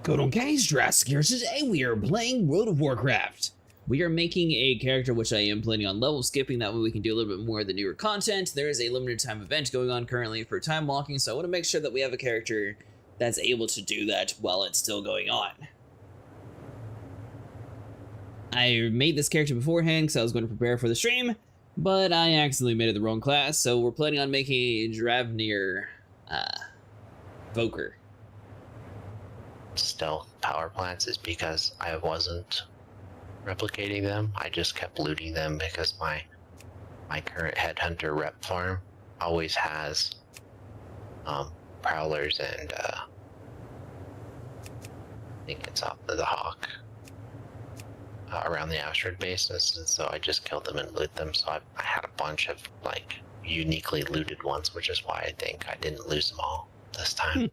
Good on guys, Dracthyr. Today we are playing World of Warcraft. We are making a character which I am planning on level skipping, that way we can do a little bit more of the newer content. There is a limited time event going on currently for time walking, so I want to make sure that we have a character that's able to do that while it's still going on. I made this character beforehand because I was going to prepare for the stream, but I accidentally made it the wrong class, so we're planning on making a Dracthyr Evoker. Stealth power plants is because I wasn't replicating them. I just kept looting them because my current headhunter rep farm always has prowlers and I think it's off the hawk around the asteroid base, and so I just killed them and loot them. So I had a bunch of like uniquely looted ones, which is why I think I didn't lose them all this time.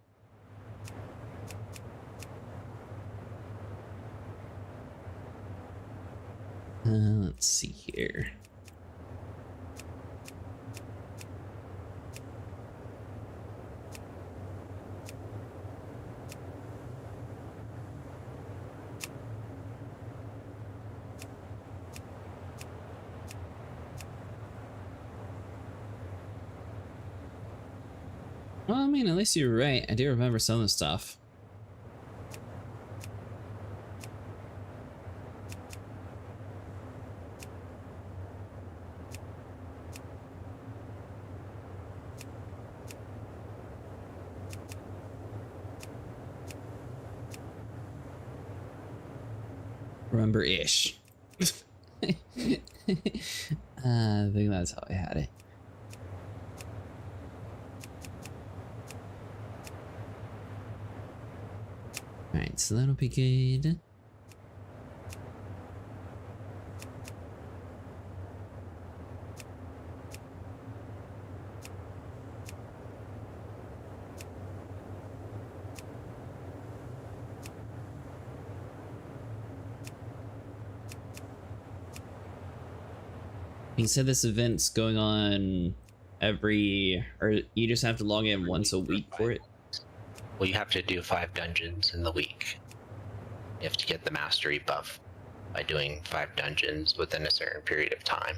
Let's see here. Well, I mean, at least you're right. I do remember some of the stuff. Remember-ish. I think that's how I had it. Alright, so that'll be good. You said this event's going on or you just have to log in once a week for it? Well, you have to do 5 dungeons in the week. You have to get the mastery buff by doing 5 dungeons within a certain period of time.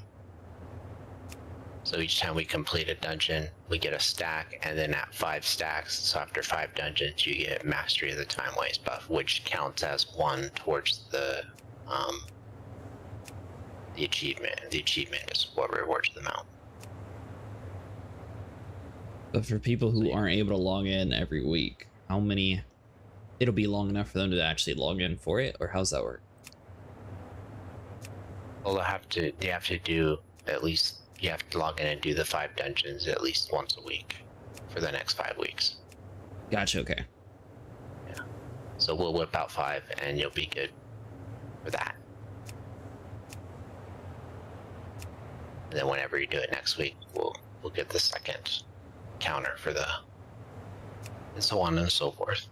So each time we complete a dungeon, we get a stack, and then at 5 stacks, so after 5 dungeons, you get mastery of the time waste buff, which counts as 1 towards the achievement. The achievement is what rewards them out. But for people who aren't able to log in every week, how many? It'll be long enough for them to actually log in for it, or how's that work? Well, they have to do at least, you have to log in and do the 5 dungeons at least once a week for the next 5 weeks. Gotcha, okay. Yeah. So we'll whip out 5 and you'll be good for that. And then whenever you do it next week, we'll get the second counter for the, and so on and so forth.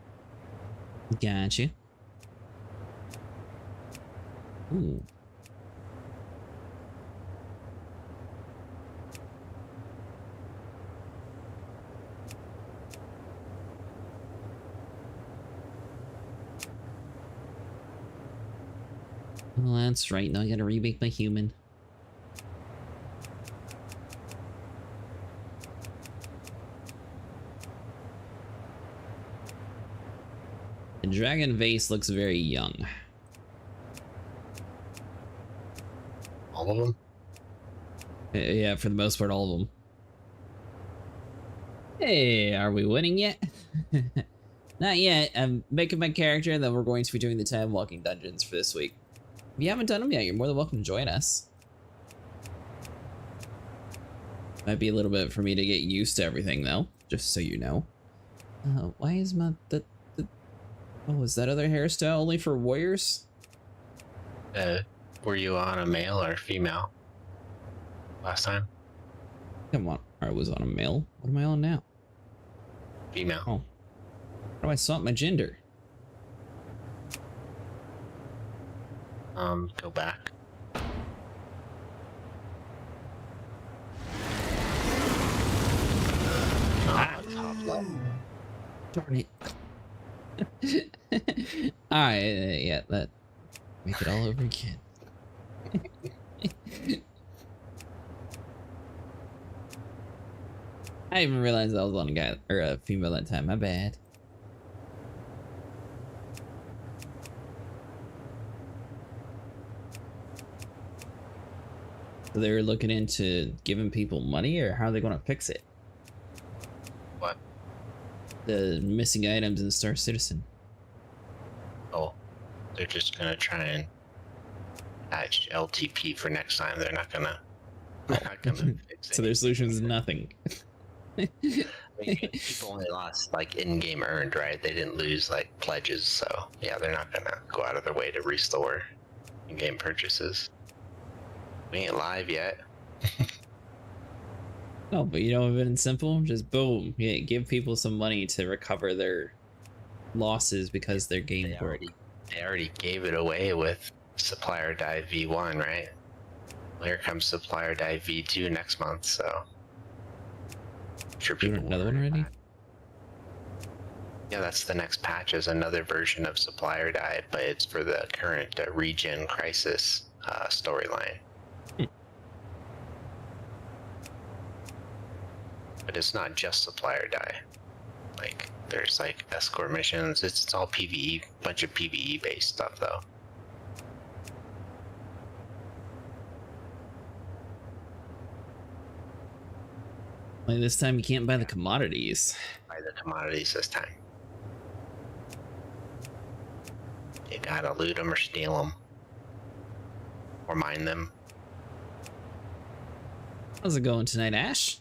Gotcha. Ooh. Well, that's right. Now I gotta remake my human. The dragon vase looks very young. All of them? Yeah, for the most part, all of them. Hey, are we winning yet? Not yet. I'm making my character, then we're going to be doing the time walking dungeons for this week. If you haven't done them yet, you're more than welcome to join us. Might be a little bit for me to get used to everything, though, just so you know. Why is my... Oh, is that other hairstyle only for warriors? Were you on a male or female last time? Come on, I was on a male. What am I on now? Female. Oh. How do I swap my gender? Go back. Top left. Darn it. Alright, yeah, that make it all over again. I didn't even realize I was on a guy or a female that time. My bad. So they were looking into giving people money, or how are they going to fix it? What? The missing items in Star Citizen. Oh, they're just gonna try and patch LTP for next time. They're not gonna fix it. So their solution is nothing. I mean, people only lost like in-game earned, right? They didn't lose like pledges, so yeah, they're not gonna go out of their way to restore in-game purchases. We ain't live yet. No, but you know what would have been simple? Just boom, yeah, give people some money to recover their losses because their game broke. They already gave it away with Supplier Dive V1, right? Well, here comes Supplier Dive V2 next month, so I'm sure people Another one already? Yeah, that's the next patch, is another version of Supplier Dive, but it's for the current Regen Crisis storyline. But it's not just Supplier Die. Like, there's like escort missions. It's all PvE, bunch of PvE based stuff though. Like this time you can't buy the commodities. Buy the commodities this time. You gotta loot them or steal them. Or mine them. How's it going tonight, Ash?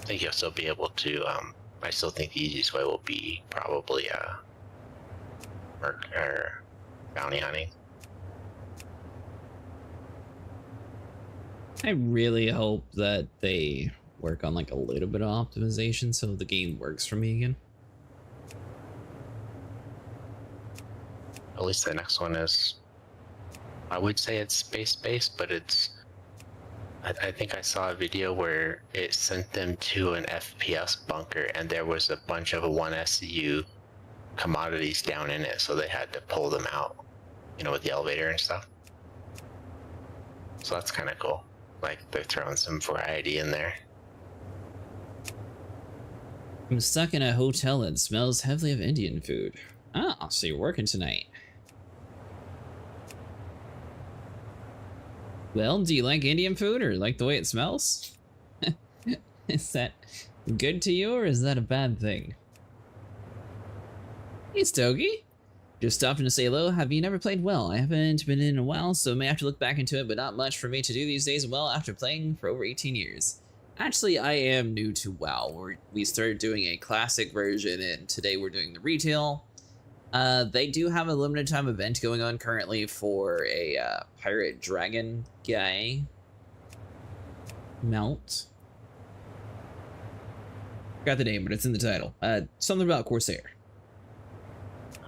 I think you'll still be able to, I still think the easiest way will be probably, merc or bounty hunting. I really hope that they work on like a little bit of optimization so the game works for me again. At least the next one is, I would say it's space-based, but it's, I think I saw a video where it sent them to an FPS bunker and there was a bunch of 1SU commodities down in it, so they had to pull them out, you know, with the elevator and stuff. So that's kind of cool. Like, they're throwing some variety in there. I'm stuck in a hotel that smells heavily of Indian food. Ah, so you're working tonight. Well, do you like Indian food or like the way it smells? Is that good to you or is that a bad thing? Hey, Stogie. Just stopped in to say hello. Have you never played WoW? I haven't been in a while, so may have to look back into it, but not much for me to do these days well after playing for over 18 years. Actually, I am new to WoW. We started doing a classic version, and today we're doing the retail. They do have a limited time event going on currently for a pirate dragon guy mount. Forgot the name, but it's in the title. Something about Corsair.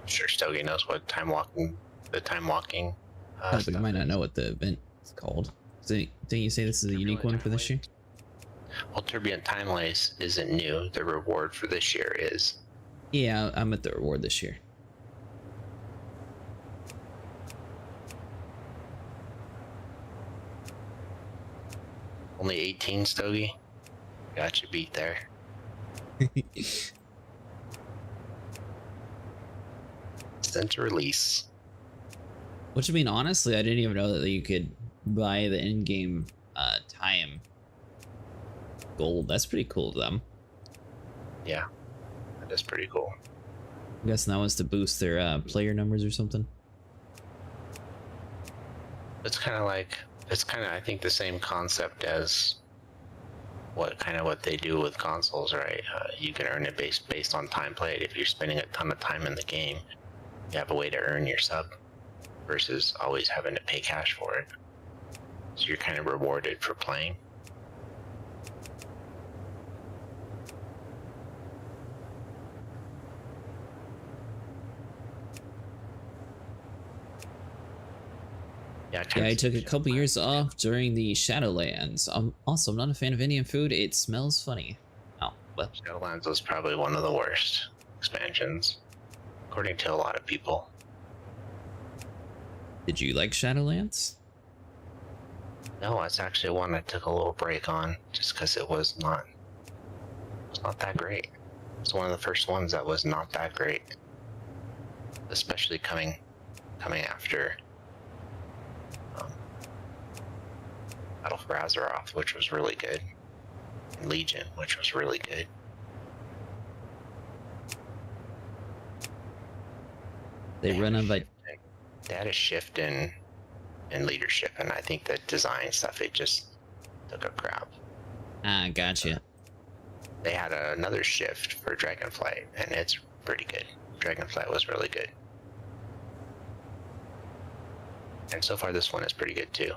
I'm sure Stogie knows what the time walking. But you might not know what the event is called. So, didn't you say this is a unique one for this year? Well, Turbulent Timelace isn't new. The reward for this year is. Yeah, I'm at the reward this year. Only 18, Stogie. Got you beat there. Since release. Which, I mean, honestly, I didn't even know that you could buy the in-game time gold. That's pretty cool to them. Yeah, that is pretty cool. I'm guessing that was to boost their player numbers or something. It's kind of, I think, the same concept as what they do with consoles, right? You can earn it based on time played. If you're spending a ton of time in the game, you have a way to earn your sub versus always having to pay cash for it. So you're kind of rewarded for playing. Yeah, I took a couple years off during the Shadowlands. Also, I'm not a fan of Indian food. It smells funny. Oh, well. Shadowlands was probably one of the worst. expansions, according to a lot of people. Did you like Shadowlands? No, it's actually one I took a little break on just because it was not that great. It's one of the first ones that was not that great, especially coming after Battle for Azeroth, which was really good, and Legion, which was really good. They run on by. They had a shift in leadership, and I think the design stuff, it just took a crap. Ah, gotcha. They had another shift for Dragonflight, and it's pretty good. Dragonflight was really good. And so far this one is pretty good too.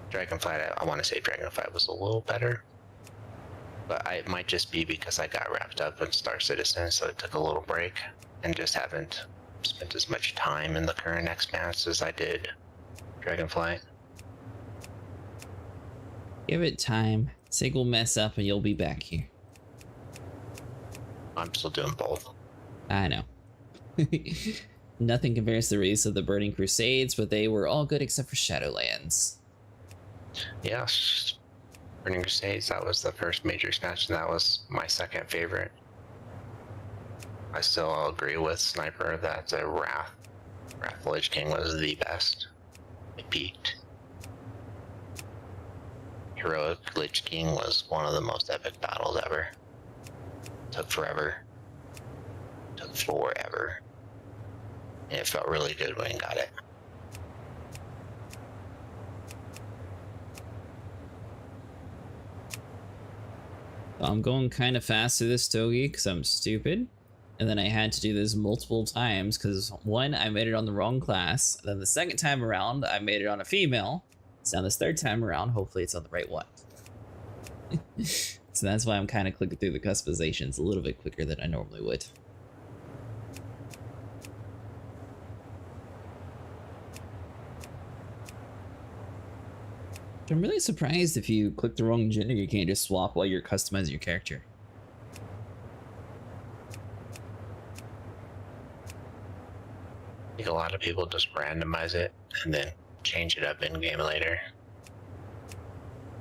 Dragonflight, I want to say Dragonflight was a little better. But it might just be because I got wrapped up in Star Citizen, so it took a little break. And just haven't spent as much time in the current expanse as I did Dragonflight. Give it time. Sig will mess up and you'll be back here. I'm still doing both. I know. Nothing compares to the release of the Burning Crusades, but they were all good except for Shadowlands. Yes. Burning Crusades, that was the first major expansion. That was my second favorite. I still agree with Sniper that the Wrath Lich King was the best. It peaked. Heroic Lich King was one of the most epic battles ever. Took forever. Took forever. And it felt really good when you got it. I'm going kind of fast through this Togi because I'm stupid. And then I had to do this multiple times because one, I made it on the wrong class. Then the second time around, I made it on a female. So now this third time around, hopefully it's on the right one. So that's why I'm kind of clicking through the customizations a little bit quicker than I normally would. I'm really surprised if you click the wrong gender, you can't just swap while you're customizing your character. I think a lot of people just randomize it and then change it up in game later.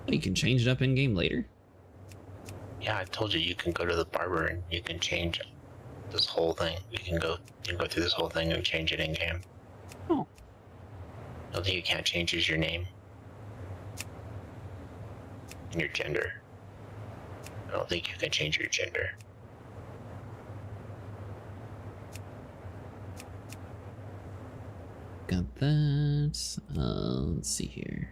You can change it up in game later. Yeah, I told you, you can go to the barber and you can change this whole thing. You can go through this whole thing and change it in game. Oh. The only thing you can't change is your name and your gender. I don't think you can change your gender. Got that. Let's see here.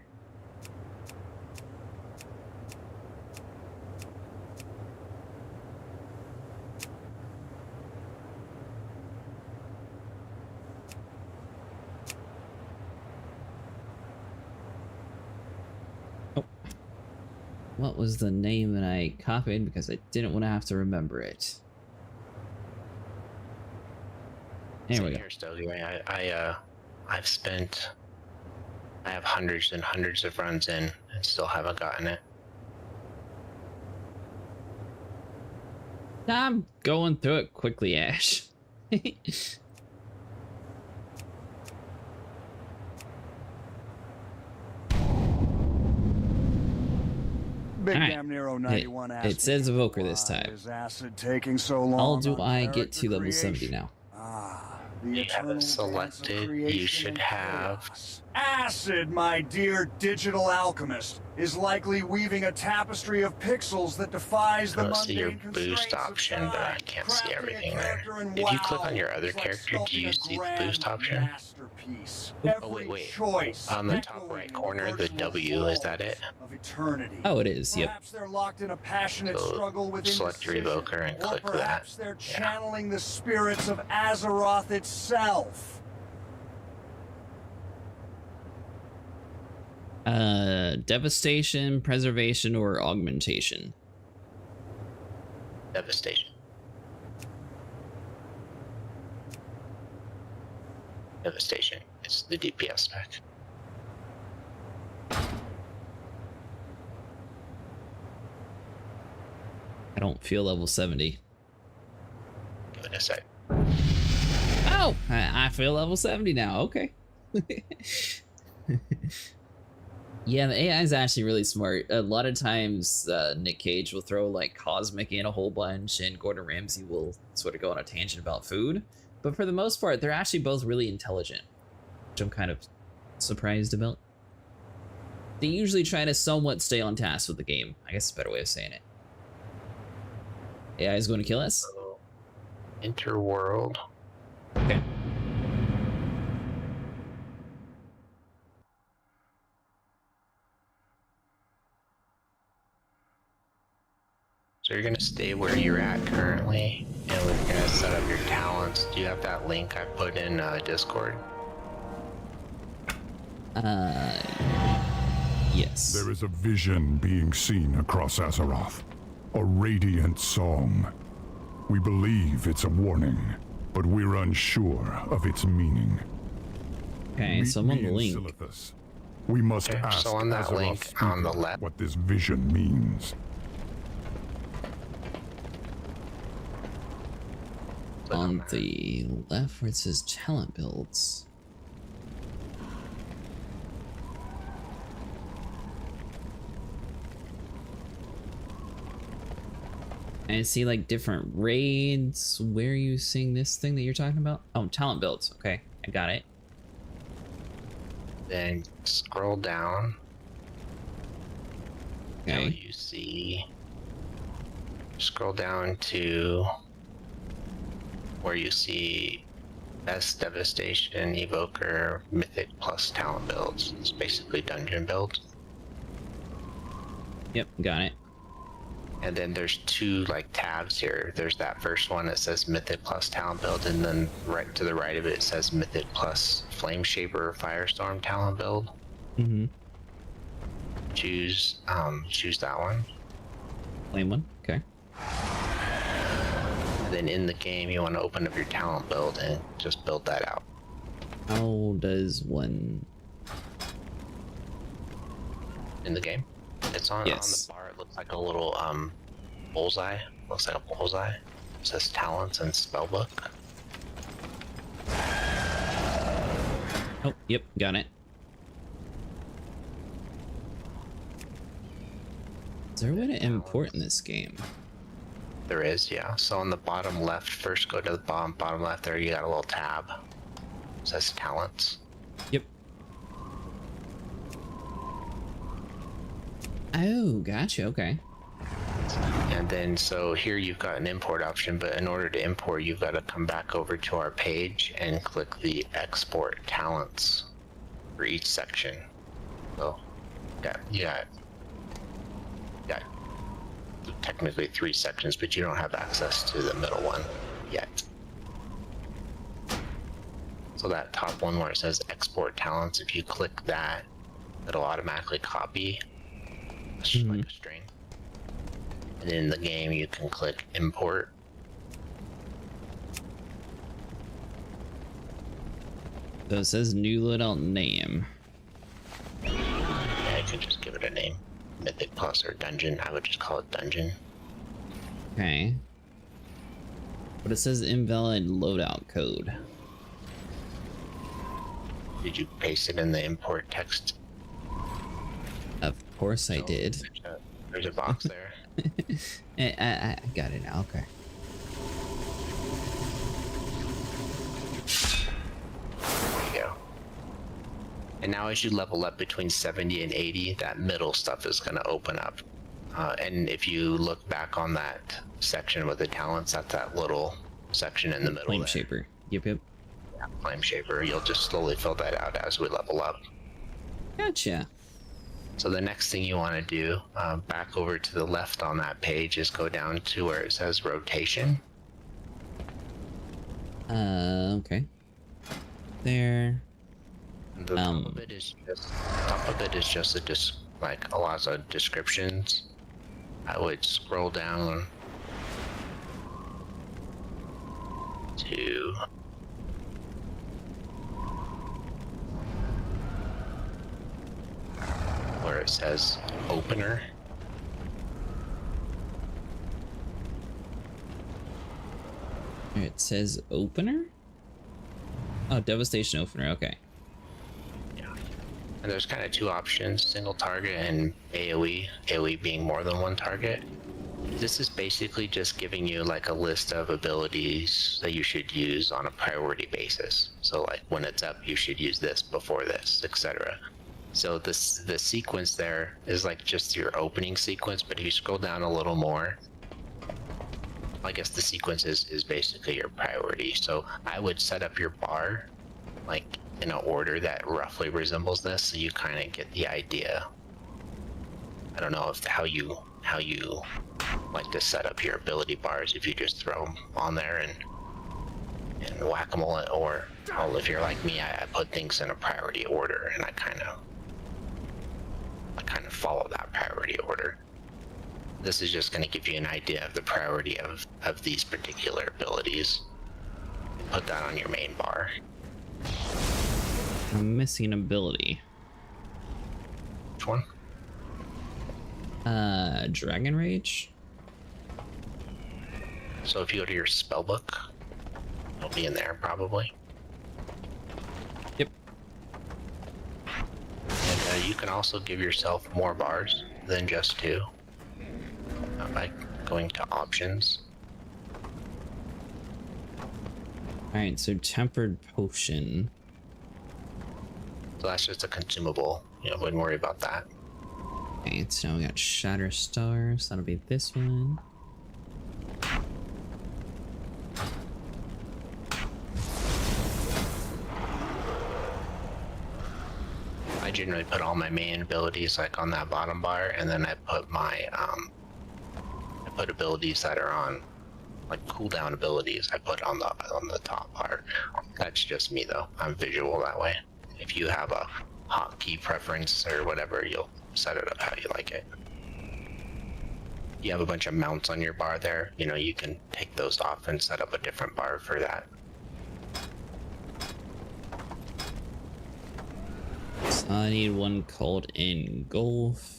Oh. What was the name that I copied because I didn't want to have to remember it? There we go. Here, Stogie, I have hundreds and hundreds of runs in and still haven't gotten it. I'm going through it quickly, Ash. Big right. damn Nero 91 It says Evoker this time. Is acid taking so long? How do on I get character to level creation? 70 now? The You have eternal it dance of selected. You creation should and have. chaos. Acid, my dear digital alchemist, is likely weaving a tapestry of pixels that defies the I don't see your mundane boost constraints of option, but I time. can't see Crafting a everything there. character in If you WoW click on your other is like character, do you sculpting a see the grand boost option? masterpiece. Oh, Every wait. choice On the top echoing right in corner, the virtual W, is that it? of eternity. Oh, it is. Yep. Perhaps they're locked in a passionate So, struggle with select your indecision. evoker and Or click that. perhaps they're Yeah. channeling the spirits of Azeroth itself. Devastation, preservation, or augmentation. Devastation. Devastation. It's the DPS spec. I don't feel level 70. a sec. Oh, I feel level 70 now. Okay. Yeah, the AI is actually really smart. A lot of times, Nick Cage will throw like Cosmic in a whole bunch, and Gordon Ramsay will sort of go on a tangent about food. But for the most part, they're actually both really intelligent, which I'm kind of surprised about. They usually try to somewhat stay on task with the game. I guess it's a better way of saying it. AI is going to kill us? Interworld. Okay. So you're gonna stay where you're at currently, and we're gonna set up your talents. Do you have that link I put in Discord? Yes. There is a vision being seen across Azeroth. A radiant song. We believe it's a warning, but we're unsure of its meaning. Okay, so I'm on the link. Silithus. We must ask so on that Azeroth's link on the speaker left. what this vision means. On the left where it says talent builds. I see like different raids. Where are you seeing this thing that you're talking about? Oh, talent builds. Okay, I got it. Then scroll down. Okay. Now you see. Scroll down to where you see Best Devastation, Evoker, Mythic plus talent builds. It's basically dungeon builds. Yep, got it. And then there's two like tabs here. There's that first one that says Mythic plus talent build, and then right to the right of it says Mythic plus Flame Shaper Firestorm talent build. Mm-hmm. Choose that one. Flame one. Okay. And then in the game, you want to open up your talent build and just build that out. How does one? In the game, it's on Yes. the bar. It looks like a little bullseye. Looks like a bullseye. It says talents and spellbook. Oh, yep, got it. Is there a way to import in this game? There is, yeah. So on the bottom left, first go to the bottom left there, you got a little tab. It says talents. Yep. Oh, gotcha, okay. And then so here you've got an import option, but in order to import, you've got to come back over to our page and click the export talents for each section. So yeah, you got technically 3 sections, but you don't have access to the middle one yet. So that top one where it says export talents, if you click that, it'll automatically copy like a string. And in the game, you can click import. So it says new loadout name. Yeah, you can just give it a name. Mythic Plus or Dungeon. I would just call it Dungeon. Okay. But it says invalid loadout code. Did you paste it in the import text? Of course I did. There's a box there. I got it now, okay. There you go. And now as you level up between 70 and 80, that middle stuff is going to open up. And if you look back on that section with the talents, that's that little section in the middle. Flame there. Shaper. Yep, yep. Yeah, Flame Shaper. You'll just slowly fill that out as we level up. Gotcha. So the next thing you want to do, back over to the left on that page, is go down to where it says rotation. Okay. There. And the top of it is just like a lot of descriptions. I would scroll down to where it says opener. It says opener? Oh, devastation opener, okay. Yeah. And there's kind of two options, single target and AoE, AoE being more than one target. This is basically just giving you like a list of abilities that you should use on a priority basis. So like when it's up, you should use this before this, etc. So the sequence there is like just your opening sequence, but if you scroll down a little more, I guess the sequence is basically your priority. So I would set up your bar like in an order that roughly resembles this, so you kind of get the idea. I don't know if how you like to set up your ability bars, if you just throw them on there and whack-a-mole it, or well, if you're like me, I put things in a priority order, and I kind of follow that priority order. This is just going to give you an idea of the priority of these particular abilities. Put that on your main bar. I'm missing an ability. Which one? Dragon Rage? So if you go to your spell book, it'll be in there probably. Yep. And you can also give yourself more bars than just 2 by going to options. Alright, so tempered potion. So that's just a consumable. You know, wouldn't worry about that. Okay, so now we got Shatter Stars. That'll be this one. I generally put all my main abilities like on that bottom bar, and then I put my I put abilities that are on like cooldown abilities. I put on the top bar. That's just me though. I'm visual that way. If you have a hotkey preference or whatever, you'll set it up how you like it. You have a bunch of mounts on your bar there. You know, you can take those off and set up a different bar for that. So I need one called Engulf.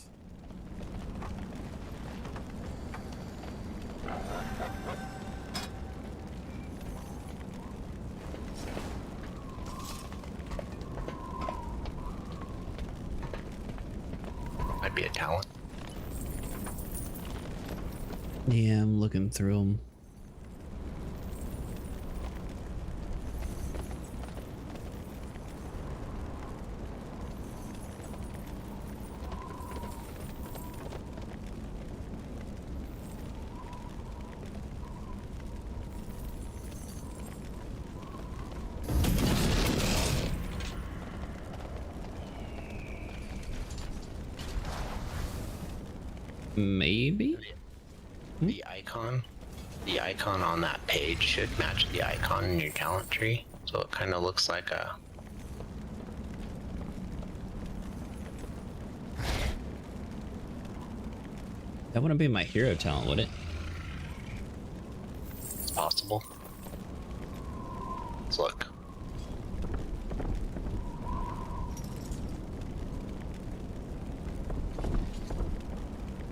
Might be a talent. Yeah, I'm looking through them. Maybe? The icon on that page should match the icon in your talent tree. So it kind of looks like a... That wouldn't be my hero talent, would it? It's possible. Let's look.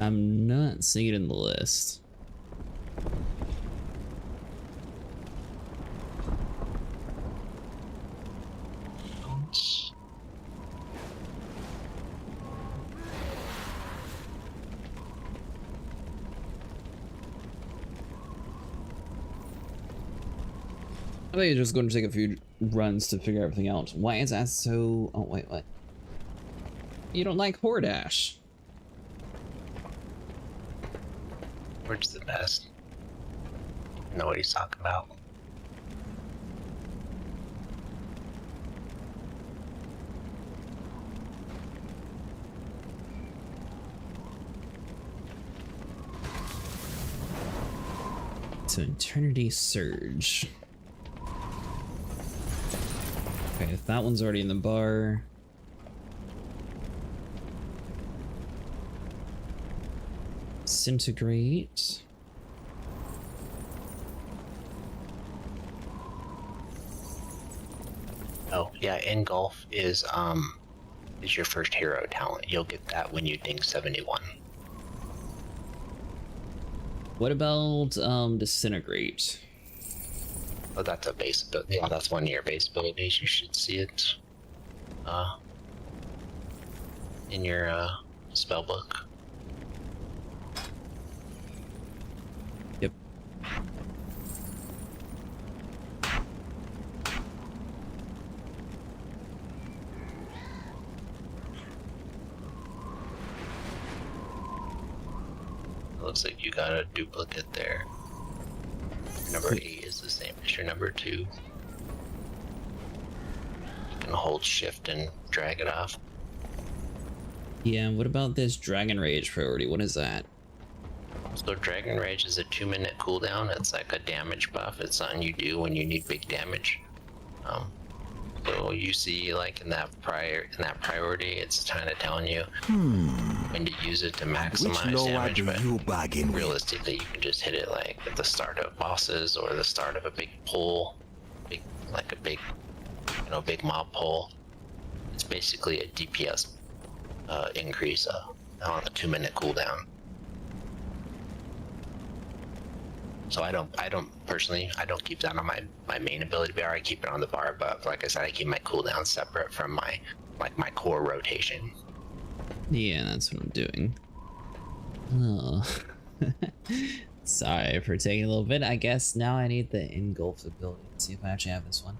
I'm not seeing it in the list. I think you're just going to take a few runs to figure everything out. Why is that so... Oh, wait, what? You don't like Hordash? Where's the best? I know what he's talking about. So Eternity Surge. Okay, if that one's already in the bar. Disintegrate. Oh, yeah, Engulf is your first hero talent. You'll get that when you ding 71. What about Disintegrate? Oh, that's a base ability. Yeah, that's one of your base abilities. You should see it in your spell book. Yep. Looks like you got a duplicate there. Number 8 is the same as your number 2. You can hold shift and drag it off. Yeah, what about this Dragon Rage priority? What is that? So Dragon Rage is a 2-minute cooldown. It's like a damage buff. It's something you do when you need big damage. So you see, like in that priority, it's kind of telling you when to use it to maximize damage. But realistically, you can just hit it like at the start of bosses or the start of a big pull, big mob pull. It's basically a DPS increase on a 2-minute cooldown. So I don't personally, I don't keep that on my main ability bar. I keep it on the bar above. Like I said, I keep my cooldown separate from my core rotation. Yeah, that's what I'm doing. Oh. Sorry for taking a little bit. I guess now I need the engulf ability. Let's see if I actually have this one.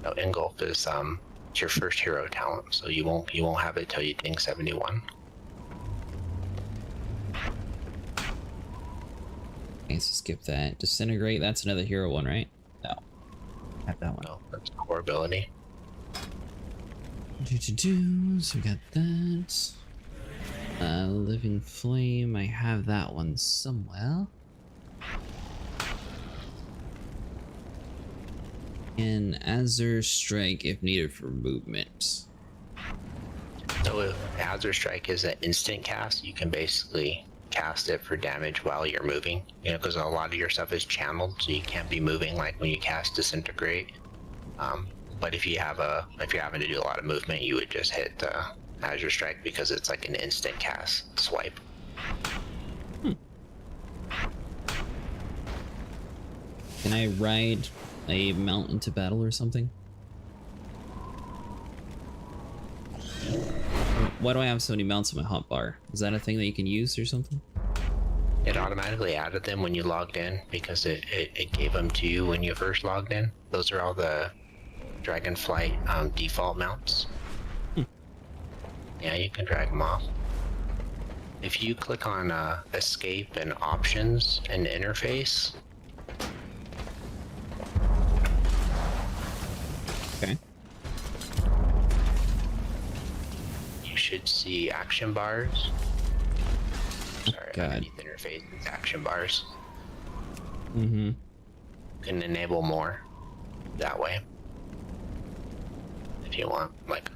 No, engulf is it's your first hero talent, so you won't have it till you ding 71. Okay, so skip that. Disintegrate, that's another hero one, right? No. I have that one. No, that's core ability. So we got that. Living Flame, I have that one somewhere. And Azure Strike if needed for movement. So if Azure Strike is an instant cast, you can basically cast it for damage while you're moving. You know, because a lot of your stuff is channeled, so you can't be moving like when you cast Disintegrate. But if you're having to do a lot of movement, you would just hit Azure Strike because it's like an instant cast swipe. Can I ride a mount into battle or something? Why do I have so many mounts on my hotbar? Is that a thing that you can use or something? It automatically added them when you logged in because it gave them to you when you first logged in. Those are all the Dragonflight default mounts. Yeah, you can drag them off. If you click on escape and options and interface. Okay. You should see action bars. Sorry, God. underneath interface, it's action bars. Mm-hmm. You can enable more that way. If you want, like,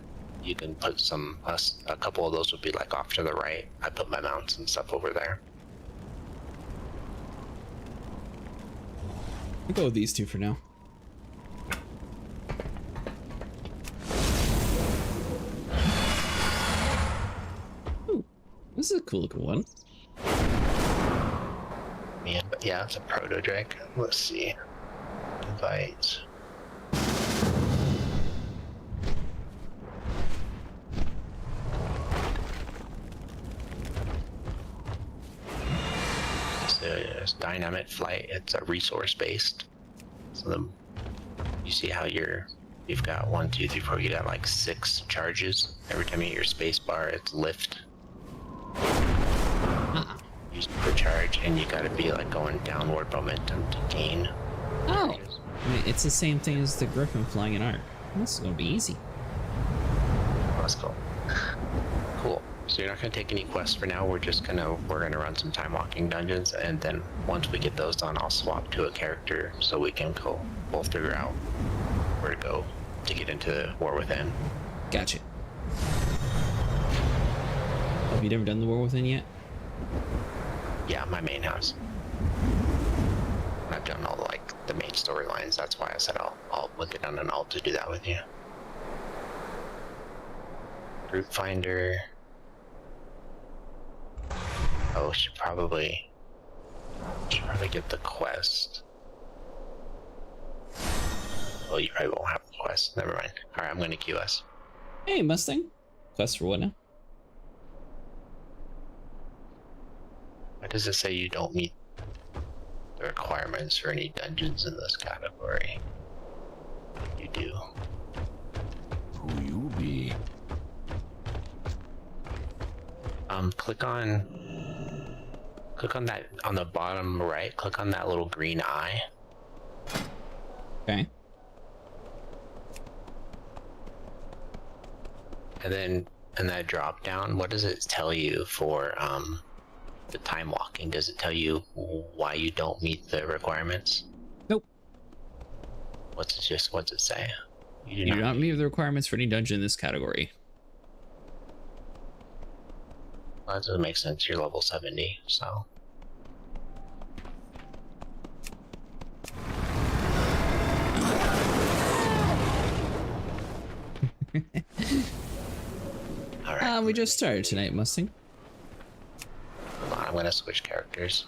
you can put a couple of those would be like off to the right. I put my mounts and stuff over there. I'll go with these two for now. Ooh, this is a cool looking one. Yeah, it's a proto drake. Let's see. Invite. It's dynamic flight. It's a resource based. So you see how you've got 1, 2, 3, 4. You got like 6 charges. Every time you hit your space bar, it's lift. Use per charge, and you gotta be like going downward momentum to gain. Oh, charges. I mean, it's the same thing as the Griffin flying in Ark. This is gonna be easy. Let's go. Cool. So you're not gonna take any quests for now. We're gonna run some time walking dungeons, and then once we get those done, I'll swap to a character so we can go both figure out where to go to get into War Within. Gotcha. Have you never done the War Within yet? Yeah, my main house. I've done all like the main storylines. That's why I said I'll look it on an alt to do that with you. Group finder. Oh, should probably get the quest. Oh, you probably won't have a quest. Never mind. All right, I'm going to queue us. Hey, Mustang. Quest for what now? Why does it say you don't meet the requirements for any dungeons in this category? You do. Who you be? Click on that on the bottom right. Click on that little green eye. Okay. And then in that drop down, what does it tell you for the time walking? Does it tell you why you don't meet the requirements? Nope. What's it say? You do not meet the requirements for any dungeon in this category. Well, that doesn't make sense. You're level 70, so. All right. We just started tonight, Mustang. Hold on, I'm gonna switch characters.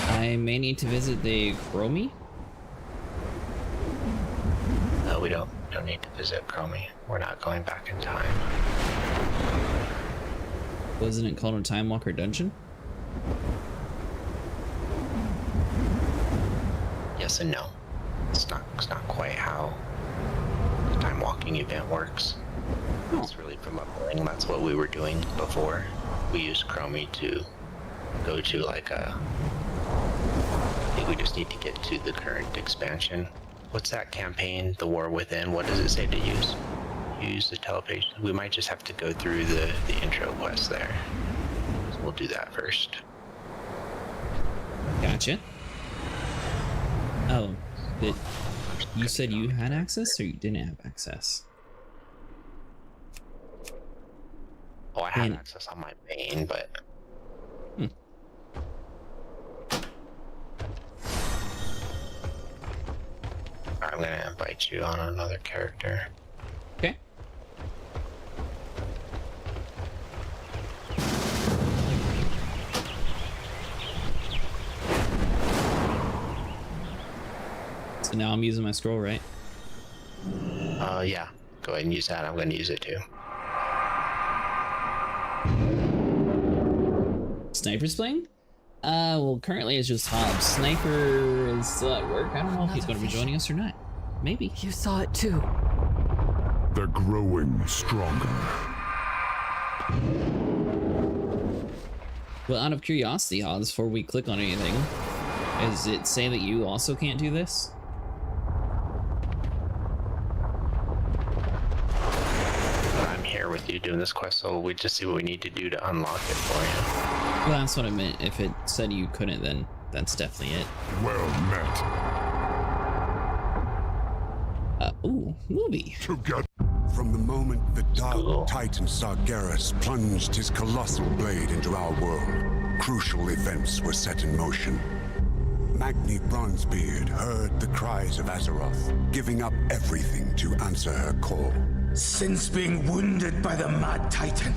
I may need to visit the Chromie. No, we don't need to visit Chromie. We're not going back in time. Wasn't it called a Timewalker dungeon? Yes and no. It's not quite how the time walking event works. It's really from uploading. That's what we were doing before. We used Chromie to go to like a. I think we just need to get to the current expansion. What's that campaign? The War Within. What does it say to use? Use the teleportation. We might just have to go through the intro quest there. So we'll do that first. Gotcha. Oh, you said you had access or you didn't have access? Oh, I have access on my main, but. I'm gonna invite you on another character. Okay. So now I'm using my scroll, right? Yeah. Go ahead and use that. I'm gonna use it too. Sniper's playing? Well, currently it's just Hobbs. Sniper is still at work. I don't know if he's going to be joining us or not. Maybe. You saw it too. They're growing stronger. Well, out of curiosity, Hobbs, before we click on anything, does it say that you also can't do this? I'm here with you doing this quest, so we just see what we need to do to unlock it for you. Well, that's what I meant. If it said you couldn't, then that's definitely it. Well met. Ooh, Newbie. Together. From the moment the Dark Titan Sargeras plunged his colossal blade into our world, crucial events were set in motion. Magni Bronzebeard heard the cries of Azeroth, giving up everything to answer her call. Since being wounded by the Mad Titan,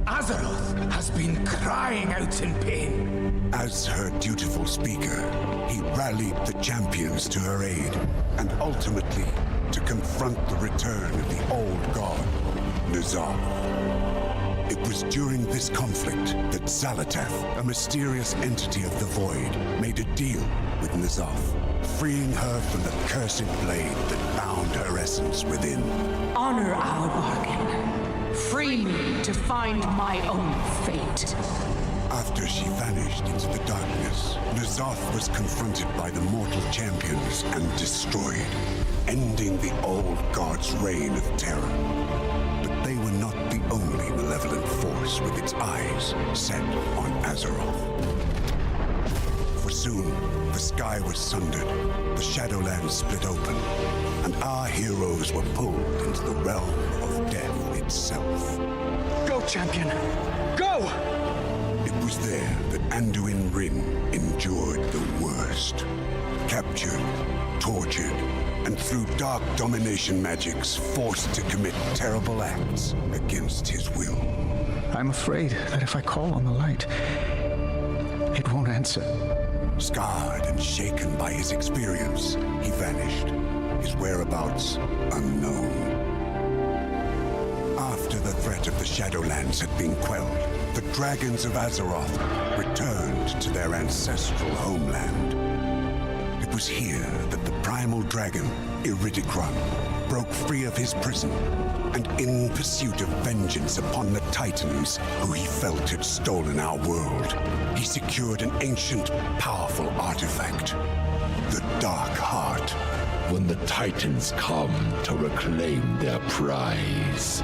Azeroth has been crying out in pain. As her dutiful speaker, he rallied the champions to her aid, and ultimately to confront the return of the old god, N'Zoth. It was during this conflict that Xal'atath, a mysterious entity of the Void, made a deal with N'Zoth, freeing her from the cursed blade that bound her essence within. Honor our bargain. Free me to find my own fate. After she vanished into the darkness, N'Zoth was confronted by the mortal champions and destroyed, ending the old god's reign of terror. But they were not the only malevolent force with its eyes set on Azeroth. For soon, the sky was sundered, the Shadowlands split open, and our heroes were pulled into the realm of death itself. Go, champion! Go! It was there that Anduin Wrynn endured the worst. Captured, tortured, and through dark domination magics forced to commit terrible acts against his will. I'm afraid that if I call on the light, it won't answer. Scarred and shaken by his experience, he vanished, his whereabouts unknown. After the threat of the Shadowlands had been quelled, the dragons of Azeroth returned to their ancestral homeland. It was here that the primal dragon, Iridikron, broke free of his prison, and in pursuit of vengeance upon the Titans who he felt had stolen our world, he secured an ancient, powerful artifact, the Dark Heart. When the Titans come to reclaim their prize,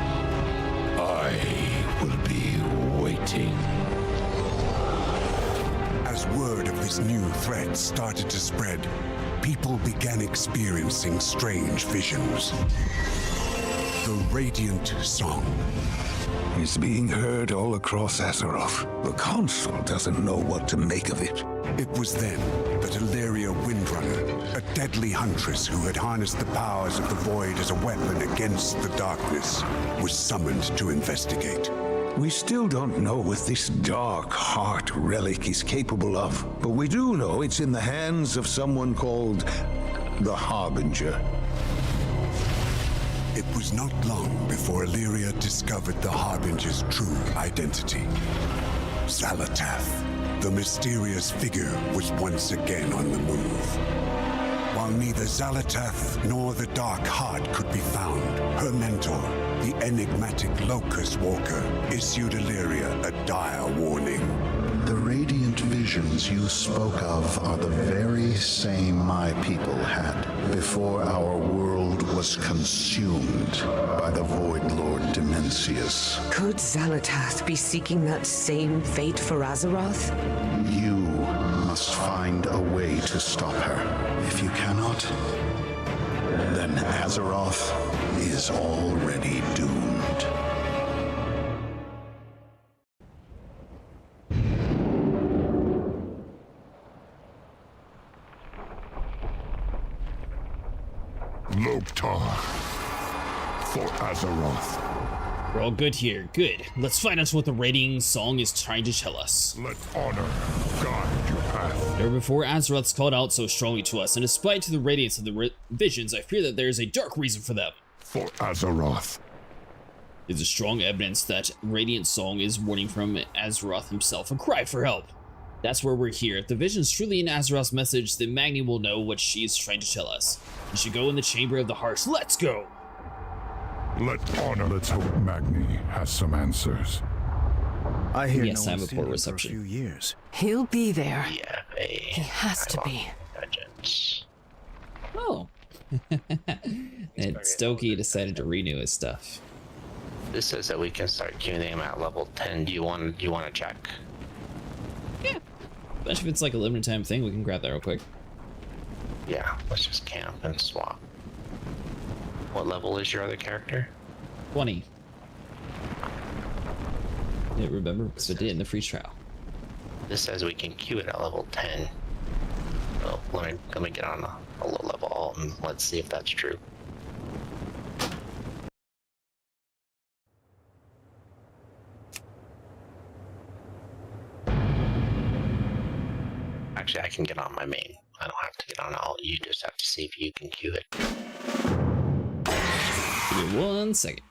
I will be waiting. As word of this new threat started to spread, people began experiencing strange visions. The Radiant Song. It's being heard all across Azeroth. The Council doesn't know what to make of it. It was then that Illyria Windrunner, a deadly huntress who had harnessed the powers of the Void as a weapon against the darkness, was summoned to investigate. We still don't know what this Dark Heart relic is capable of, but we do know it's in the hands of someone called the Harbinger. It was not long before Illyria discovered the Harbinger's true identity. Xal'atath, the mysterious figure, was once again on the move. While neither Xal'atath nor the Dark Heart could be found, her mentor, the enigmatic Locust Walker, issued Illyria a dire warning. The radiant visions you spoke of are the very same my people had before our world was consumed by the Void Lord Dimensius. Could Xal'atath be seeking that same fate for Azeroth? You must find a way to stop her. If you cannot, then Azeroth is already doomed. Loktar. For Azeroth. We're all good here. Good. Let's find out what the Radiant Song is trying to tell us. Let honor guide your path. Never before Azeroth's called out so strongly to us, and despite the radiance of the visions, I fear that there is a dark reason for them. For Azeroth. There's a strong evidence that Radiant Song is warning from Azeroth himself, a cry for help. That's where we're here. If the vision's truly in Azeroth's message, then Magni will know what she's trying to tell us. We should go in the Chamber of the Hearts. Let's go! Let honor. Let's hope Magni has some answers. I hear Yes, no I have one's a poor seen him for reception. a few years. He'll be there. Yeah, He has to be. Dungeons. Oh. And Stokey decided to renew his stuff. This says that we can start queuing them at level 10. Do you want to check? Yeah. Especially if it's like a limited time thing, we can grab that real quick. Yeah, let's just camp and swap. What level is your other character? 20. Yeah, remember? Because I did it in the free trial. This says we can queue it at level 10. So let me get on a low level alt and let's see if that's true. Actually, I can get on my main. I don't have to get on alt. You just have to see if you can queue it. Give me 1 second.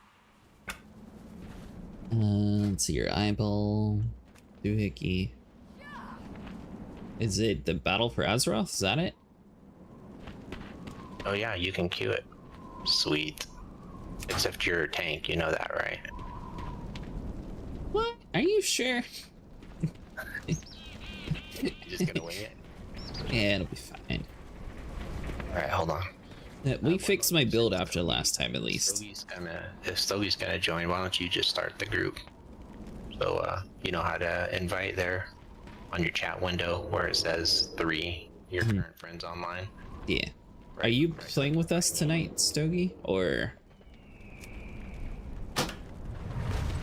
Let's see your eyeball. Doohickey. Is it the battle for Azeroth? Is that it? Oh yeah, you can queue it. Sweet. Except you're a tank, you know that, right? What? Are you sure? You just gonna wing it? Yeah, it'll be fine. Alright, hold on. We fixed my build after last time, at least. If Stogie's gonna join, why don't you just start the group? So, you know how to invite there on your chat window where it says 3, your current friends online? Yeah. Are you playing with us tonight, Stogie? Or...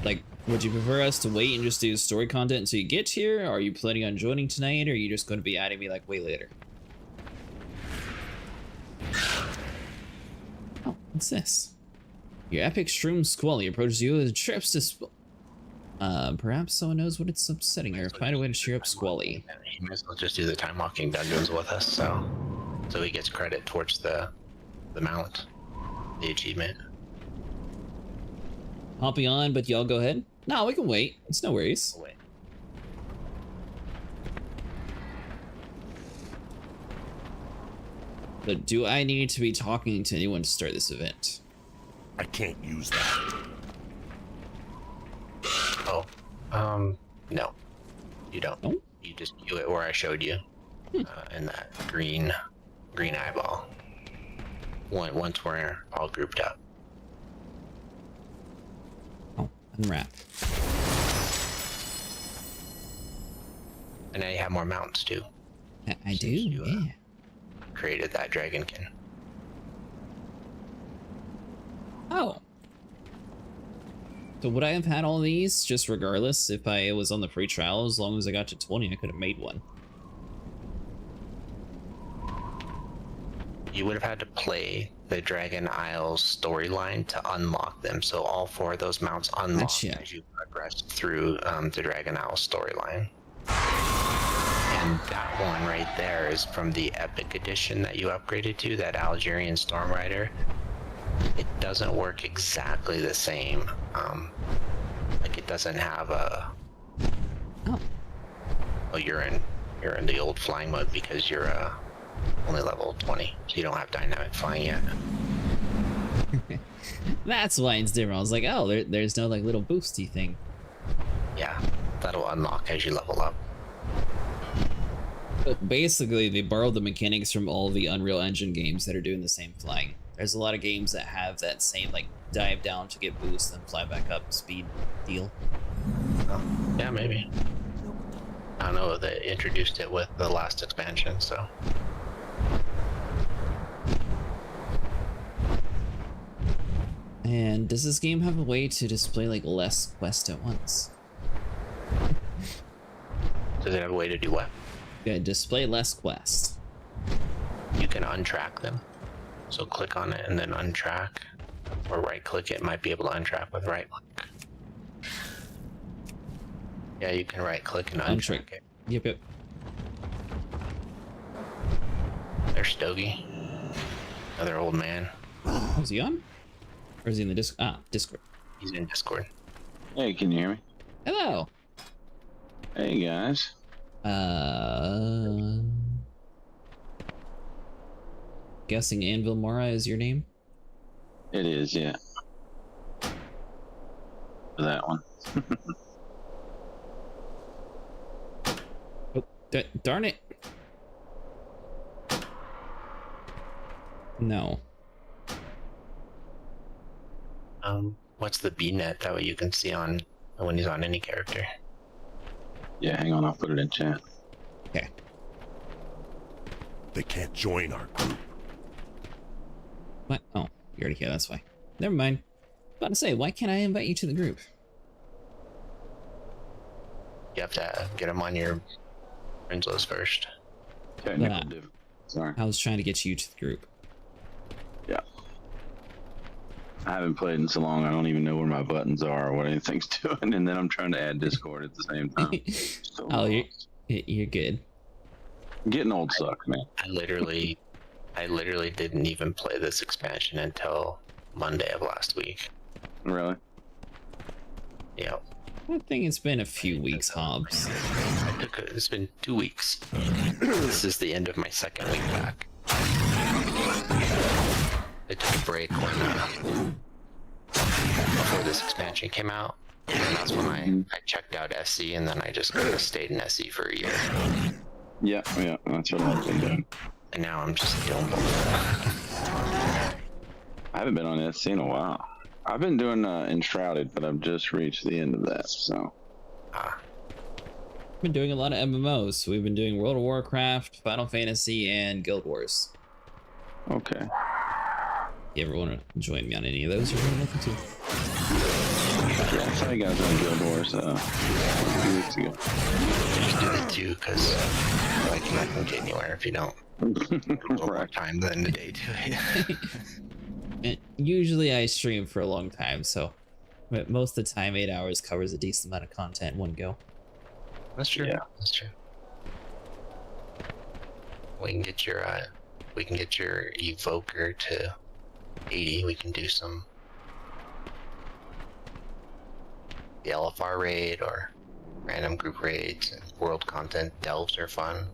like, would you prefer us to wait and just do story content until you get here? Or are you planning on joining tonight? Or are you just going to be adding me, like, way later? Oh, what's this? Your epic shroom squally approaches you and trips to Perhaps someone knows what it's upsetting her. Find a way to cheer up Squally. He might as well just do the time walking dungeons with us, so he gets credit towards the mount, the achievement. Hopping on, but y'all go ahead. No, we can wait. It's no worries. Oh, wait. But do I need to be talking to anyone to start this event? I can't use that. Oh, no, you don't. Oh? You just do it where I showed you, in that green eyeball. Once we're all grouped up. Oh, unwrap. And now you have more mounts too. I do, you, yeah. Created that dragonkin. Oh. So would I have had all these just regardless if I was on the free trial? As long as I got to 20, I could have made one. You would have had to play the Dragon Isles storyline to unlock them. So all 4 of those mounts unlock Gotcha. as you progress through the Dragon Isles storyline. And that one right there is from the Epic Edition that you upgraded to, that Algerian Storm Rider. It doesn't work exactly the same. Like it doesn't have a. Oh, you're in the old flying mode because you're only level 20, so you don't have dynamic flying yet. That's why it's different. I was like, oh, there's no like little boosty thing. Yeah, that'll unlock as you level up. But basically, they borrowed the mechanics from all the Unreal Engine games that are doing the same flying. There's a lot of games that have that same like dive down to get boost and fly back up speed deal. Yeah, maybe. I don't know, they introduced it with the last expansion, so. And does this game have a way to display like less quests at once? Does it have a way to do what? Yeah, display less quests. You can untrack them. So click on it and then untrack, or right click it, might be able to untrack with right click. Yeah, you can right click and untrack it. Yep. There's Stogie, another old man. Oh, is he on? Or is he in the Discord? He's in Discord. Hey, can you hear me? Hello. Hey, guys. Guessing Anvil Mora is your name? It is, yeah. That one. Oh, darn it. No. What's the B-net? That way you can see on when he's on any character. Yeah, hang on, I'll put it in chat. Okay. They can't join our group. What? Oh, you're already here, that's why. Never mind. About to say, why can't I invite you to the group? You have to get him on your friends list first. Technical difficulty. Sorry. I was trying to get you to the group. Yeah. I haven't played in so long, I don't even know where my buttons are or what anything's doing, and then I'm trying to add Discord at the same time. So Oh, you're good. getting old sucks, man. I literally didn't even play this expansion until Monday of last week. Really? Yep. I think it's been a few weeks, Hobbs. It's been 2 weeks. This is the end of my second week back. I took a break when before this expansion came out, and that's when I checked out SC, and then I just kind of stayed in SC for a year. Yeah, that's what I've been doing. And now I'm just doing both. I haven't been on SC in a while. I've been doing Enshrouded, but I've just reached the end of that, so. We've been doing a lot of MMOs. We've been doing World of Warcraft, Final Fantasy, and Guild Wars. Okay. If you ever want to join me on any of those, you're really welcome to. Yeah, I saw you guys on Guild Wars a few weeks ago. Just do the 2, because I can get anywhere if you don't. A little more time than the day to it. And usually I stream for a long time, so But most of the time, 8 hours covers a decent amount of content in one go. That's true. Yeah. That's true. We can get your evoker to 80. We can do some the LFR raid or random group raids and world content. Delves are fun.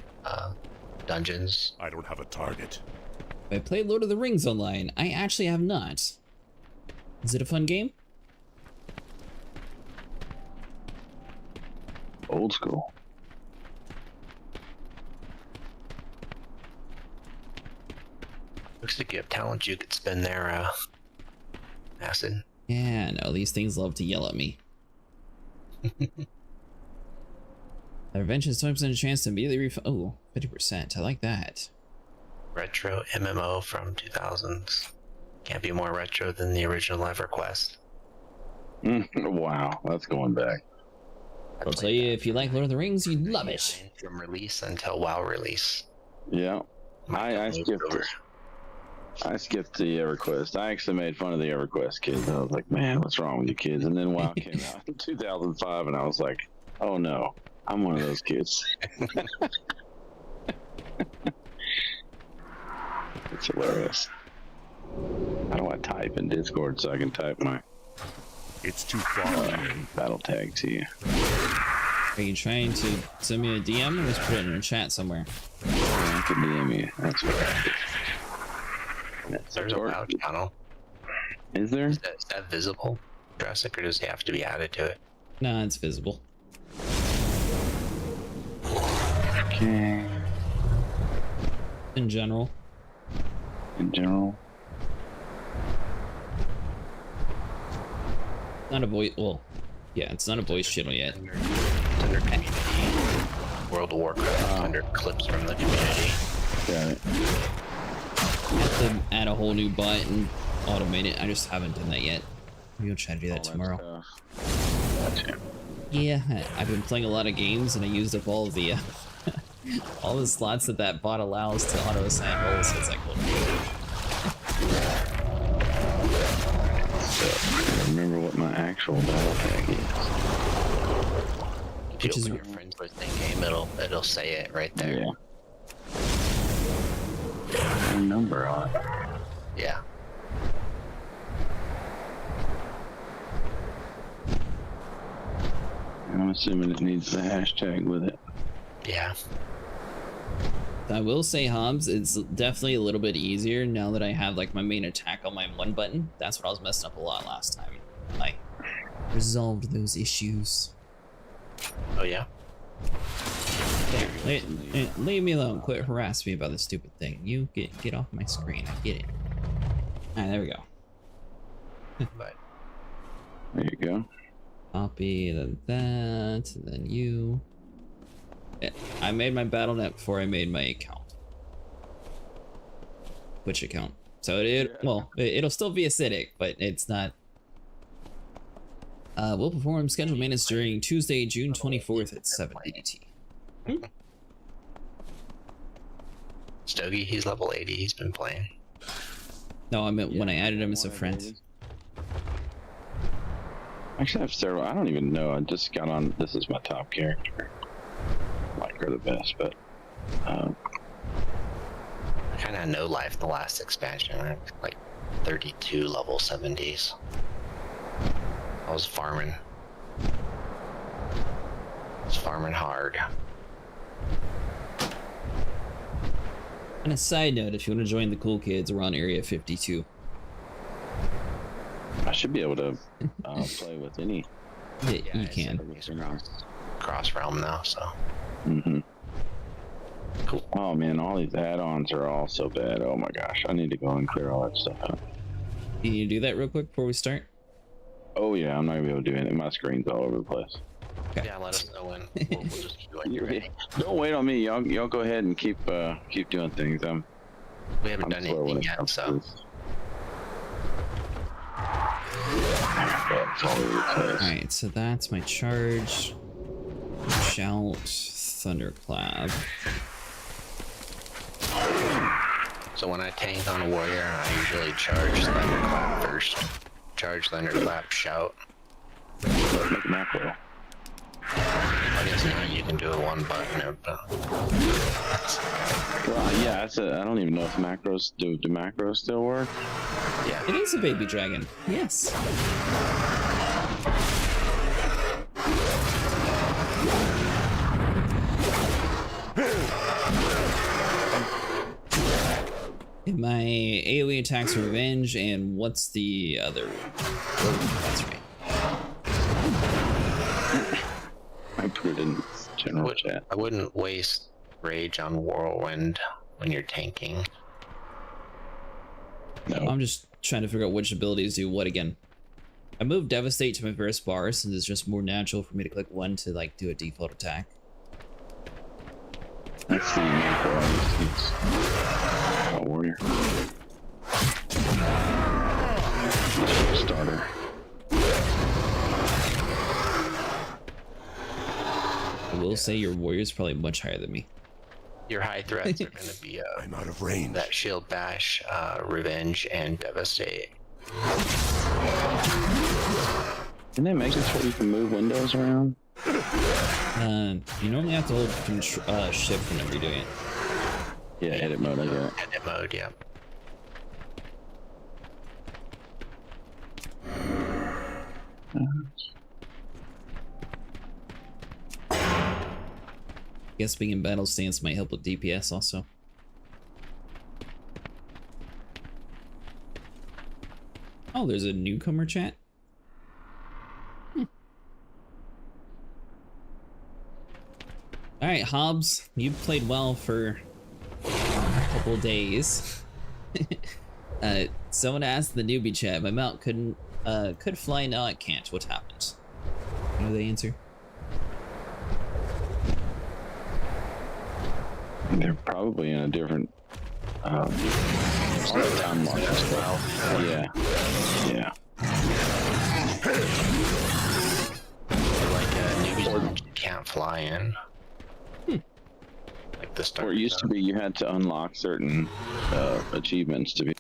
Dungeons. I don't have a target. I played Lord of the Rings online. I actually have not. Is it a fun game? Old school. Looks like you have talent you could spend their acid. Yeah, no, these things love to yell at me. Revenge has 20% chance to immediately refund. Oh, 50%. I like that. Retro MMO from 2000s. Can't be more retro than the original EverQuest. Wow, that's going back. I'll tell you, if you like Lord of the Rings, you'd love it. From release until WoW release. Yeah, I skipped the EverQuest. I actually made fun of the EverQuest kids. I was like, man, what's wrong with you kids? And then WoW came out in 2005, and I was like, oh no, I'm one of those kids. It's hilarious. How do I type in Discord so I can type my It's too far. battle tag to you? Are you trying to send me a DM or just put it in a chat somewhere? I can DM you. That's what I did. There's a WoW channel. Is there? Is that visible, Jurassic, or does it have to be added to it? Nah, it's visible. Okay. In general. In general. Not a voice. Well, yeah, it's not a voice channel yet. It's under community. World of Warcraft. Under clips from the community. Got it. I have to add a whole new bot and automate it. I just haven't done that yet. Maybe I'll try to do that tomorrow. Gotcha. Yeah, I've been playing a lot of games and I used up all of the all the slots that bot allows to auto assign roles. So it's like, well, So, I remember what my actual battle tag is. If you Which is open your friends list in game, it'll say it right there. Yeah. A number on it. Yeah. I'm assuming it needs the hashtag with it. Yeah. I will say, Hobbs, it's definitely a little bit easier now that I have like my main attack on my one button. That's what I was messing up a lot last time. I resolved those issues. Oh yeah. There, leave me alone. Quit harassing me about this stupid thing. You get off my screen. I get it. Alright, there we go. But There you go. Copy, then that, and then you. Yeah, I made my BattleNet before I made my account. Which account? So it'll still be acidic, but it's not. We'll perform scheduled maintenance during Tuesday, June 24th at 7 ADT. Stogie, he's level 80. He's been playing. No, I meant when I added him as a friend. Actually, I have several. I don't even know. I just got on. This is my top character. Like her the best, but I kind of had no life in the last expansion. I had like 32 level 70s. I was farming. Hard. On a side note, if you want to join the cool kids, we're on Area 52. I should be able to play with any. Yeah, you can. Cross realm now, so. Mm-hmm. Cool. Oh man, all these add-ons are all so bad. Oh my gosh, I need to go and clear all that stuff out. Can you do that real quick before we start? Oh yeah, I'm not gonna be able to do anything. My screen's all over the place. Okay. Yeah, let us know when. We'll just keep going. You're ready. Don't wait on me. Y'all go ahead and keep doing things. We haven't done anything yet, so. Alright, so that's my charge. Shout, Thunderclap. So when I tank on a warrior, I usually charge Thunderclap first. Charge Thunderclap, shout, Make a macro. I guess now you can do a one button. Well, yeah, I don't even know if macros do macros still work. Yeah. It is a baby dragon. Yes. My AoE attacks revenge, and what's the other one? Oh, that's right. I put it in general chat. I wouldn't waste rage on Whirlwind when you're tanking. No. I'm just trying to figure out which abilities do what again. I moved Devastate to my first bar since it's just more natural for me to click one to like do a default attack. That's the macro I used to use. Oh, warrior. Starter. I will say your warrior's probably much higher than me. Your high threats are going to be I'm out of range. that shield bash, revenge, and devastate. Didn't they make this where you can move windows around? You normally have to hold shift whenever you're doing it. Yeah, edit mode, I get it. Edit mode, yeah. Guess being in battle stance might help with DPS also. Oh, there's a newcomer chat? Alright, Hobbs, you've played well for a couple days. Someone asked the newbie chat, my mount could fly, now it can't. What happened? You know the answer? They're probably in a different timeline as well. Yeah. Yeah. Like newbies can't fly in. Like the start. Or it used to be you had to unlock certain achievements to be.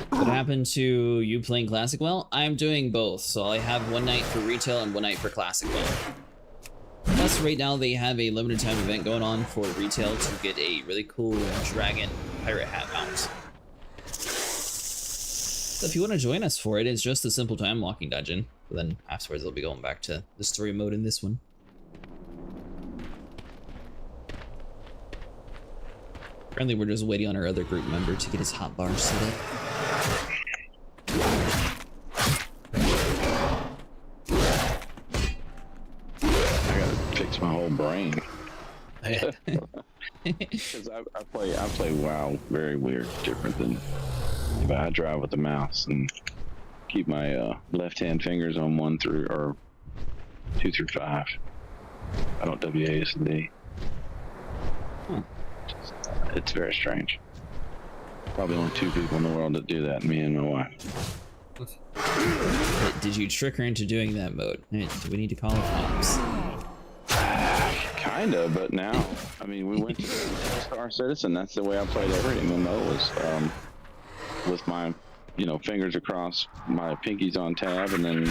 What happened to you playing Classic well? I'm doing both, so I have one night for retail and one night for Classic well. Plus, right now they have a limited time event going on for retail to get a really cool dragon pirate hat mount. So if you want to join us for it, it's just a simple time walking dungeon. But then afterwards, they'll be going back to the story mode in this one. Apparently, we're just waiting on our other group member to get his hotbar set up. Fix my whole brain. Because I play WoW very weird, different than if I drive with the mouse and keep my left hand fingers on 1 through or 2 through 5. I don't WASD. It's very strange. Probably only 2 people in the world that do that, me and my wife. Did you trick her into doing that mode? Do we need to call it Hobbs? Kinda, but now, I mean, we went to Star Citizen. That's the way I played every MMO was with my, fingers across my pinkies on tab, and then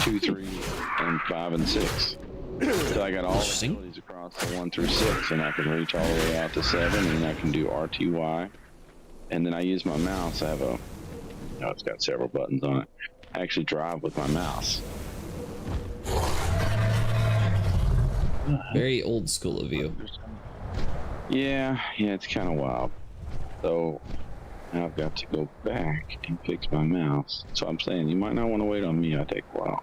2, 3, and 5, and 6. So I got all the abilities across the 1 through 6, and I can reach all the way out to 7, and I can do RTY. And then I use my mouse. I have it's got several buttons on it. I actually drive with my mouse. Very old school of you. Yeah, it's kind of wild. So now I've got to go back and fix my mouse. So I'm saying you might not want to wait on me. I take a while.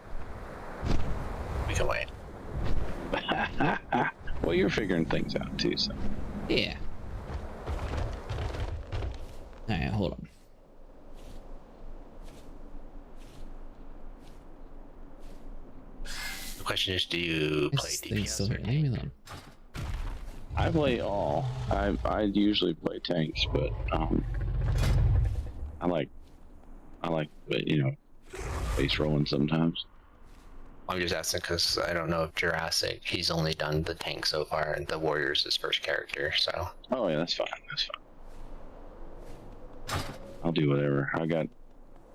We can wait. Well, you're figuring things out too, so. Yeah. Alright, hold on. The question is, do you play DPS or tank? I play all. I usually play tanks, but I like base rolling sometimes. I'm just asking because I don't know if Jurassic, he's only done the tank so far, and the warrior's his first character, so. Oh yeah, that's fine. I'll do whatever. I got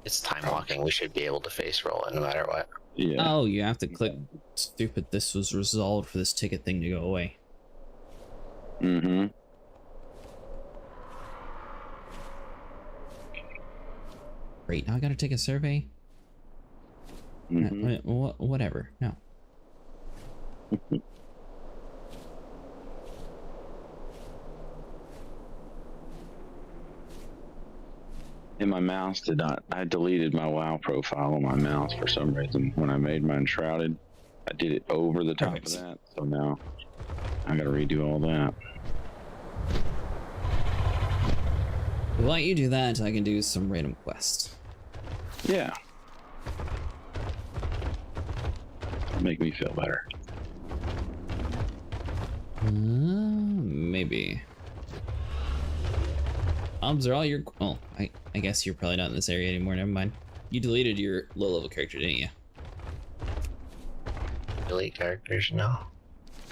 It's time walking. We should be able to face roll it no matter what. Yeah. Oh, you have to click stupid. This was resolved for this ticket thing to go away. Mm-hmm. Great. Now I gotta take a survey. Mm-hmm. Whatever. No. And my mouse did not. I deleted my WoW profile on my mouse for some reason. When I made mine shrouded, I did it over the top Perfect. of that. So now I gotta redo all that. While you do that, I can do some random quest. Yeah. Make me feel better. Maybe. Are all your... Oh, I guess you're probably not in this area anymore. Never mind. You deleted your low-level character, didn't you? Delete characters now.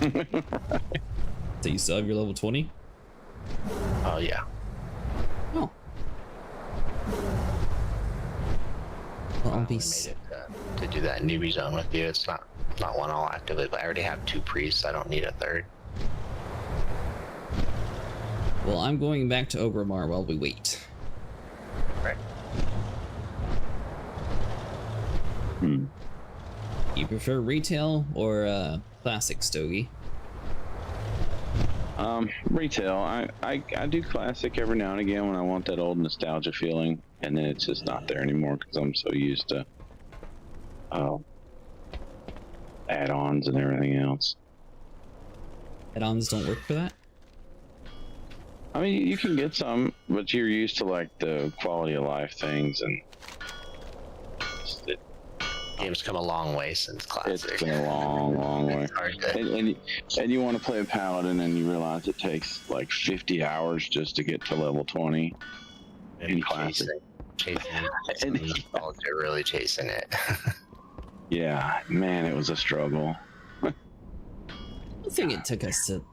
So you still have your level 20? Oh yeah. Oh. Well, I'll We be... made it to do that newbie zone with you. It's not one I'll activate, but I already have 2 priests. I don't need a third. Well, I'm going back to Ogremar while we wait. Right. You prefer retail or classic Stogie? Retail. I do classic every now and again when I want that old nostalgia feeling, and then it's just not there anymore because I'm so used to add-ons and everything else. Add-ons don't work for that? I mean, you can get some, but you're used to like the quality of life things, and Game's come a long way since classic. it's been a long way. Hard to- And you want to play a paladin, and you realize it takes like 50 hours just to get to level 20 in classic. Chasing And- they're really chasing it. Yeah, man, it was a struggle. I don't think it took us to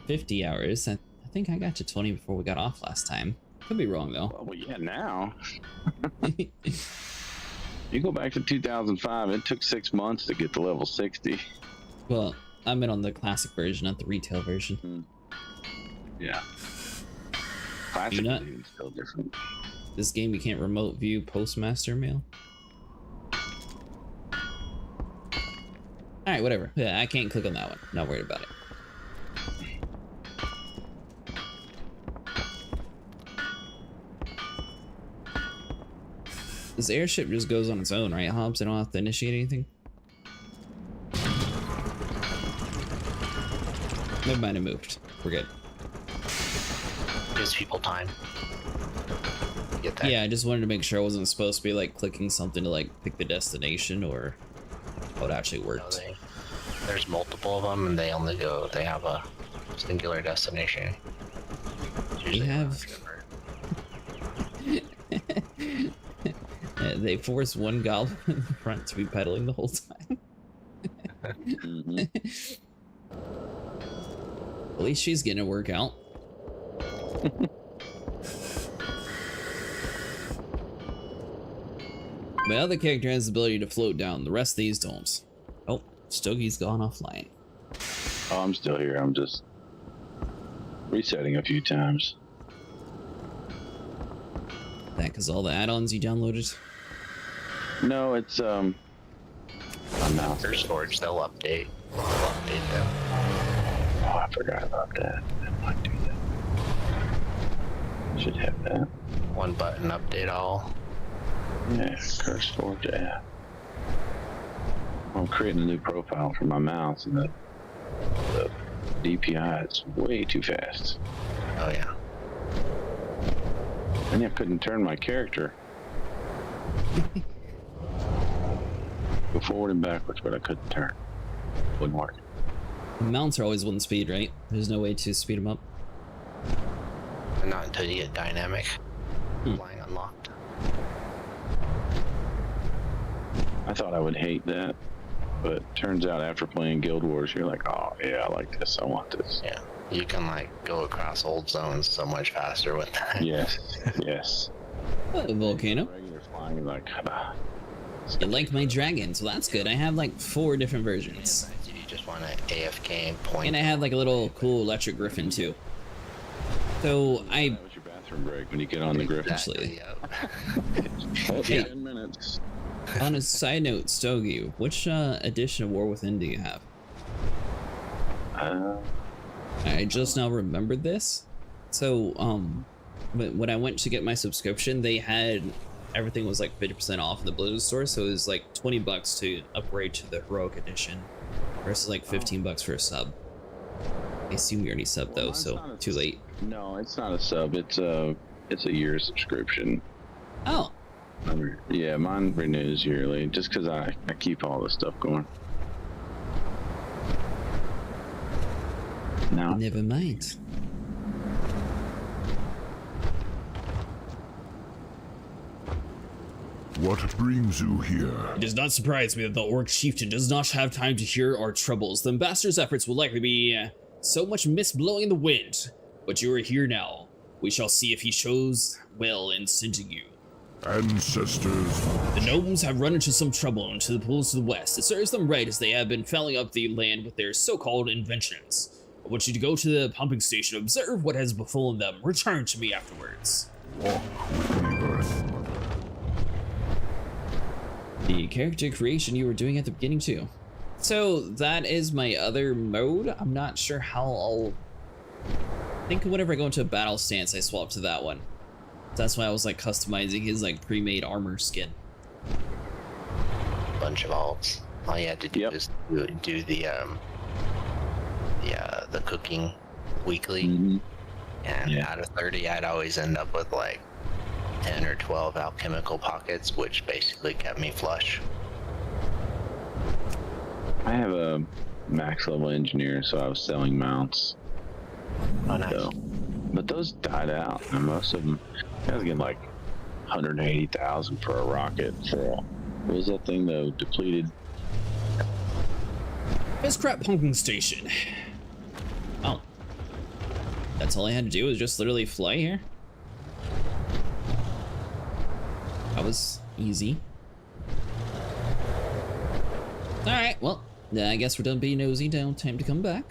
50 hours. I think I got to 20 before we got off last time. Could be wrong though. Well, yeah, now. You go back to 2005, it took 6 months to get to level 60. Well, I meant on the classic version, not the retail version. Yeah. Classic You not- is still different. This game you can't remote view postmaster mail. Alright, whatever. Yeah, I can't click on that one. Not worried about it. This airship just goes on its own, right, Hobbs? I don't have to initiate anything? Never mind, it moved. We're good. Gives people time. Get that. Yeah, I just wanted to make sure I wasn't supposed to be like clicking something to like pick the destination or how it actually worked. There's multiple of them, and they have a singular destination. It's We usually have... They force one goblin in the front to be pedaling the whole time. At least she's getting a workout. My other character has the ability to float down. The rest of these don't. Oh, Stogie's gone offline. Oh, I'm still here. I'm just resetting a few times. That because all the add-ons you downloaded? No, it's my mouse. Their storage, they'll update. They'll update them. Oh, I forgot about that. I might do that. Should have that. One button update all. Yeah, Curse Forge app. I'm creating a new profile for my mouse, and the DPI is way too fast. Oh yeah. And I couldn't turn my character. Go forward and backwards, but I couldn't turn. Wouldn't work. Mounts are always one speed, right? There's no way to speed them up. And not until you get dynamic. Flying unlocked. I thought I would hate that, but turns out after playing Guild Wars, you're like, oh yeah, I like this, I want this. Yeah. You can like go across old zones so much faster with that. Yes, yes. Hello, Volcano. Regular flying like. You like my dragons? Well, that's good. I have like 4 different versions. If you just want to AFK point. And I have like a little cool electric griffin too. So That was your bathroom break when you get on the griffin. Actually. Oh, Hey. 10 minutes. On a side note, Stogie, which edition of War Within do you have? I just now remembered this. So, but when I went to get my subscription, they had everything was like 50% off in the Blizzard store, so it was like $20 to upgrade to the Heroic edition versus like $15 for a sub. I assume you already subbed though, so too late. No, it's not a sub. It's a year subscription. Oh. Yeah, mine renews yearly just because I keep all this stuff going. No. Never mind. What brings you here? It does not surprise me that the Orc Chieftain does not have time to hear our troubles. The Ambassador's efforts will likely be so much mist blowing in the wind. But you are here now. We shall see if he shows well in sending you. Ancestors. The gnomes have run into some trouble into the pools to the west. It serves them right as they have been felling up the land with their so-called inventions. I want you to go to the pumping station, observe what has befallen them. Return to me afterwards. Walk with the earth. The character creation you were doing at the beginning too. So that is my other mode. I'm not sure how I'll... I think whenever I go into a battle stance, I swap to that one. That's why I was like customizing his like pre-made armor skin. Bunch of alts. All you had to do is do the cooking weekly, and out of 30, I'd always end up with like 10 or 12 alchemical pockets, which basically kept me flush. I have a max level engineer, so I was selling mounts. Oh, nice. So, but those died out, and most of them, I was getting like 180,000 for a rocket. For what was that thing though? Depleted. Mistcrap pumping station. Oh, that's all I had to do was just literally fly here. That was easy. Alright, well, I guess we're done being nosy. Now time to come back.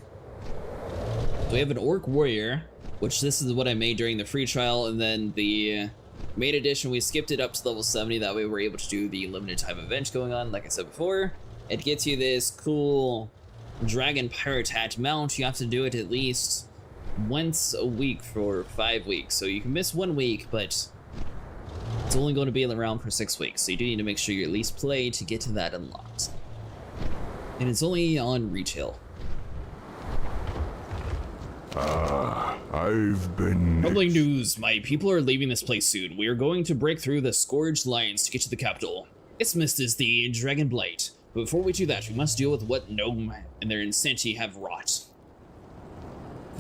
So we have an Orc Warrior, which this is what I made during the free trial, and then the main edition, we skipped it up to level 70. That way we're able to do the limited time event going on. Like I said before, it gets you this cool dragon pirate hat mount. You have to do it at least once a week for 5 weeks. So you can miss 1 week, but it's only going to be around for 6 weeks. So you do need to make sure you at least play to get to that unlocked. And it's only on retail. I've been... Troubling news. My people are leaving this place soon. We are going to break through the Scourged Lines to get to the capital. Its mist is the Dragonflight. But before we do that, we must deal with what Gnome and their insanity have wrought.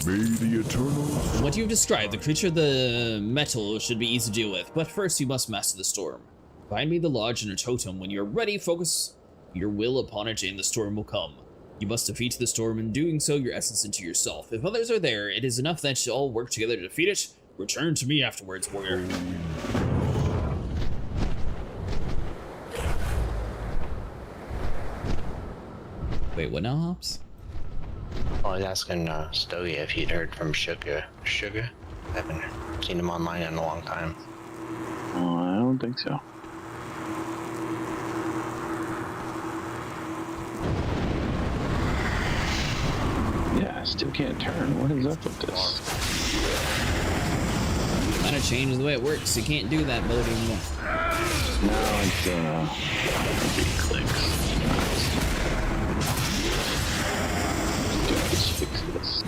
May the Eternals... What you've described, the creature of the metal, should be easy to deal with. But first, you must master the storm. Find me the lodge and a totem. When you're ready, focus your will upon it and the storm will come. You must defeat the storm, and doing so, your essence into yourself. If others are there, it is enough that you all work together to defeat it. Return to me afterwards, warrior. Wait, what now, Hops? I was asking Stogie if he'd heard from Sugar. Sugar? I haven't seen him online in a long time. Oh, I don't think so. Yeah, I still can't turn. What is up with this? Kind of changed the way it works. You can't do that mode anymore. No, it's it clicks. Let's fix this.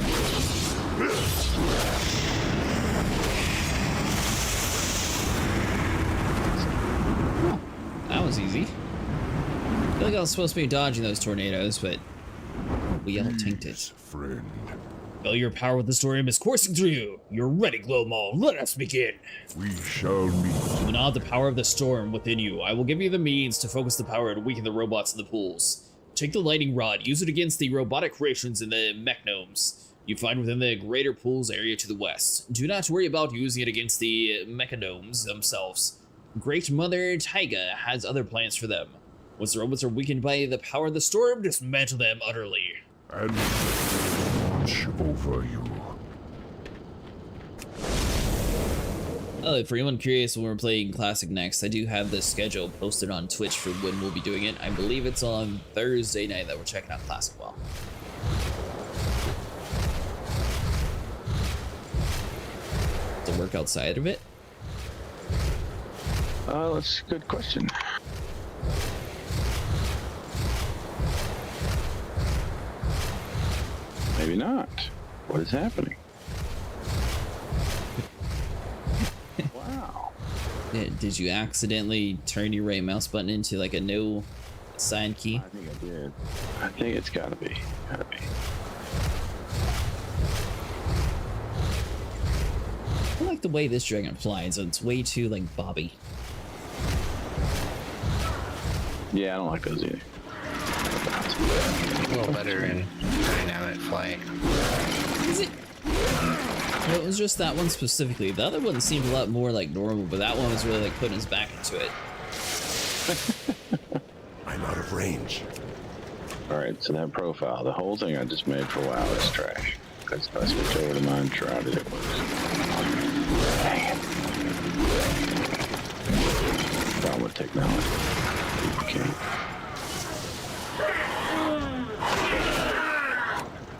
Oh, that was easy. I feel like I was supposed to be dodging those tornadoes, but we all tanked it. Friend. Feel your power with the storm is coursing through you. You're ready, Glowmaw. Let us begin. We shall meet. You will now have the power of the storm within you. I will give you the means to focus the power and weaken the robots in the pools. Take the lightning rod. Use it against the robotic creations in the mech gnomes you find within the greater pools area to the west. Do not worry about using it against the mechanomes themselves. Great Mother Taiga has other plans for them. Once the robots are weakened by the power of the storm, dismantle them utterly. And watch over you. For anyone curious when we're playing Classic next, I do have the schedule posted on Twitch for when we'll be doing it. I believe it's on Thursday night that we're checking out Classic WoW. To work outside of it? That's a good question. Maybe not. What is happening? Wow. Did you accidentally turn your right mouse button into like a no sign key? I think I did. I think it's gotta be. Gotta be. I like the way this dragon flies. It's way too like bobby. Yeah, I don't like those either. A little better in dynamic flight. Is it? Well, it was just that one specifically. The other one seemed a lot more like normal, but that one was really like putting his back into it. I'm out of range. Alright, so that profile, the whole thing I just made for WoW is trash. Because if I switch over to mine shrouded, it works. Dang it. Problem with technology. Okay.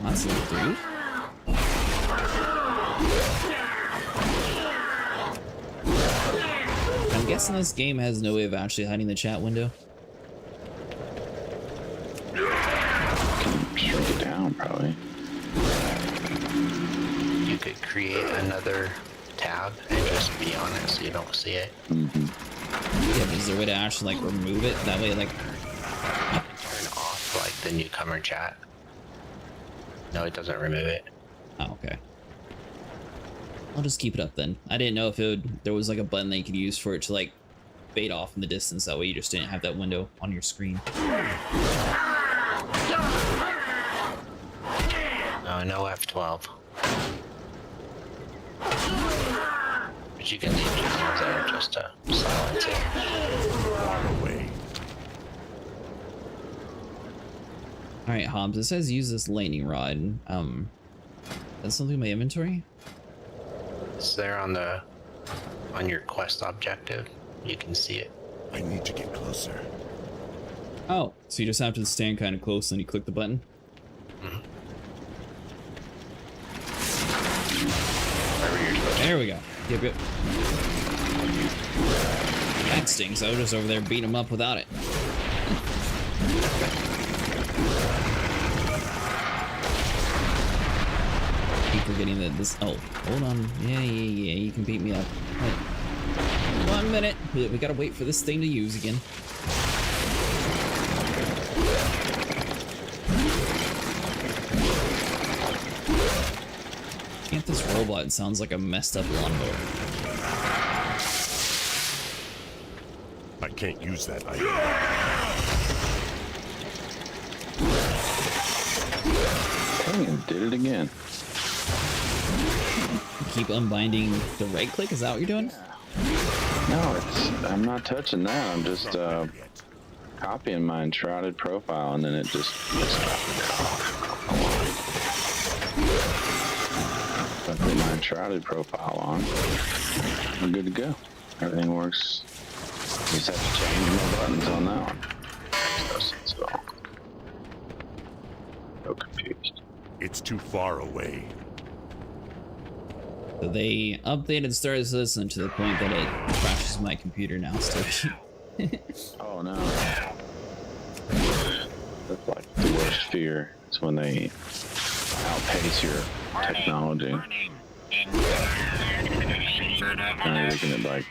That's little dude. I'm guessing this game has no way of actually hiding the chat window. Can shrink it down, probably. You could create another tab and just be on it so you don't see it. Yeah, but is there a way to actually like remove it? That way, like, Turn off like the newcomer chat. No, it doesn't remove it. oh, okay. I'll just keep it up then. I didn't know if it would, there was like a button that you could use for it to like fade off in the distance. That way you just didn't have that window on your screen. No F12. But you can leave channels there just to silence it. Far away. Alright, Hobbs, it says use this lightning rod. That's something in my inventory? It's there on your quest objective. You can see it. I need to get closer. Oh, so you just have to stand kind of close and you click the button? There we go. Yep. That stinks. I was just over there beating him up without it. Keep forgetting that this. Oh, hold on. Yeah. You can beat me up. Wait. 1 minute. We gotta wait for this thing to use again. Can't this robot sounds like a messed up lawnmower? I can't use that item. Dang, did it again. Keep unbinding the right click? Is that what you're doing? No, I'm not touching that. I'm just copying my enshrouded profile, and then it just I put my enshrouded profile on. I'm good to go. Everything works. Just have to change my buttons on that one. No sense at all. So confused. It's too far away. So they updated Star Citizen to the point that it crashes my computer now still. Oh no. That's like the worst fear. It's when they outpace your technology. And you're looking at like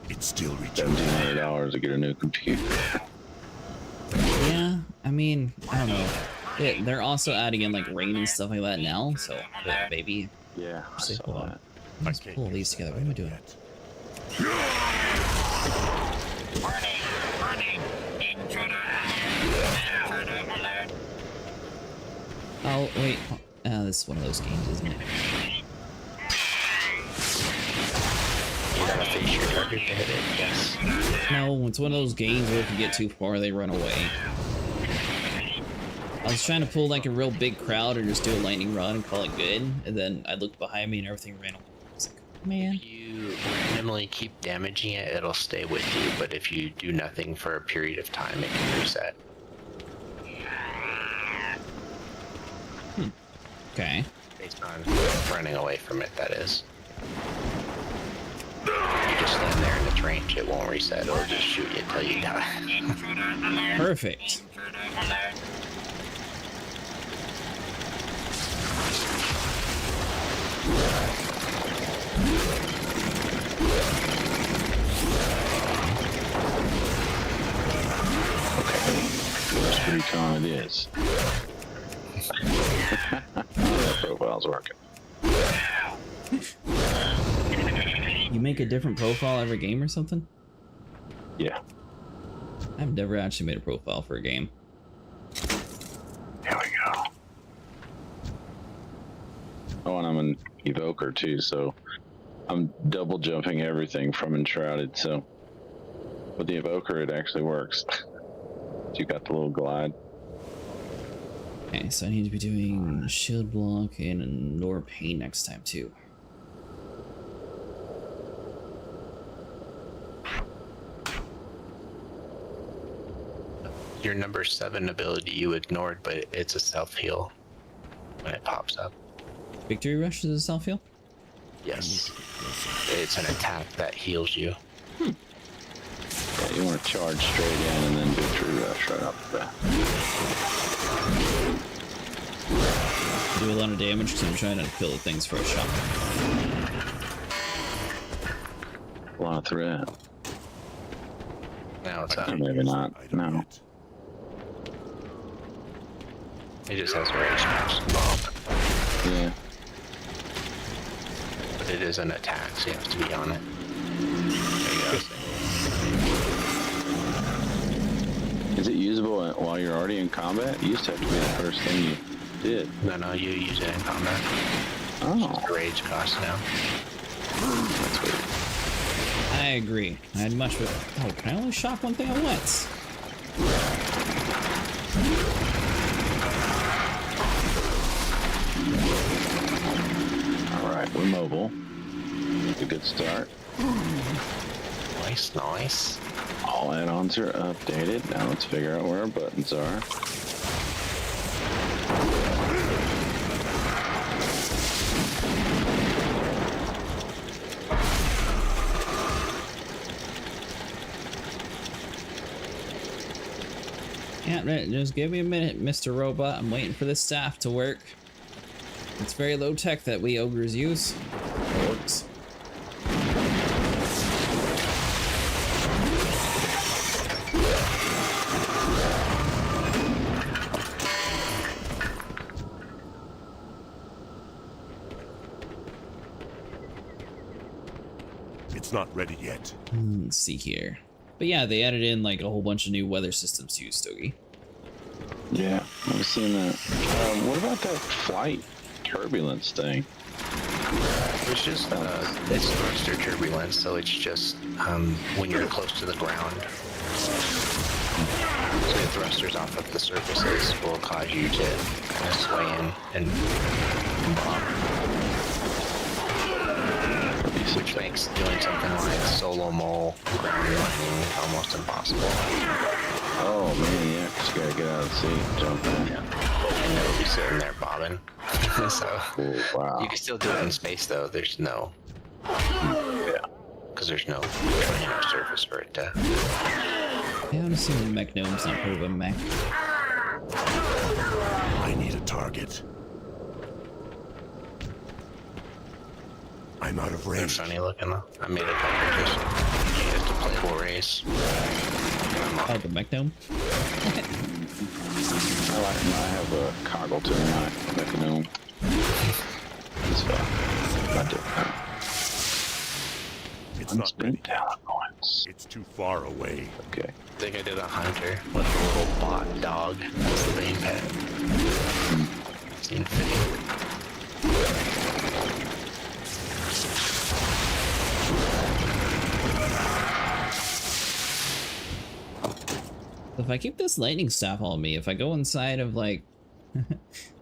It's still reaching. $1,700 to get a new computer. Yeah, I mean, I don't know. They're also adding in like rain and stuff like that now, so maybe. Yeah, I Say, saw hold on. that. Let's pull these together. What am I doing? Oh, wait. This is one of those games, isn't it? You don't face your target to hit it, yes. No, it's one of those games where if you get too far, they run away. I was trying to pull like a real big crowd and just do a lightning rod and call it good, and then I looked behind me and everything ran away. I was like, man. If you randomly keep damaging it, it'll stay with you, but if you do nothing for a period of time, it can reset. Okay. Based on running away from it, that is. If you just stand there in its range, it won't reset, it'll just shoot you until you die. Perfect. First recon it is. That profile's working. You make a different profile every game or something? Yeah. I've never actually made a profile for a game. Here we go. Oh, and I'm an evoker too, so I'm double jumping everything from enshrouded, so with the evoker it actually works. You got the little glide. Okay, so I need to be doing shield block and ignore pain next time too. Your number 7 ability you ignored, but it's a self-heal when it pops up. Victory Rush is a self-heal? Yes. It's an attack that heals you. Yeah, you want to charge straight in and then victory rush right off the bat. Do a lot of damage because I'm trying to kill the things for a shot. A lot of threat. Now it's up. Maybe not. No. It just has a rage match bomb. Yeah. But it is an attack, so you have to be on it. There you go. Is it usable while you're already in combat? It used to have to be the first thing you did. No, you use it in combat. Oh. It's a rage cost now. That's weird. I agree. I'd much rather. Oh, can I only shock one thing at once? Alright, we're mobile. A good start. Nice. All add-ons are updated. Now let's figure out where our buttons are. Yeah, right. Just give me a minute, Mr. Robot. I'm waiting for this staff to work. It's very low tech that we ogres use. It works. It's not ready yet. Let's see here. But yeah, they added in like a whole bunch of new weather systems to use, Stogie. Yeah, I've seen that. What about that flight turbulence thing? It's just, it's thruster turbulence, so it's just, when you're close to the ground. So the thrusters off of the surfaces will cause you to kind of sway in and bob. Which makes doing something like solo mole ground mining almost impossible. Oh man, yeah, 'cause you gotta get out of the seat, jump in. Yeah. And it'll be sitting there bobbing. So Oh, wow. you can still do it in space though. There's no, because there's no surface for it to. Yeah, I'm assuming mech gnome's not part of a mech. I need a target. I'm out of They're range. funny looking though. I made a couple just to play War Race. Oh, the mech gnome? I have a Coggleton, my Mechanome. It's fun. Not different. It's not ready. Talent points. It's too far away. Okay. I think I did a hunter with a little bot dog as the main pet. Seemed fitting. If I keep this lightning staff on me, if I go inside of like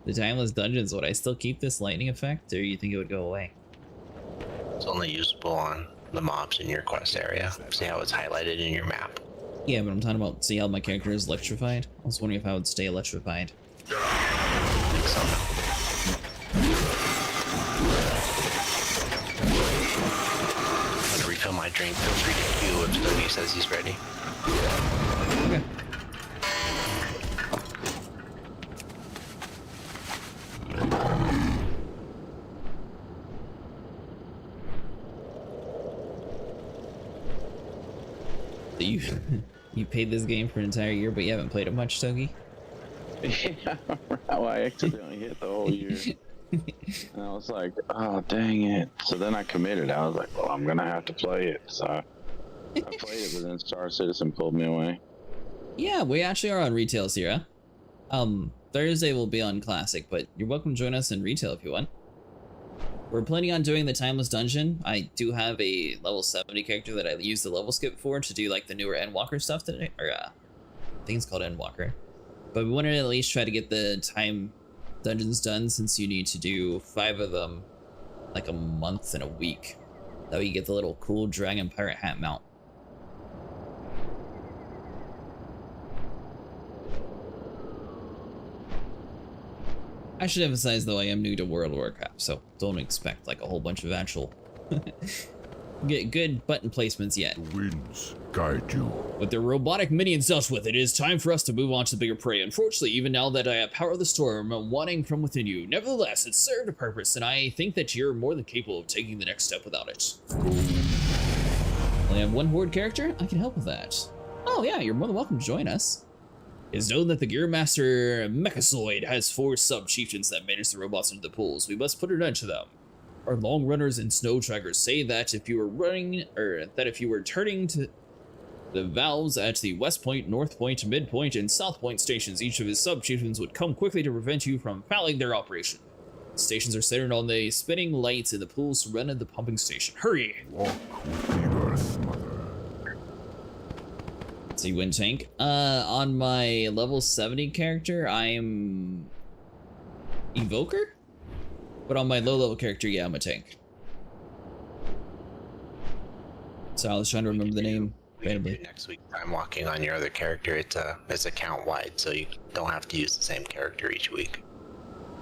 the timeless dungeons, would I still keep this lightning effect, or you think it would go away? It's only usable on the mobs in your quest area. See how it's highlighted in your map? Yeah, but I'm talking about, see how my character is electrified? I was wondering if I would stay electrified. I think so. I'm gonna refill my drink. Feel free to queue if Stogie says he's ready. Okay. You paid this game for an entire year, but you haven't played it much, Stogie? Yeah, how I accidentally hit the whole year. And I was like, oh, dang it. So then I committed. I was like, well, I'm going to have to play it. So I played it, but then Star Citizen pulled me away. Yeah, we actually are on retail, Sierra. Thursday will be on Classic, but you're welcome to join us in retail if you want. We're planning on doing the Timeless Dungeon. I do have a level 70 character that I use the level skip for to do like the newer Endwalker stuff today, or I think it's called Endwalker. But we wanted to at least try to get the time dungeons done, since you need to do 5 of them like a month and a week. That way you get the little cool dragon pirate hat mount. I should emphasize, though, I am new to World of Warcraft, so don't expect like a whole bunch of actual get good button placements yet. The winds guide you. With their robotic minions dealt with, it is time for us to move on to the bigger prey. Unfortunately, even now that I have power of the storm wanting from within you, nevertheless, it served a purpose, and I think that you're more than capable of taking the next step without it. I have one horde character? I can help with that. Oh yeah, you're more than welcome to join us. It is known that the Gearmaster Mechazoid has 4 sub-chieftains that manage the robots into the pools. We must put an end to them. Our long runners and snow trackers say that if you were turning to the valves at the West Point, North Point, Midpoint, and South Point stations, each of his sub-chieftains would come quickly to prevent you from fouling their operation. The stations are centered on the spinning lights in the pools surrounding the pumping station. Hurry! Walk with the earth, mother. So you win tank. On my level 70 character, I'm Evoker? But on my low level character, yeah, I'm a tank. So I was trying to remember the name randomly. Next week, time walking on your other character. It's account wide, so you don't have to use the same character each week.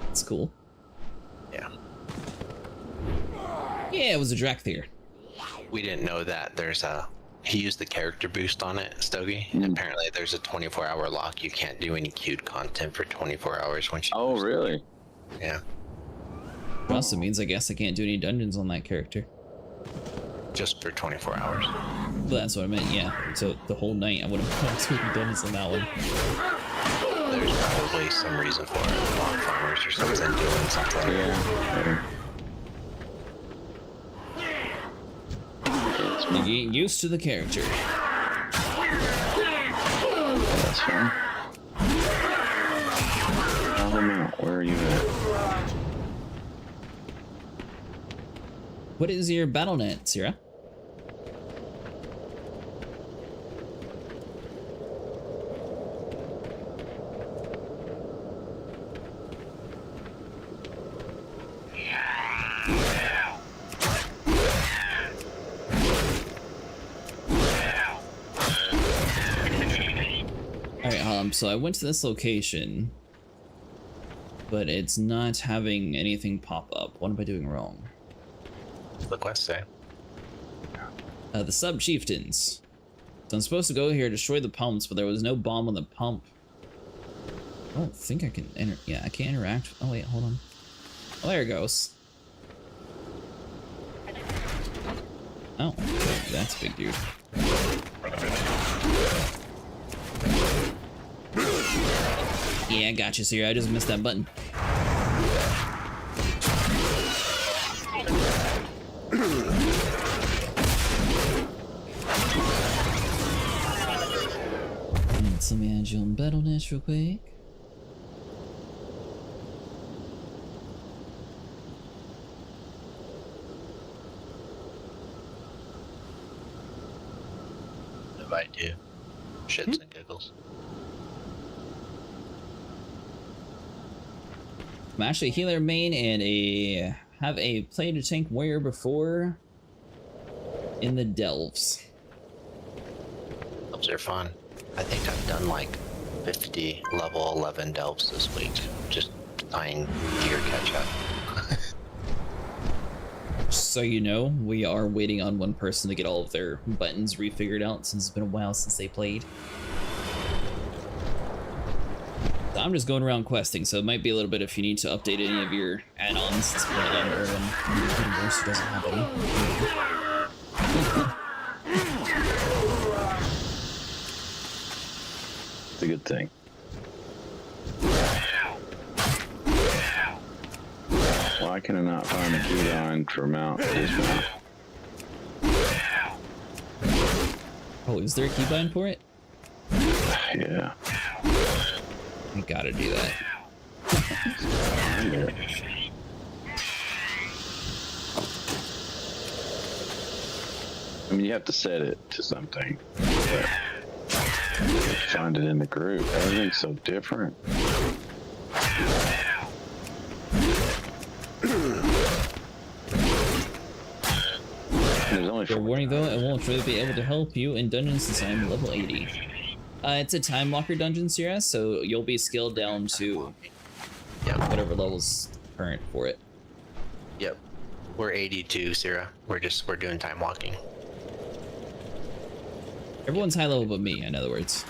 That's cool. Yeah. Yeah, it was a Dracthyr. We didn't know that he used the character boost on it, Stogie. And apparently there's a 24-hour lock. You can't do any queued content for 24 hours once you Oh, really? Yeah. Also means I guess I can't do any dungeons on that character. Just for 24 hours. But that's what I meant, yeah. So the whole night I would have been doing dungeons on that one. There's probably some reason for it. Log farmers or something doing something. Yeah. You're getting used to the character. That's fine. Where are you at? What is your battle net, Sierra? Alright, so I went to this location, but it's not having anything pop up. What am I doing wrong? The quest say. The sub-chieftains. So I'm supposed to go here, destroy the pumps, but there was no bomb on the pump. I don't think I can enter. Yeah, I can't interact. Oh wait, hold on. Oh, there it goes. Oh, that's a big dude. Yeah, I got you, Sierra. I just missed that button. Let me add you on BattleNet real quick. What do I do? Shits and giggles. I'm actually a healer main and have played a tank warrior before in the delves. Delves are fun. I think I've done like 50 level 11 delves this week, just playing gear catch up. So you know, we are waiting on one person to get all of their buttons refigured out since it's been a while since they played. I'm just going around questing, so it might be a little bit if you need to update any of your add-ons. It's been a longer and worse who doesn't have any. It's a good thing. Why can I not find the keyline for mount this one? Oh, is there a keybind for it? Yeah. I gotta do that. I mean, you have to set it to something. But find it in the group. Everything's so different. There's only Fair warning though, I won't really be able to help you in dungeons since I'm level 80. It's a Timewalker dungeon, Sierra, so you'll be scaled down to whatever level's current for it. Yep. We're 82, Sarah. We're doing time walking. Everyone's high level but me, in other words.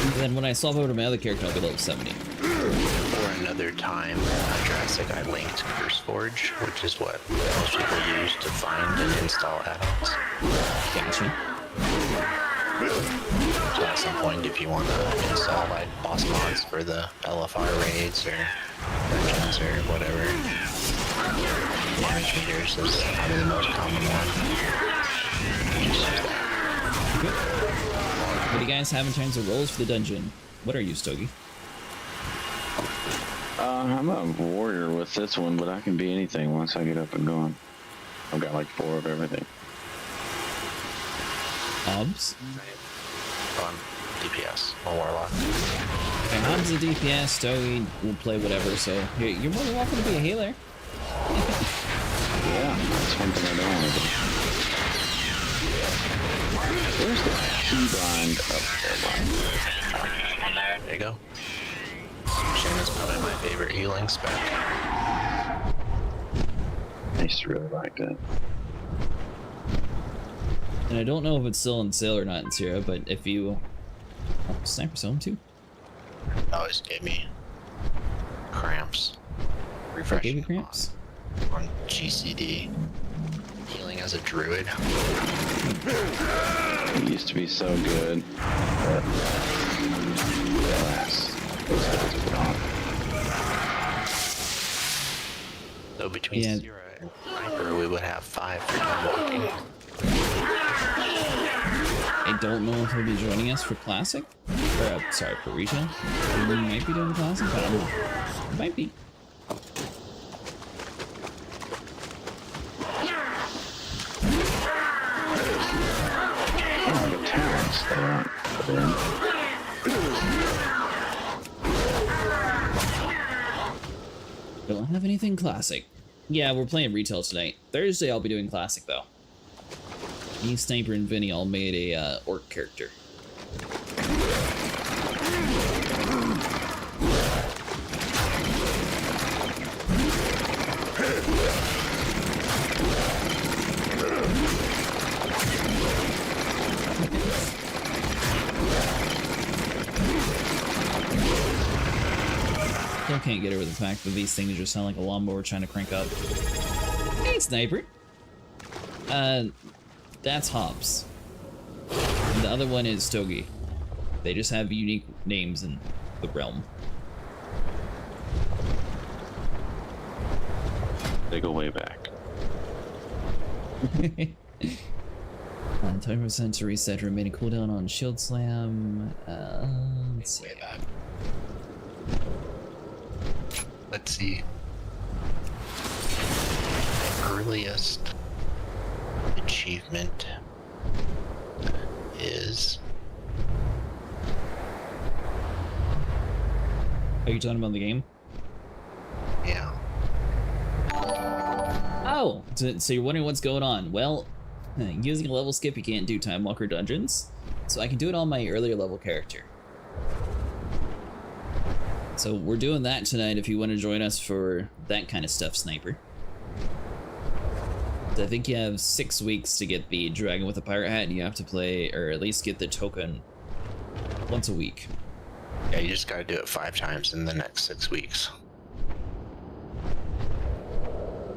And then when I swap over to my other character, I'll be level 70. For another time, Jurassic, I linked CurseForge, which is what most people use to find and install add-ons. Gotcha. So at some point, if you want to install like boss mods for the LFR raids or dungeons or whatever, damage meters is probably the most common one. Just use that. What do you guys have in terms of roles for the dungeon? What are you, Stogie? I'm a warrior with this one, but I can be anything once I get up and going. I've got like 4 of everything. Hobbs? On DPS, a warlock. Okay, Hobbs is a DPS, Stogie will play whatever, so you're more than welcome to be a healer. Yeah, that's one thing I don't want to do. Where's the keybind up there? There you go. Shayna's probably my favorite healing spec. I used to really like that. And I don't know if it's still on sale or not in Sierra, but if you... Oh, Sniper's home too? Always gave me cramps. Refresh. Gave you cramps? On GCD. Healing as a druid. It used to be so good. But alas, those guys are gone. So between Zero and Sniper, we would have 5 for time walking. I don't know if he'll be joining us for Classic. Or, sorry, for Retail. We might be doing Classic, but I don't know. It might be. Oh, the talents that aren't put in. Don't have anything Classic. Yeah, we're playing Retail tonight. Thursday I'll be doing Classic though. Me, Sniper, and Vinny all made a orc character. Still can't get over the fact that these things just sound like a lawnmower trying to crank up. Hey, Sniper! That's Hobbs. And the other one is Stogie. They just have unique names in the realm. They go way back. 20% to reset remaining cooldown on Shield Slam. Let's see. Way back. Let's see. Earliest achievement is Are you talking about the game? Yeah. Oh, so you're wondering what's going on. Well, using a level skip, you can't do Time Walker dungeons, so I can do it on my earlier level character. So we're doing that tonight if you want to join us for that kind of stuff, Sniper. I think you have 6 weeks to get the Dragon with a Pirate Hat, and you have to play, or at least get the token once a week. Yeah, you just gotta do it 5 times in the next 6 weeks.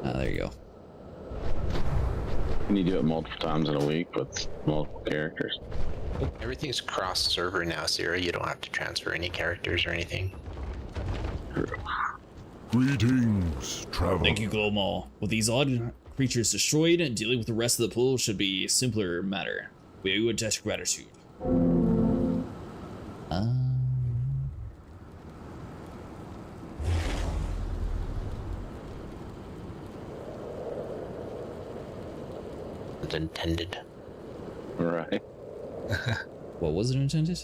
There you go. Can you do it multiple times in a week with multiple characters? Everything's cross-server now, Sierra. You don't have to transfer any characters or anything. Greetings, traveler. Thank you, Glowmaw. With these odd creatures destroyed, dealing with the rest of the pool should be a simpler matter. We owe you a debt of gratitude. It's intended. Right. What was it intended?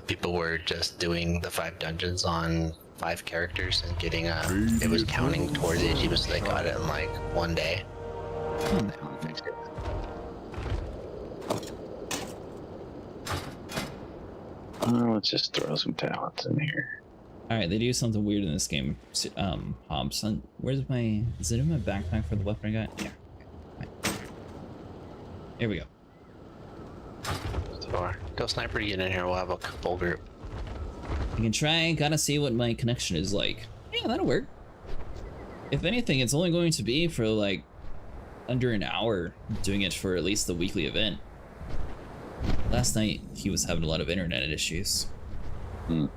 People were just doing the 5 dungeons on 5 characters and getting it was counting towards it. They got it in like 1 day. And they fixed it. Let's just throw some talents in here. Alright, they do something weird in this game. Hobbs, where's my... Is it in my backpack for the weapon I got? Yeah. Here we go. Go Sniper, get in here. We'll have a couple group. I can try, gotta see what my connection is like. Yeah, that'll work. If anything, it's only going to be for like under an hour, doing it for at least the weekly event. Last night, he was having a lot of internet issues. You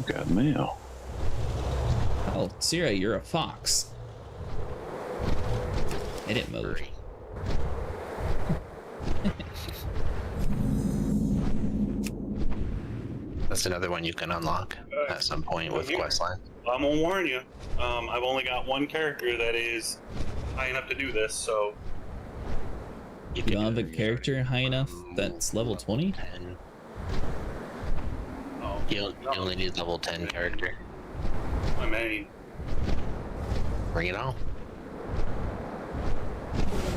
got mail. Oh, Sierra, you're a fox. Edit mode. That's another one you can unlock at some point with questline. I'm gonna warn you. I've only got one character that is high enough to do this, so. You don't have a character high enough that's level 20? 10. Oh, you only need level 10 character. My main. Bring it on.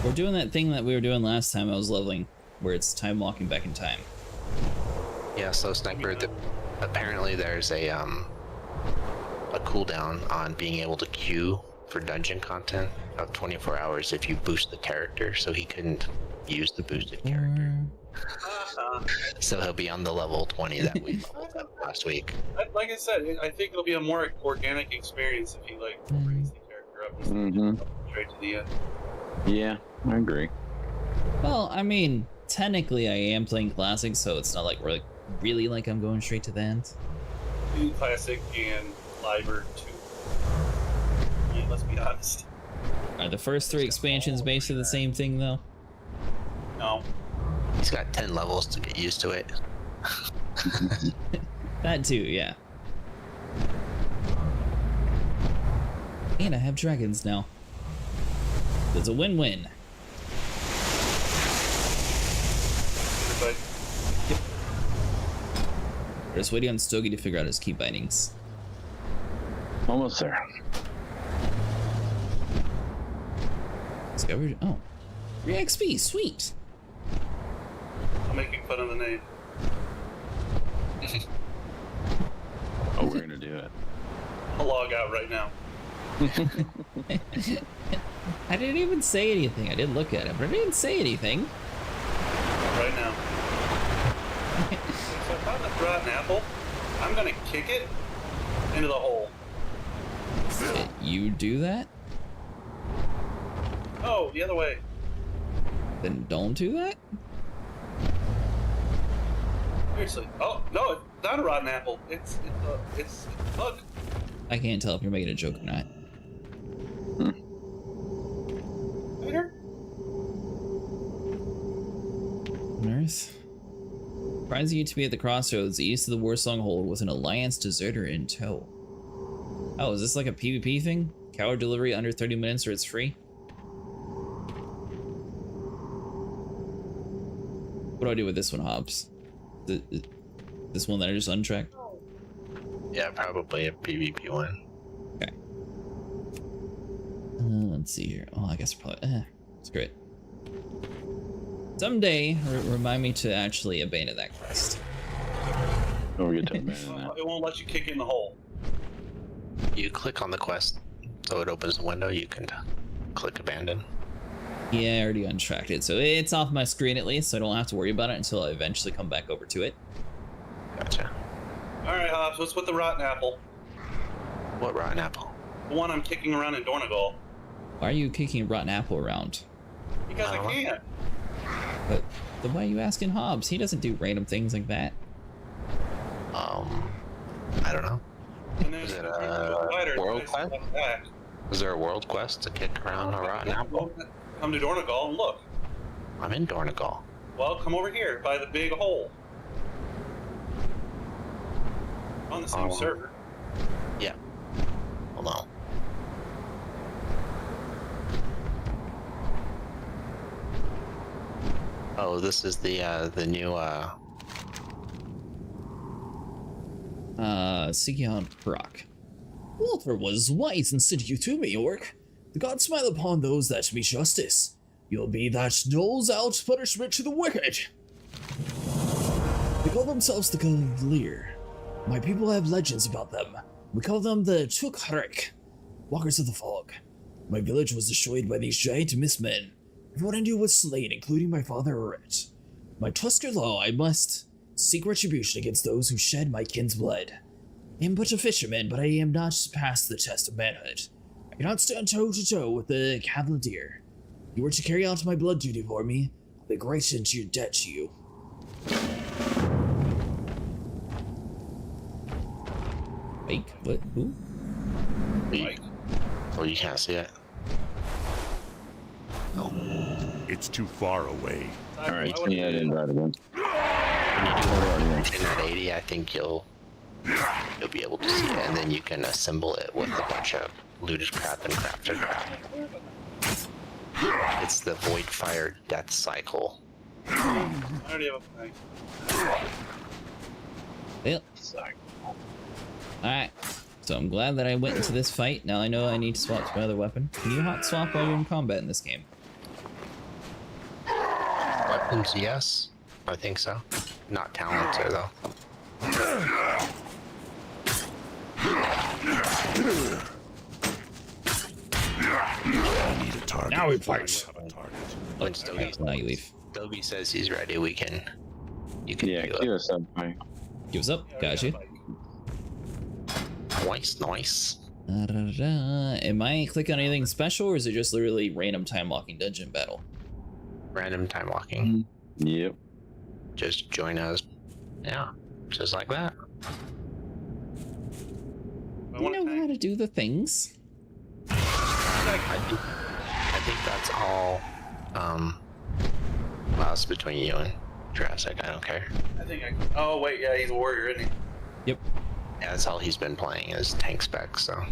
We're doing that thing that we were doing last time I was leveling, where it's time walking back in time. Yeah, so Sniper, apparently there's a cooldown on being able to queue for dungeon content of 24 hours if you boost the character, so he couldn't use the boosted character. So he'll be on the level 20 that we leveled up last week. Like I said, I think it'll be a more organic experience if you like brings the character up instead of straight to the end. Yeah, I agree. Well, I mean, technically I am playing classic, so it's not like really like I'm going straight to the end. Classic and Liber too. Yeah, let's be honest. Are the first 3 expansions basically the same thing though? No. He's got 10 levels to get used to it. That too, yeah. And I have dragons now. It's a win-win. But We're just waiting on Stogie to figure out his key bindings. Almost there. Discovered. Oh, 3 XP, sweet. I'm making fun of the name. Oh, we're gonna do it. I'll log out right now. I didn't even say anything. I didn't look at it, but I didn't say anything. Right now. So if I found the rotten apple, I'm gonna kick it into the hole. You do that? Oh, the other way. Then don't do that? Seriously. Oh, no, it's not a rotten apple. It's a bug. I can't tell if you're making a joke or not. Later? On Earth? Surprising you to be at the crossroads east of the Warsong Hold with an Alliance deserter in tow. Oh, is this like a PvP thing? Coward delivery under 30 minutes or it's free? What do I do with this one, Hobbs? This one that I just untracked? Yeah, probably a PvP one. Okay. Let's see here. Oh, I guess probably. Screw it. Someday, remind me to actually abandon that quest. Don't forget to abandon that. It won't let you kick in the hole. You click on the quest, so it opens the window. You can click abandon. Yeah, I already untracked it, so it's off my screen at least, so I don't have to worry about it until I eventually come back over to it. Gotcha. Alright, Hobbs, what's with the rotten apple? What rotten apple? The one I'm kicking around in Dornegal. Why are you kicking a rotten apple around? Because I can. But why are you asking Hobbs? He doesn't do random things like that. I don't know. Is it a world quest? Is there a world quest to kick around a rotten apple? Come to Dornegal and look. I'm in Dornegal. Well, come over here by the big hole. On the same server. Yeah. Hold on. Oh, this is the new Sikion Proc. Walter was wise and sent you to me, Orc. The gods smile upon those that be justice. You'll be that doles out punishment to the wicked. They call themselves the Galir. My people have legends about them. We call them the Tukharik, Walkers of the Fog. My village was destroyed by these giant mistmen. Everyone I knew was slain, including my father Orit. My Tusker law, I must seek retribution against those who shed my kin's blood. I am but a fisherman, but I am not past the test of manhood. I cannot stand toe to toe with the Cavalier. If you were to carry out my blood duty for me, I'll be great into your debt to you. Fake? What? Who? Mike. Oh, you can't see it. No. It's too far away. Alright, yeah, I didn't write again. When you do it at 80, I think you'll be able to see it, and then you can assemble it with a bunch of looted crap and crafted crap. It's the Void Fire Death Cycle. I already have a thing. Yep. Alright. So I'm glad that I went into this fight. Now I know I need to swap to my other weapon. Can you hot swap while you're in combat in this game? Weapons, yes. I think so. Not talented, though. I need a target. Now we fight. When Stogie says he's ready, you can Yeah, queue us up, Mike. Give us up. Gotcha. Nice. Am I clicking on anything special, or is it just literally random time walking dungeon battle? Random time walking. Yep. Just join us. Yeah, just like that. You know how to do the things. I think that's all. Well, it's between you and Jurassic. I don't care. I think I. Oh wait, yeah, he's a warrior, isn't he? Yep. Yeah, that's all he's been playing is tank specs, so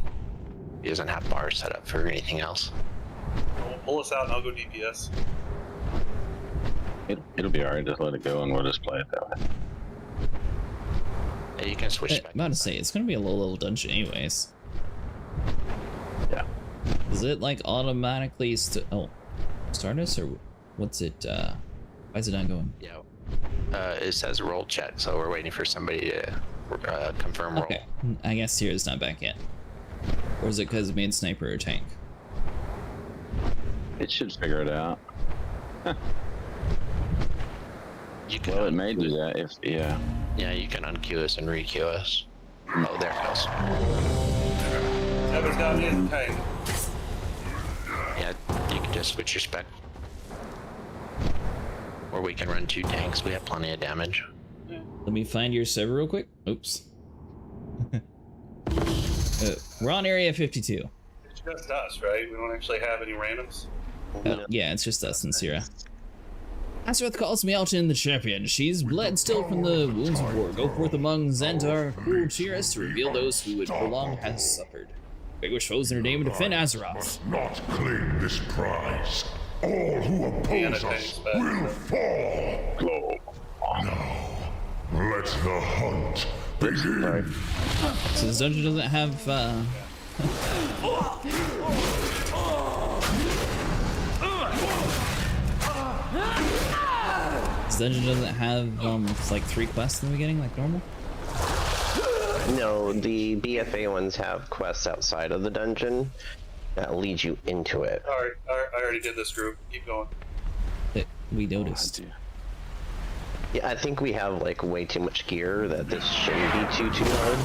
he doesn't have bars set up for anything else. Well, pull us out and I'll go DPS. It'll be alright, just let it go and we'll just play it that way. Yeah, you can switch I'm about to say, it's gonna be a low level dungeon anyways. Yeah. Is it like automatically start us, or what's it, why is it not going? Yeah. It says roll check, so we're waiting for somebody to confirm roll. Okay, I guess here it's not back yet. Or is it because main sniper or tank? It should figure it out. You can Well, it may do that if, yeah. Yeah, you can unqueue us and requeue us. Oh, there it goes. Trevor's got me in tank. Yeah, you can just switch your spec. Or we can run 2 tanks. We have plenty of damage. Let me find your server real quick. Oops. We're on area 52. It's just us, right? We don't actually have any randoms. Yeah, it's just us and Sierra. Azeroth calls me out in the champion. She's bled still from the wounds of war. Go forth among Xandar, who will cheer us to reveal those who would prolong has suffered. Vanquish foes in her name and defend Azeroth. Must not claim this prize. All who oppose us will fall. Go. No, Let the hunt begin. So this dungeon doesn't have, This dungeon doesn't have, like 3 quests in the beginning, like normal? No, the BFA ones have quests outside of the dungeon that lead you into it. Alright, I already did this group. Keep going. We noticed. Yeah, I think we have like way too much gear that this shouldn't be too hard.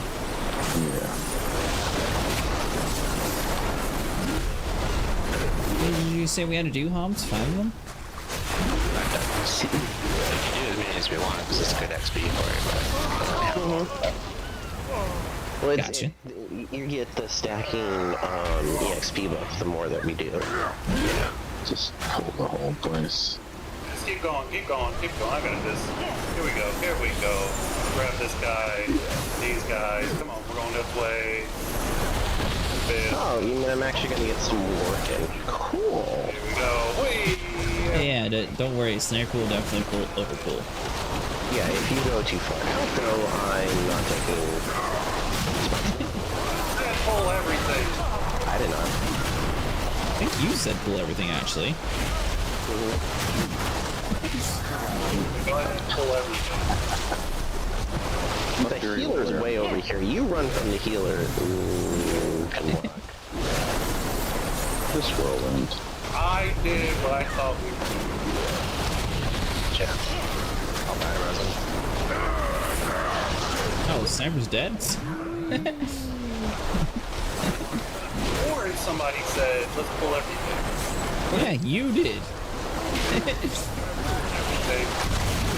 What did you say we had to do, Hobbs? 5 of them? We can do as many as we want because it's good XP for it. Well, Gotcha. You get the stacking EXP buff the more that we do. Yeah. Just hold the whole place. Just keep going, keep going, keep going. I got this. Here we go, here we go. Grab this guy, these guys. Come on, we're going this way. Oh, you mean I'm actually gonna get some work in. Cool. Here we go. Whee! Yeah, don't worry, Sniper will definitely overpull. Yeah, if you go too far out though, I'm not taking... I pull everything. I did not. I think you said pull everything, actually. Go ahead and pull everything. The healer's way over here. You run from the healer. Ooh, good luck. This whirlwind. I did what I thought we were doing. Yeah. I'll buy resin. Oh, Sniper's dead? Or somebody said, let's pull everything. Yeah, you did. Everything.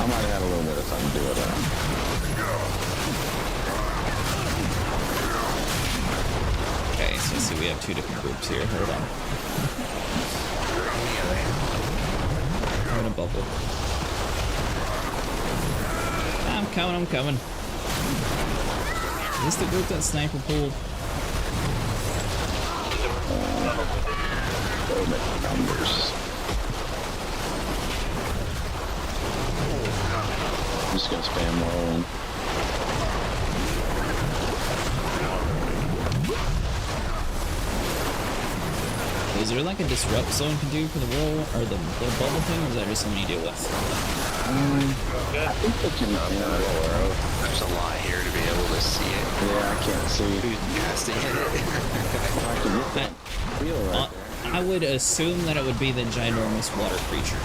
I might have had a little bit of time to do it. Okay, so let's see, we have 2 different groups here. Hold on. I'm in a bubble. I'm coming. Is this the group that Sniper pulled? Numbers. I'm just gonna spam whirlwind. Is there like a disrupt zone can do for the whirl or the bubble thing, or is that just something you deal with? I think they can. There's a lot here to be able to see it. Yeah, I can't see. Who's casting I can get that wheel right there. I would assume that it would be the ginormous water creature.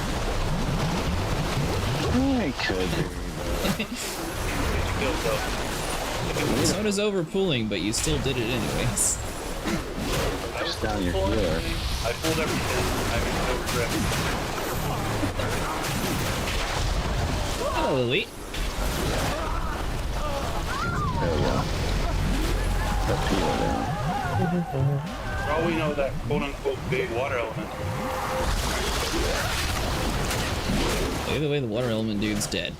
It could be. So does overpulling, but you still did it anyways. Just down your healer. I pulled everything. I made no regret. Hello, Lily. There we go. That healer down. For all we know, that quote-unquote big water element. Either way, the water element dude's dead.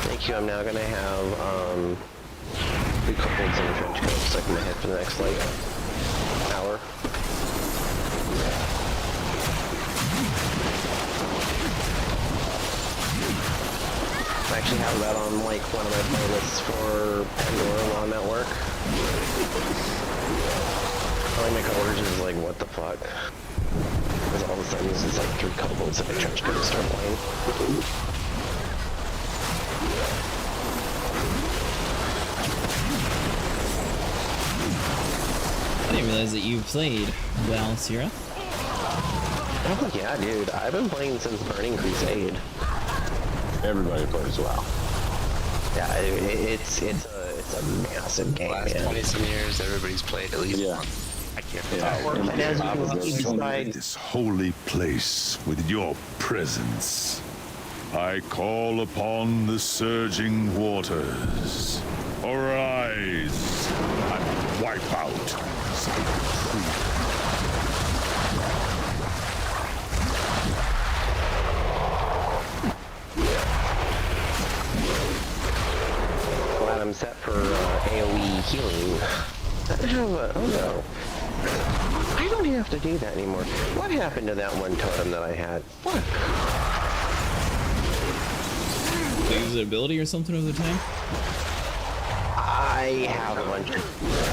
Thank you, I'm now gonna have, 3 coupleds and a trench coat so I can head for the next, like, hour. I actually have that on, like, one of my playlists for Pandora while I'm at work. Like, my coworkers is like, what the fuck? Because all of a sudden, this is like 3 couplets and a trench coat start playing. I didn't realize that you played WoW, Sierra. Oh yeah, dude. I've been playing since Burning Crusade. Everybody plays WoW. Yeah, it's a massive game. Last 20-some years, everybody's played at least one. I can't And as you can see, Illuminate this holy place with your presence. I call upon the surging waters. Arise and wipe out some Glad I'm set for AoE healing. Oh no. I don't have to do that anymore. What happened to that one totem that I had? What? Do you use an ability or something over the time? I have a bunch of...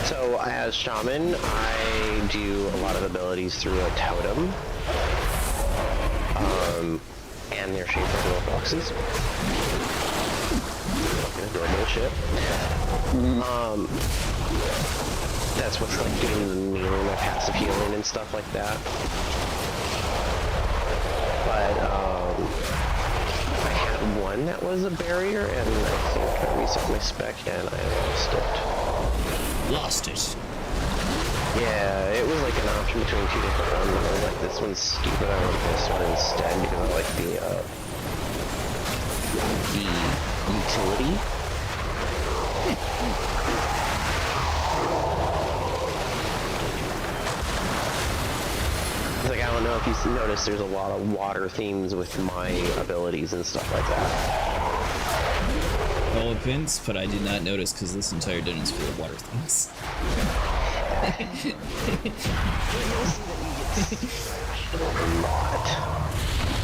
So, as Shaman, I do a lot of abilities through a totem. And they're shaped like little boxes. Normal shit. That's what's like doing the melee, like passive healing and stuff like that. But, I had one that was a barrier, and I think I reset my spec, and I lost it. Lost it. Yeah, it was like an option between two different ones, and I was like, this one's stupid, I want this one instead, because I like the utility. It's like, I don't know if you noticed, there's a lot of water themes with my abilities and stuff like that. Well, Vince, but I did not notice because this entire dungeon's full of water themes.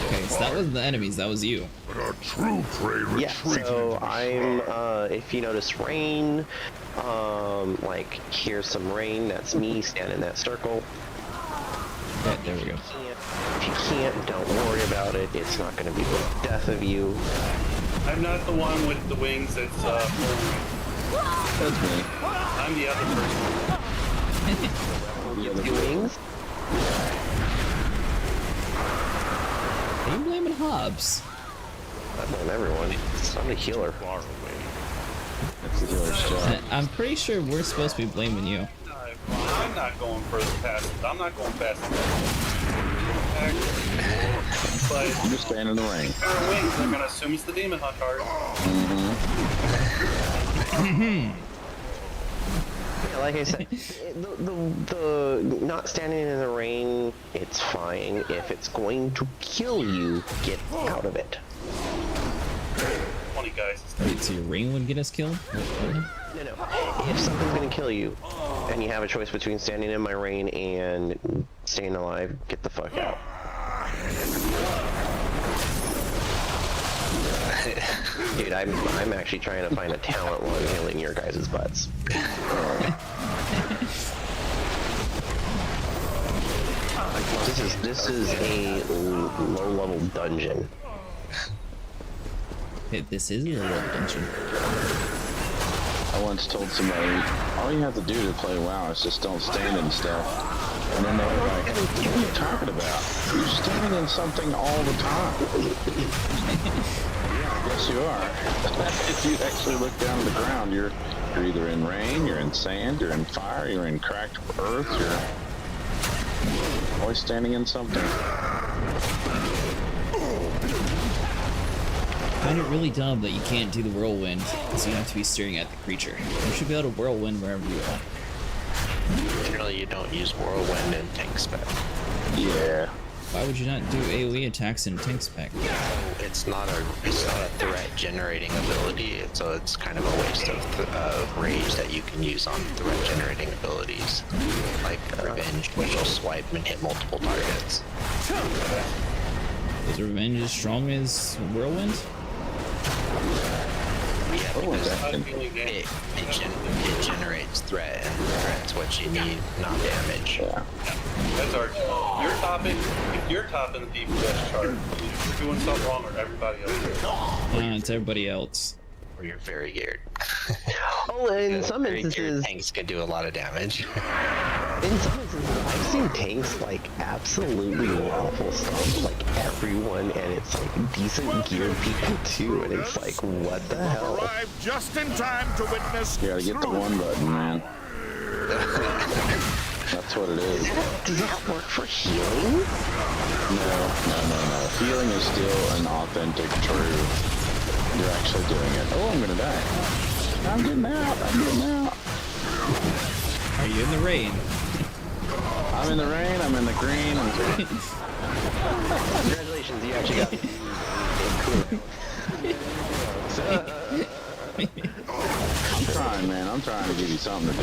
Okay, so that was the enemies, that was you. But our true prey retreated. Yeah, so I'm, if you notice rain, like, here's some rain, that's me standing in that circle. Yeah, there we go. If you can't, don't worry about it, it's not going to be the death of you. I'm not the one with the wings that's That's me. I'm the other person. You have wings? Are you blaming Hobbs? I blame everyone. I'm the healer. That's the healer's job. I'm pretty sure we're supposed to be blaming you. I'm not going further past. I'm not going past that. But I'm just standing in the rain. wings, I'm gonna assume it's the demon hunt card. Yeah, like I said, the not standing in the rain, it's fine. If it's going to kill you, get out of it. 20 guys. Wait, so your rain would get us killed? No. If something's gonna kill you, and you have a choice between standing in my rain and staying alive, get the fuck out. Dude, I'm actually trying to find a talent while I'm healing your guys' butts. This is a low-level dungeon. Hey, this is a low-level dungeon. I once told somebody, all you have to do to play WoW is just don't stand in stuff. And then they were like, what are you talking about? You're standing in something all the time. Yeah, I guess you are. If you actually look down at the ground, you're either in rain, you're in sand, you're in fire, you're in cracked earth, you're always standing in something. I find it really dumb that you can't do the whirlwind, so you have to be staring at the creature. You should be able to whirlwind wherever you want. Generally, you don't use whirlwind in tank spec. Yeah. Why would you not do AoE attacks in tank spec? It's not a threat generating ability, so it's kind of a waste of rage that you can use on threat generating abilities, like Revenge, which will swipe and hit multiple targets. Is Revenge as strong as Whirlwind? Yeah, because it generates threat, and threat's what you need, not damage. Yeah. That's our. You're topping. If you're topping the DPS chart, you're doing something wrong, or everybody else. It's everybody else. Or you're very geared. Oh, in some Very geared instances, tanks can do a lot of damage. in some instances, I've seen tanks like absolutely awful stuff, like everyone, and it's like decent geared people too, and it's like, what the hell? Arrived just in time to witness. You gotta get the one button, man. That's what it is. Does that work for healing? No. Healing is still an authentic, true. You're actually doing it. Oh, I'm gonna die. I'm getting out. Are you in the rain? I'm in the rain, I'm in the green. Congratulations, you actually got I'm trying, man. I'm trying to give you something to do.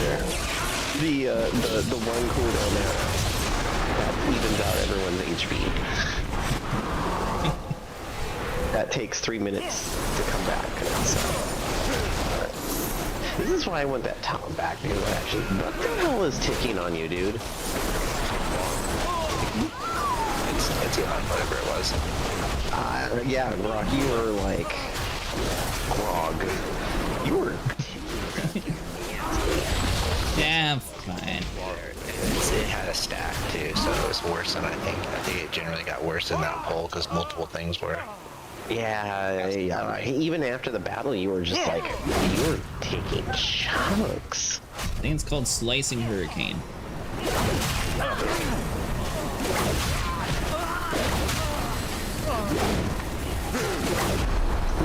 the one cooldown there that evens out everyone's HP. That takes 3 minutes to come back. So, this is why I want that talent back, because actually, what the hell is ticking on you, dude? It's whatever it was. Yeah, Grog, you were like... Grog. You were... Yeah, I'm fine. It had a stack too, so it was worse than I think. I think it generally got worse in that poll because multiple things were. Yeah, even after the battle, you were just like, you were taking chunks. I think it's called Slicing Hurricane.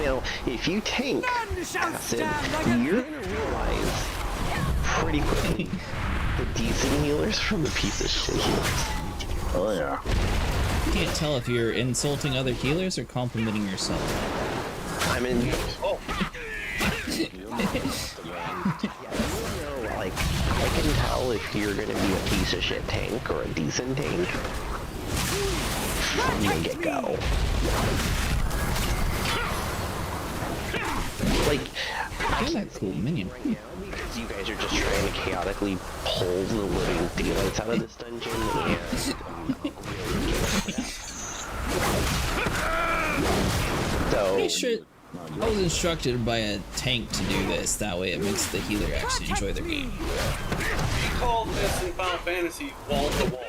Now, if you tank acid, you're gonna realize pretty quickly the decent healers from the piece of shit healers. Oh yeah. You can't tell if you're insulting other healers or complimenting yourself. I'm in. Oh. Like, I can tell if you're gonna be a piece of shit tank or a decent tank from the get-go. Like, I feel that cool minion. Right now, because you guys are just trying to chaotically pull the living daylights out of this dungeon and so Pretty sure I was instructed by a tank to do this. That way, it makes the healer actually enjoy their game. We called this in Final Fantasy wall to wall.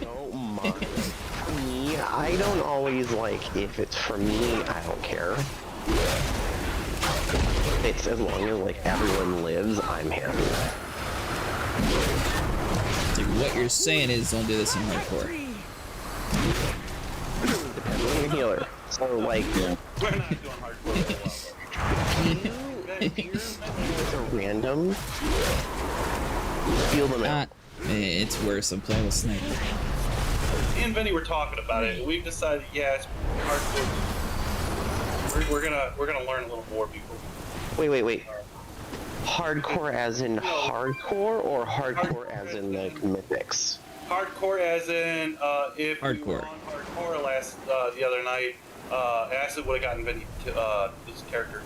Don't mind me. I don't always like if it's for me. I don't care. It's as long as like everyone lives, I'm happy. Like, what you're saying is don't do this in hardcore. Depends on your healer. So like, We're not doing hardcore. it's a random. Feel them out. It's worse. I'm playing with Sniper. Me and Vinny were talking about it, and we've decided, yeah, it's hardcore. We're gonna learn a little more before. Wait. Hardcore as in hardcore, or hardcore as in like mythics? Hardcore as in if we were hardcore. on hardcore last the other night, Acid would have gotten Vinny this character.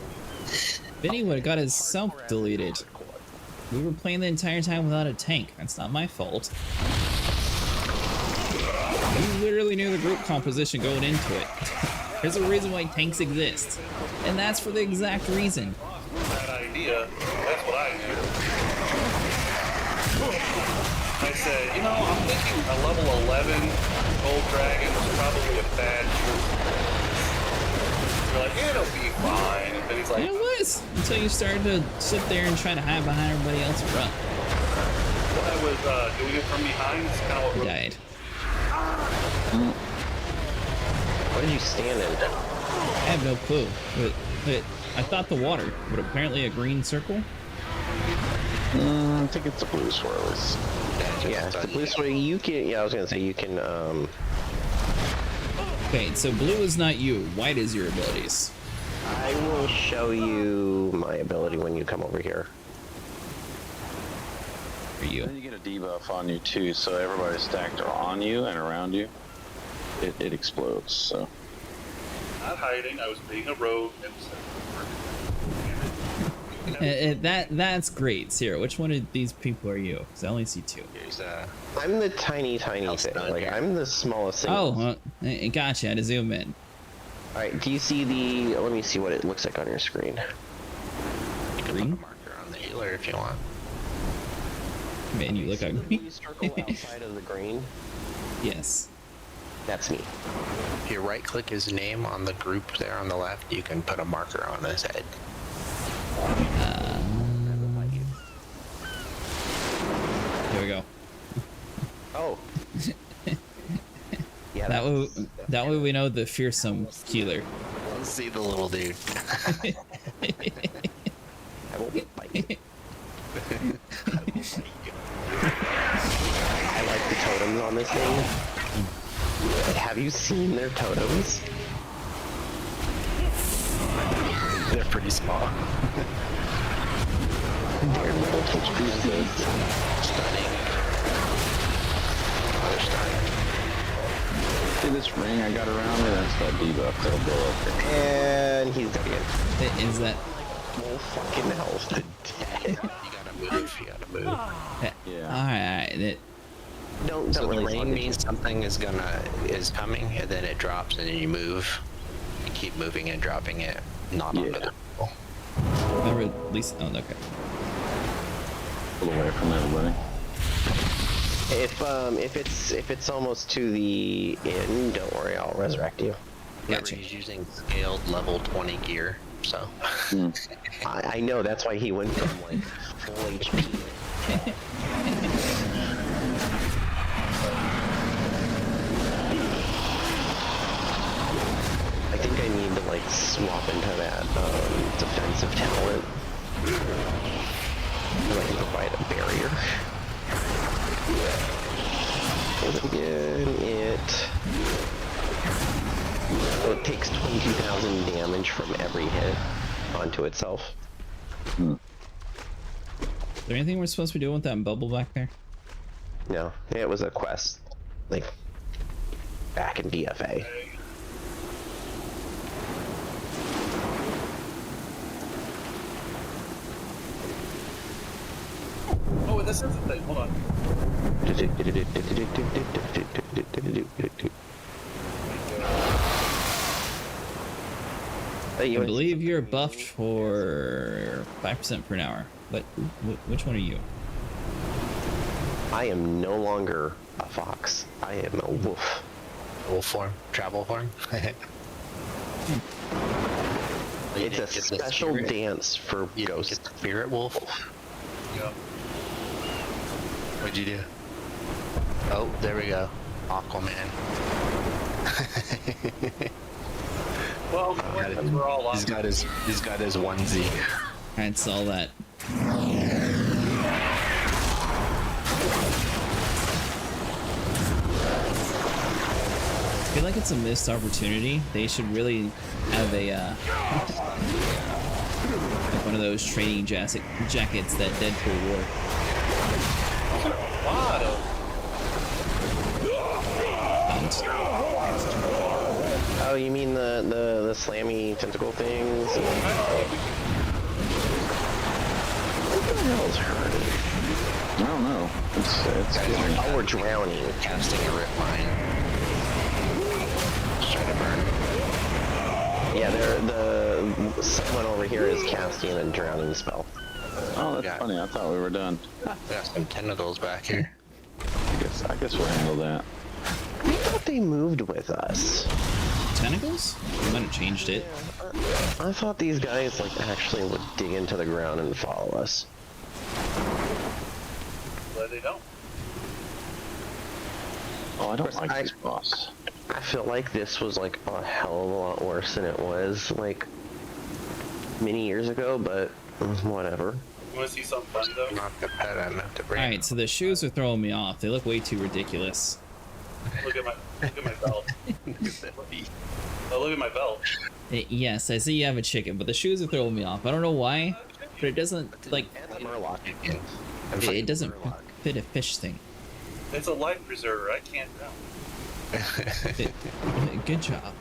Vinny would have got his self deleted. We were playing the entire time without a tank. That's not my fault. We literally knew the group composition going into it. There's a reason why tanks exist, and that's for the exact reason. That idea, that's what I knew. I said, you know, I'm thinking a level 11 gold dragon was probably a bad choice. You're like, it'll be fine. And then he's like, And it was until you started to sit there and try to hide behind everybody else and run. what I was doing it from behind. It's kind of what You we're died. What did you stand in? I have no clue, but I thought the water, but apparently a green circle. I think it's the blue swirls. Yeah, the blue swirl. You can. Yeah, I was gonna say you can. Okay, so blue is not you. White is your abilities. I will show you my ability when you come over here. For you. Then you get a debuff on you too, so everybody's stacked on you and around you. It explodes. So. not hiding. I was being a rogue. That's great. Sarah, which one of these people are you? Because I only see two. I'm the tiny thing. Like, I'm the smallest thing. Oh, gotcha. I had to zoom in. Alright, do you see the... Let me see what it looks like on your screen. You can put a marker on the healer if you want. Man, you look ugly. The circle outside of the green? Yes. That's me. If you right-click his name on the group there on the left, you can put a marker on his head. Here we go. Oh. Yeah. That way we know the fearsome healer. Let's see the little dude. I won't bite you. I like the totems on this thing. Have you seen their totems? They're pretty small. They're little touch pieces. Stunning. They're stunning. this ring I got around me? That's that debuff that'll blow up. And he's dead again. Is that? Oh fucking hell! Dead. You gotta move. Yeah. Alright. Don't So the really rain means something is coming, and then it drops, and then you move. You keep moving and dropping it, not onto the wall. Never at least. Oh, okay. Pull away from everybody. If it's almost to the end, don't worry, I'll resurrect you. Remember, he's using scaled level 20 gear, so. I know, that's why he went from like full HP. I think I need to like swap into that defensive talent so I can provide a barrier. And again, it takes 22,000 damage from every hit onto itself. Is there anything we're supposed to be doing with that bubble back there? No, it was a quest, like back in DFA. Oh, this is the thing. Hold on. I believe you're buffed for 5% per hour. But which one are you? I am no longer a fox. I am a wolf. Wolf form? Travel form? It's a special dance for ghosts. Spirit wolf? Yeah. What'd you do? Oh, there we go. Aquaman. Well, we're all on. He's got his onesie. I saw that. I feel like it's a missed opportunity. They should really have a like one of those training jackets that Deadpool wore. Oh, you mean the slammy tentacle things? What the hell's hurting? I don't know. It's oh, we're drowning. Casting a rip mine. Just trying to burn. Yeah, someone over here is casting a drowning spell. Oh, that's funny. I thought we were done. We got some tentacles back here. I guess we'll handle that. I thought they moved with us. Tentacles? You might have changed it. I thought these guys like actually would dig into the ground and follow us. But they don't. Oh, I don't like this boss. I feel like this was like a hell of a lot worse than it was like many years ago, but whatever. You want to see something funny though? Not the pet, I meant to bring. Alright, so the shoes are throwing me off. They look way too ridiculous. Look at my belt. Oh, look at my belt. Yes, I see you have a chicken, but the shoes are throwing me off. I don't know why, but it doesn't like it doesn't fit a fish thing. It's a life preserver. I can't drown. Good job.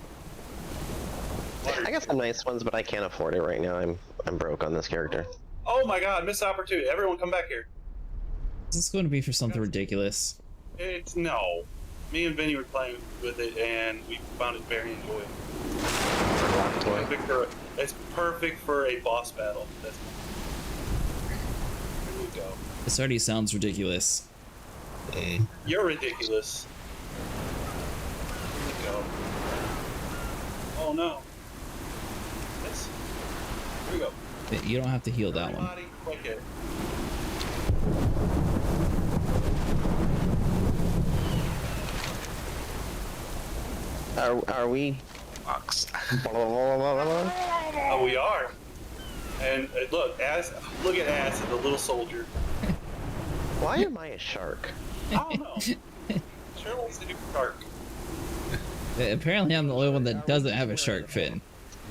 I got some nice ones, but I can't afford it right now. I'm broke on this character. Oh my god, missed opportunity. Everyone come back here. This is going to be for something ridiculous. It's no. Me and Vinny were playing with it and we found it very enjoyable. It's perfect for a boss battle. Here we go. This already sounds ridiculous. You're ridiculous. Here we go. Oh no. Yes. Here we go. You don't have to heal that one. Okay. Are we? Oh, we are. And look at Acid, the little soldier. Why am I a shark? I don't know. Sure wants to do shark. Apparently, I'm the only one that doesn't have a shark fin.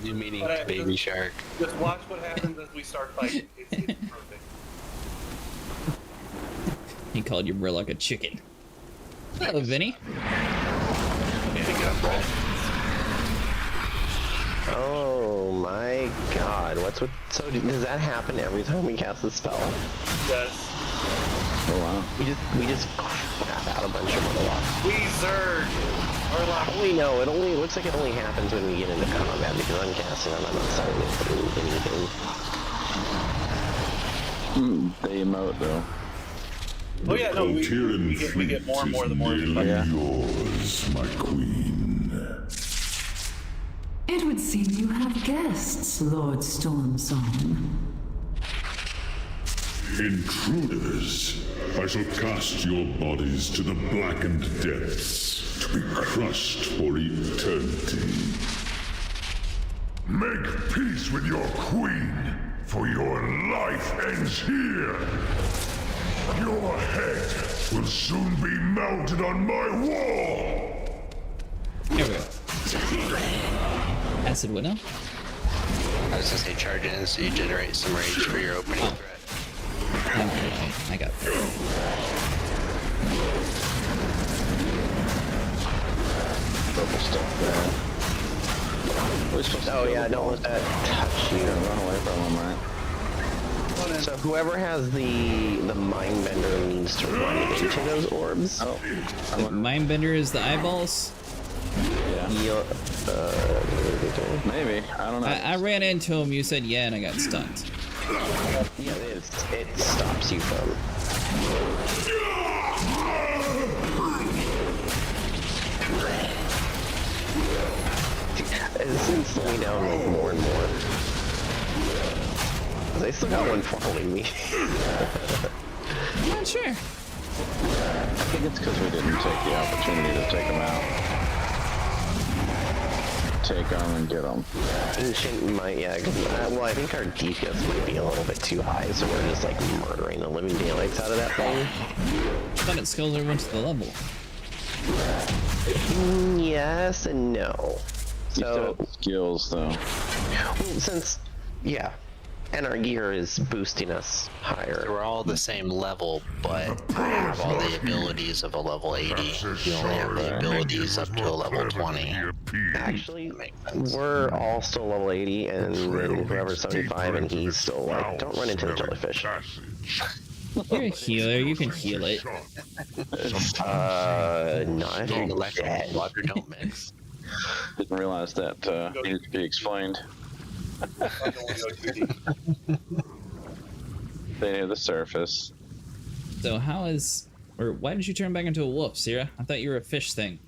You meaning baby shark? Just watch what happens as we start fighting. It's perfect. He called your Murloc a chicken. Hello, Vinny. There we go. temple. Oh my god, what's with... So does that happen every time we cast a spell? Yes. Oh wow. We just crap out a bunch of Murlocs. Wizard! Only no, it looks like it only happens when we get into combat because I'm casting them, I'm not starting to do anything. They emote though. Oh yeah, no, we get more and more the more we fight. Yours, my queen. It would seem you have guests, Lord Stormsong. Intruders, I shall cast your bodies to the blackened depths, to be crushed for eternity. Make peace with your queen, for your life ends here. Your head will soon be mounted on my wall. Here we go. Acid Winnow? I was gonna say charge in so you generate some rage for your opening threat. Okay, I got it. Purple stuff there. Oh yeah, don't let that touch you. Run away from them, right? So whoever has the Mindbender needs to run into those orbs. Oh. Mindbender is the eyeballs? Yeah. Maybe. I don't know. I ran into him, you said yeah, and I got stunned. Yeah, it stops you from... It's been slowing down like more and more. They still got one following me. I'm not sure. I think it's because we didn't take the opportunity to take them out. Take them and get them. Ancient might, yeah, well, I think our DPS might be a little bit too high, so we're just like murdering the living daylights out of that thing. I thought it skills everyone to the level. Yes and no. So skills though. Well, since yeah, and our gear is boosting us higher. We're all the same level, but I have all the abilities of a level 80. You only have the abilities up to a level 20. Actually, we're all still level 80, and then whoever's 75, and he's still like, don't run into the jellyfish. You're a healer, you can heal it. Not if you're dead. Water don't mix. Didn't realize that needed to be explained. They near the surface. So how is... Or why did you turn back into a wolf, Sierra? I thought you were a fish thing.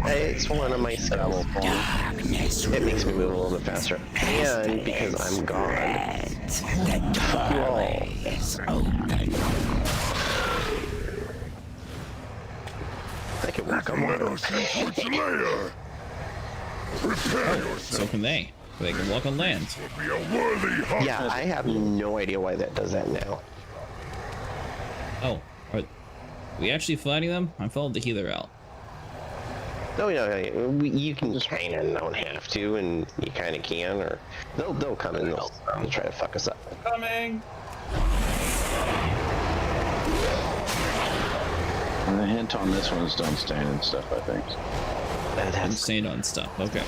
It's one of my skills. It makes me move a little bit faster. And because I'm God. Fuck you all. I can walk on water. So can they. They can walk on land. Yeah, I have no idea why that does that now. Oh, are we actually fighting them? I followed the healer out. No, you can kind of don't have to, and you kind of can, or they'll come and they'll try to fuck us up. Coming. And the hint on this one is don't stand and stuff, I think. I'm staying on stuff. Okay.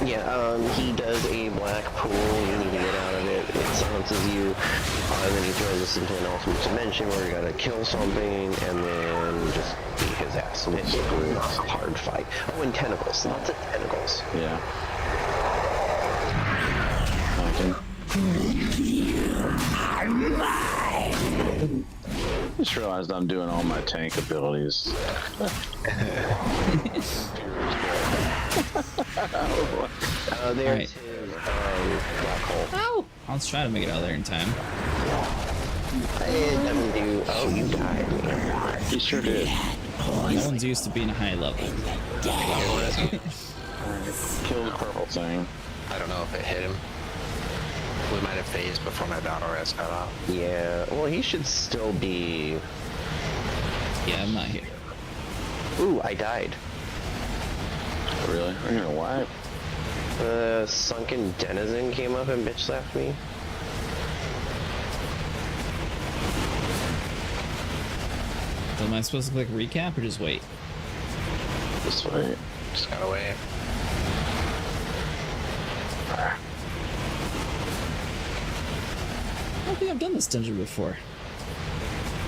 Yeah, he does a black pool, you need to get out of it, it silences you, and then he throws us into an alternate dimension where you gotta kill something, and then just beat his ass, and it's a hard fight. Oh, and tentacles, lots of tentacles. Yeah. Just realized I'm doing all my tank abilities. There's his black hole. Oh! I'll try to make it out there in time. It doesn't do... Oh, you died. He sure did. No one's used to being high level. Kill the purple thing. I don't know if it hit him. We might have phased before my battle res got off. Yeah, well, he should still be... Yeah, I'm not here. Ooh, I died. Really? We're gonna wipe. Sunken Denizen came up and bitch slapped me. am I supposed to click recap or just wait? Just wait. Just gotta wait. I don't think I've done this dungeon before.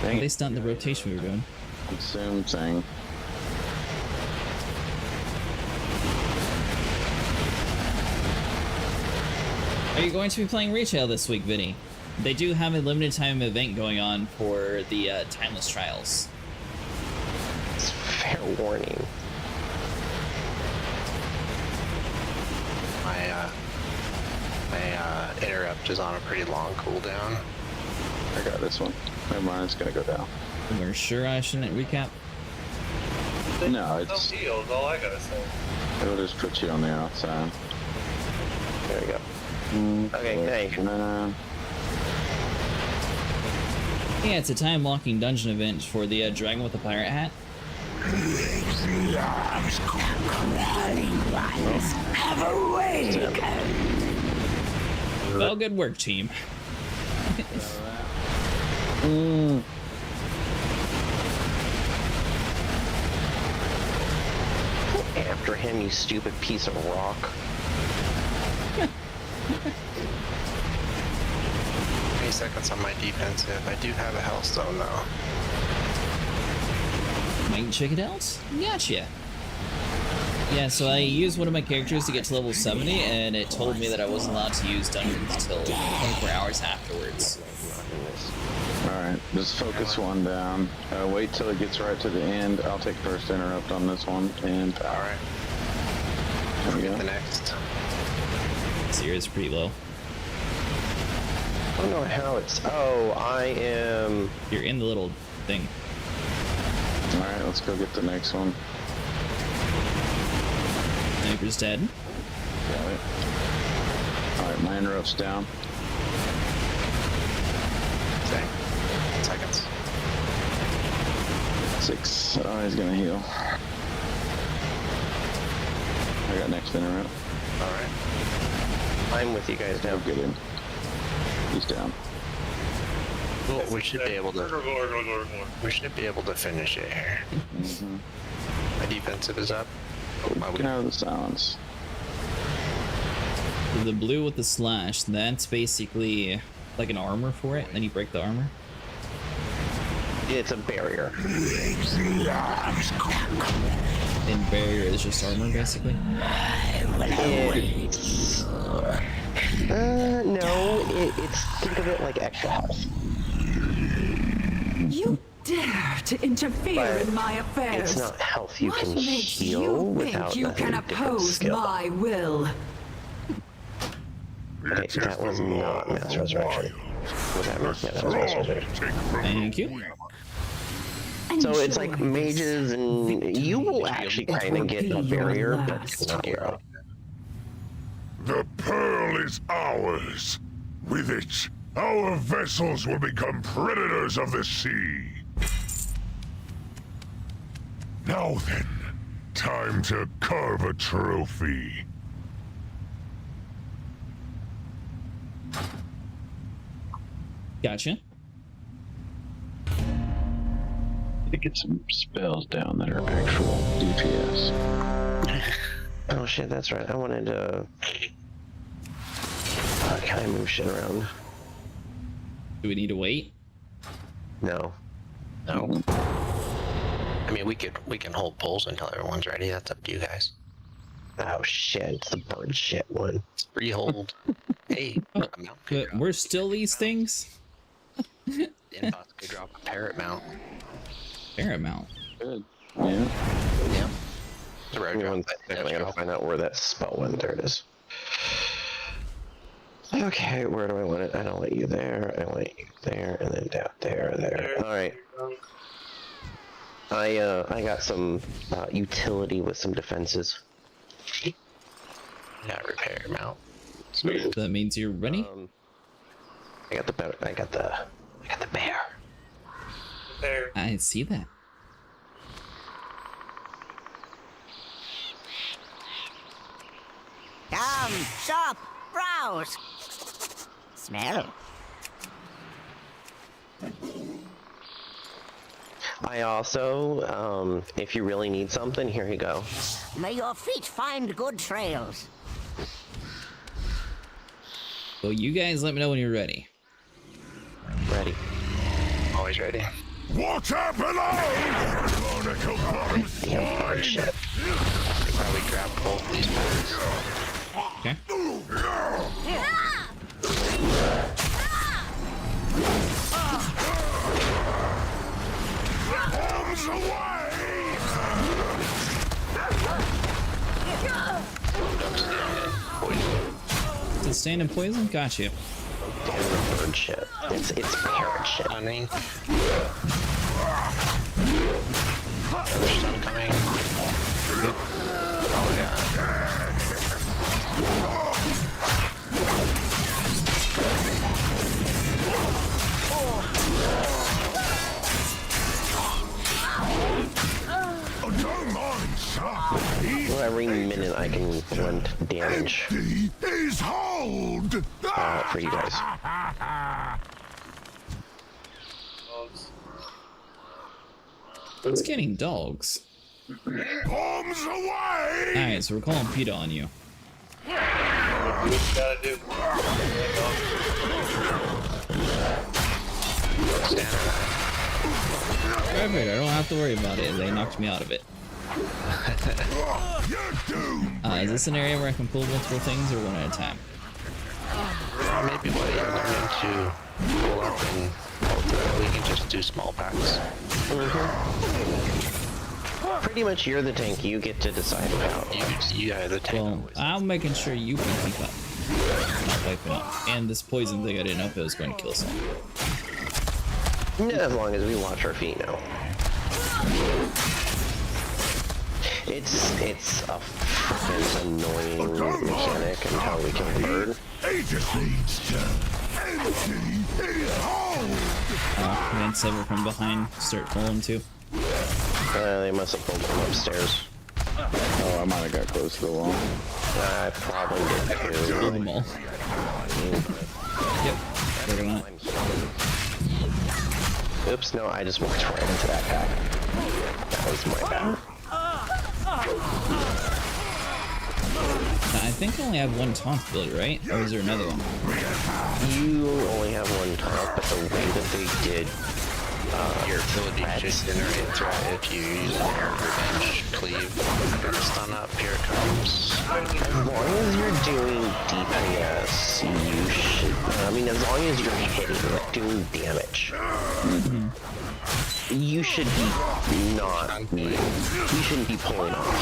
At least not in the rotation we were doing. Same thing. Are you going to be playing retail this week, Vinny? They do have a limited time event going on for the Timeless Trials. It's fair warning. My interrupt is on a pretty long cooldown. I got this one. Never mind, it's gonna go down. We're sure I shouldn't recap? No, it's... No heals, all I gotta say. It'll just put you on the outside. There we go. Okay, hey. Yeah, it's a time-walking dungeon event for the Dragon with the Pirate Hat. Well, good work, team. After him, you stupid piece of rock. 20 seconds on my defensive. I do have a Hellstone though. Might check it out? Gotcha. Yeah, so I used one of my characters to get to level 70, and it told me that I wasn't allowed to use dungeons until 24 hours afterwards. Alright, just focus one down. Wait till it gets right to the end. I'll take first interrupt on this one, and... Alright. There we go. The next. Seer is pretty low. I don't know how it's... Oh, I am... You're in the little thing. Alright, let's go get the next one. Sniper's dead. Got it. Alright, my interrupt's down. 10 seconds. 6. Oh, he's gonna heal. I got next interrupt. Alright. I'm with you guys now. Get him. He's down. Well, we should be able to. We should be able to finish it here. My defensive is up. Get out of the silence. The blue with the slash, that's basically like an armor for it, and then you break the armor. It's a barrier. And barrier is just armor, basically? It's think of it like extra health. You dare to interfere in my affairs. It's not health you what can makes heal you without think you can oppose skill. my will? Okay, that was not Mass Resurrection. Was that Mass Resurrection? Thank you. So it's like mages, and you will actually kind of get a barrier, but it's not hero. The pearl is ours. With it, our vessels will become predators of the sea. Now then, time to carve a trophy. Gotcha. To get some spells down that are actual DPS. Oh shit, that's right. I wanted to... can I move shit around? Do we need to wait? No. No. I mean, we can hold pulls until everyone's ready. That's up to you guys. Oh shit, it's the bird shit one. Freehold. Hey, But we're still these things? Inbox could drop a parrot mount. Parrot mount. Good. Yeah. Yeah. It's a rare Give me drop. one second, I gotta find out where that spell went. There it is. Okay, where do I want it? I don't want you there, I want you there, and then down there. Alright. I got some utility with some defenses. Yeah, repair mount. Sweet. That means you're ready? I got the bear. There. I see that. Come, shop, browse, smell. I also, if you really need something, here you go. May your feet find good trails. Well, you guys let me know when you're ready. Ready. Always ready. What's happening? Barnacle bottoms Damn shit. Probably grab both these packs. Okay. Bombs away! Does it stand in poison? Got you. Damn bird shit. It's parrot shit. Hunting. There's some coming. Oh yeah. Oh, don't mind, sir. Well, every minute I can blend damage His hold! for you guys. It's getting dogs. Bombs away! Alright, so we're calling PETA on you. Gotta do. Perfect, I don't have to worry about it. They knocked me out of it. Is this an area where I can pull multiple things or one at a time? Maybe while you're learning to pull up and we can just do small packs. Pretty much you're the tank, you get to decide how. You are the tank. Well, I'm making sure you can keep up. Not wiping up. And this poison thing, I didn't know if it was going to kill someone. As long as we watch our feet now. It's a fucking annoying mechanic and how we can bird. He just needs to empty his hold! And then sever from behind, start pulling too. They must have pulled from upstairs. Oh, I might have got close to the wall. I probably did too. Pull them all. Yep. They're gonna... Oops, no, I just walked right into that pack. That was my bad. I think I only have one taunt ability, right? Or is there another one? You only have one taunt, but the way that they did your ability should generate threat if you use your revenge cleave. Stun up, here it comes. As long as you're doing DPS, you should... I mean, as long as you're hitting, like doing damage, you should be you shouldn't be pulling off.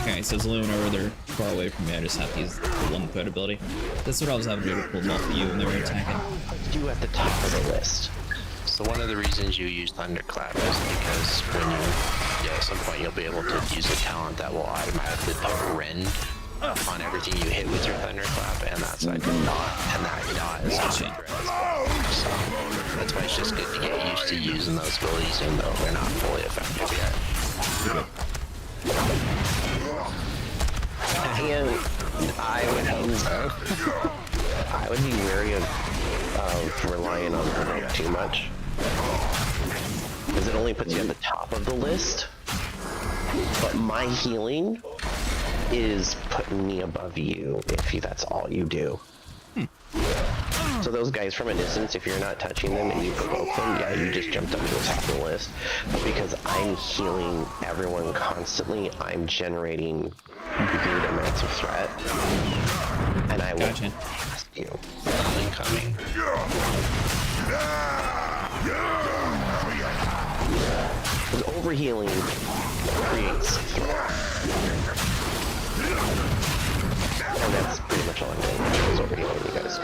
Okay, so it's only whenever they're far away from me, I just have to use the one threat ability. That's what I was having to do to pull them off of you when they were attacking. You at the top of the list. So one of the reasons you use Thunderclap is because when you, at some point you'll be able to use a talent that will automatically put rend on everything you hit with your Thunderclap, and that's like a dot, and that dot is so that's why it's just good to get used to using those abilities, even though they're not fully effective yet. And I would be wary of relying on her too much, because it only puts you at the top of the list. But my healing is putting me above you if that's all you do. So those guys from a distance, if you're not touching them and you provoke them, yeah, you just jumped up to the top of the list. But because I'm healing everyone constantly, I'm generating weird amounts of threat. And I will ask you. Incoming. Because overhealing creates threat. And that's pretty much all I'm doing, is overhealing you guys.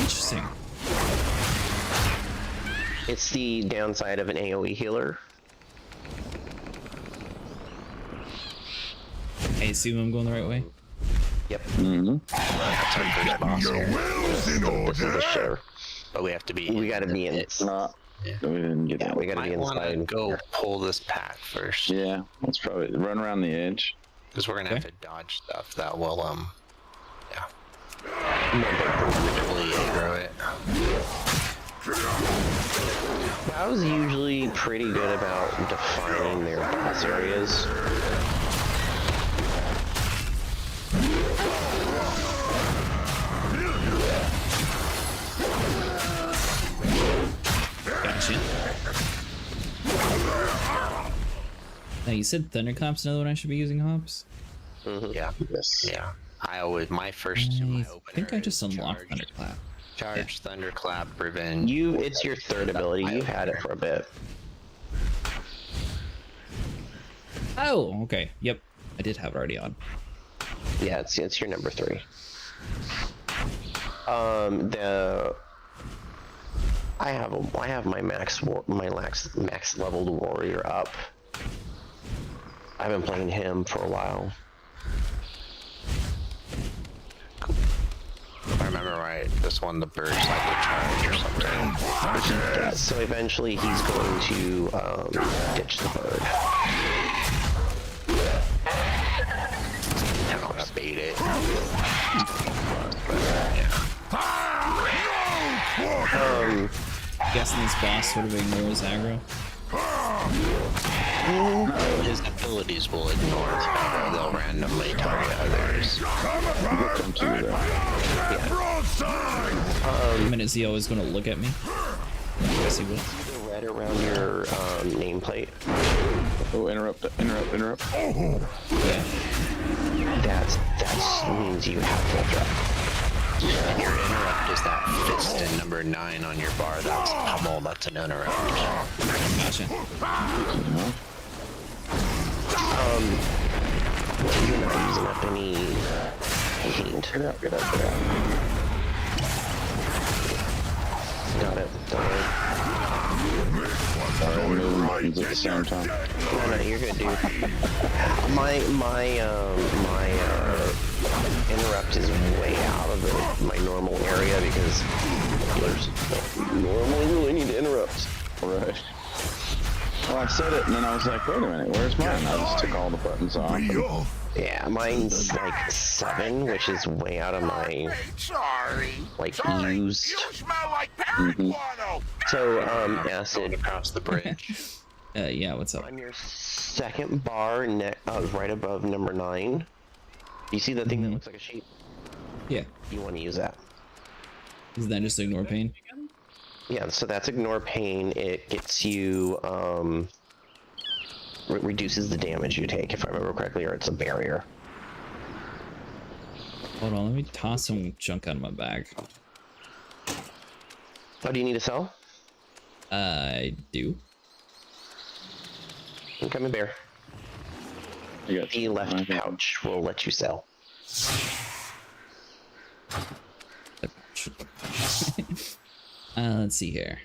Interesting. It's the downside of an AoE healer. Hey, see I'm going the right way? Yep. That's our first boss here. This is the shitter. But we have to be. We gotta be in. We didn't get Yeah, we gotta be inside. Want to go pull this pack first. Yeah, let's probably run around the edge. Because we're gonna have to dodge stuff that will yeah. Totally aggro it. WoW's usually pretty good about defining their boss areas. Gotcha. Now you said Thunderclap's another one I should be using, Hops? Yeah. Yes. Yeah. I always, my first two, my I opener think I just is unlocked charge. Thunderclap. Charge, Thunderclap, Revenge. It's your third ability. You've had it for a bit. Oh, okay. Yep. I did have it already on. Yeah, it's your number 3. I have my max leveled warrior up. I've been playing him for a while. If I remember right, this one, the bird's like a charge or something. Yeah, so eventually he's going to ditch the bird. And I'll just bait it. Guessing this boss sort of ignores aggro. His abilities will ignore it. They'll randomly target others. The minute is he always going to look at me? Yes, he will. The red around your nameplate. Oh, interrupt. Yeah. That means you have full threat. And your interrupt is that fist in number 9 on your bar. That's pummel. That's an interrupt. Gotcha. You're not using up any heat. Get out. Got it. Don't worry. Sorry, I'm moving buttons at the same time. No, you're good, dude. My interrupt is way out of my normal area because healers normally really need to interrupt. Right. Well, I said it, and then I was like, wait a minute, where's mine? I just took all the buttons off. Yeah, mine's like 7, which is way out of my used. So acid across the bridge. Yeah, what's up? on your second bar, right above number 9. You see the thing that looks like a sheep? Yeah. You want to use that. Is that just ignore pain? Yeah, so that's ignore pain. It gets you, reduces the damage you take, if I remember correctly, or it's a barrier. Hold on, let me toss some junk out of my bag. Oh, do you need to sell? I do. Incoming bear. The left pouch will let you sell. Let's see here.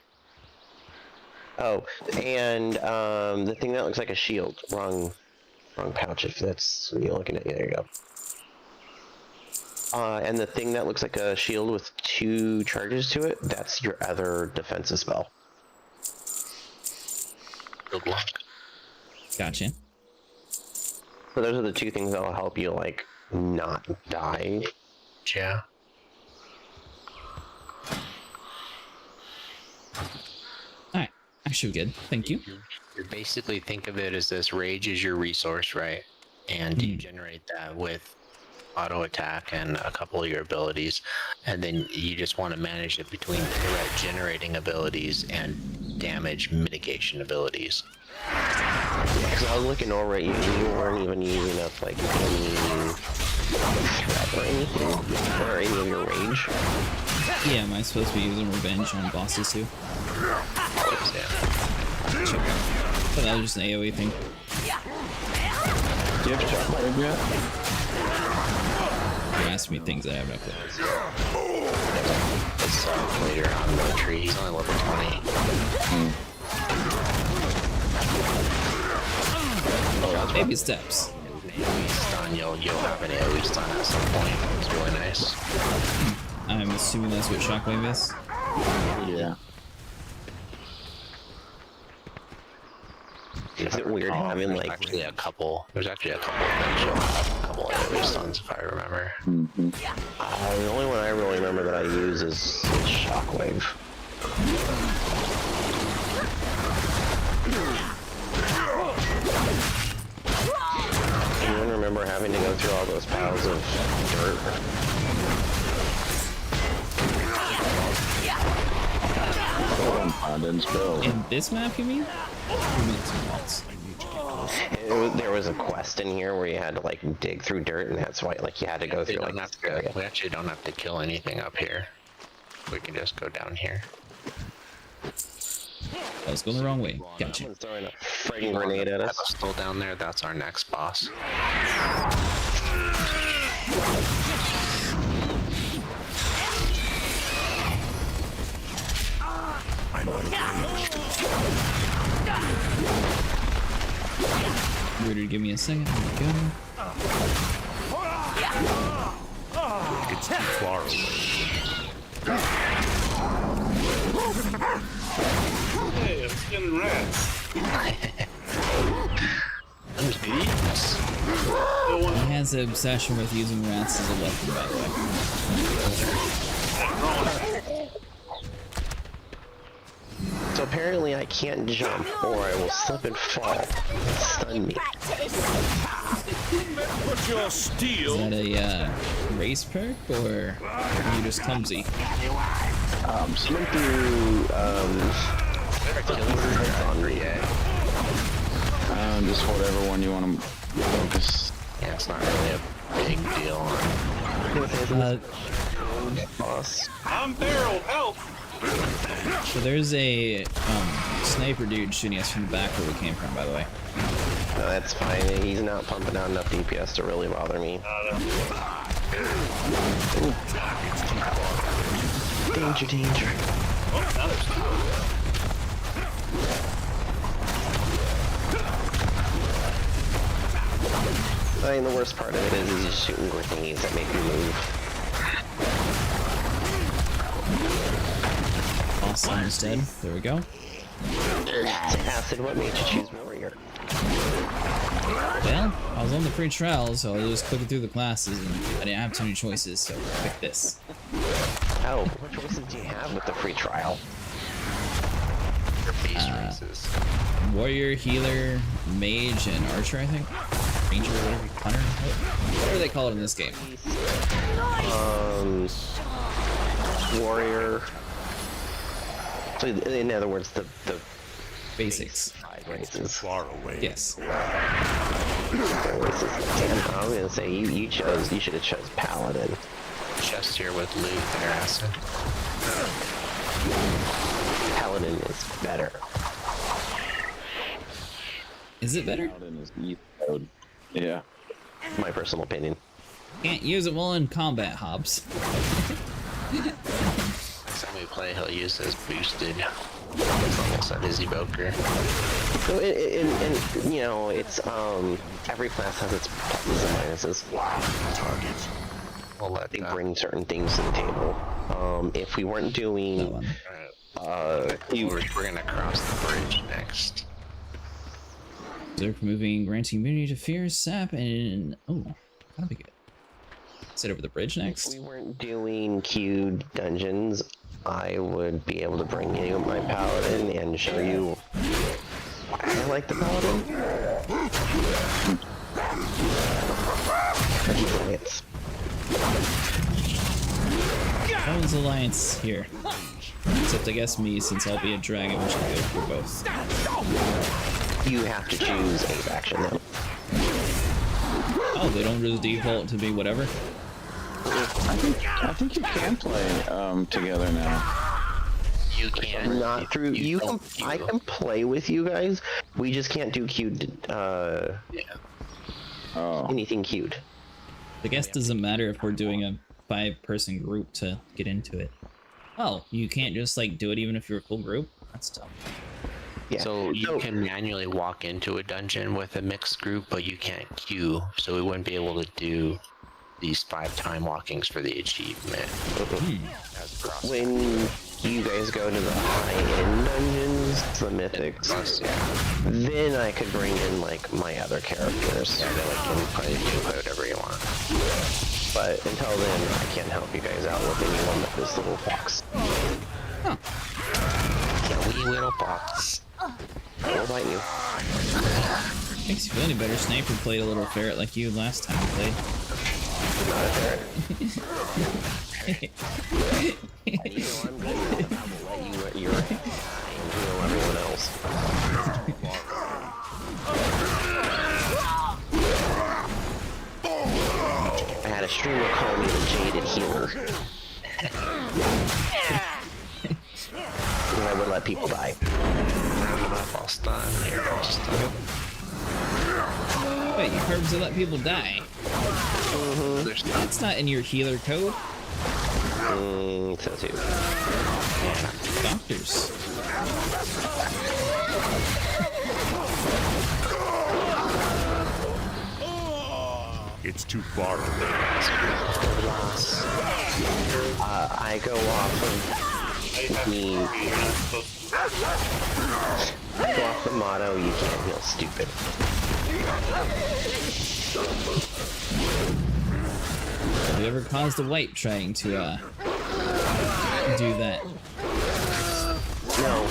Oh, and the thing that looks like a shield. Wrong pouch. If that's what you're looking at. Yeah, there you go. And the thing that looks like a shield with 2 charges to it. That's your other defensive spell. Good luck. Gotcha. So those are the 2 things that will help you, like, not die. Yeah. Alright, actually good. Thank you. You basically think of it as this rage is your resource, right? And you generate that with auto attack and a couple of your abilities, and then you just want to manage it between threat generating abilities and damage mitigation abilities. Because I was looking over at you, and you weren't even using up, like, any threat or anything, or any of your rage. Yeah, am I supposed to be using revenge on bosses too? Sure. But that was just an AoE thing. Do you have chocolate yet? You're asking me things I have no clue. It's later on in the tree. He's only level 20. Baby steps. AoE stun, you'll have an AoE stun at some point. It's really nice. I'm assuming that's what Shockwave is. Yeah. Is it weird having, like... There's actually a couple of them. She'll have a couple of AoE stuns, if I remember. The only one I really remember that I use is Shockwave. Anyone remember having to go through all those piles of dirt? I didn't spill. In this map, you mean? You meant something else. There was a quest in here where you had to like dig through dirt, and that's why like you had to go through like. We actually don't have to kill anything up here. We can just go down here. I was going the wrong way. Gotcha. Someone's throwing a friggin' grenade at us. Still down there. That's our next boss. Ruder, give me a second. Here we go. It's too far away. Hey, I'm skinning rats. He has an obsession with using rats as a weapon, by the way. So apparently I can't jump, or I will slip and fall and stun me. Put your steel. Is that a race perk, or are you just clumsy? Someone threw just whatever one you want to focus. Yeah, it's not really a big deal. Boss. I'm Daryl, help! So there's a sniper dude shooting us from the back where we came from, by the way. No, that's fine. He's not pumping out enough DPS to really bother me. Danger, danger. I mean, the worst part of it is he's just shooting grenades that make me move. Awesome, instead. There we go. Acid, what made you choose Warrior? Well, I was on the free trial, so I was just clicking through the classes, and I didn't have too many choices, so I picked this. Oh, what choices do you have with the free trial? Races. Warrior, healer, mage, and archer, I think. Ranger, whatever, hunter, whatever they call it in this game. Warrior. So in other words, the basics. 5 races. Far away. Yes. Damn, I was gonna say you should have chose Paladin. Chest here with loot there, Acid. Paladin is better. Is it better? Paladin is easy mode. Yeah. My personal opinion. Can't use it well in combat, Hobbs. Next time we play, he'll use his boosted. Almost at his evoker. So and you know, it's every class has its pluses and minuses. Target. We'll let they bring certain things to the table. If we weren't doing we're gonna cross the bridge next. Berserk moving, granting immunity to fear, sap, and that'll be good. Sit over the bridge next. If we weren't doing queued dungeons, I would be able to bring you my paladin and show you why I like the paladin. Paladin's Alliance here. Except I guess me, since I'll be a dragon, which can go for both. You have to choose a faction though. Oh, they don't just default to be whatever? I think you can play together now. You can. Not through you can. I can play with you guys. We just can't do queued. Anything queued. I guess it doesn't matter if we're doing a 5-person group to get into it. Oh, you can't just like do it even if you're a full group? That's dumb. Yeah. So you can manually walk into a dungeon with a mixed group, but you can't queue, so we wouldn't be able to do these 5 time walkings for the achievement. When you guys go to the high-end dungeons, the mythics, then I could bring in like my other characters. Yeah, then we can play whatever you want. But until then, I can't help you guys out with anyone but this little fox. Huh. little box. I'll bite you. Makes you feel any better. Sniper played a little ferret like you last time you played. Not a ferret. I'm good. I will let you at your and heal everyone else. I had a streamer call me the Jaded Healer. I would let people die. Wait, you purpose to let people die? That's not in your healer code. So too. Doctors. It's too far away. I go off of go off the motto, you can't heal stupid. Have you ever caused a wipe trying to do that? No.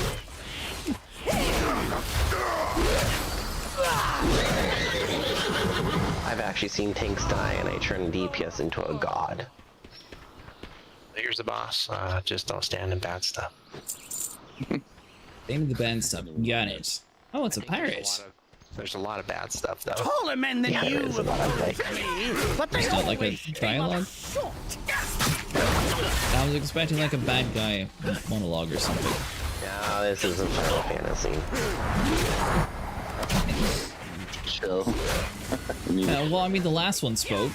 I've actually seen tanks die and I turn DPS into a god. Here's the boss. Just don't stand in bad stuff. Aim the bad stuff. Got it. Oh, it's a pirate. There's a lot of bad stuff, though. Taller men than you have approached me, but they It's not like a dialogue. I was expecting like a bad guy monologue or something. No, this isn't Final Fantasy. Chill. Well, I mean, the last one spoke.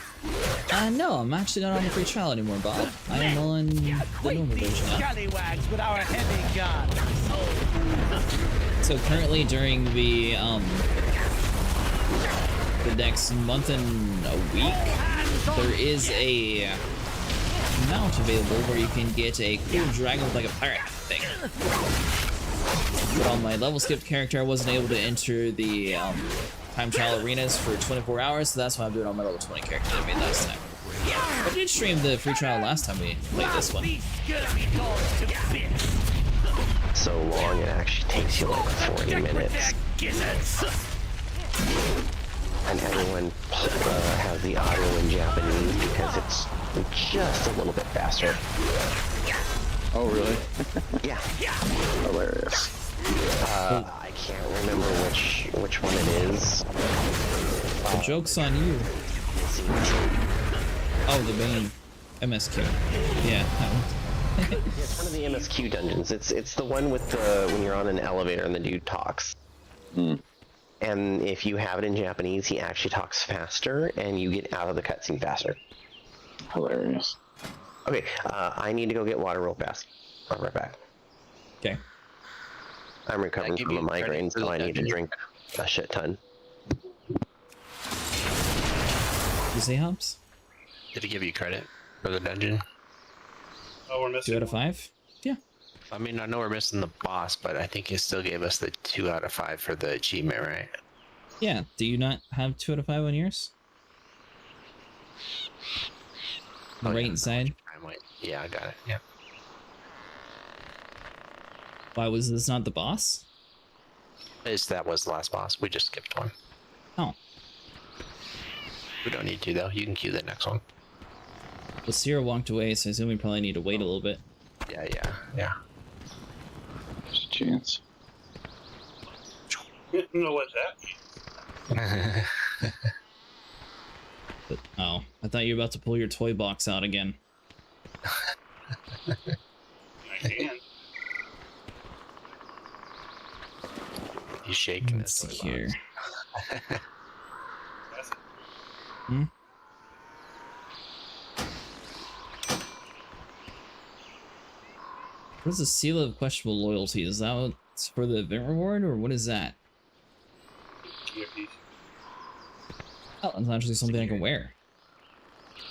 No, I'm actually not on the free trial anymore, Bob. I am on the normal version now. Scallywags with our heavy gun. So currently during the next month and a week, there is a mount available where you can get a cool dragon with like a pirate thing. But on my level skipped character, I wasn't able to enter the time trial arenas for 24 hours, so that's why I'm doing on my level 20 character that I made last time. I did stream the free trial last time we played this one. So long, it actually takes you like 40 minutes. And everyone has the audio in Japanese because it's just a little bit faster. Oh, really? Yeah. Hilarious. I can't remember which one it is. The joke's on you. Oh, the main MSQ. Yeah, that one. It's one of the MSQ dungeons. It's the one with the when you're on an elevator and the dude talks. And if you have it in Japanese, he actually talks faster, and you get out of the cutscene faster. Hilarious. Okay, I need to go get water real fast. I'll be right back. Okay. I'm recovering from a migraine, so I need to drink a shit ton. You say, Hobbs? Did he give you credit for the dungeon? Oh, we're missing 2 out of 5? Yeah. I mean, I know we're missing the boss, but I think he still gave us the 2 out of 5 for the achievement, right? Yeah. Do you not have 2 out of 5 on yours? The right side? Yeah, I got it. Yeah. Why was this not the boss? That was the last boss. We just skipped one. Oh. We don't need to, though. You can queue the next one. Well, Sierra walked away, so I assume we probably need to wait a little bit. Yeah. There's a chance. You know what that means. But, oh, I thought you were about to pull your toy box out again. I can. He's shaking. Let's see here. That's Hmm? What is the seal of questionable loyalty? Is that what's for the event reward, or what is that? Oh, that's actually something I can wear.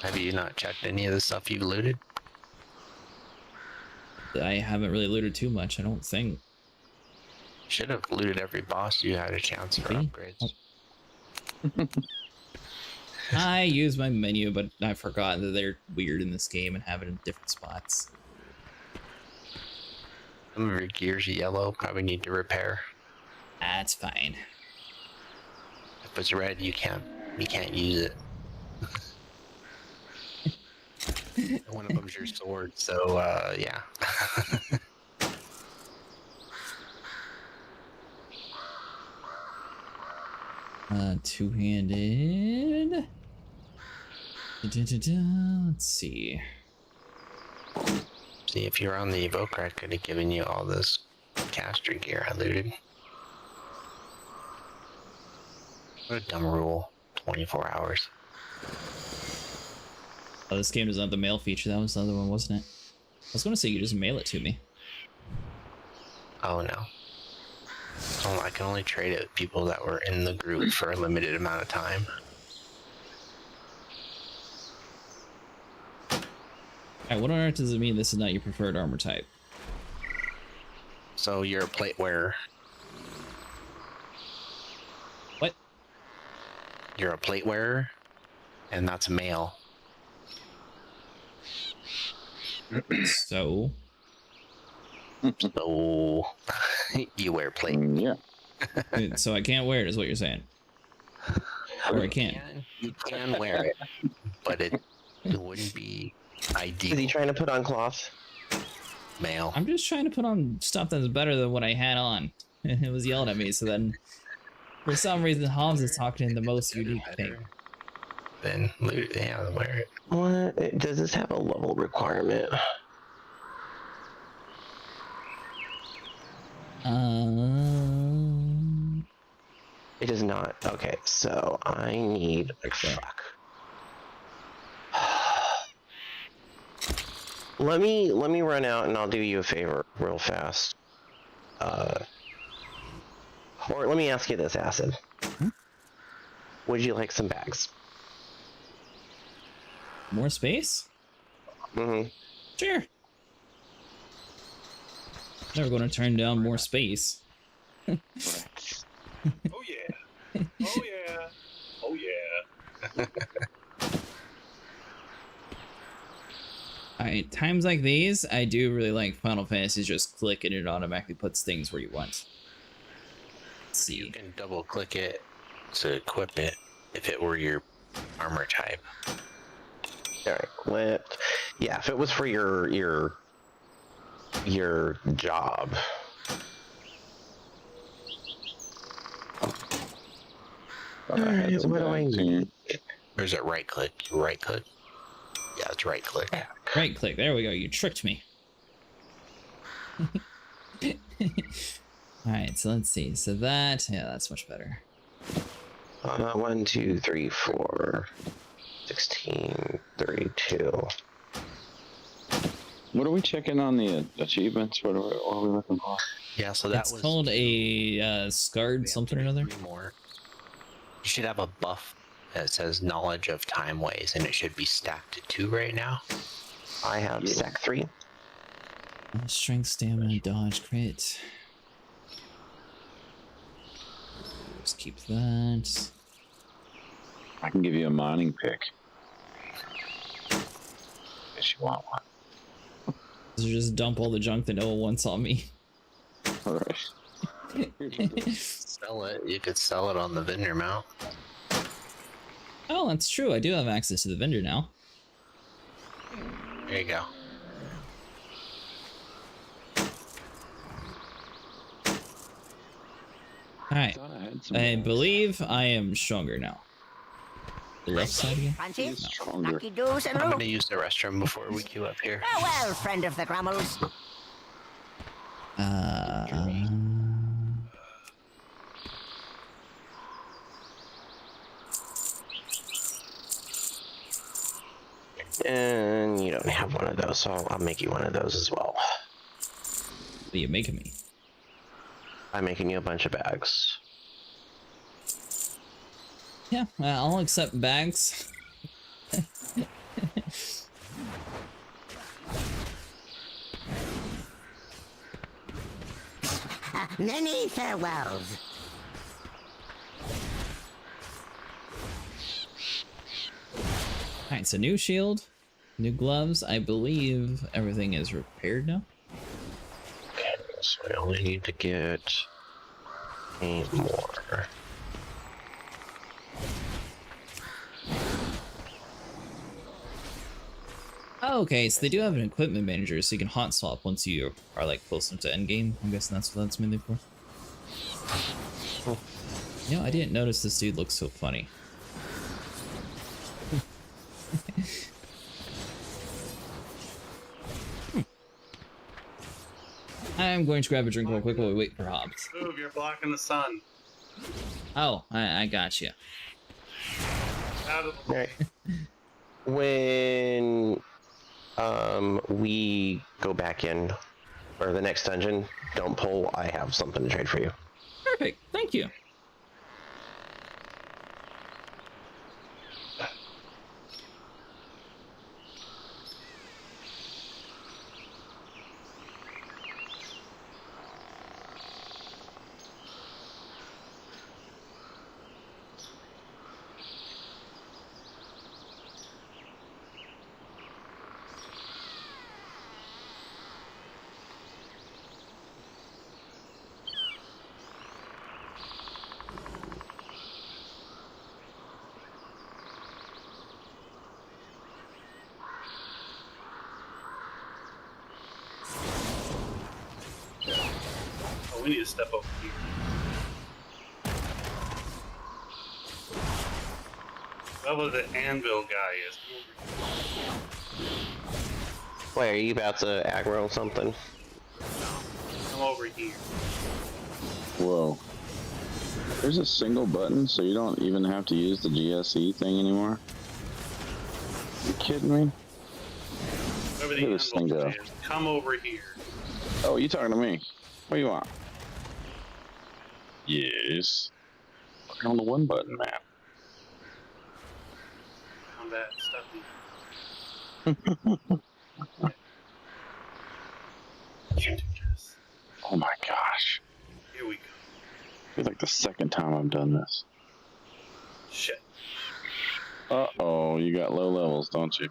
Have you not checked any of the stuff you've looted? I haven't really looted too much, I don't think. Should have looted every boss you had a chance for upgrades. Oh. I use my menu, but I forgot that they're weird in this game and have it in different spots. Some of your gear's yellow, probably need to repair. That's fine. If it's red, you can't use it. One of them's your sword, so yeah. Two-handed. Let's see. See, if you're on the Evoker, I could have given you all this caster gear I looted. What a dumb rule. 24 hours. Oh, this game doesn't have the mail feature. That was the other one, wasn't it? I was going to say you just mail it to me. Oh no. Oh, I can only trade it with people that were in the group for a limited amount of time. Alright, what on earth does it mean this is not your preferred armor type? So you're a plate wearer. What? You're a plate wearer, and that's male. So? So you wear plate. Yeah. So I can't wear it is what you're saying. Or I can. You can wear it, but it wouldn't be ideal. Is he trying to put on cloth? Male. I'm just trying to put on stuff that's better than what I had on. It was yelling at me, so then for some reason Hobbs is talking in the most unique thing. Then yeah, wear it. What? Does this have a level requirement? It does not. Okay, so I need a fuck. Let me run out and I'll do you a favor real fast. Or let me ask you this, Acid. Would you like some bags? More space? Mm-hmm. Sure. Never going to turn down more space. Oh yeah. Oh yeah. Oh yeah. Alright, times like these, I do really like Final Fantasy. Just click and it automatically puts things where you want. Let's see. You can double click it to equip it if it were your armor type. Alright, yeah, if it was for your job. Alright, what do I need? Or is it right click? Right click? Yeah, it's right click. Right click, there we go, you tricked me. Alright, so let's see. So that, yeah, that's much better. 1, 2, 3, 4, 16, 32. What are we checking on the achievements? What are we looking for? Yeah, so that it's was called a scarred something or other. More. You should have a buff that says knowledge of time ways, and it should be stacked to 2 right now. I have stack 3. Strength, stamina, dodge, crit. Just keep that. I can give you a mining pick. Guess you want one. So just dump all the junk that no one wants on me. Alright. Sell it. You could sell it on the vendor mount. Oh, that's true. I do have access to the vendor now. There you go. Alright. I believe I am stronger now. The left side again? Stronger. I'm gonna use the restroom before we queue up here. Farewell, friend of the Grummels. And you don't have one of those, so I'll make you one of those as well. What are you making me? I'm making you a bunch of bags. Yeah, I'll accept bags. Many farewells. Alright, so new shield, new gloves. I believe everything is repaired now. So I only need to get 8 more. Oh, okay, so they do have an equipment manager, so you can hot swap once you are like close enough to endgame. I'm guessing that's what that's mainly for. You know, I didn't notice this dude looks so funny. I'm going to grab a drink real quick while we wait for Hobbs. Move, you're blocking the sun. Oh, I got you. Out of the way. When we go back in for the next dungeon, don't pull. I have something to trade for you. Perfect. Thank you. Oh, we need to step over here. Whoever the anvil guy is. Wait, are you about to aggro something? Come over here. Whoa. There's a single button, so you don't even have to use the GSE thing anymore? You kidding me? Whoever the Look at this thing anvil go. guy is. Come over here. Oh, you talking to me? What do you want? Yes. Look on the one button map. Combat stuff. Oh my gosh. Here we go. It's like the second time I've done this. Shit. Uh-oh, you got low levels, don't you?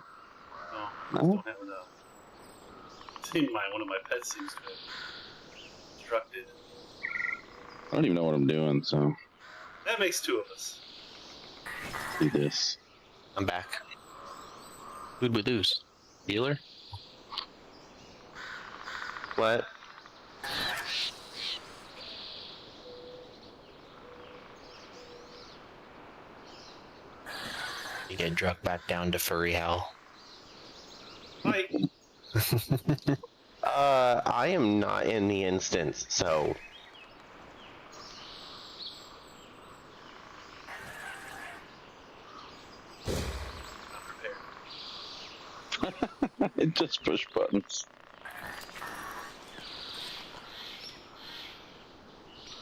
Oh, I just don't have enough. Seems one of my pets seems to have constructed. I don't even know what I'm doing, so... That makes 2 of us. Do this. I'm back. Who'd we lose? Healer? What? You get drugged back down to furry hell. Mike. I am not in the instance, so... It just push buttons.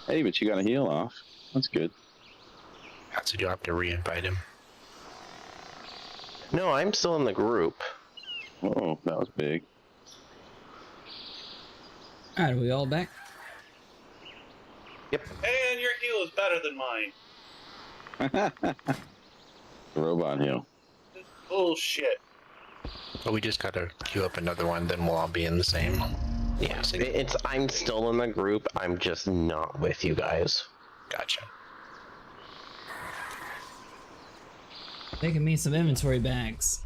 Hey, but you got a heal off. That's good. So you have to re-invite him. No, I'm still in the group. Oh, that was big. Alright, are we all back? Yep. And your heal is better than mine. Robot heal. Bullshit. But we just gotta queue up another one, then we'll all be in the same. Yeah, I'm still in the group. I'm just not with you guys. Gotcha. Making me some inventory bags.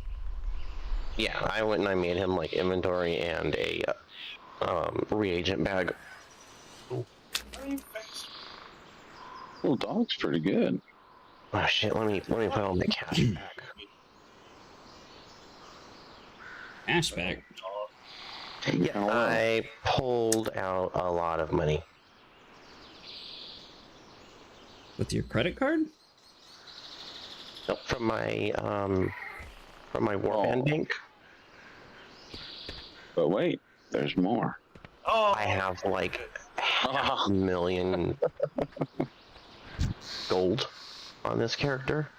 Yeah, I went and I made him like inventory and a reagent bag. Oh, dog's pretty good. Oh shit! Let me put on the cash back. Cash back. Yeah, I pulled out a lot of money. With your credit card? Nope, from my warband bank. But wait, there's more. Oh, I have like 500,000 gold on this character.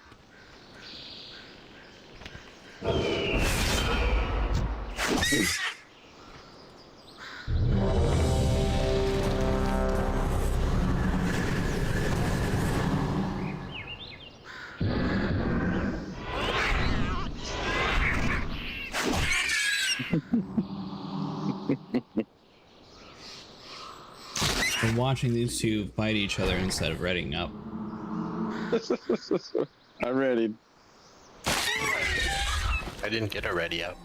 been watching these two fight each other instead of readying up. I readied. I didn't get a ready up.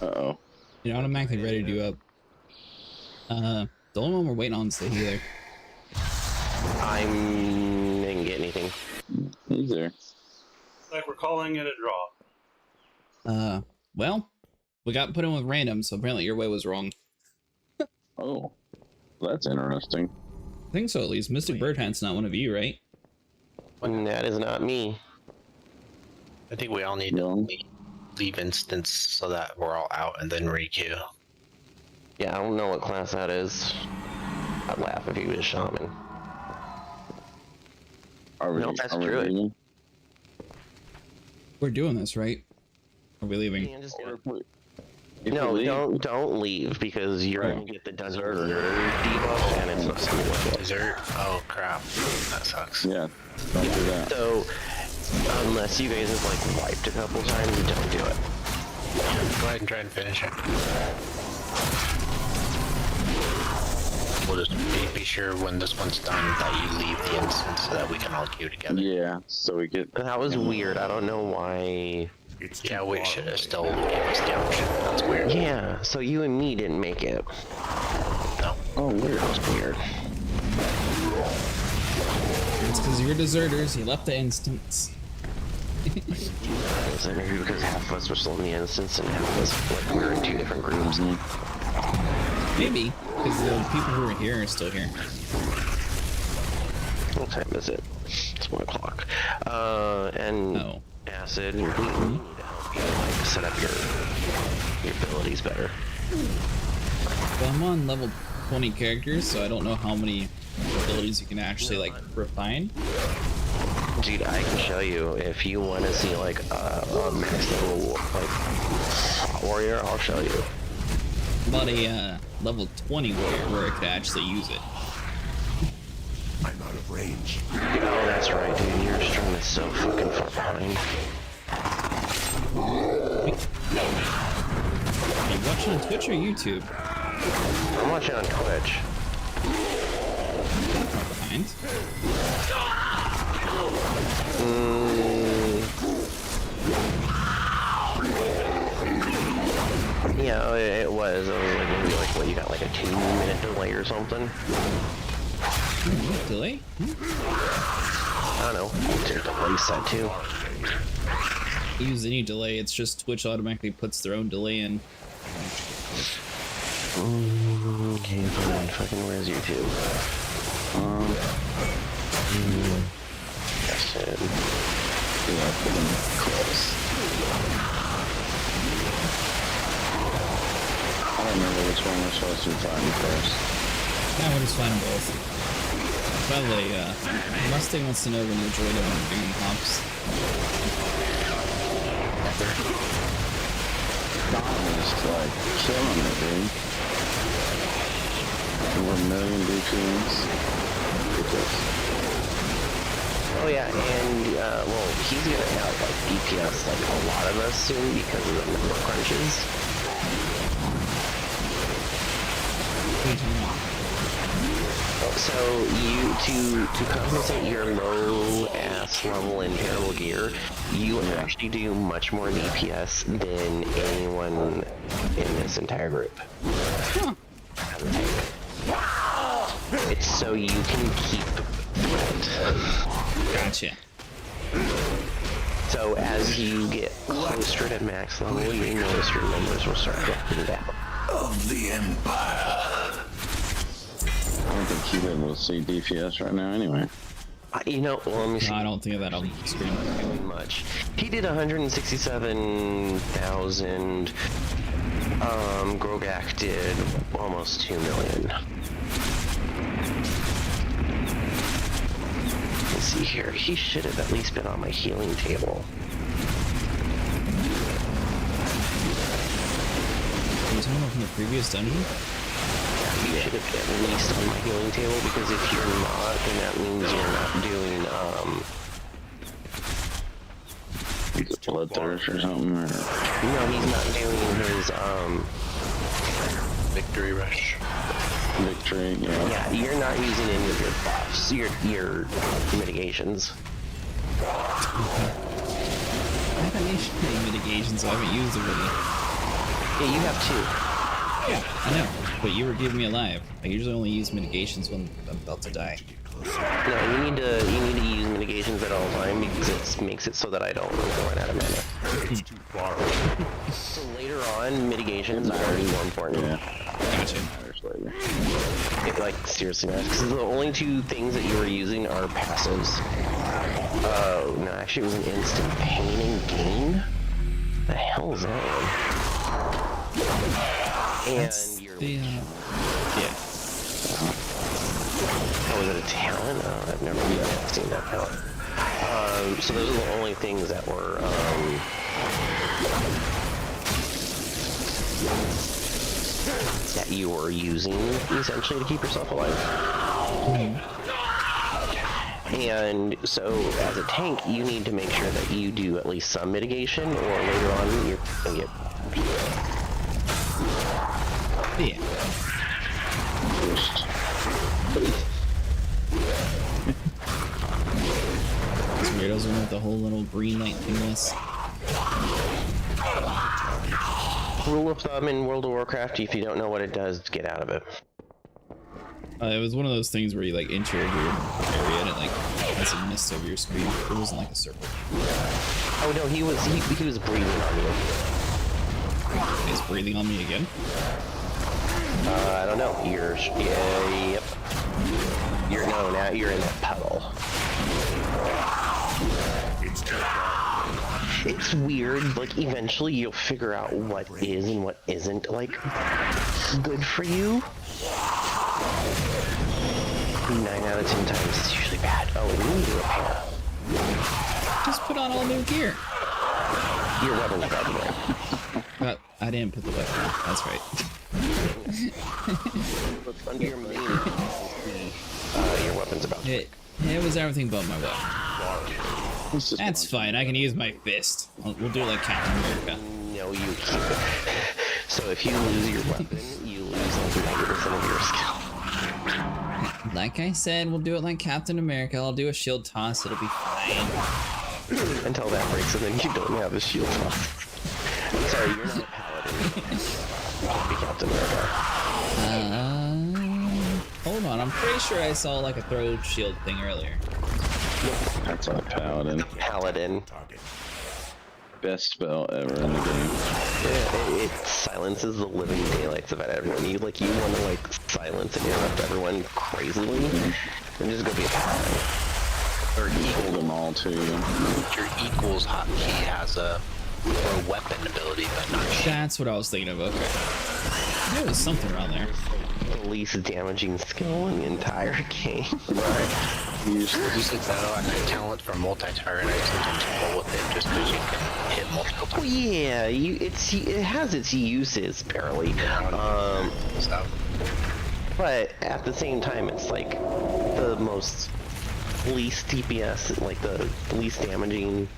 Uh-oh. It automatically readied you up. The only one we're waiting on is the healer. I didn't get anything. He's there. Like we're calling it a draw. Well, we got put in with random, so apparently your way was wrong. Oh, that's interesting. I think so, at least. Mystic Birdhand's not one of you, right? That is not me. I think we all need to leave instance so that we're all out and then requeue. Yeah, I don't know what class that is. I'd laugh if he was shaman. No, that's druid. We're doing this, right? Are we leaving? Yeah, just do it. No, don't leave because you're gonna get the dungeon debuff and it's not gonna work out. Dessert? Oh crap. That sucks. Yeah, don't do that. So, unless you guys have like wiped a couple times, don't do it. Go ahead and try and finish it. We'll just be sure when this one's done that you leave the instance so that we can all queue together. Yeah, so we get... That was weird. I don't know why... Yeah, we should have still given us the option. That's weird. Yeah, so you and me didn't make it. No. Oh, weird. That was weird. It's because you're deserters. You left the instance. So maybe because half of us were still in the instance and half of us like we were in two different groups. Maybe, because the people who are here are still here. What time is it? It's 1 o'clock. And acid and gluten need to help you like set up your abilities better. Well, I'm on level 20 characters, so I don't know how many abilities you can actually like refine. Dude, I can show you if you want to see like a max level like hot warrior. I'll show you. About a level 20 warrior where I could actually use it. I'm out of range. Oh, that's right, dude. Your stream is so fucking far behind. Are you watching on Twitch or YouTube? I'm watching on Twitch. Behind. Yeah, it was. It was like maybe like what you got like a 2-minute delay or something. Delay? I don't know. What's your delay set to? Use any delay. It's just Twitch automatically puts their own delay in. Okay, fine. Fucking where's YouTube? That's it. Close. I don't remember which one we're supposed to find first. Yeah, we'll just find them both. By the way, Mustang wants to know when you're joining on Green Hops. Don is like killing it, dude. Over 1 million DPS. Oh yeah, and well, he's gonna have like DPS like a lot of us soon because of the number crunches. So you to compensate your low ass level and terrible gear, you actually do much more DPS than anyone in this entire group. It's so you can keep threat. Gotcha. So as you get closer to max level, you notice your numbers will start dropping down. Of the Empire. I don't think he's able to see DPS right now anyway. You know, well, let me see. No, I don't think of that on the screen. Much. He did 167,000. Grogak did almost 2 million. Let's see here. He should have at least been on my healing table. Are you talking about from the previous dungeon? You should have been at least on my healing table because if you're not, then that means you're not doing Bloodthirst or something, or... No, he's not doing his Victory rush. victory. Yeah. Yeah, you're not using any of your buffs, your mitigations. I haven't used any mitigations, so I haven't used it really. Yeah, you have 2. Yeah, I know, but you were giving me a live. I usually only use mitigations when I'm about to die. No, you need to use mitigations at all time because it makes it so that I don't run out of mana. It's too far. So later on, mitigations are more important. Yeah. Gotcha. It, like, seriously matters. Because the only 2 things that you were using are passives. Oh, no, actually it was an instant pain and gain? The hell is that one? And your... Yeah. Oh, was it a talent? Oh, I've never seen that talent. So those are the only things that were, that you were using, essentially, to keep yourself alive. And so, as a tank, you need to make sure that you do at least some mitigation, or later on, you're gonna get... Yeah. These weirdos are with the whole little green light thingness. Rule of thumb in World of Warcraft, if you don't know what it does, get out of it. It was one of those things where you like enter your area and it like has a mist over your screen. It wasn't like a circle. Oh no, he was breathing on you. He's breathing on me again? I don't know. Yep. Now you're in that puddle. It's weird, like, eventually you'll figure out what is and what isn't, like, good for you. 9 out of 10 times it's usually bad. Oh, and you need to repair. Just put on all new gear. Your weapon's bad, right? I didn't put the weapon on. That's right. Under your main, your weapon's about. It was everything but my weapon. That's fine. I can use my fist. We'll do it like Captain America. No, you keep it. So if you lose your weapon, you lose like 90% of your skill. Like I said, we'll do it like Captain America. I'll do a shield toss. It'll be fine. Until that breaks, and then you don't have a shield toss. I'm sorry, you're not a paladin. You can't be Captain America. Hold on. I'm pretty sure I saw like a throw shield thing earlier. That's not a paladin. Paladin. Best spell ever in the game. Yeah, it silences the living daylights about everyone. You want to like silence and interrupt everyone crazily, and just go be a paladin. Or equal them all too. Your equals hotkey has a weapon ability, but not shield. That's what I was thinking of. Okay. There was something around there. The least damaging skill in the entire game. Right. Usually talent for multi-target. I sometimes pull with it just because you can hit multiple times. Well, yeah, it has its uses barely. Stuff. But at the same time, it's like the most least DPS, like the least damaging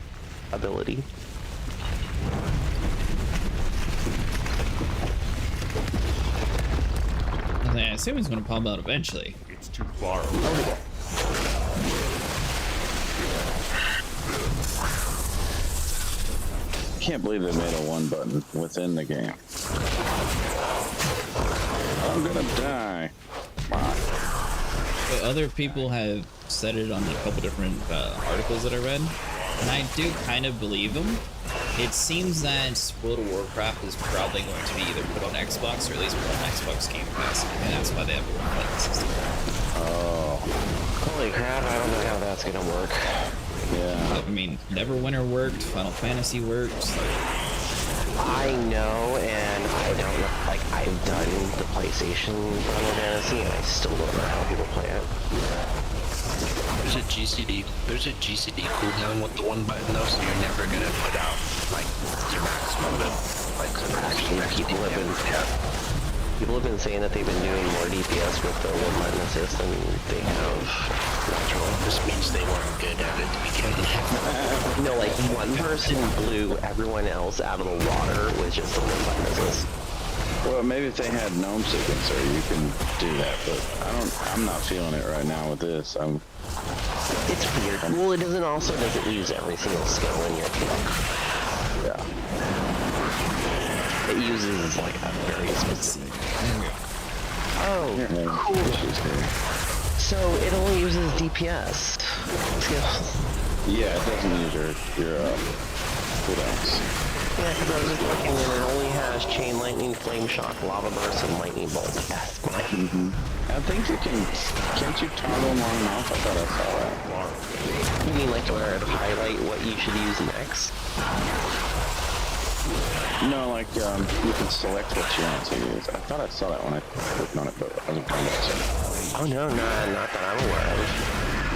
ability. I assume he's gonna pop out eventually. It's too far away. I can't believe they made a 1 button within the game. I'm gonna die. Wow. But other people have said it on a couple different articles that I read, and I do kind of believe them. It seems that World of Warcraft is probably going to be either put on Xbox or at least put on Xbox Game Pass, and that's why they have a one-button system. Oh. Holy crap, I don't know how that's gonna work. Yeah. I mean, Neverwinter worked, Final Fantasy worked. I know, and I don't know, like, I've done the PlayStation Final Fantasy, and I still don't know how people play it. There's a GCD cooldown with the 1 button though, so you're never gonna put out like your maximum People have been saying that they've been doing more DPS with the 1 button assist than they have natural. This means they weren't good at it to begin with. No, like one person blew everyone else out of the water with just the 1 button assist. Well, maybe if they had gnome sequencer, you can do that, but I'm not feeling it right now with this. It's weird. Well, it doesn't use every single skill in your book. Yeah. It uses like a very specific. Oh, cool. So it only uses DPS. Yeah, it doesn't use your cooldowns. Yeah, because I was just looking and it only has Chain Lightning, Flame Shock, Lava Burst, and Lightning Bolt. That's my... I think you can't you toggle them on and off? I thought I saw that. You mean like to where it highlight what you should use next? No, like you can select what you want to use. I thought I saw that when I clicked on it, but I wasn't paying attention. Oh no, not that I'm aware of.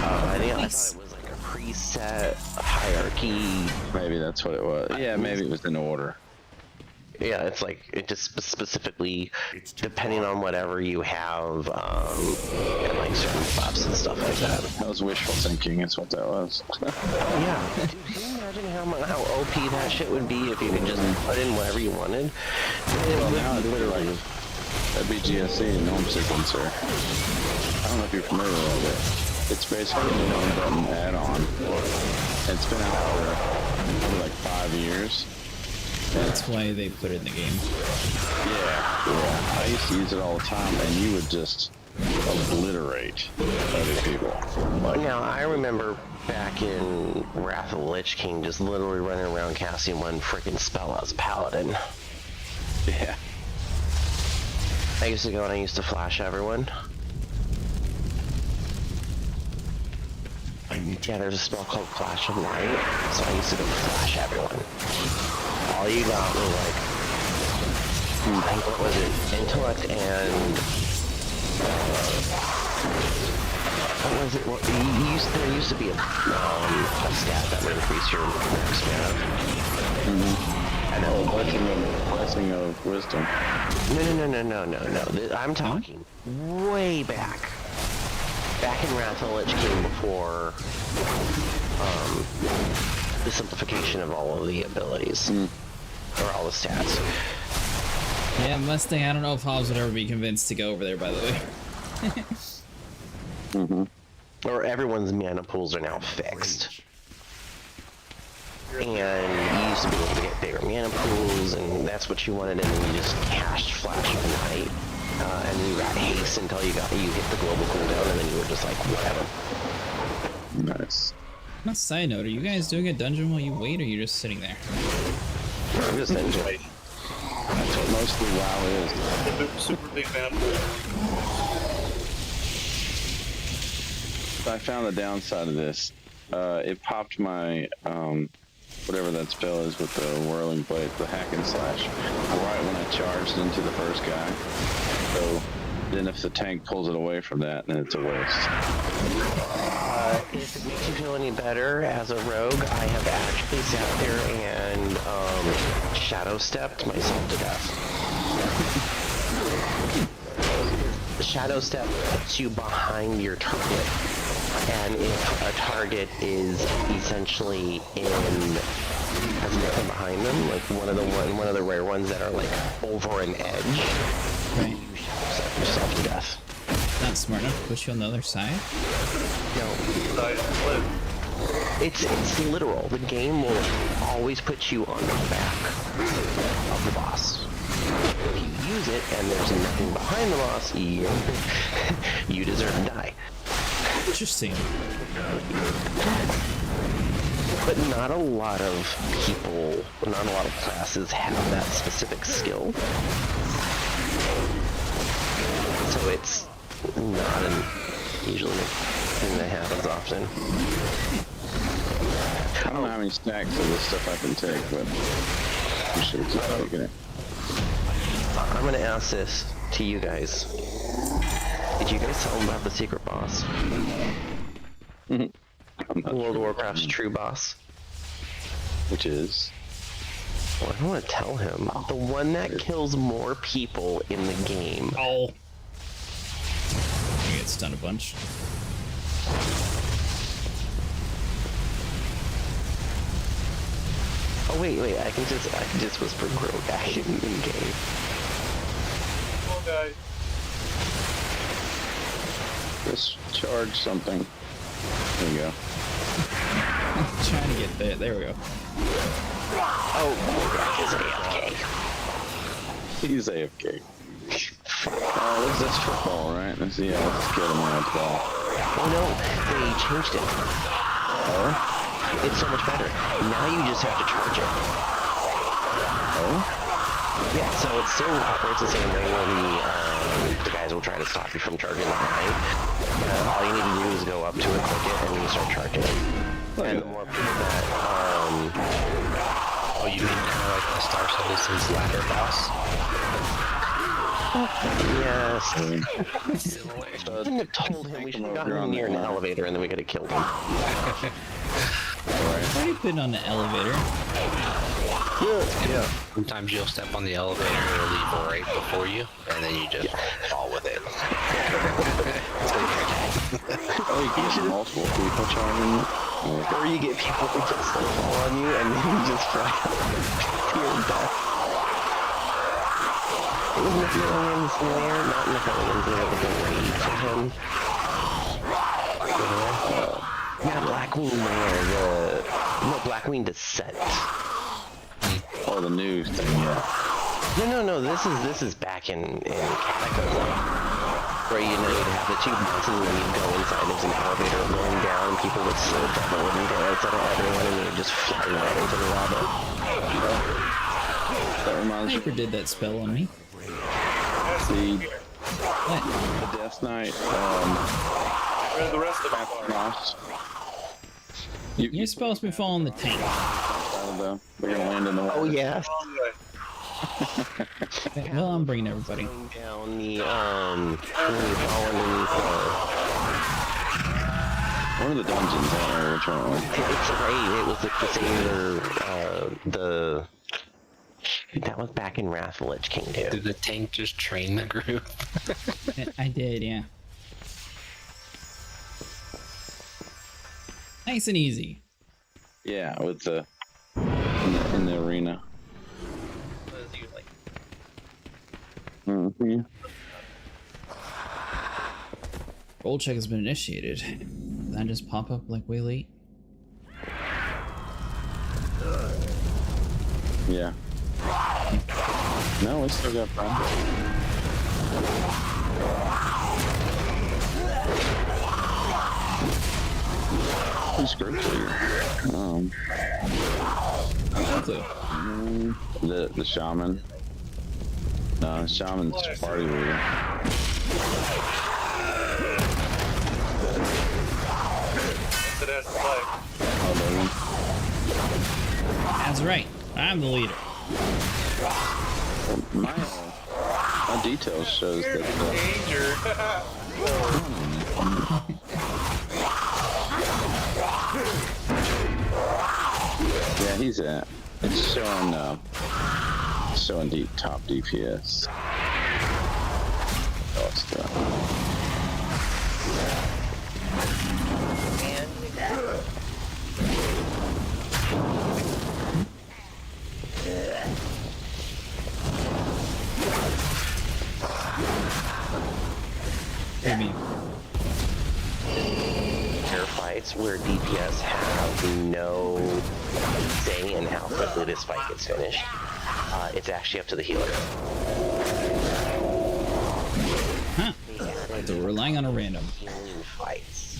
I thought it was like a preset hierarchy. Maybe that's what it was. Yeah, maybe it was in order. Yeah, it's like, it just specifically, depending on whatever you have, and like certain buffs and stuff like that. That was wishful thinking, is what that was. Yeah. Dude, can you imagine how OP that shit would be if you could just put in whatever you wanted? Well, now it's literally like, that'd be GSC, gnome sequencer. I don't know if you're familiar with it. It's basically a gnome button add-on. It's been out for probably like 5 years. That's why they put it in the game. Yeah. I used to use it all the time, and you would just obliterate other people. Like, now, I remember back in Wrath of the Lich King just literally running around casting one freaking spell as a paladin. Yeah. I used to go and I used to flash everyone. Yeah, there's a spell called Clash of Light, so I used to go flash everyone. All you got was like, I think what was it, intellect and, what was it, there used to be a stat that would increase your max mana. And then blessing of wisdom. No. I'm talking way back. Back in Wrath of the Lich King before the simplification of all of the abilities. Or all the stats. Yeah, Mustang, I don't know if Hobbs would ever be convinced to go over there, by the way. Or everyone's mana pools are now fixed. And you used to be able to get bigger mana pools, and that's what you wanted, and then you just cashed Flash of Night. And you got haste until you hit the global cooldown, and then you were just like, whatever. Nice. On a side note, are you guys doing a dungeon while you wait, or are you just sitting there? I'm just enjoying. That's what mostly WoW is. Super big fan of I found the downside of this. It popped my whatever that spell is with the whirling blade, the hack and slash, right when I charged into the first guy. So then if the tank pulls it away from that, then it's a waste. If it makes you feel any better, as a rogue, I have actually sat there and shadow stepped myself to death. Shadow step puts you behind your target, and if a target is essentially has nothing behind them, like one of the rare ones that are like over an edge, right, you shadow step yourself to death. Not smart enough to push you on the other side? No. It's literal. The game will always put you on the back of the boss. If you use it and there's nothing behind the boss, you deserve to die. Interesting. But not a lot of people, not a lot of classes have that specific skill. So it's not usually a thing that happens often. I don't know how many stacks of this stuff I can take, but I should keep taking it. I'm gonna ask this to you guys. Did you guys tell them about the secret boss? World of Warcraft's true boss? Which is? Well, I don't want to tell him. The one that kills more people in the game. Oh. You get stunned a bunch. Oh wait, I can just whisper Grog in game. guy. Just charge something. There you go. I'm trying to get there. There we go. Oh, is AFK. He's AFK. What's this football, right? Let's see. Let's get him on the ball. Oh no, they changed it. Oh? It's so much better. Now you just have to charge it. Oh? Yeah, so it still operates the same way where the guys will try to stop you from charging the line. All you need to do is go up to it, click it, and you start charging it. And the more people that, Oh, you mean kind of like the Star Citizen's ladder boss? yes. I couldn't have told him we should have gotten him near an elevator and then we could have killed him. I've already been on the elevator. Yeah. Sometimes you'll step on the elevator, it'll leave right before you, and then you just fall with it. Oh, you can get multiple people charging you. Or you get people who just fall on you and then you just fly out to your death. It was the Hellions there, not in the Hellions there, but the raid for him. Yeah, Blackwing there, Blackwing Descent. Oh, the new thing, yeah. No, this is back in Catacomb. Where you have the two boxes and then you go inside, there's an elevator going down, and people would slip up and wouldn't dance at everyone and they would just fly right into the lava. That reminds me. Hyper did that spell on me. The Death Knight, Where's the rest of them? You're supposed to be following the tank. We're gonna land in the water. Oh, yeah. Well, I'm bringing everybody. Down the, fall underneath, one of the dungeons, I don't know which one it was. It's right, it was the that was back in Wrath of the Lich King, too. Did the tank just train the group? I did, yeah. Nice and easy. Yeah, with the in the arena. Mm-hmm. Roll check has been initiated. Did that just pop up like way late? Yeah. No, we still got fun. Who's group leader? The shaman. No, the shaman's party leader. That's right. I'm the leader. My details shows that. Yeah, he's at. It's showing deep top DPS. Oh, it's still. Fair fights where DPS have no say in how quickly this fight gets finished. It's actually up to the healer. Huh. So we're relying on a random. Fights.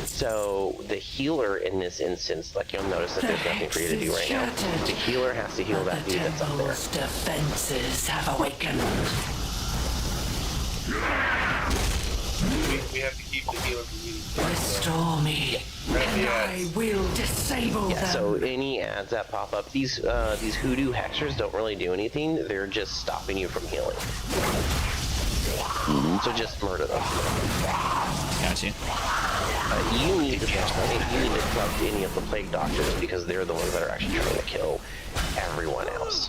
So the healer in this instance, like you'll notice that there's nothing for you to do right now. The healer has to heal that dude that's up there. Defenses have awakened. We have to keep the healer from using. Restore me, and I will disable them. So any ads that pop up, these hoodoo hexers don't really do anything. They're just stopping you from healing. So just murder them. Gotcha. You need to corrupt any of the plague doctors because they're the ones that are actually trying to kill everyone else.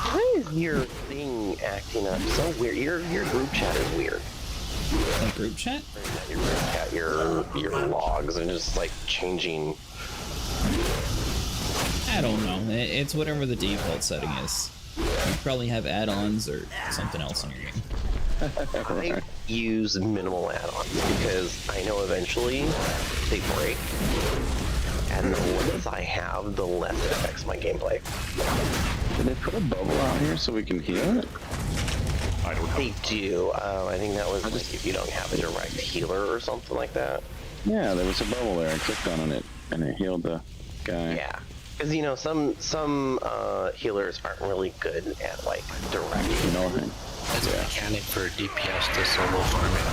Why is your thing acting up so weird? Your group chat is weird. Like group chat? Your logs and just like changing. I don't know. It's whatever the default setting is. You probably have add-ons or something else in your game. I use minimal add-ons because I know eventually they break, and the less I have, the less it affects my gameplay. Did they put a bubble out here so we can heal it? I don't know. They do. I think that was like if you don't have a direct healer or something like that. Yeah, there was a bubble there. I clicked on it and it healed the guy. Yeah. Because, you know, some healers aren't really good at, like, direct healing. That's a mechanic for DPS to solo farming.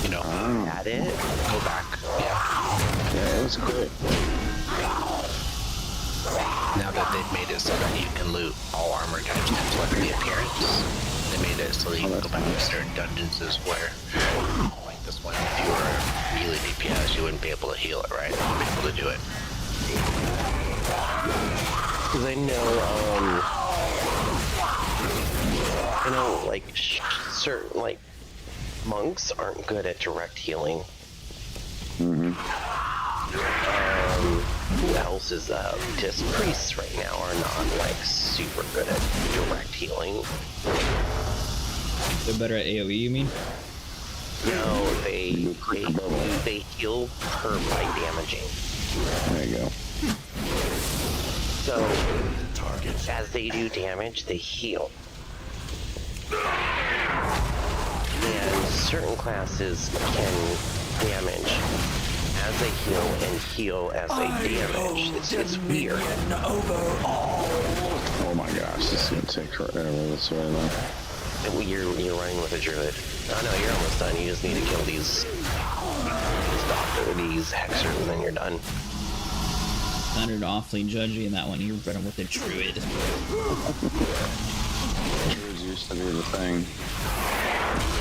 You know, at it? Go back. Yeah, it was quick. Now that they've made it so that you can loot all armor types and select the appearance, they made it so that you can go back to certain dungeons as where, like this one, if you were melee DPS, you wouldn't be able to heal it, right? You wouldn't be able to do it. Because I know, like, certain, like, monks aren't good at direct healing. Who else is, just priests right now are not, like, super good at direct healing. They're better at AoE, you mean? No, they heal per by damaging. There you go. So, as they do damage, they heal. And certain classes can damage as they heal and heal as they damage. It's weird. Oh my gosh, this is gonna take forever this way though. You're running with a druid. Oh no, you're almost done. You just need to kill these hexers and then you're done. Sounded awfully judgy in that one. You were running with a druid. Druids used to be the thing.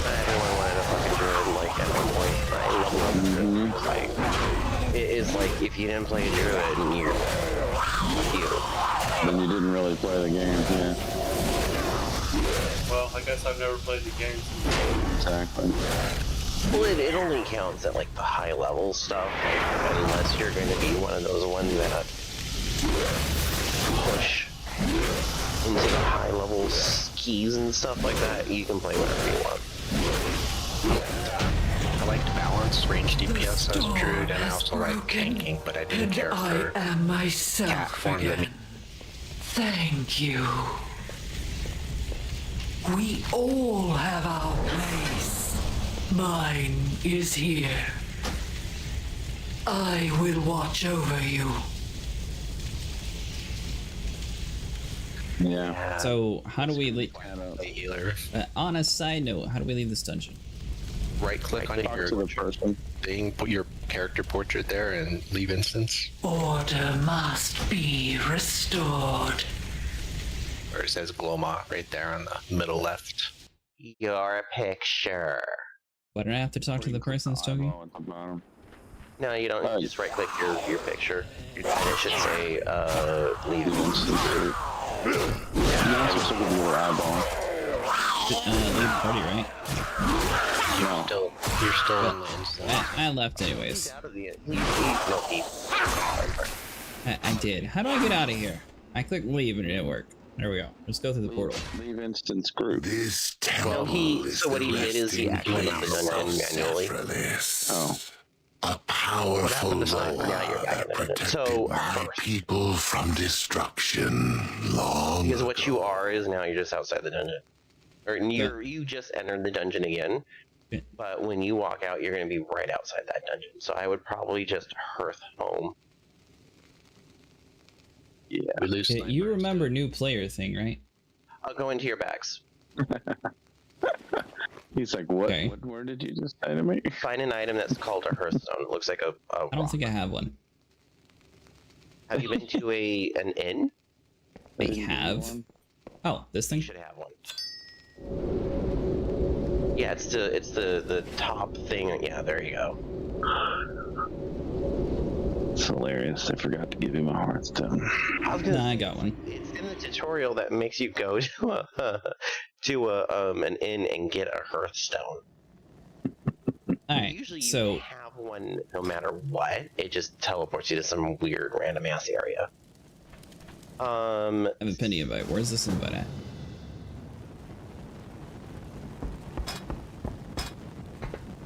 Everyone wanted a fucking druid, like, at one point. I love druid. Like, it is like, if you didn't play a druid, you're you. Then you didn't really play the game, yeah. Well, I guess I've never played the game. Exactly. Well, it only counts at, like, the high level stuff, like, unless you're going to be one of those ones that push into the high level skis and stuff like that. You can play whatever you want. I like to balance range DPS as Druid, and I also like tanking, but I didn't care for I am myself form again. Thank you. We all have our place. Mine is here. I will watch over you. Yeah. So, how do we leave? Healer. On a side note, how do we leave this dungeon? Right click on your thing, put your character portrait there, and leave instance. Order must be restored. Where it says Gloma right there on the middle left. Your picture. Why don't I have to talk to the person that's talking? No, you don't. You just right click your picture. And it should say, leave instance. You're supposed to give your eyeball. Leave party, right? You're still in the instance. I left anyways. I did. How do I get out of here? I clicked leave and it didn't work. There we go. Let's go through the portal. Leave instance group. This So what he did is he activated the dungeon manually. Oh. A powerful law that protected my people from destruction long Because what you are is now you're just outside the dungeon. Or you just entered the dungeon again. But when you walk out, you're going to be right outside that dungeon. So I would probably just hearth home. Yeah. You remember new player thing, right? I'll go into your bags. He's like, what? Okay. What word did you just say to me? Find an item that's called a hearthstone. It looks like a I don't think I have one. Have you been to an inn? I have. Oh, this thing? You should have one. Yeah, it's the top thing. Yeah, there you go. It's hilarious. I forgot to give him a hearthstone. I got one. It's in the tutorial that makes you go to an inn and get a hearthstone. All right. Usually So you have one no matter what. It just teleports you to some weird random ass area. I have a penny invite. Where's this invite at?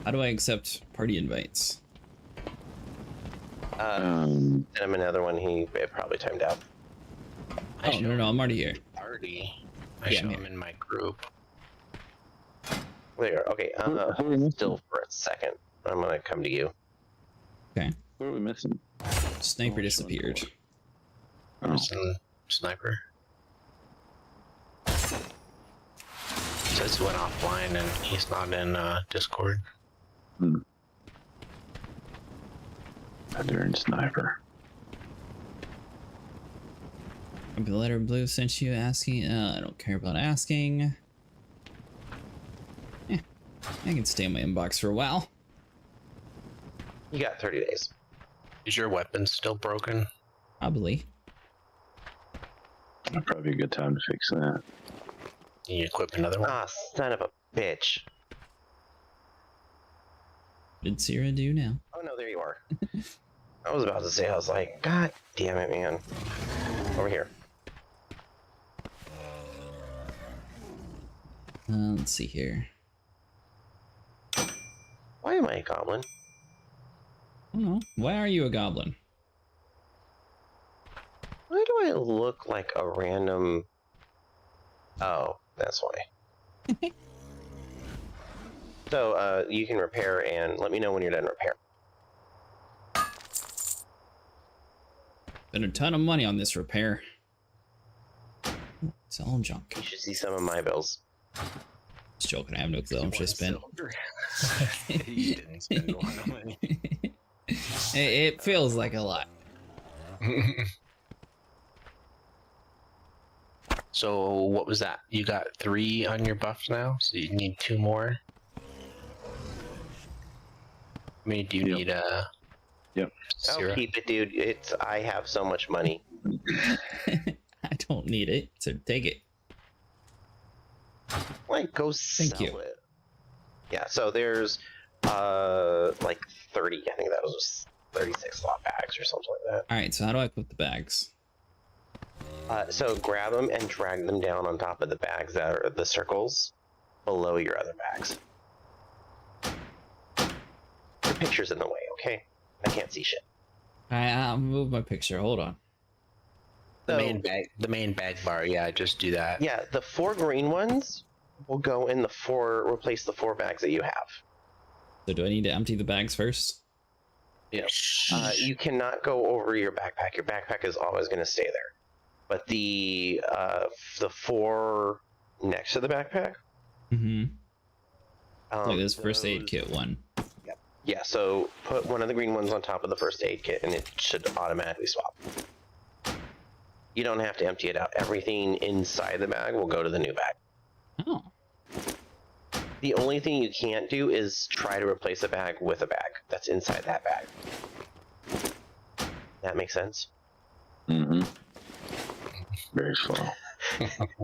How do I accept party invites? Send him another one. It probably timed out. Oh, no, I'm already here. Party. I show him in my group. There. Okay. Still for a second. I'm gonna come to you. Okay. What are we missing? Sniper disappeared. Sniper. Says he went offline and he's not in Discord. They're in Sniper. The letter blue sent you asking. I don't care about asking. Yeah, I can stay in my inbox for a while. You got 30 days. Is your weapon still broken? Probably. That'd probably be a good time to fix that. You equip another one? Ah, son of a bitch. What did Sierra do now? Oh no, there you are. I was about to say, I was like, God damn it, man. Over here. Let's see here. Why am I a goblin? I don't know. Why are you a goblin? Why do I look like a random... Oh, that's why. So, you can repair and let me know when you're done repair. Spent a ton of money on this repair. It's all junk. You should see some of my bills. Just joking, I have no clue how much I spent. You didn't spend a lot of money. It feels like a lot. So what was that? You got 3 on your buff now, so you need 2 more. I mean, do you need a? Yep. I'll keep it, dude. I have so much money. I don't need it, so take it. Like, go Thank you. sell it. Yeah, so there's like 30, I think that was 36 slot bags or something like that. Alright, so how do I put the bags? So grab them and drag them down on top of the bags that are the circles below your other bags. Your picture's in the way, okay? I can't see shit. I'll move my picture, hold on. The main bag bar, yeah, just do that. Yeah, the 4 green ones will go in replace the 4 bags that you have. So do I need to empty the bags first? Yeah. You cannot go over your backpack. Your backpack is always going to stay there. But the 4 next to the backpack. Mm-hmm. Like this first aid kit one. Yeah, so put one of the green ones on top of the first aid kit and it should automatically swap. You don't have to empty it out. Everything inside the bag will go to the new bag. Oh. The only thing you can't do is try to replace a bag with a bag that's inside that bag. That makes sense? Mm-hmm. Very slow.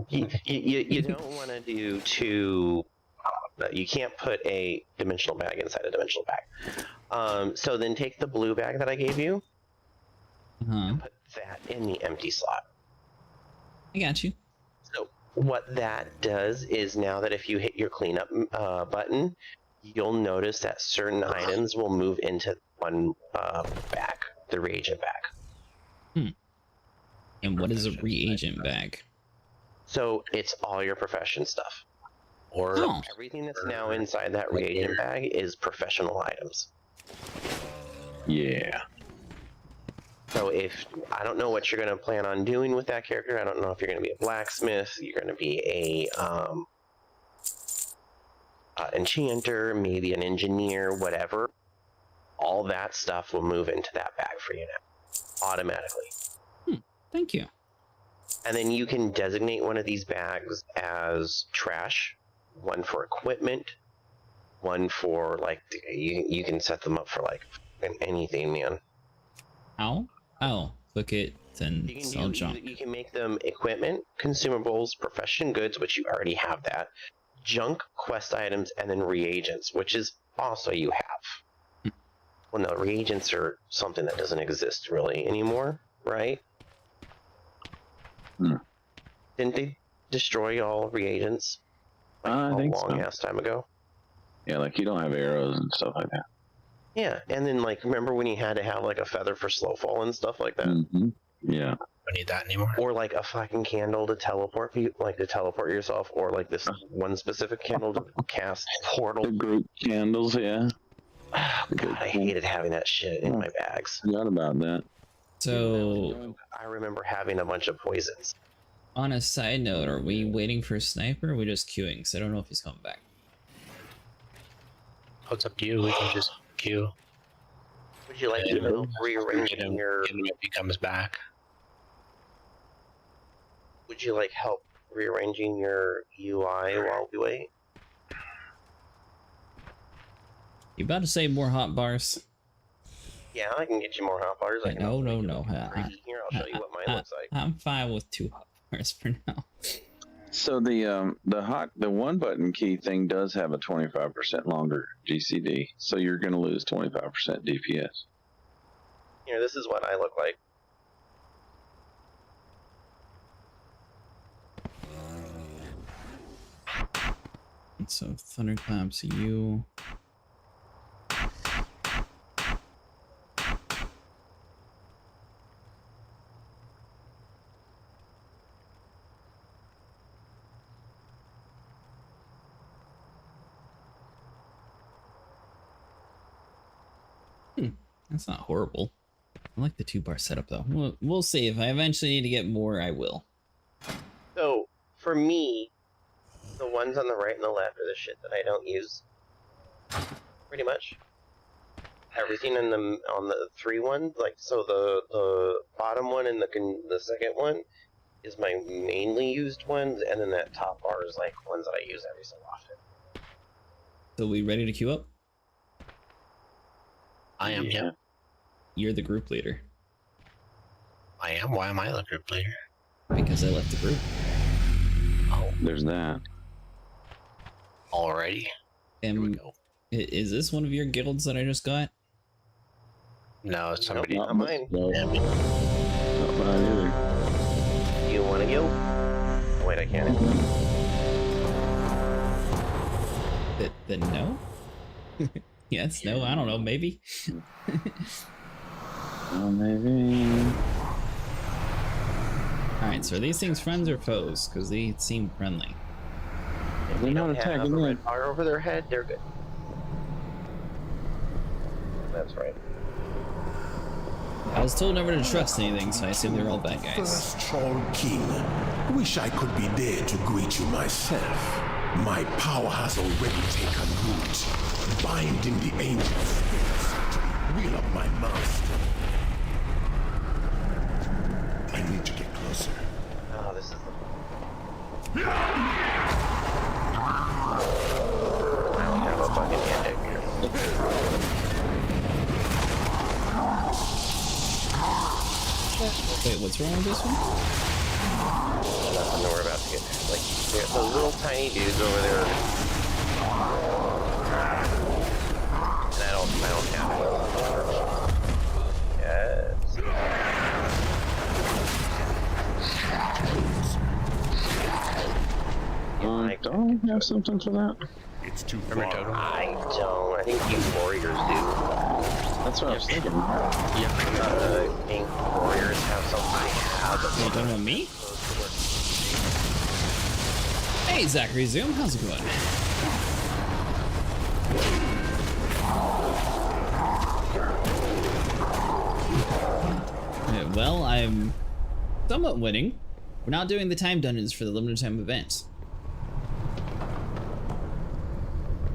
You don't want to do 2... you can't put a dimensional bag inside a dimensional bag. So then take the blue bag that I gave you and put that in the empty slot. I got you. So what that does is now that if you hit your cleanup button, you'll notice that certain items will move into one bag, the reagent bag. And what is a reagent bag? So it's all your profession stuff. Or everything that's now inside that reagent bag is professional items. Yeah. So I don't know what you're going to plan on doing with that character. I don't know if you're going to be a blacksmith, you're going to be a enchanter, maybe an engineer, whatever. All that stuff will move into that bag for you now, automatically. Thank you. And then you can designate one of these bags as trash, one for equipment, one for like you can set them up for like anything, man. How? Oh, click it and sell junk. You can make them equipment, consumables, profession goods, which you already have that, junk, quest items, and then reagents, which is also you have. well, no, reagents are something that doesn't exist really anymore, right? Didn't they destroy all reagents I think a long ass time ago? Yeah, like you don't have arrows and stuff like that. Yeah, and then like remember when you had to have like a feather for slow fall and stuff like that? Yeah. Don't need that anymore. Or like a fucking candle to teleport yourself, or like this one specific candle to cast portal. The group candles, yeah. God, I hated having that shit in my bags. Forgot about that. So, I remember having a bunch of poisons. on a side note, are we waiting for a sniper or are we just queuing? Because I don't know if he's coming back. Oh, it's up to you. We can just queue. Would you like to rearrange your... Get him if he comes back. Would you like help rearranging your UI while we wait? You about to say more hot bars? Yeah, I can get you more hot bars. No. Here, I'll show you what mine looks like. I'm fine with 2 hot bars for now. So the one button key thing does have a 25% longer GCD, so you're going to lose 25% DPS. Here, this is what I look like. And so thunderclaps you. That's not horrible. I like the 2-bar setup though. We'll see. If I eventually need to get more, I will. So, for me, the ones on the right and the left are the shit that I don't use. Pretty much. Everything on the 3 one, like, so the bottom one and the second one is my mainly used ones, and then that top bar is like ones that I use every so often. So we ready to queue up? I am, yeah. You're the group leader. I am? Why am I the group leader? Because I left the group. Oh. There's that. Alrighty. Here we go. Is this one of your guilds that I just got? No, it's somebody. Not mine. No. Not mine either. You want to go? Wait, I can't. Then no? Yes, no, I don't know, maybe. Maybe. Alright, so are these things friends or foes? Because they seem friendly. If they don't have a red bar over their head, they're good. That's right. I was told never to trust anything, so I assume they're all bad guys. First Troll King, wish I could be there to greet you myself. My power has already taken root, binding the angel spirits to the will of my master. I need to get closer. Oh, this is the... I don't have a fucking hand out here. Wait, what's wrong with this one? Nothing, we're about to get there. Like, those little tiny dudes over there. And I don't have one. Yes. I don't have something for that. It's too far. I don't. I think you warriors do. That's what I was thinking. Ink warriors have something. Are you talking about me? Hey, Zachary Zoom, how's it going? Okay, well, I'm somewhat winning. We're not doing the time dungeons for the limited time event.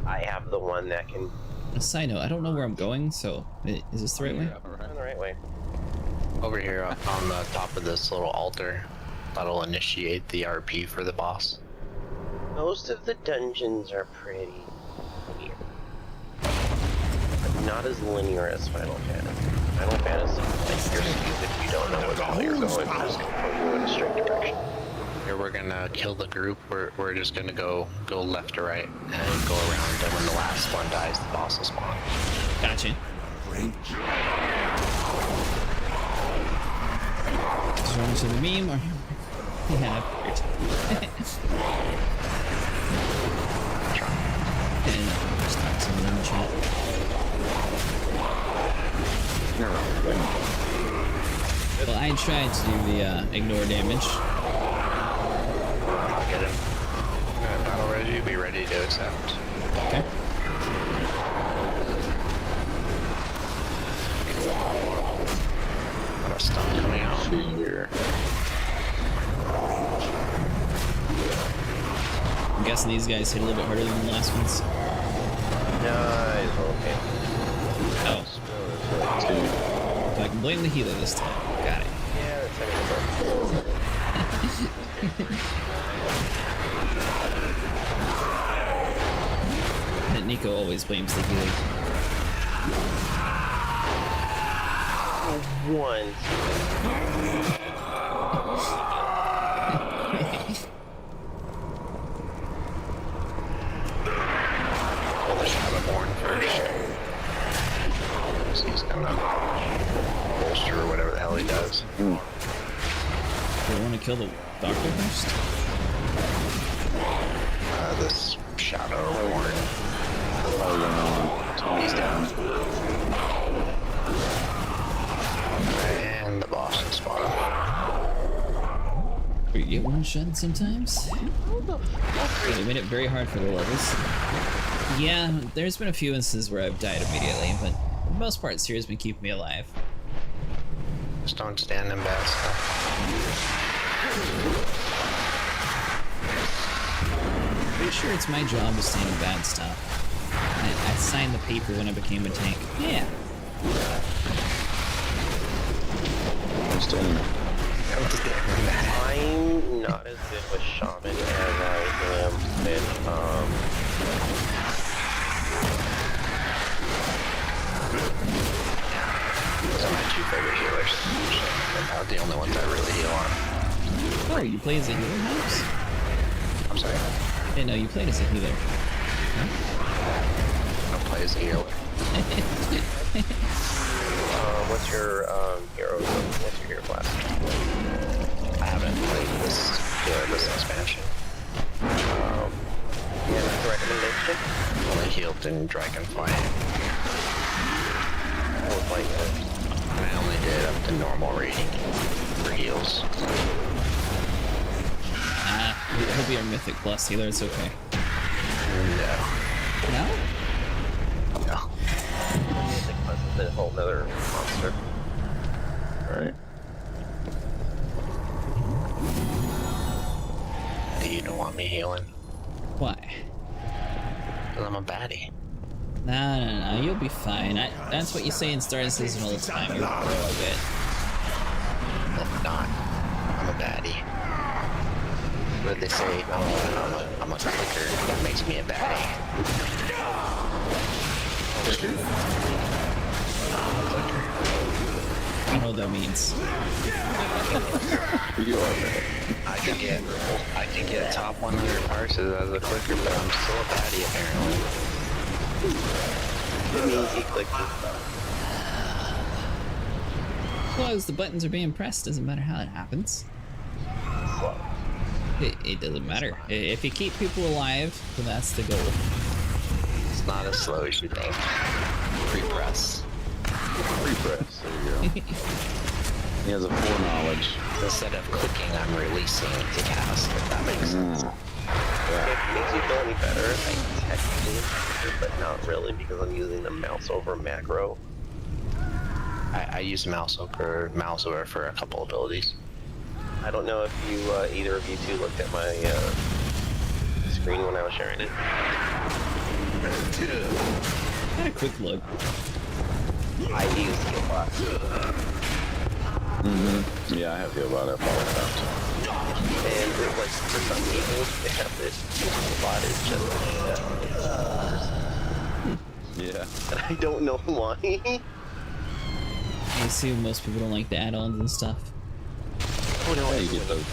I have the one that can... A side note, I don't know where I'm going, so is this the right way? On the right way. Over here on the top of this little altar. That'll initiate the RP for the boss. Most of the dungeons are pretty linear. But not as linear as Final Fantasy. Final Fantasy, like, you're stupid if you don't know where the hell you're going. You're just gonna put you in a straight direction. Here we're gonna kill the group. We're just gonna go left to right and go around, and when the last one dies, the boss will spawn. Gotcha. Just run to the meme or yeah, and just talk to them in the chat. Well, I tried to do the ignore damage. I'll get him. Battle ready, be ready to accept. Okay. Got a stun coming out here. I'm guessing these guys hit a little bit harder than the last ones. Nice, okay. Oh. So I can blame the healer this time. Got it. Yeah, that's And Nico always blames the healer. One. Pull the Shadowborn first. So he's gonna bolster or whatever the hell he does. Do you want to kill the doctor first? This Shadowborn. He's down. And the boss is spot on. You get one shot sometimes. They made it very hard for the levels. Yeah, there's been a few instances where I've died immediately, but for the most part, Seer's been keeping me alive. Just don't stand in bad stuff. Pretty sure it's my job to stand in bad stuff. I signed the paper when I became a tank. Yeah. I'm not as good with Shaman as I am with, Those are my two favorite healers. About the only ones I really heal on. Oh, you play as a healer, House? I'm sorry? I didn't know you played as a healer. Huh? I don't play as a healer. what's your hero? What's your hero class? I haven't played this expansion. Yeah, that's a recommendation. Only healed in Dragonflight. And I only did up to normal rating for heals. He'll be our Mythic Plus healer, it's okay. No. No? No. Mythic Plus is a whole nother monster. Alright. You don't want me healing? Why? Because I'm a baddie. No, you'll be fine. That's what you say in Star Season all the time. You're a pro of it. I'm not. I'm a baddie. But they say, I'm a clicker. That makes me a baddie. I don't know what that means. You are bad. I can get top 100 parses as a clicker, but I'm still a baddie apparently. It means he clicked his stuff. Well, as the buttons are being pressed, doesn't matter how it happens. It doesn't matter. If you keep people alive, then that's the goal. It's not as slow as you think. Pre-press. Pre-press, there you go. He has a foreknowledge. Instead of clicking, I'm releasing to cast, if that makes sense. It makes you feel any better, like technically, but not really because I'm using the mouse over macro. I use mouse over for a couple abilities. I don't know if you, either of you two looked at my screen when I was sharing it. Had a quick look. I use heal bot. Yeah, I have heal bot. And like for some people, they have this heal bot is just Yeah. and I don't know why. I assume most people don't like the add-ons and stuff. Oh no, Yeah, you get those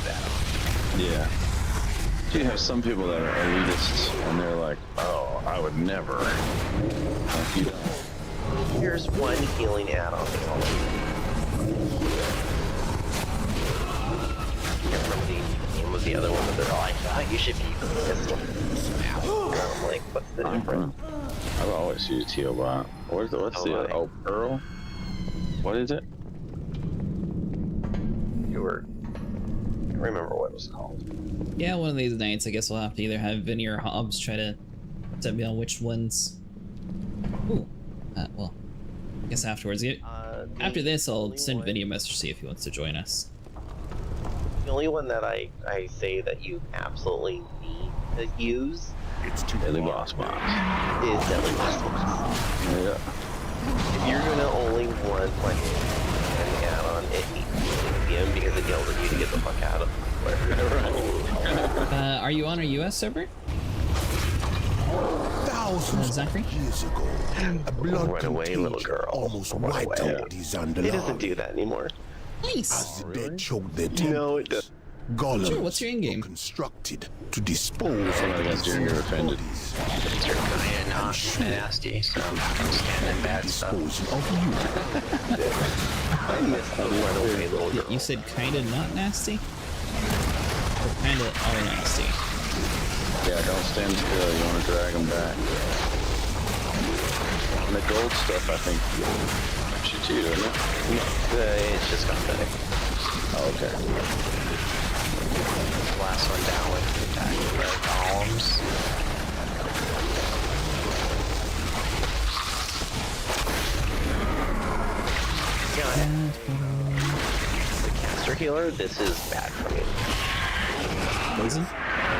Yeah. You have some people that are elitists, and they're like, "Oh, I would never." Like, you don't. Here's There's one healing add-on. I can't remember the name of the other one, but they're like, you should be pistol. I'm like, what's the difference? I've always used Healbot. What's the Pearl? What is it? I don't remember what it was called. Yeah, one of these nights, I guess we'll have to either have Vinny or Hobbs try to tell me on which ones. Ooh. Well, I guess afterwards. After this, I'll send Vinny a message to see if he wants to join us. The only one that I say that you absolutely need to use Deadly Boss Box. Is Deadly Boss Box. Yeah. If you're gonna only want like an add-on, it needs to be in because it yells at you to get the fuck out of where. Are you on a US server? Thousands of years ago, a blood Run away, little girl. almost wiped out these It Underlords. doesn't do that anymore. Nice. As the dead choked their No, it temples, does. golems Sure, what's your in-game? were constructed to dispose of I guess you're offended. You're kinda not nasty, so I'm standing bad stuff. disposing of you. I miss the run away, little girl. You said kinda not nasty? Or kinda are nasty? Yeah, don't stand still. You want to drag them back. And the gold stuff, I think, hurts you too, doesn't it? It's just cosmetic. Oh, okay. Last one down with attacking the columns. The caster healer, this is bad for me. Poison?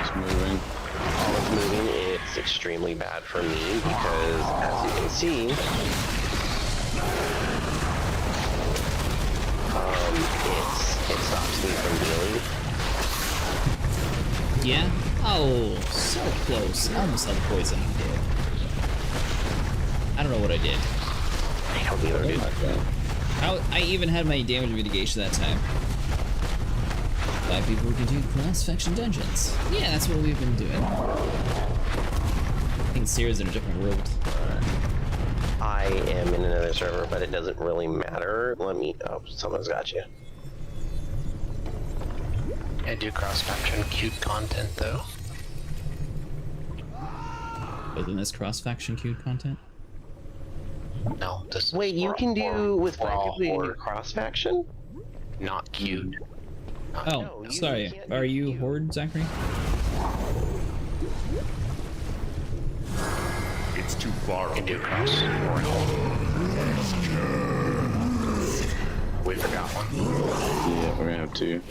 It's moving. All of moving, it's extremely bad for me because, as you can see, it stops me from healing. Yeah? Oh, so close. I almost had poison. I don't know what I did. I don't either, dude. I even had my damage mitigation that time. 5 people can do cross-faction dungeons. Yeah, that's what we've been doing. I think Sierra's in a different world. I am in another server, but it doesn't really matter. Let me... Oh, someone's got you. I do cross-faction cute content, though. Within this cross-faction queued content? No, this Wait, you can do with 5 all people you can do horde. cross-faction? Not cute. Oh, No, you sorry. can't Are do you queued. Horde, Zachary? It's too far You can away. do cross. We forgot one. Yeah, we're gonna have two.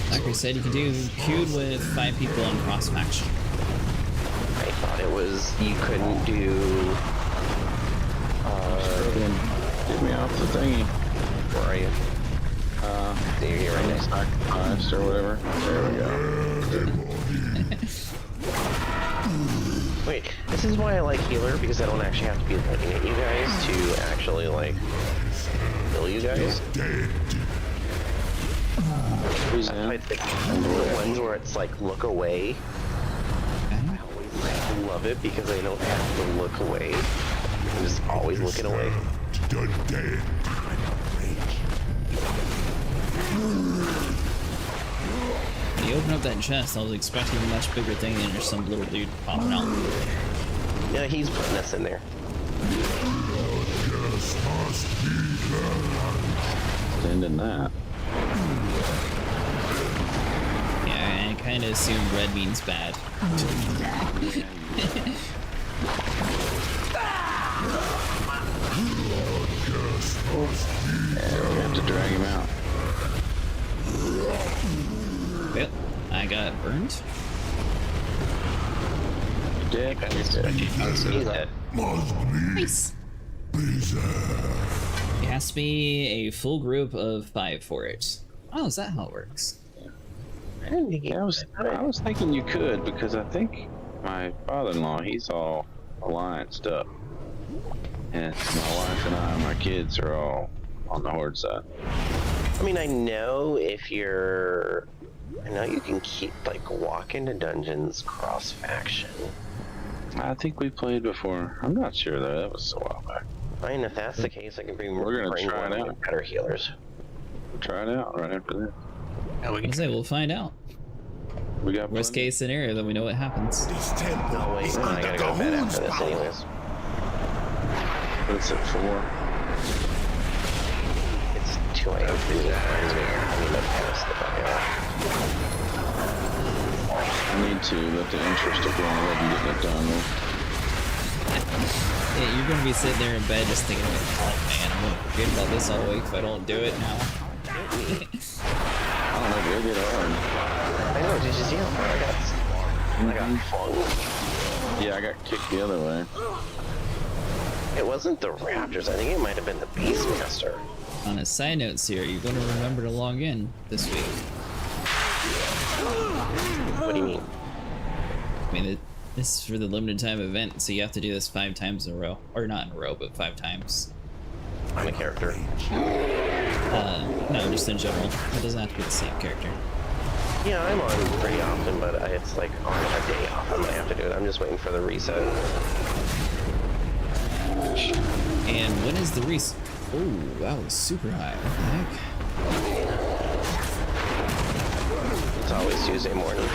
Zachary said you can do queued with 5 people on cross-faction. I thought it was... You couldn't do... Get me off the thingy. Where are you? You're here right next. Sacrificed or whatever. There we go. Wait, this is why I like healer, because I don't actually have to be looking at you guys to actually, like, kill you guys. Who's That's in? why the ones where it's like, look away. I always love it because I don't have to look away. I'm just always looking away. The dead. When you open up that chest, I was expecting a much bigger thing than just some little dude popping out. Yeah, he's putting us in there. Ending that. Yeah, I kind of assumed red means bad. Yeah, we have to drag him out. Well, I got burned. Dick, He's dead. Nice. It has to be a full group of 5 for it. Oh, is that how it works? Yeah, I was thinking you could, because I think my father-in-law, he's all allianced up. And my wife and I, my kids are all on the Horde side. I mean, I know if you're... I know you can keep, like, walk into dungeons cross-faction. I think we played before. I'm not sure though. That was a while back. I mean, if that's the case, I can bring more. We're gonna try it out. Better healers. We'll try it out right after this. Yeah, we can say we'll find out. We got worst case scenario, then we know what happens. Oh wait, I gotta go to bed after this anyways. It's at 4. It's 2 a.m. I need to pass the fuck out. I need to let the intro stick around and get that done with. Yeah, you're gonna be sitting there in bed just thinking, oh man, I'm gonna forget about this all week if I don't do it now. I don't know, it'll get hard. I know, did you see how far I got flung? Yeah, I got kicked the other way. It wasn't the Raptors, I think it might have been the Beastmaster. On a side note, Sierra, you're gonna remember to log in this week. What do you mean? I mean, this is for the limited time event, so you have to do this 5 times in a row. Or not in a row, but 5 times. I'm a character. No, just in general. It doesn't have to be the same character. Yeah, I'm on pretty often, but it's like on a day off I might have to do it. I'm just waiting for the reset. And when is the reset? Oh, that was super high. What the heck? It's always Tuesday morning.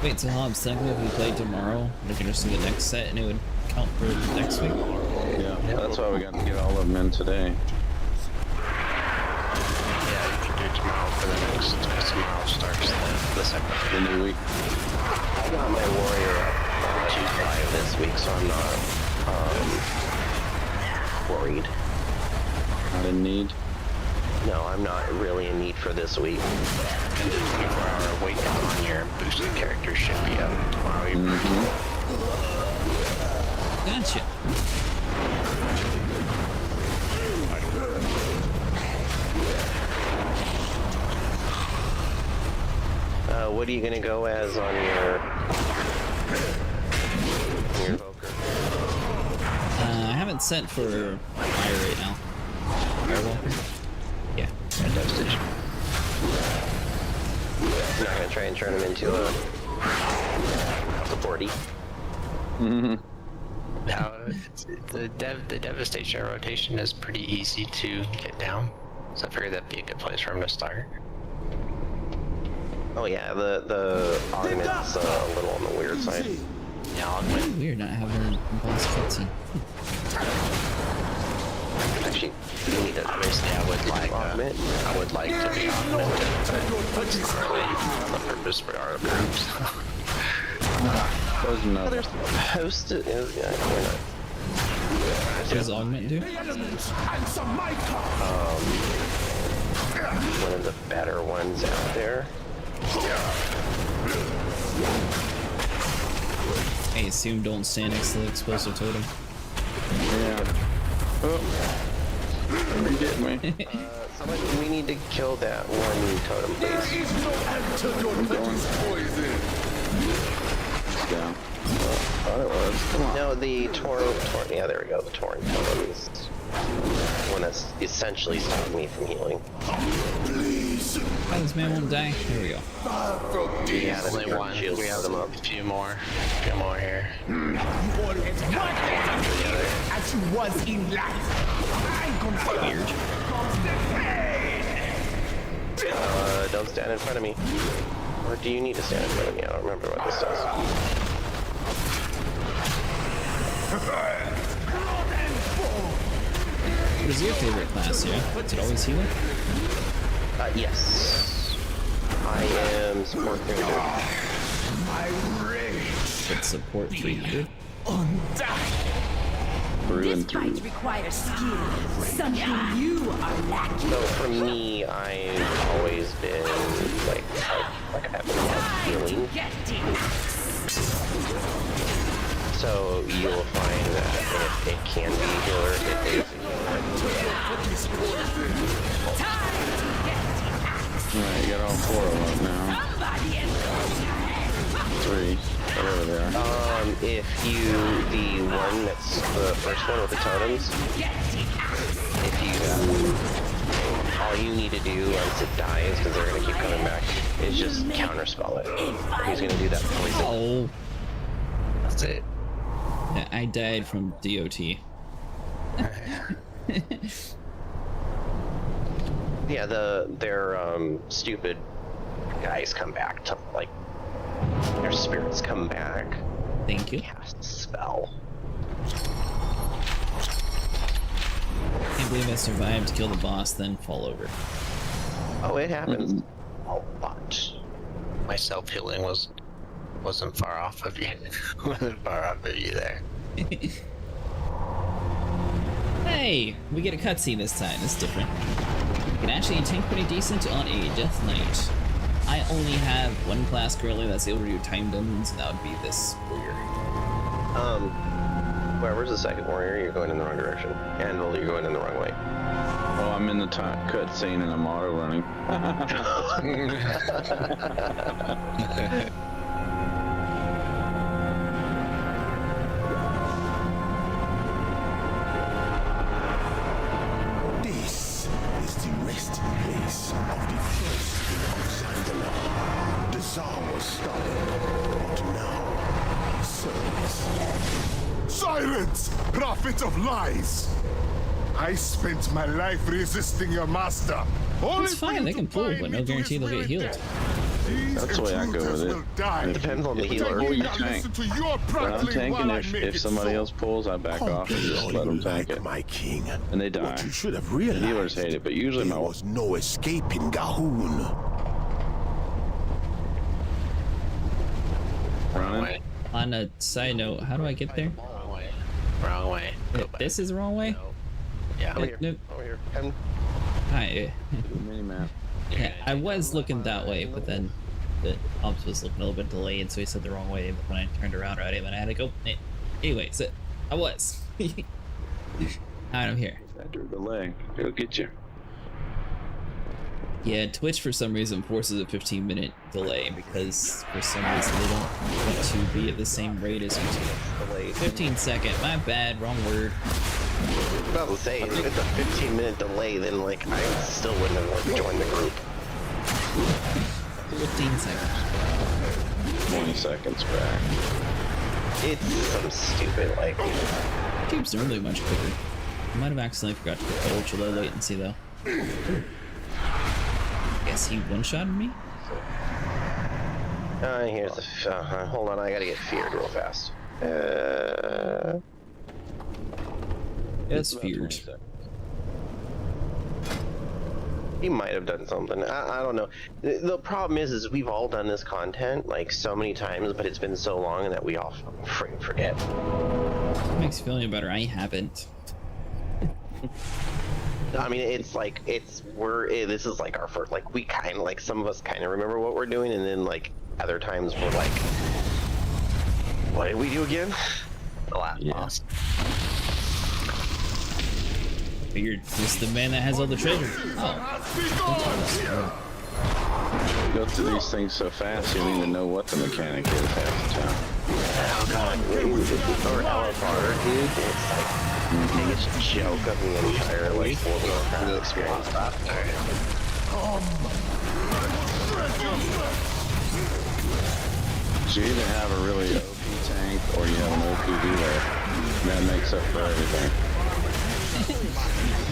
Wait, so Hobbs, technically if we played tomorrow, we can just do the next set and it would count for next week? Yeah, that's why we got to get all of them in today. Yeah, you can do it tomorrow for the next. Tomorrow starts the new week. I got my warrior up 2-5 this week, so I'm not worried. Not in need? No, I'm not really in need for this week. And 24-hour wait on your boosted character should be up tomorrow evening. Gotcha. What are you gonna go as on your Evoker? I haven't set for fire right now. Firewalker? Yeah. And dosage. I'm not gonna try and turn him into a 40. Now, the devastation rotation is pretty easy to get down, so I figured that'd be a good place for him to start. Oh yeah, the augment's a little on the weird side. Yeah, augment. Weird not having a boss cutscene. Actually, you need to obviously I would like augment. I would like to be augmented, but it's not really on the purpose for our groups. There's another. There's post it. Yeah, we're not. What does augment do? One of the better ones out there. I assume don't stand next to the explosive totem. Yeah. Oh. You get me. We need to kill that one totem, please. I'm going. Down. Thought it was. Come on. No, the torn. Yeah, there we go. The torn totem is one that's essentially stopped me from healing. Oh, this man won't die. There we go. Yeah, that's Only one. Shields We have them up. a few more here. As you was in life. Weird. Don't stand in front of me. Or do you need to stand in front of me? I don't remember what this does. What is your favorite class, yeah? Is it always healer? Yes. I am support 300. It's support 300. Through and through. Fight requires skill, something you are lacking. So for me, I've always been like I haven't had healing. So you'll find that it can be a healer, it is a Alright, you got all 4 of them now. 3. Whatever they are. If you, the one that's the first one with the totems, if you, all you need to do once it dies, because they're going to keep coming back, is just counterspell it. He's going to do that poison. Oh. That's it. Yeah, I died from DOT. Yeah, their stupid guys come back to, like, their spirits come back. Thank you. Cast a spell. Can't believe I survived to kill the boss, then fall over. Oh, it happens a lot. My self-healing wasn't far off of you. Wasn't far off of you there. Hey, we get a cutscene this time. It's different. You can actually tank pretty decent on a Death Knight. I only have one class currently that's able to do time dungeons, and that would be this warrior. Wherever's the second warrior, you're going in the wrong direction. Anvil, you're going in the wrong way. Oh, I'm in the cutscene and I'm auto running. This is the resting place of the first king of Zandalar. The Tsar was started, but now he serves. Silence, prophet of lies! I spent my life resisting your master. It's fine, they can pull, but no guarantee they'll get healed. That's the way I go with it. It depends on the healer. When I'm tanking, if somebody else pulls, I back off and just let them tank it. My king, and they die. What you should have realized. The healers hate it, but usually there was no escaping Gahoon. Running. On a side note, how do I get there? Wrong way. This is the wrong way? Yeah. Over here. Nope. Over here. Hi. Mini-map. Yeah, I was looking that way, but then the ops was looking a little bit delayed, so he said the wrong way. But when I turned around right, then I had to go. Anyway, so I was. Alright, I'm here. After delay, it'll get you. Yeah, Twitch for some reason forces a 15-minute delay because for some reason they don't want to be at the same rate as YouTube. Delay. 15-second. My bad. Wrong word. I was about to say, if it's a 15-minute delay, then like I still wouldn't have joined the group. 15 seconds. 20 seconds back. It's some stupid like. YouTube's normally much quicker. I might have accidentally forgot to put the ultra low latency though. Guess he one-shotted me? Here's the. Hold on, I gotta get feared real fast. It's feared. He might have done something. I don't know. The problem is we've all done this content like so many times, but it's been so long that we all freaking forget. It makes you feel any better. I haven't. I mean, it's like this is like our first. Like we kind of like some of us kind of remember what we're doing, and then like other times we're like, what did we do again? The last boss. You're just the man that has all the treasure. Oh. You go through these things so fast, you don't even know what the mechanic is half the time. Oh god, or LFR, dude. It's like the biggest joke of the entire like Warcraft experience. So you either have a really OP tank or you have an OP healer. That makes up for everything.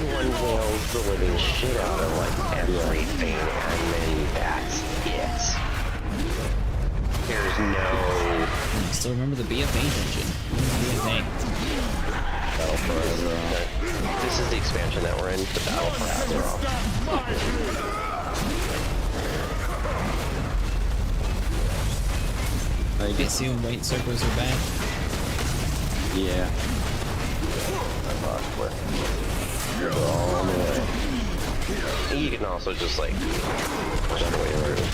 Everyone wails the living shit out of like everything, and then that's it. There's no. Still remember the BFA engine. BFA. Battle for Azeroth. This is the expansion that we're in. The Battle for Azeroth. I guess you and white circles are back. Yeah. All the way. You can also just like push your way through.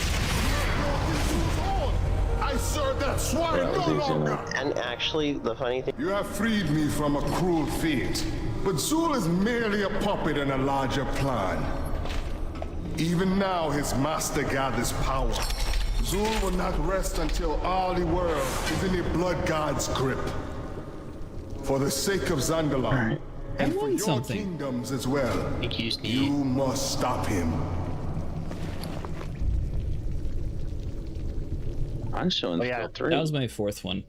I serve that swine no longer! And actually, the funny thing. You have freed me from a cruel fate, but Zul is merely a puppet in a larger plan. Even now, his master gathers power. Zul will not rest until all the world is in the blood god's grip. For the sake of Zandalar, and for your kingdoms as well, you must stop him. I'm showing that was my fourth one.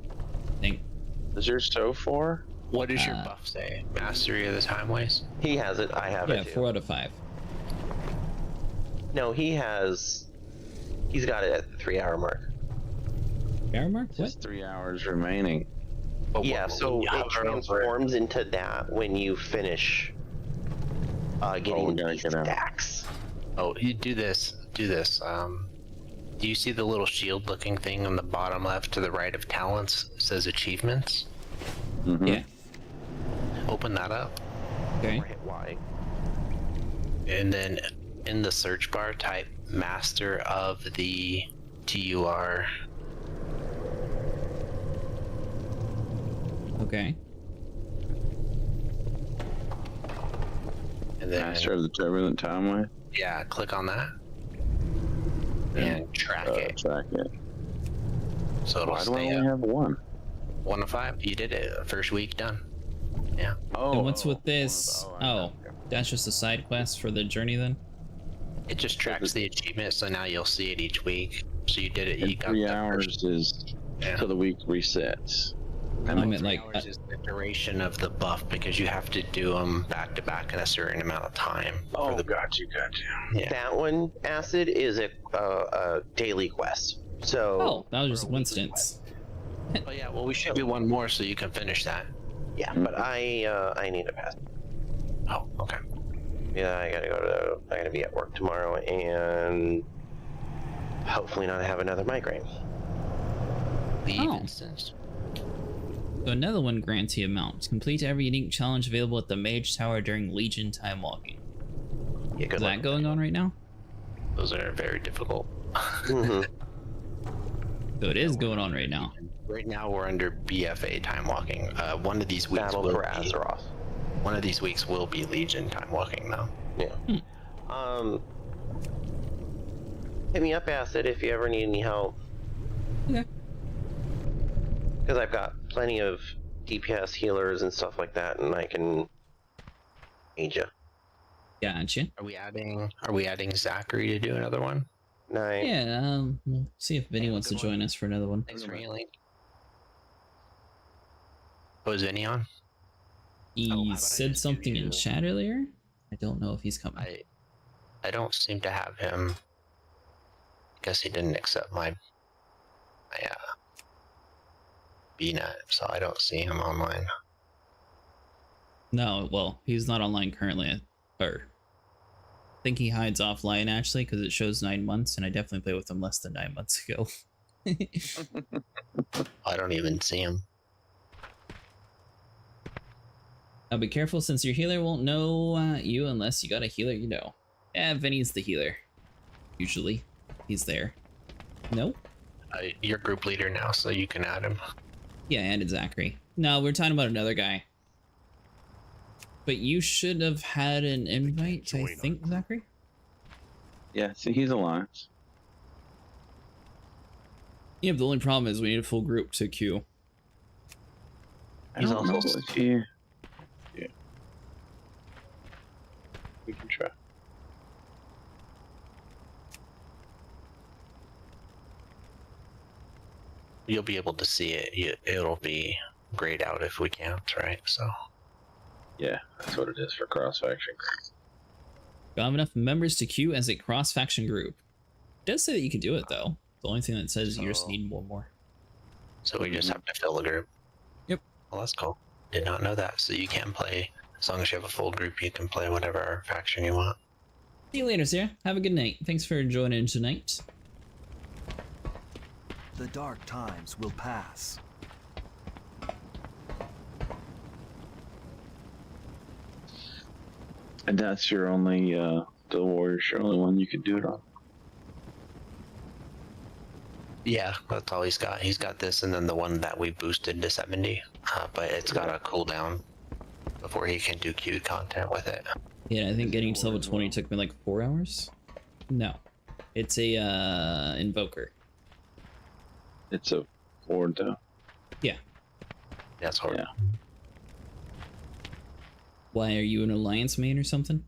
I think. Is yours so far? What does your buff say? Mastery of the Time Waste? He has it. I have it too. 4 out of 5. No, he's got it at the 3-hour mark. 3-hour mark? What? Just 3 hours remaining. Yeah, so it transforms into that when you finish getting these stacks. Oh, you do this. Do this. Do you see the little shield-looking thing on the bottom left to the right of talents? It says achievements. Mm-hmm. Yeah. Open that up. Okay. Or hit Y. And then in the search bar, type Master of the TUR. Okay. And then Master of the Turbulent Timeway. Yeah, click on that. And track it. Track it. So it'll Why do I stay only up. have 1? 1 of 5. You did it. First week done. Yeah. Oh. And what's with this? That's just a side quest for the journey then? It just tracks the achievement, so now you'll see it each week. So you did it. You got 3 hours is till the week resets. I meant like hours is the duration of the buff because you have to do them back to back in a certain amount of time. Oh, got you. Yeah. That one, Acid, is a daily quest. So that was just a coincidence. Oh yeah, well we should do one more so you can finish that. Yeah, but I need a pass. Oh, okay. Yeah, I gotta be at work tomorrow and hopefully not have another migraine. Leave instance. So another one grants you a mount. Complete every unique challenge available at the Mage Tower during Legion time walking. Yeah, is that going on right now? Those are very difficult. So it is going on right now. Right now we're under BFA time walking. One of these weeks Battle for Azeroth. One of these weeks will be Legion time walking though. Yeah. Hit me up, Acid, if you ever need any help. Okay. Because I've got plenty of DPS healers and stuff like that, and I can aid you. Gotcha. Are we adding Zachary to do another one? Nice. Yeah, we'll see if Vinny wants to join us for another one. Thanks for healing. Oh, is Vinny on? He said something in chat earlier. I don't know if he's coming. I don't seem to have him. Guess he didn't accept my BNet, so I don't see him online. No, well, he's not online currently. Or I think he hides offline actually because it shows 9 months, and I definitely played with him less than 9 months ago. I don't even see him. Now be careful since your healer won't know you unless you got a healer you know. Yeah, Vinny's the healer. Usually. He's there. No? You're group leader now, so you can add him. Yeah, I added Zachary. No, we're talking about another guy. But you should have had an invite, I think, Zachary? Yeah, see, he's Alliance. Yeah, but the only problem is we need a full group to queue. He's also here. Yeah. We can try. You'll be able to see it. It'll be grayed out if we can't, right? So. Yeah, that's what it is for cross-faction. Got enough members to queue as a cross-faction group. It does say that you can do it, though. The only thing that says is you just need more. So we just have to fill a group. Yep. Well, that's cool. Did not know that. So you can play, as long as you have a full group, you can play whatever faction you want. See you later, Sarah. Have a good night. Thanks for joining tonight. The dark times will pass. And that's your only, the warrior's your only one you can do it on. Yeah, that's all he's got. He's got this and then the one that we boosted to 70, but it's got a cooldown before he can do queued content with it. Yeah, I think getting to level 20 took me like 4 hours. No, it's a invoker. It's a horde though. Yeah. That's hard. Yeah. Why, are you an alliance main or something?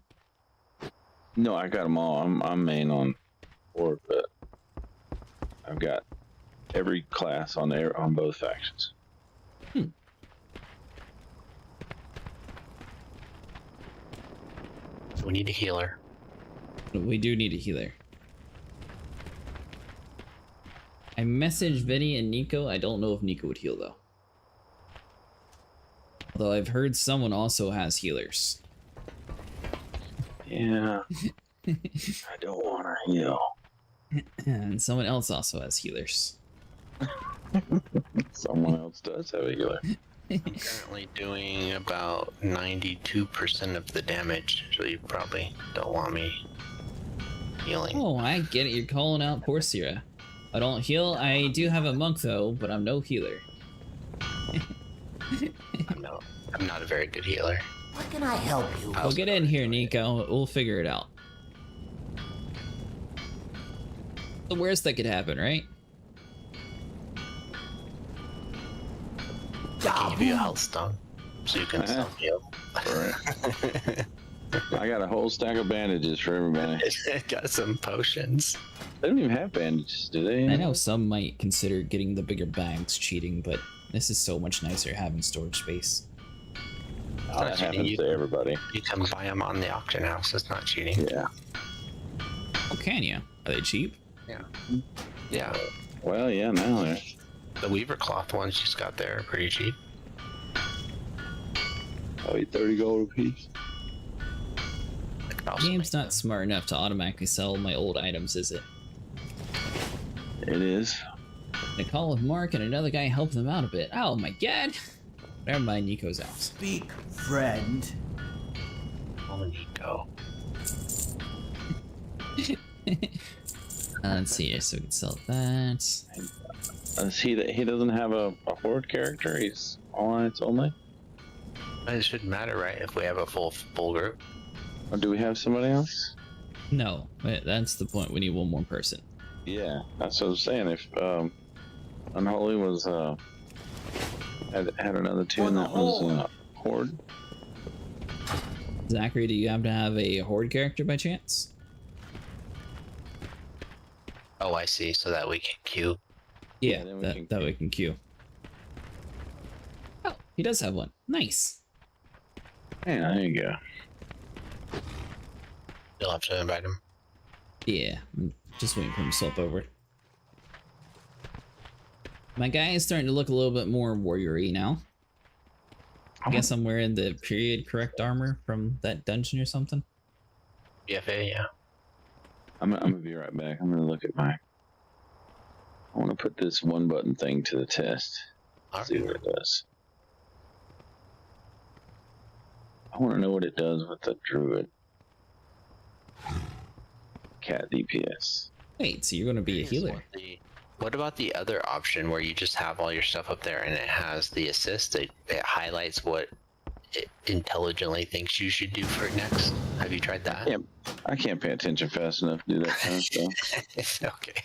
No, I got them all. I'm main on horde, but I've got every class on there on both factions. We need a healer. We do need a healer. I messaged Vinny and Nico. I don't know if Nico would heal though. Although I've heard someone also has healers. Yeah. I don't want to heal. And someone else also has healers. Someone else does have a healer. I'm currently doing about 92% of the damage, so you probably don't want me healing. Oh, I get it. You're calling out Corsair. I don't heal. I do have a monk though, but I'm no healer. I'm not a very good healer. What can I help you? Well, get in here, Nico. We'll figure it out. The worst that could happen, right? I'll give you a health stone, so you can self-heal. I got a whole stack of bandages for everybody. Got some potions. They don't even have bandages, do they? I know some might consider getting the bigger bags cheating, but this is so much nicer having storage space. That happens to everybody. You can buy them on the auction house. It's not cheating. Yeah. Oh, can you? Are they cheap? Yeah. Yeah. Well, yeah, now they're... The Weaver cloth ones just got there pretty cheap. Probably 30 gold a piece. The game's not smart enough to automatically sell my old items, is it? It is. They call with Mark and another guy helping them out a bit. Oh my god! Never mind, Nico's out. Speak, friend. Oh, Nico. Let's see here, so we can sell that. He doesn't have a horde character? He's alliance only? It shouldn't matter, right? If we have a full group. Or do we have somebody else? No, that's the point. We need one more person. Yeah, that's what I was saying. If Unholy was had another tune that was horde. Zachary, do you happen to have a horde character by chance? Oh, I see. So that we can queue. Yeah, that we can queue. Oh, he does have one. Nice. Yeah, there you go. You'll have to invite him. Yeah, I'm just waiting for him to swap over. My guy is starting to look a little bit more warrior-y now. I guess I'm wearing the period correct armor from that dungeon or something. BFA, yeah. I'm gonna be right back. I'm gonna look at my... I want to put this one button thing to the test. See what it does. I want to know what it does with the druid. Cat DPS. Wait, so you're going to be a healer? What about the other option where you just have all your stuff up there and it has the assist? It highlights what it intelligently thinks you should do for it next. Have you tried that? Yeah, I can't pay attention fast enough to do that kind of stuff. Okay.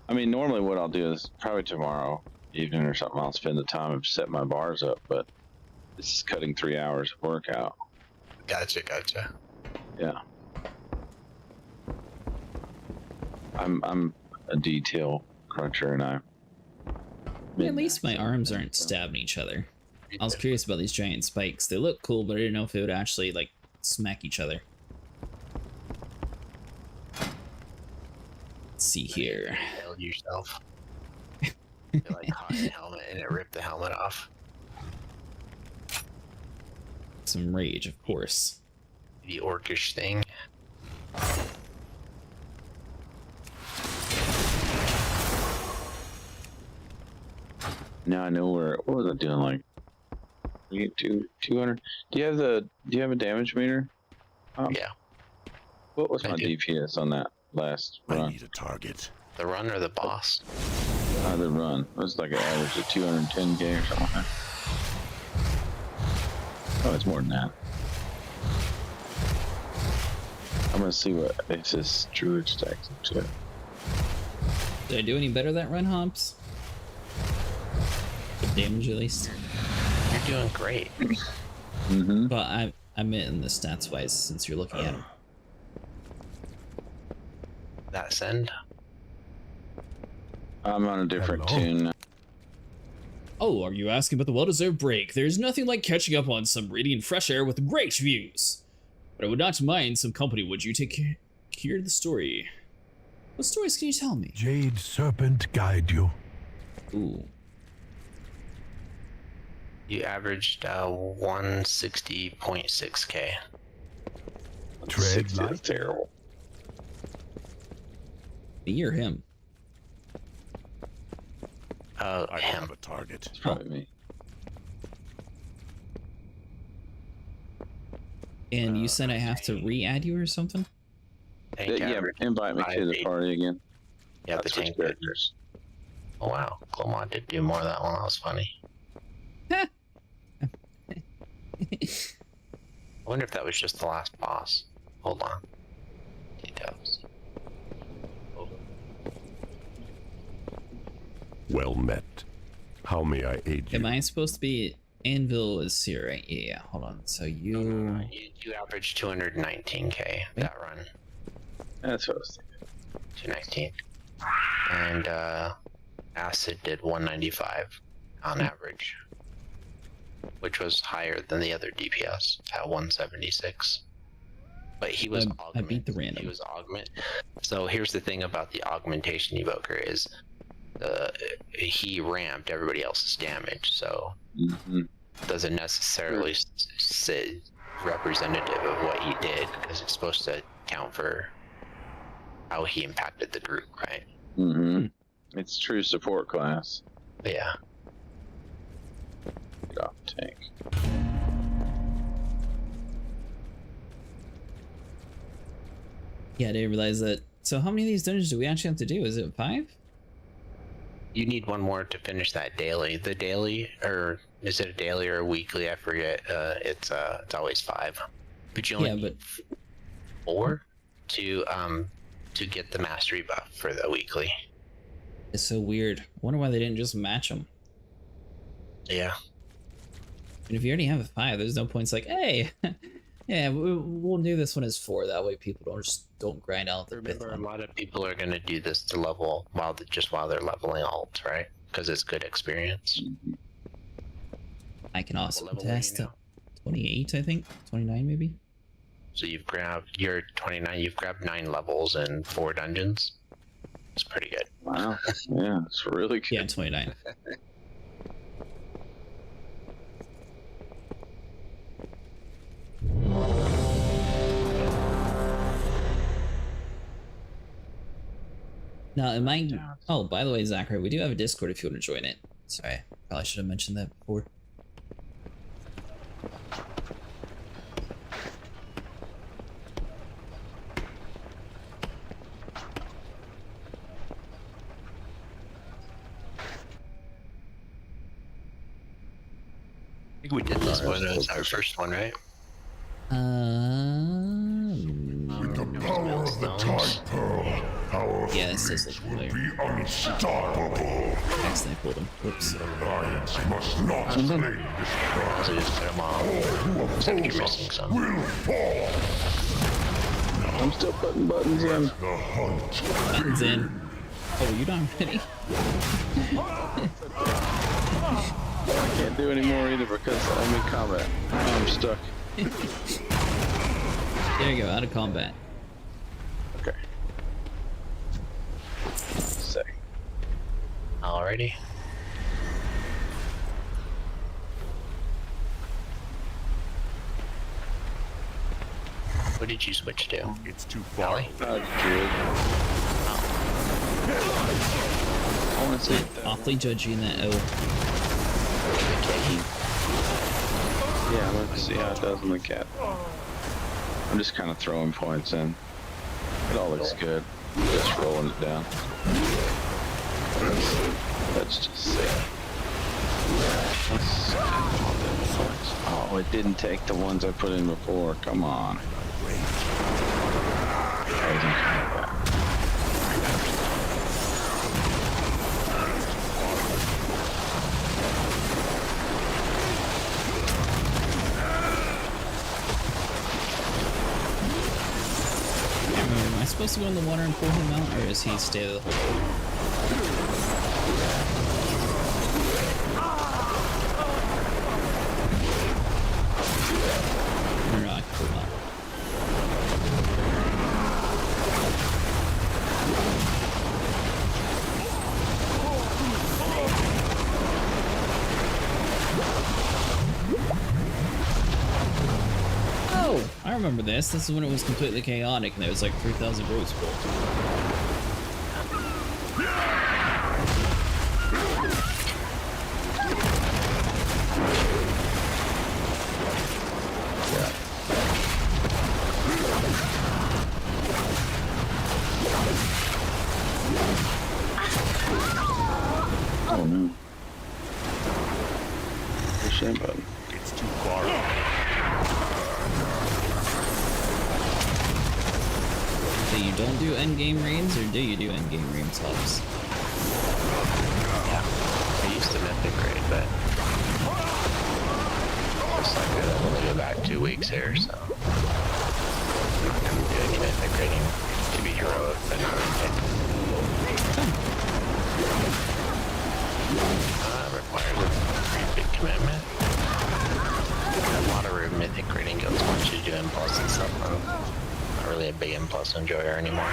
I mean, normally what I'll do is probably tomorrow evening or something, I'll spend the time and set my bars up, but this is cutting 3 hours of work out. Gotcha. Yeah. I'm a detail cruncher, and At least my arms aren't stabbing each other. I was curious about these giant spikes. They look cool, but I didn't know if it would actually, like, smack each other. Let's see here. Nailed yourself. You like caught a helmet and it ripped the helmet off. Some rage, of course. The orcish thing. now I know where. What was I doing? Like, you get 200. Do you have a damage meter? Yeah. What was my DPS on that last run? I need a target. The run or the boss? The run. It was like an average of 210k or something. Oh, it's more than that. I'm gonna see what it's this druid stacks up to. Did I do any better that run, Hops? Damage at least. You're doing great. Mm-hmm. But I meant in the stats wise, since you're looking at them. That send? I'm on a different tune. Oh, are you asking about the well-deserved break? There's nothing like catching up on some radiant fresh air with great views. But I would not mind some company. Would you take care of the story? What stories can you tell me? Jade Serpent guide you. Ooh. You averaged 160.6k. Tread light. That's terrible. Me or him? I have a target. It's probably me. And you said I have to re-add you or something? Yeah, invite me to the party again. Yeah, the tank characters. Oh wow, Glomon did do more of that one. That was funny. I wonder if that was just the last boss. Hold on. Details. Well met. How may I aid you? Am I supposed to be... Anvil is here, right? Yeah, hold on. So you... You averaged 219k that run. That's what I was thinking. 219. And Acid did 195 on average, which was higher than the other DPS at 176. But he was I beat the random. He was augment. So here's the thing about the augmentation evoker is he ramped everybody else's damage, so doesn't necessarily say representative of what he did, because it's supposed to count for how he impacted the group, right? It's true support class. Yeah. Get off the tank. Yeah, I didn't realize that. So how many of these dungeons do we actually have to do? Is it 5? You need one more to finish that daily. The daily, or is it a daily or a weekly? I forget. It's always 5. But you only need 4 to get the mastery buff for the weekly. It's so weird. I wonder why they didn't just match them. Yeah. And if you already have a 5, there's no point. It's like, hey, yeah, we'll do this one as 4. That way people don't grind out their bit. A lot of people are going to do this to level while they're leveling alt, right? Because it's good experience. I can also test 28, I think, 29 maybe. So you're 29. You've grabbed 9 levels and 4 dungeons. It's pretty good. Wow. Yeah, it's really good. Yeah, 29. Now, am I... Oh, by the way, Zachary, we do have a Discord if you want to join it. Sorry, probably should have mentioned that before. I think we did this one as our first one, right? With the power of the Tide Pearl, our fleet will be unstoppable. Accidentally pulled him. Whoops. The Alliance must not claim this prize. All who oppose us will fall. I'm still putting buttons in. The hunt. Buttons in. Oh, you done ready? I can't do any more either because I'm in combat. I'm stuck. There you go, out of combat. Okay. Sick. Alrighty. What did you switch to? It's too far. I want to see it though. Awfully judgy in that O. Yeah, let's see how it does in the cat. I'm just kind of throwing points in. It all looks good. Just rolling it down. Let's just see. Oh, it didn't take the ones I put in before. Come on. Am I supposed to go in the water and pull him out, or is he stay the whole time? No, I can pull him out. remember this. This is when it was completely chaotic and there was like 3,000 groups built. Oh no. Shame button. It's too far. So you don't do endgame raids, or do you do endgame raid subs? Yeah, I used to mythic raid, but it's like I only go back 2 weeks here, so I'm doing mythic raiding to be heroic, but not requires a pretty big commitment. A lot of mythic raiding guilds want you to do M+ and stuff. I'm not really a big M+ enjoyer anymore.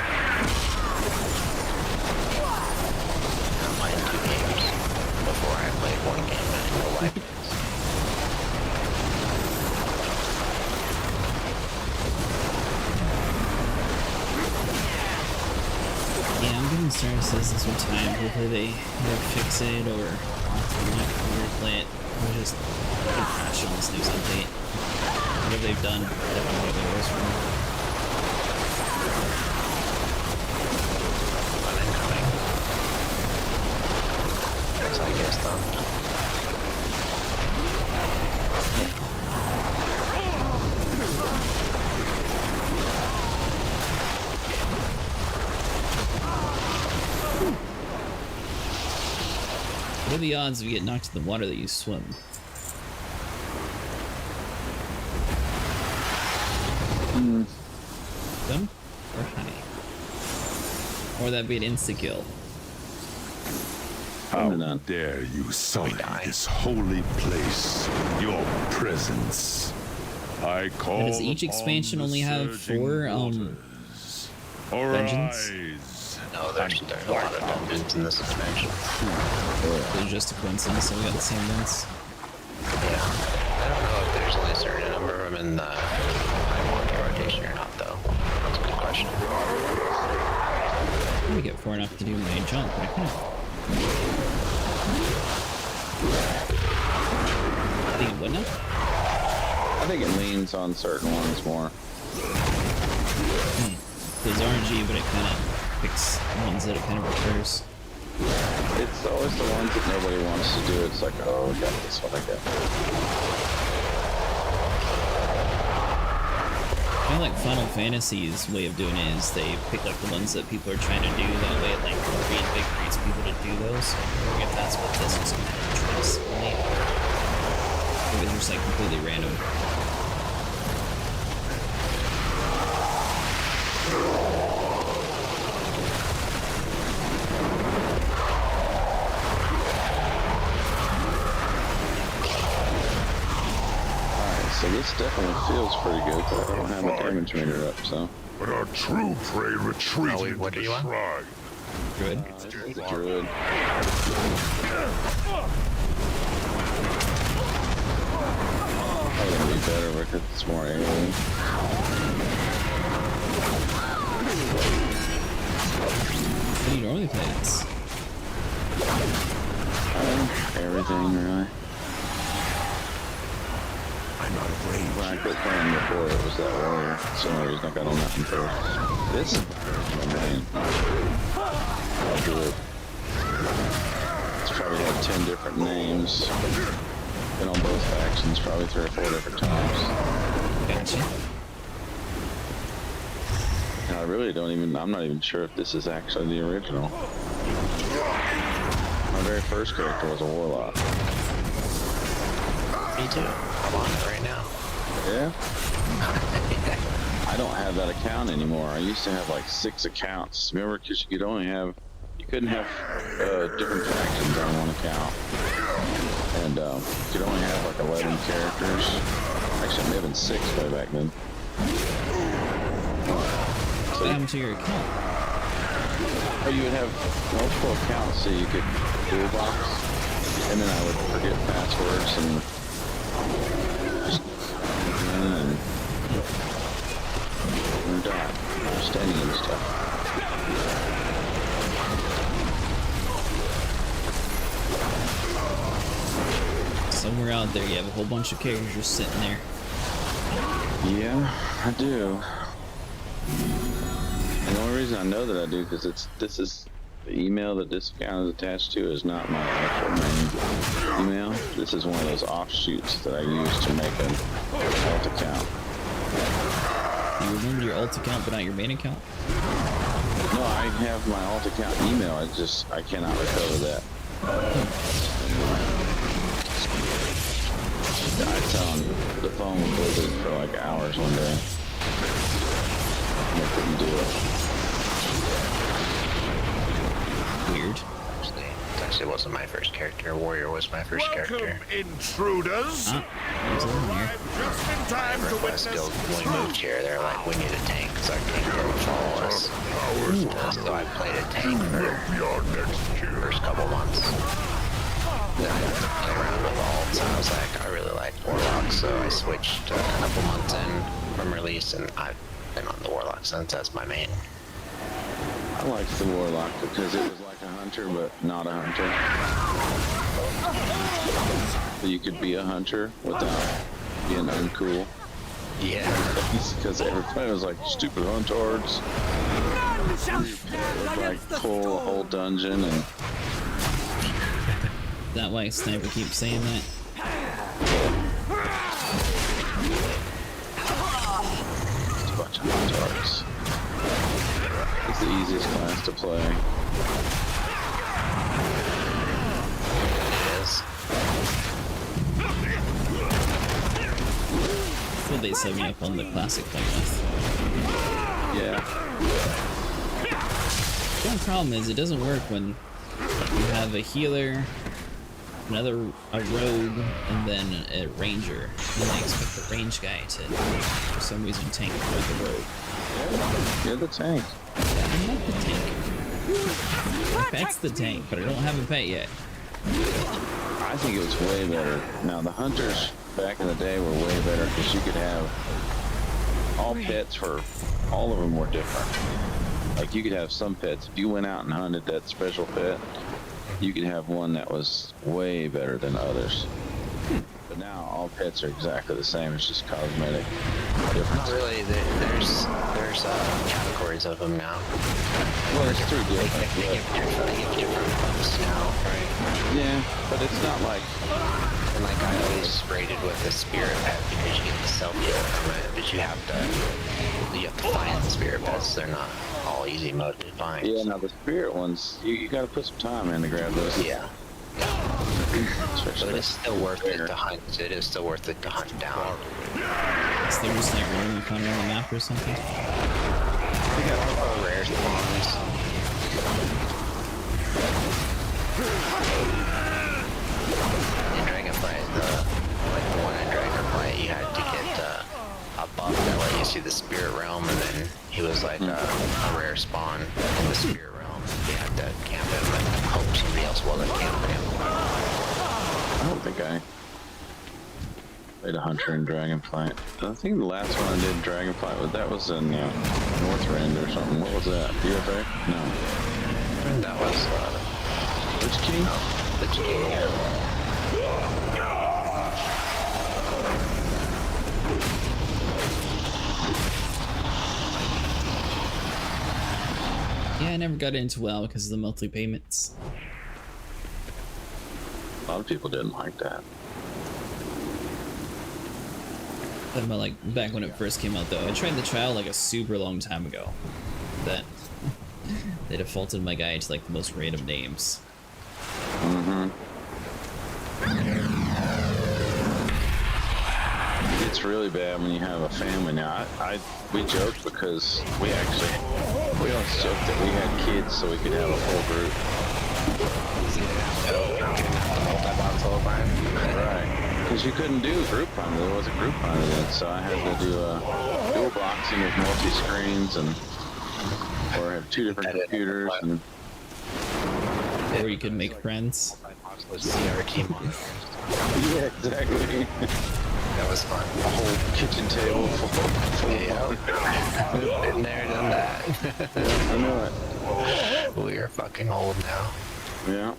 I'm playing 2 games before I played 1 game and no life games. Yeah, I'm getting started to this one time. Hopefully they either fix it or replay it. Or just crash on this news update. Whatever they've done, definitely get worse for me. That's I guess done. What are the odds if you get knocked in the water that you swim? Swim or high? Or that'd be an insta-kill. How dare you sully this holy place, your presence. I call Does each expansion only have 4 dungeons? No, there's a lot of dungeons in this expansion. It's just a coincidence that we got the same ones. Yeah. I don't know if there's only a certain number of them in the Timewalking rotation or not, though. That's a good question. Let me get far enough to do my jump, but I can't. I think it wouldn't have. I think it leans on certain ones more. There's RNG, but it kind of picks ones that it kind of prefers. It's always the ones that nobody wants to do. It's like, oh, I got this one, I got I feel like Final Fantasy's way of doing it is they pick like the ones that people are trying to do. That way it like reinvigorates people to do those. Or if that's what this is kind of choice only. Or it's just like completely random. So this definitely feels pretty good, but I don't have a damage meter up, so. But our true prey retreated what to do the you want? shrine. Druid. It's a druid. Probably gonna be better because it's more AoE. What do you normally play this? Everything, really. I'm not afraid. When I quit playing before, it was that warrior. That's the only reason I got on nothing first. This is my main. I'll do it. It's probably had 10 different names. Been on both factions probably 3 or 4 different times. Gotcha. And I really don't even, I'm not even sure if this is actually the original. My very first character was a warlock. Me too. I'm on it right now. Yeah? I don't have that account anymore. I used to have like 6 accounts. Remember, because you could only have, you couldn't have different factions on one account. And you could only have like 11 characters. Actually, it may have been 6 way back then. What happened to your account? Or you would have multiple accounts so you could dual box. And then I would forget passwords and just shot. Standing and stuff. Somewhere out there, you have a whole bunch of characters just sitting there. Yeah, I do. And the only reason I know that I do because this is the email that this account is attached to is not my actual main email. This is one of those offshoots that I use to make an alt account. You remember your alt account but not your main account? No, I have my alt account email. I cannot recover that. I found the phone was it for like hours one day. I couldn't do it. Weird. Actually, it wasn't my first character. Warrior was my first character. Intruders! Just in time to witness. Guild, when we moved here, they're like, we need a tank, so I can't go follow us. So I played a tank for the first couple months. Then I got to play around with alts, and I was like, I really like Warlock, so I switched a couple months in from release, and I've been on the Warlock since. That's my main. I liked the Warlock because it was like a hunter, but not a hunter. You could be a hunter without being uncool. Yeah. Because everybody was like, stupid huntards. Like, pull a whole dungeon and... Is that why Sniper keeps saying that? It's a bunch of huntards. It's the easiest class to play. It is. That's what they set me up on the classic thing with. Yeah. The only problem is it doesn't work when you have a healer, a rogue, and then a ranger. And they expect the range guy to, for some reason, tank with the rogue. You're the tank. I'm not the tank. My pet's the tank, but I don't have a pet yet. I think it was way better. Now, the hunters back in the day were way better because you could have all pets for all of them were different. Like you could have some pets. If you went out and hunted that special pet, you could have one that was way better than others. But now all pets are exactly the same. It's just cosmetic difference. Not really. There's categories of them now. Well, it's true. They give different buffs now, right? Yeah, but it's not like. And like I always rated with the spirit pet because you get the self-heal from it, but you have to find the spirit pets. They're not all easy mode to find. Yeah, now the spirit ones, you got to put some time in to grab those. Yeah. But it's still worth it to hunt. It is still worth it to hunt down. Is there just like one you found on the map or something? We got rare spawns. In Dragonflight, like the one in Dragonflight, you had to get a buff that let you see the spirit realm, and then he was like a rare spawn in the spirit realm. You had to camp him and hope somebody else wasn't camping him. I don't think I played a hunter in Dragonflight. I think the last one I did in Dragonflight, that was in Northrend or something. What was that? UFA? No. That was Lich King? Lich King, yeah. Yeah, I never got into WoW because of the monthly payments. A lot of people didn't like that. But like back when it first came out though, I tried the trial like a super long time ago. That they defaulted my guy to like the most random names. It's really bad when you have a family now. We joked because we always joked that we had kids so we could have a full group. Right. Because you couldn't do group hunt. There was a group hunt then, so I had to do dual boxing with multi-screens or have two different computers and. Or you could make friends. CRT monitors. Yeah, exactly. That was fun. A whole kitchen table full Yeah. Been there, done that. I know it. We are fucking old now. Yeah.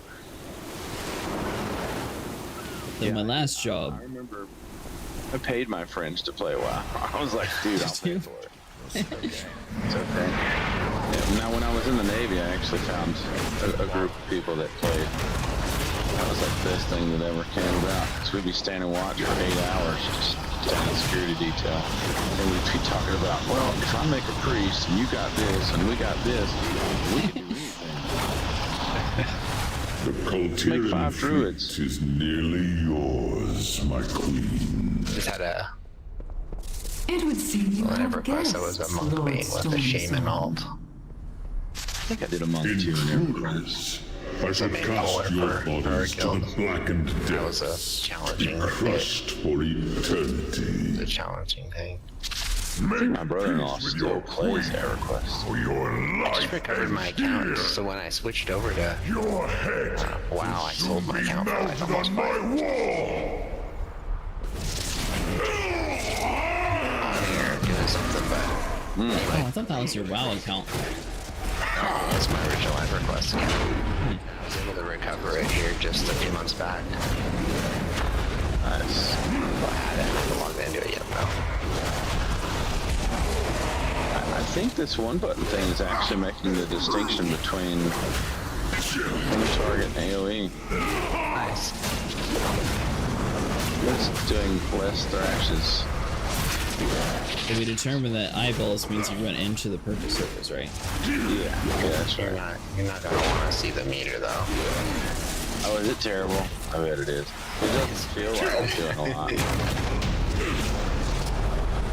So my last job. I remember I paid my friends to play WoW. I was like, dude, I'll pay for it. It's okay. Yeah, now, when I was in the Navy, I actually found a group of people that played. That was like the best thing that ever came about. Because we'd be standing watch for 8 hours, just standing security detail. And we'd be talking about, well, if I make a priest, and you got this, and we got this, we can do anything. The Colterian fleet is nearly yours, my queen. Just had a It would seem you have EverQuest that was a monk main with a shaman alt. I think I did a monk too in EverQuest. I shall cast your bodies to the blackened depths. That was a challenging crushed for eternity. It's a challenging thing. My brother-in-law still plays EverQuest. For your life. I just recovered my account, so when I switched over to your head WoW, I sold my account for like almost $5. On here doing something, but anyway. Oh, I thought that was your WoW account. No, that's my original EverQuest account. I was able to recover it here just a few months back. Nice. But I haven't logged into it yet, though. I think this one button thing is actually making the distinction between target and AoE. Nice. It's doing less thrashes. So we determined that eyeballs means you run into the purple circles, right? Yeah, that's You're right. not gonna want to see the meter, though. Oh, is it terrible? I bet it is. It doesn't feel like it's doing a lot.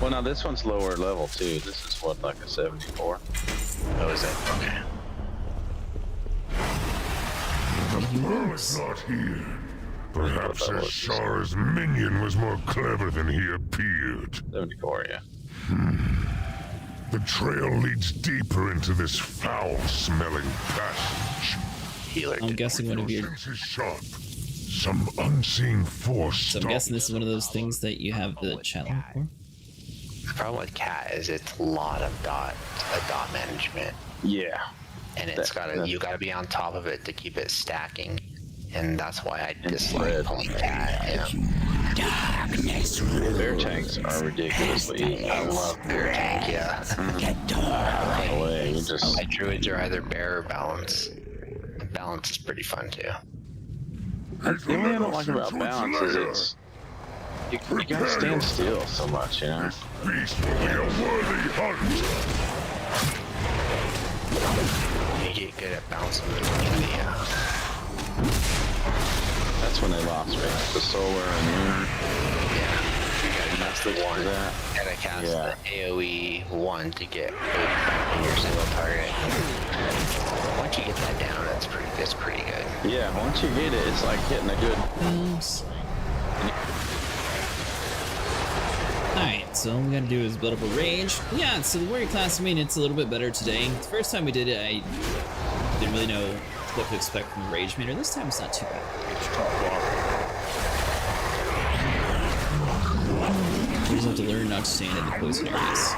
Well, now this one's lower level too. This is what, like a 74? Oh, is it? Okay. The pearl is not here. Perhaps Ashara's minion was more clever than he appeared. 74, yeah. The trail leads deeper into this foul-smelling passage. Healer. I'm guessing one of your. Senses sharp. Some unseen force. So I'm guessing this is one of those things that you have the channel for. The problem with cat is it's a lot of dot management. Yeah. And it's you gotta be on top of it to keep it stacking. And that's why I dislike playing cat. Yeah. Bear tanks are ridiculously easy. I love bear tank, yeah. My druids are either bear or balance. Balance is pretty fun too. The only thing I don't like about balance is it's you gotta stand still so much, you know. Beast will be a worthy hunt. You get good at bouncing between That's when they lost me. The solar and lunar. Yeah. You gotta cast the one. That. You gotta cast the AoE 1 to get in your single target. Once you get that down, it's pretty good. Yeah, once you hit it, it's like hitting a good. Alright, so all we gotta do is build up a rage. Yeah, so the warrior class maintenance a little bit better today. The first time we did it, I didn't really know what to expect from the rage meter. This time it's not too bad. You just have to learn not to stand in the poison areas.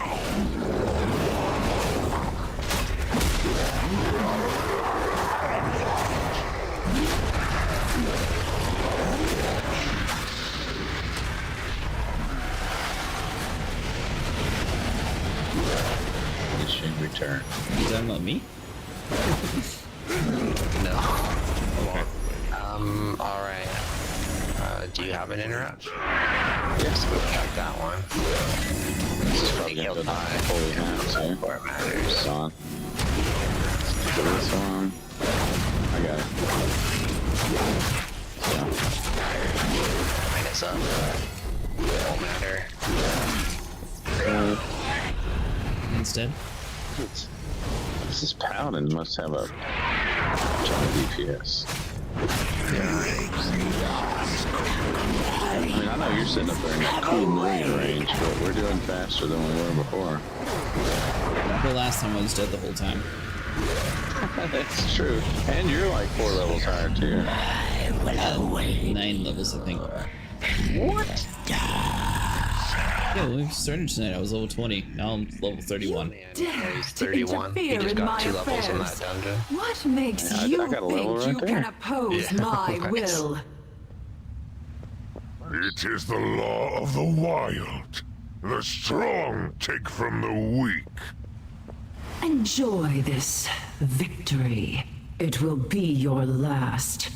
Return. You talking about me? No. Okay. Alright. Do you have an interrupt? Yes, we'll check that one. This is probably going to holy hands, eh? Where it matters. On. This one. I got it. Minus up. Won't matter. Instead. This is Paladin must have a ton of DPS. I mean, I know you're sitting up there in that cool million range, but we're doing faster than we were before. The last time I was dead the whole time. That's true. And you're like 4 levels higher too. 9 levels, I think. What? Yeah, when we started tonight, I was level 20. Now I'm level 31. Yeah, he's 31. He just got 2 levels in that dungeon. What makes Yeah, you I got a level think right you there. can oppose Yeah, my nice. will? It is the law of the wild. The strong take from the weak. Enjoy this victory. It will be your last.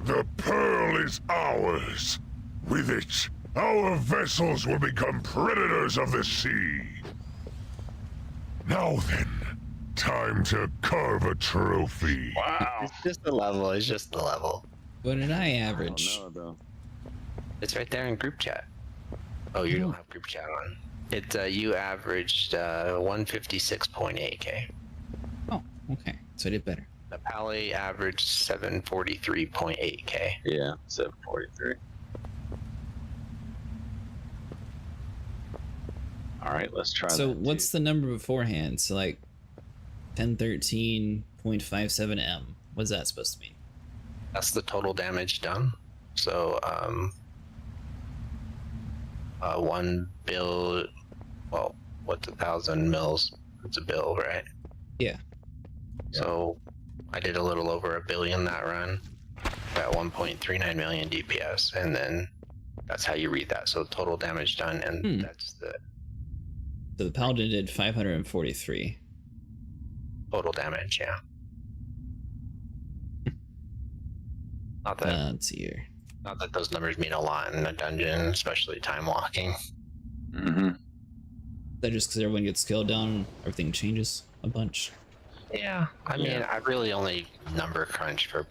The pearl is ours. With it, our vessels will become predators of the sea. Now then, time to carve a trophy. Wow. It's just a level. It's just a level. What did I average? I don't know, though. It's right there in group chat. Oh, you don't have group chat on. It you averaged 156.8k. Oh, okay. So I did better. The Pally averaged 743.8k. Yeah, 743. All right, let's try So that. what's the number beforehand? So like 1013.57m. What's that supposed to mean? That's the total damage done. So 1 bill. Well, what's 1,000 mils? It's a bill, right? Yeah. So I did a little over 1 billion that run at 1.39 million DPS, and then that's how you read that. So total damage done, and that's the So the Paladin did 543. total damage. Yeah. Not that. Let's see here. Not that those numbers mean a lot in a dungeon, especially time walking. Mm-hmm. Is that just because everyone gets scaled down, everything changes a bunch? Yeah, I mean, I really only number crunch for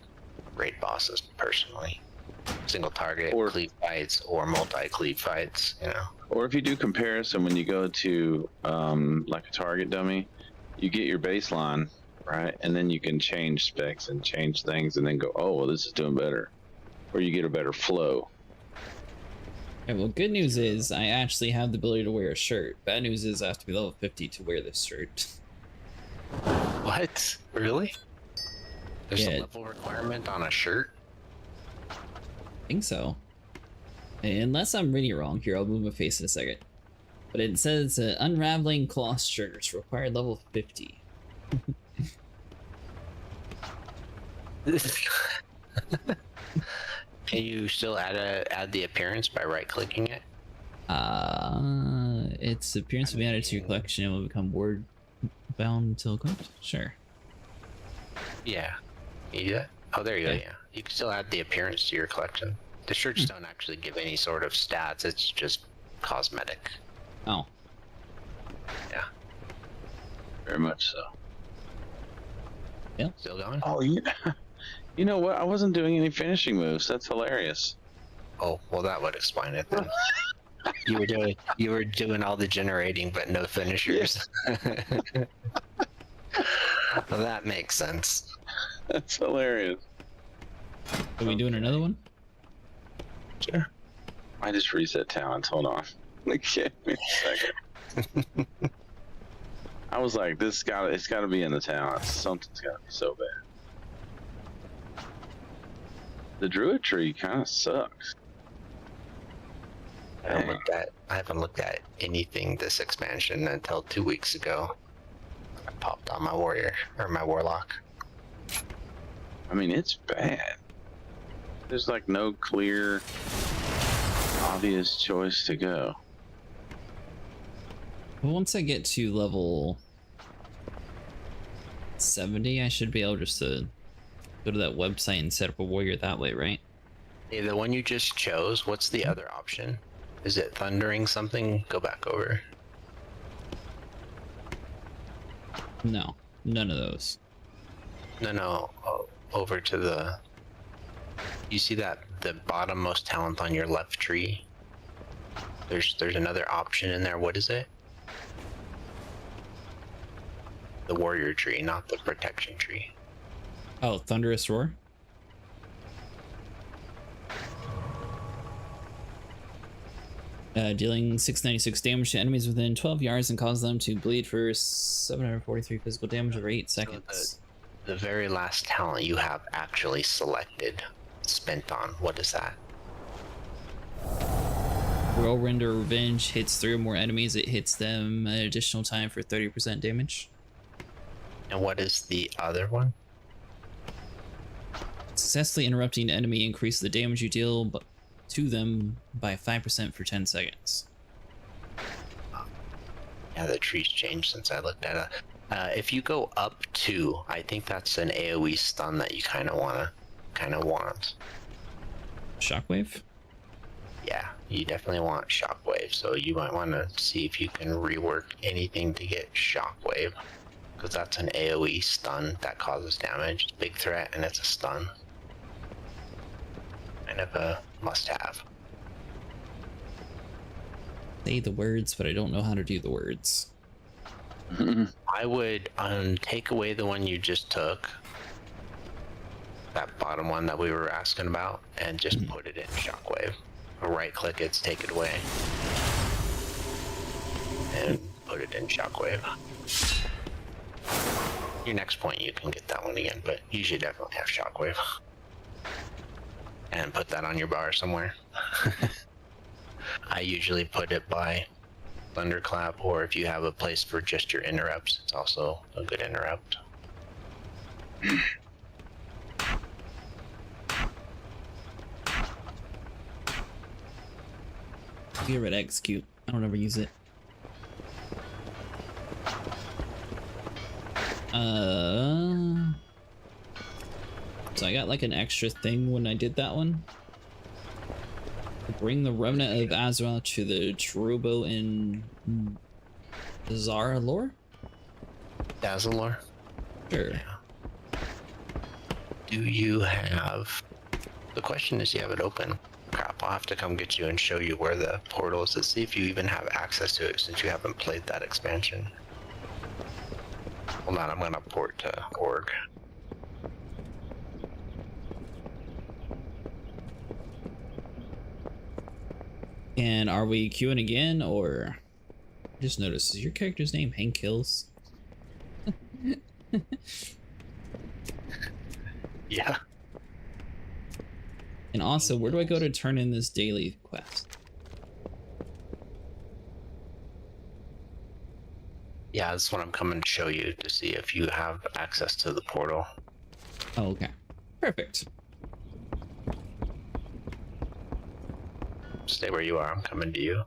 raid bosses personally. Single target, Or- cleave fights, or multi-cleave fights, you know. Or if you do comparison when you go to like a target dummy, you get your baseline, right? And then you can change specs and change things and then go, oh, well, this is doing better. Or you get a better flow. Okay, well, good news is I actually have the ability to wear a shirt. Bad news is I have to be level 50 to wear this shirt. What? Really? There's Yeah. a level requirement on a shirt? I think so. Unless I'm reading it wrong. Here, I'll move my face in a second. But it says unraveling cloth shirts required level 50. Can you still add the appearance by right-clicking it? Its appearance will be added to your collection and will become word bound until equipped. Sure. Yeah. You do that? Oh, there you go. Yeah, you can still add the appearance to your collection. The shirts don't actually give any sort of stats. It's just cosmetic. Oh. Yeah. Very much so. Yeah. Still going? Oh, yeah. You know what? I wasn't doing any finishing moves. That's hilarious. Oh, well, that would explain it then. You were doing all the generating, but no finishers. Well, that makes sense. That's hilarious. Are we doing another one? Sure. I just reset talents. Hold on. Give me a second. I was like, it's gotta be in the talents. Something's gotta be so bad. The druid tree kind of sucks. I haven't looked at anything this expansion until 2 weeks ago. I popped on my warrior or my warlock. I mean, it's bad. There's like no clear, obvious choice to go. Well, once I get to level 70, I should be able just to go to that website and set up a warrior that way, right? Hey, the one you just chose, what's the other option? Is it thundering something? Go back over. No, none of those. No, over to the... You see that the bottommost talent on your left tree? There's another option in there. What is it? The warrior tree, not the protection tree. Oh, Thunderous Roar? Dealing 696 damage to enemies within 12 yards and cause them to bleed for 743 physical damage over 8 seconds. The very last talent you have actually selected, spent on, what is that? Whirlwind or Revenge hits 3 or more enemies, it hits them an additional time for 30% damage. And what is the other one? Successfully interrupting an enemy increases the damage you deal to them by 5% for 10 seconds. Yeah, the tree's changed since I looked at it. If you go up 2, I think that's an AoE stun that you kind of want. Shockwave? Yeah, you definitely want Shockwave, so you might want to see if you can rework anything to get Shockwave, because that's an AoE stun that causes damage. It's a big threat, and it's a stun. Kind of a must-have. Say the words, but I don't know how to do the words. I would take away the one you just took, that bottom one that we were asking about, and just put it in Shockwave. Right click it, take it away, and put it in Shockwave. Your next point you can get that one again, but you should definitely have Shockwave. And put that on your bar somewhere. I usually put it by Thunderclap, or if you have a place for just your interrupts, it's also a good interrupt. Fear at execute. I don't ever use it. So I got like an extra thing when I did that one. Bring the remnant of Azeroth to the Trubo in Zaralor? Dazzalor? Sure. Yeah. Do you have... The question is, you have it open. Crap, I'll have to come get you and show you where the portal is to see if you even have access to it since you haven't played that expansion. Hold on, I'm gonna port to org. And are we queuing again, or... I just noticed, is your character's name Hank Hills? Yeah. And also, where do I go to turn in this daily quest? Yeah, that's what I'm coming to show you to see if you have access to the portal. Oh, okay. Perfect. Stay where you are, I'm coming to you.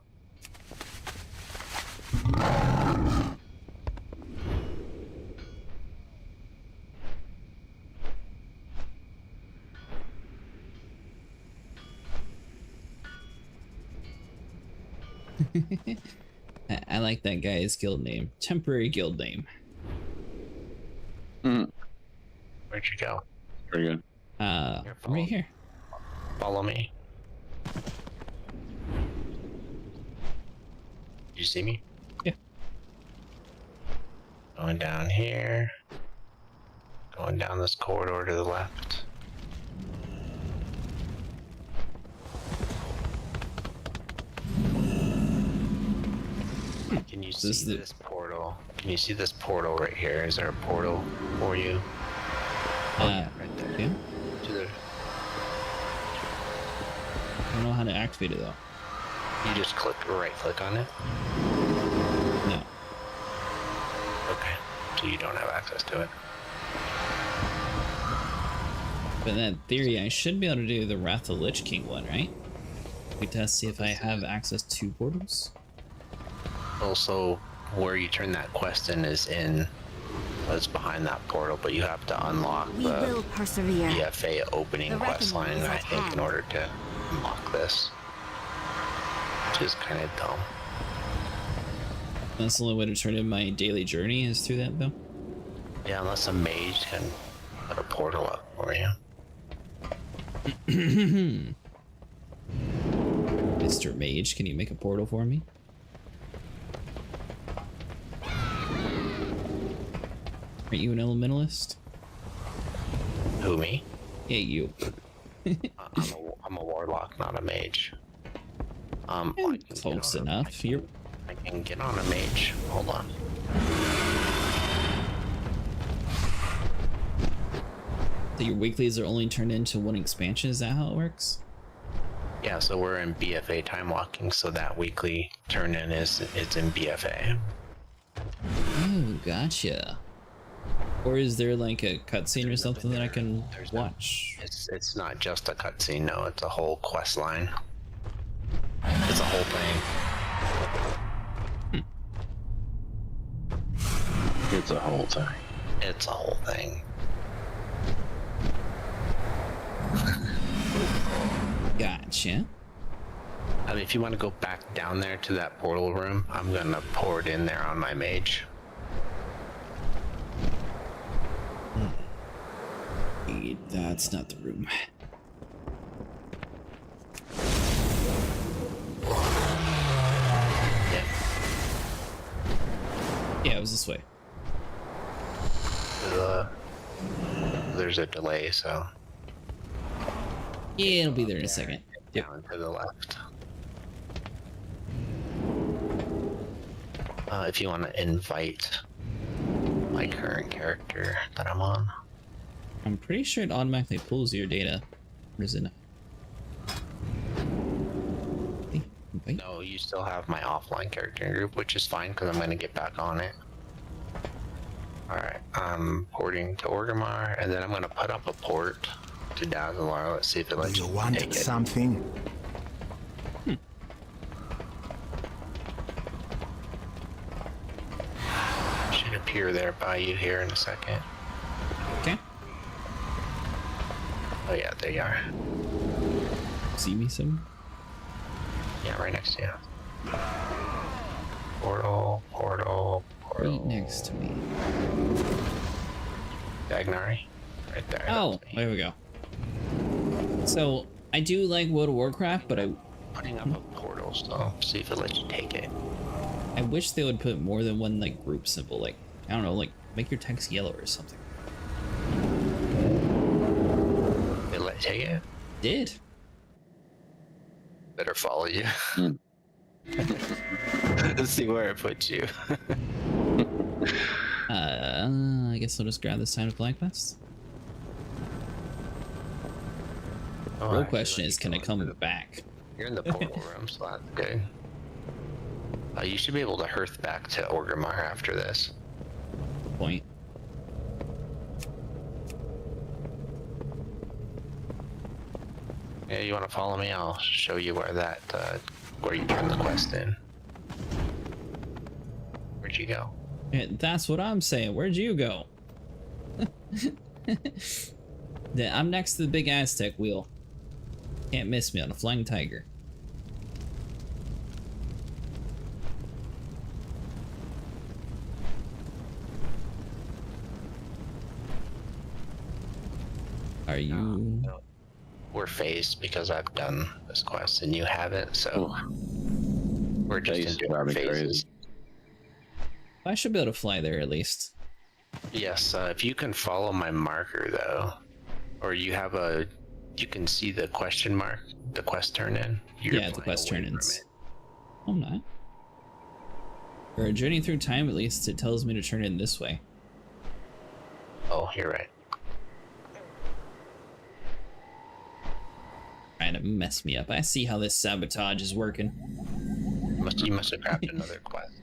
I like that guy's guild name. Temporary guild name. Where'd you go? Very good. Right here. Follow me. You see me? Yeah. Going down here. Going down this corridor to the left. Can you see this portal? Can you see this portal right here? Is there a portal for you? Yeah, right there. Yeah. To the... I don't know how to activate it though. You just right click on it? No. Okay. So you don't have access to it. But in that theory, I should be able to do the Wrath of the Lich King one, right? We test see if I have access to portals. Also, where you turn that quest in is in... It's behind that portal, but you have to unlock the BFA opening quest line, I think, in order to unlock this. Which is kind of dumb. That's the only way to turn in my daily journey is through that, though? Yeah, unless a mage can put a portal up for you. Mr. Mage, can you make a portal for me? Aren't you an elementalist? Who, me? Yeah, you. I'm a warlock, not a mage. Close enough. I can get on a mage. Hold on. So your weeklies are only turned into one expansion? Is that how it works? Yeah, so we're in BFA time walking, so that weekly turn-in it's in BFA. Oh, gotcha. Or is there like a cutscene or something that I can watch? It's not just a cutscene, no, it's a whole quest line. It's a whole thing. It's a whole thing. It's a whole thing. Gotcha. I mean, if you want to go back down there to that portal room, I'm gonna pour it in there on my mage. That's not the room. Yeah, it was this way. There's a delay, so. Yeah, it'll be there in a second. Down to the left. If you want to invite my current character that I'm on. I'm pretty sure it automatically pulls your data. Or is it not? No, you still have my offline character group, which is fine because I'm going to get back on it. Alright, I'm porting to Orgrimmar, and then I'm going to put up a port to Dazzler. Let's see if it lets you want take it. something? Should appear there by you here in a second. Okay. Oh yeah, there you are. See me some? Yeah, right next to you. Portal, portal, portal. Right next to me. Dagnari. Right there. Oh, there we go. So, I do like World of Warcraft, but putting up a portal, so see if it lets you take it. I wish they would put more than one, like, group symbol. Like, I don't know, like, make your text yellow or something. They let you take it? Did. Better follow you. Let's see where it puts you. I guess I'll just grab this time to flag quest. Oh, Real question is, can I come back? You're in the portal room, so that's good. You should be able to hearth back to Orgrimmar after this. Point. Yeah, you want to follow me? I'll show you where that, where you turn the quest in. Where'd you go? Yeah, that's what I'm saying. Where'd you go? I'm next to the big Aztec wheel. Can't miss me on a flying tiger. Are you? We're phased because I've done this quest and you haven't, so we're just in different phases. I should be able to fly there at least. Yes, if you can follow my marker though, or you have a, you can see the question mark, the quest turn in. Yeah, the quest turn ins. I'm not. For a journey through time, at least, it tells me to turn in this way. Oh, you're right. Trying to mess me up. I see how this sabotage is working. You must have grabbed another quest.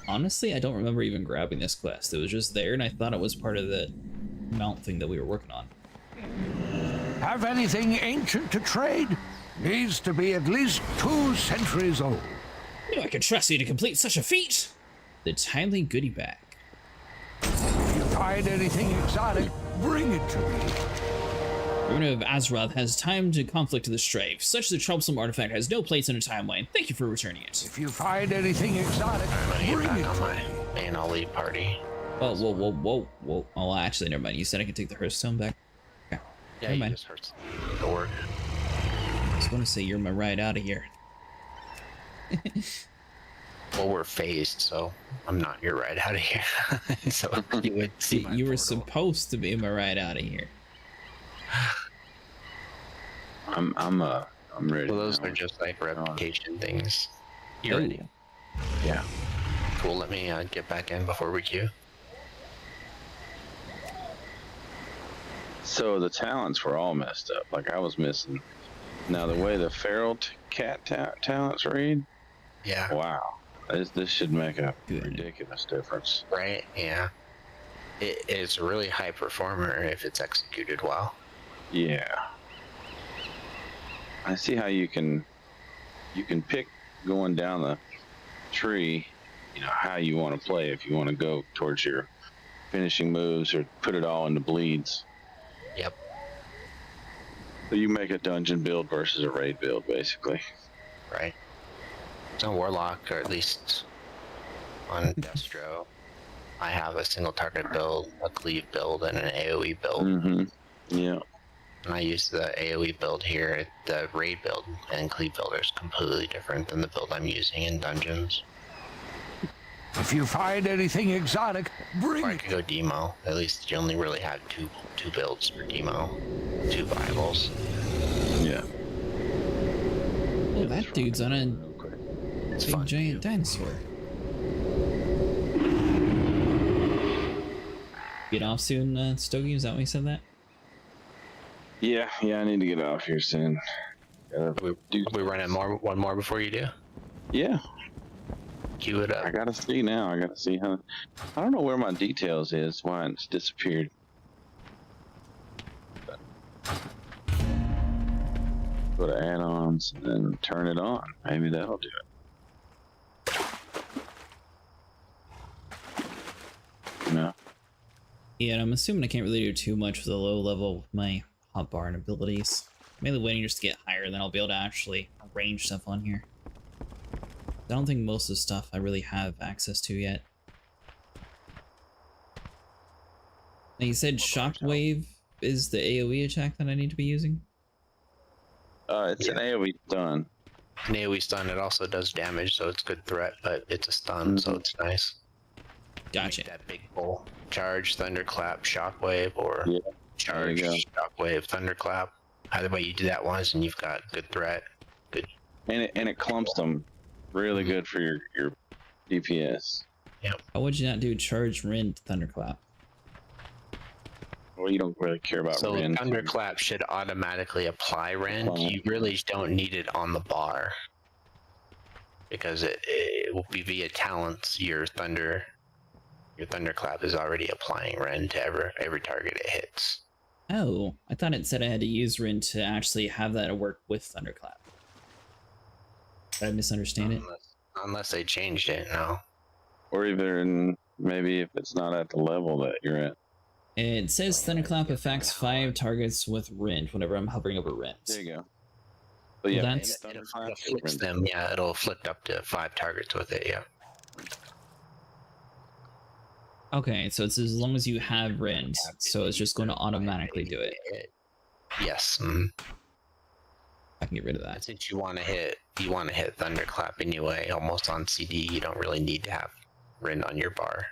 Honestly, I don't remember even grabbing this quest. It was just there, and I thought it was part of the mount thing that we were working on. Have anything ancient to trade? Needs to be at least 2 centuries old. Knew I could trust you to complete such a feat. The timely goodie bag. If you find anything exotic, bring it to me. Runa of Azeroth has time to conflict to the strife. Such a troublesome artifact has no place in a timeline. Thank you for returning it. If you find anything exotic, bring it to me. And I'll lead party. Oh, whoa. Oh, actually, never mind. You said I could take the Hearthstone back. Okay. Yeah, you just heard the word. I was going to say you're my ride out of here. Well, we're phased, so I'm not your ride out of here. So you would see. You were supposed to be my ride out of here. I'm ready. Well, those are just like reputation things. You Oh. ready? Yeah. Cool. Let me get back in before we queue. So the talents were all messed up. Like I was missing Now the way the feral cat talents read, yeah, wow, this should make a ridiculous difference. Right? Yeah. It is a really high performer if it's executed well. Yeah. I see how you can pick going down the tree, you know, how you want to play, if you want to go towards your finishing moves or put it all into bleeds. Yep. So you make a dungeon build versus a raid build, basically. Right. On Warlock, or at least on Destro, I have a single target build, a cleave build, and an AoE build. Mm-hmm. Yeah. And I use the AoE build here. The raid build and cleave build is completely different than the build I'm using in dungeons. If you find anything exotic, bring or I it. could go demo. At least you only really have two builds for demo, 2 rivals. Yeah. Oh, that dude's on a big giant dinosaur. Get off soon, Stogie? Is that why you said that? Yeah, I need to get off here soon. We run one more before you do? Yeah. Queue it up. I gotta see now. I gotta see how. I don't know where my details is. Why it's disappeared. Go to add-ons and turn it on. Maybe that'll do it. No. Yeah, I'm assuming I can't really do too much with a low level with my hotbar and abilities. Mainly waiting just to get higher, then I'll be able to actually arrange stuff on here. I don't think most of the stuff I really have access to yet. Now you said Shockwave is the AoE attack that I need to be using? It's an AoE stun. An AoE stun, it also does damage, so it's good threat, but it's a stun, so it's nice. Gotcha. That big bull. Charge, thunderclap, shockwave, or charge, shockwave, thunderclap. Either way you do that once and you've got good threat. Good. And it clumps them really good for your DPS. Yep. How would you not do charge, rend, thunderclap? Well, you don't really care about so rend. Thunderclap should automatically apply rend. You really don't need it on the bar. Because it will be via talents. Your thunderclap is already applying rend to every target it hits. Oh, I thought it said I had to use rend to actually have that work with thunderclap. Did I misunderstand it? Unless they changed it, no. Or even maybe if it's not at the level that you're at. It says thunderclap affects 5 targets with rend whenever I'm hovering over rend. There you go. But yeah, it'll flick them. Yeah, it'll flick up to 5 targets with it. Yeah. Okay, so it's as long as you have rend, so it's just going to automatically do it. Yes. I can get rid of that. Since you want to hit thunderclap anyway, almost on CD, you don't really need to have rend on your bar.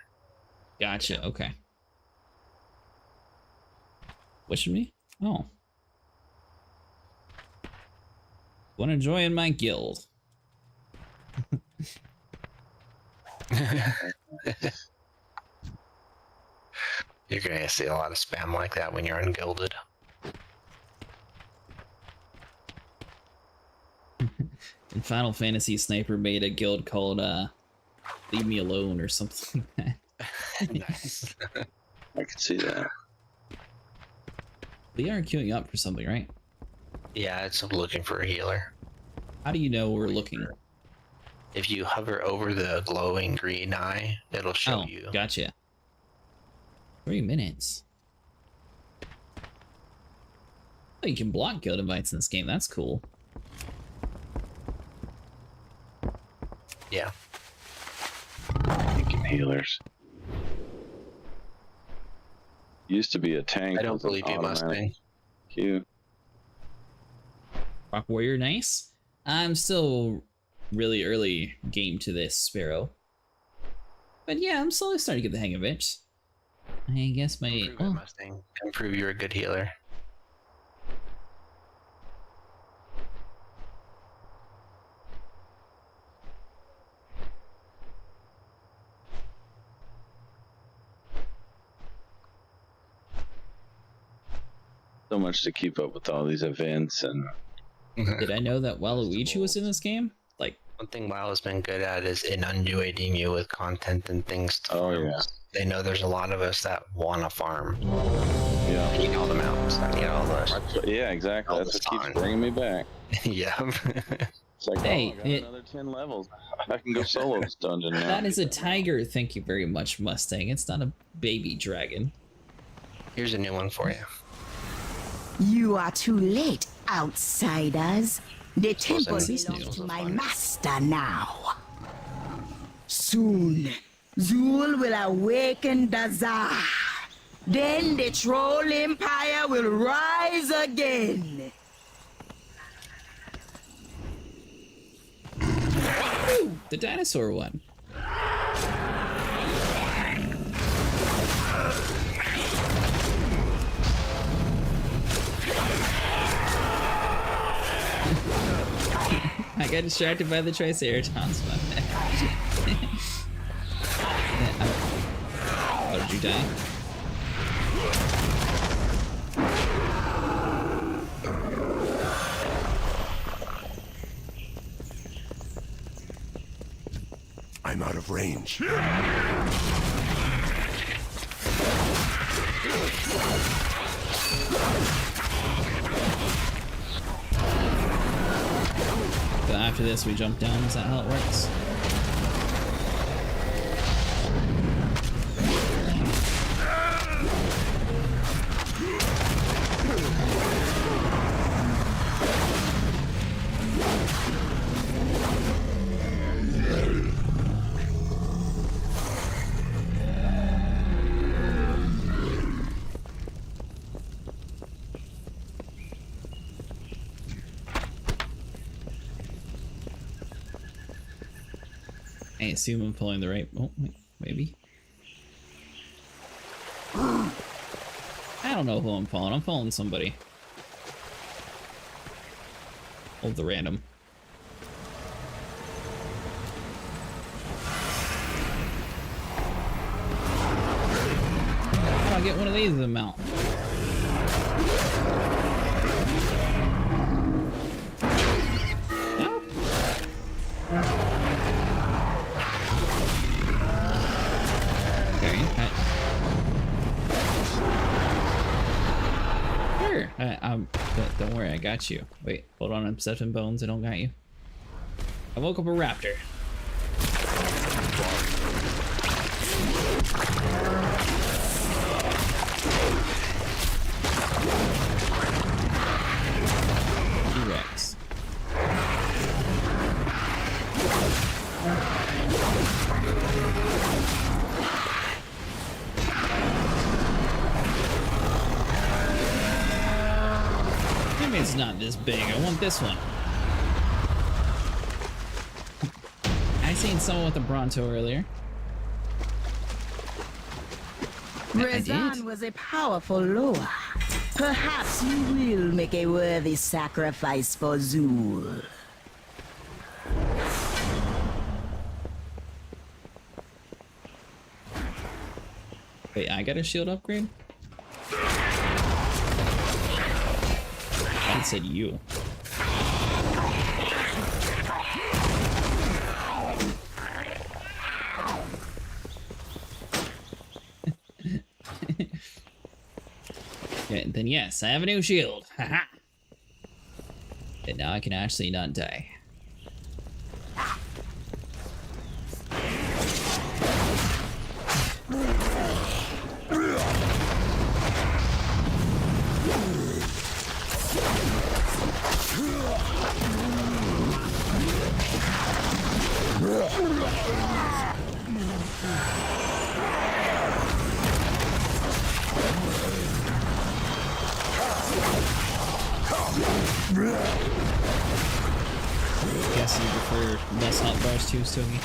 Gotcha. Okay. What should me? Oh. Want to join my guild? You're gonna see a lot of spam like that when you're ungilded. In Final Fantasy, Sniper made a guild called Leave Me Alone or something like that. Nice. I can see that. We are queuing up for something, right? Yeah, it's looking for a healer. How do you know we're looking? If you hover over the glowing green eye, it'll show you. Gotcha. 3 minutes. Oh, you can block guild invites in this game. That's cool. Yeah. Thinking healers. Used to be a tank. I don't believe you, Mustang. Cute. Rock Warrior, nice. I'm still really early game to this, Sparrow. But yeah, I'm slowly starting to get the hang of it. I guess my... Mustang. Can prove you're a good healer. So much to keep up with all these events and Did I know that Waluigi was in this game? Like, one thing WoW has been good at is inundating you with content and things to farm. Yeah. They know there's a lot of us that want to farm. Yeah. I need all the mountains. I need all the... Yeah, exactly. That's what keeps bringing me back. Yeah. It's like, hey, oh, I got another 10 levels. I can go solo this dungeon now. That is a tiger, thank you very much, Mustang. It's not a baby dragon. Here's a new one for you. You are too late, outsiders. The temple These belongs to my master now. Soon, Zul will awaken Dazar. Then the Troll Empire will rise again. Ooh, the dinosaur one. I got distracted by the Triceratops. Oh, did you die? I'm out of range. So after this, we jump down. Is that how it works? I assume I'm following the right... Oh, wait, maybe. I don't know who I'm following. I'm following somebody. Hold the random. How do I get one of these in the mount? Don't worry, I got you. Wait, hold on, I'm stepping bones, I don't got you. I woke up a raptor. T-Rex. Maybe it's not this big. I want this one. I seen someone with a Bronto earlier. Rezan was a powerful Loa. Perhaps you will make a worthy sacrifice for Zul. Wait, I got a shield upgrade? I said you. Yeah, then yes, I have a new shield. Haha. And now I can actually not die. Guess you prefer less hot bars too, Stogie.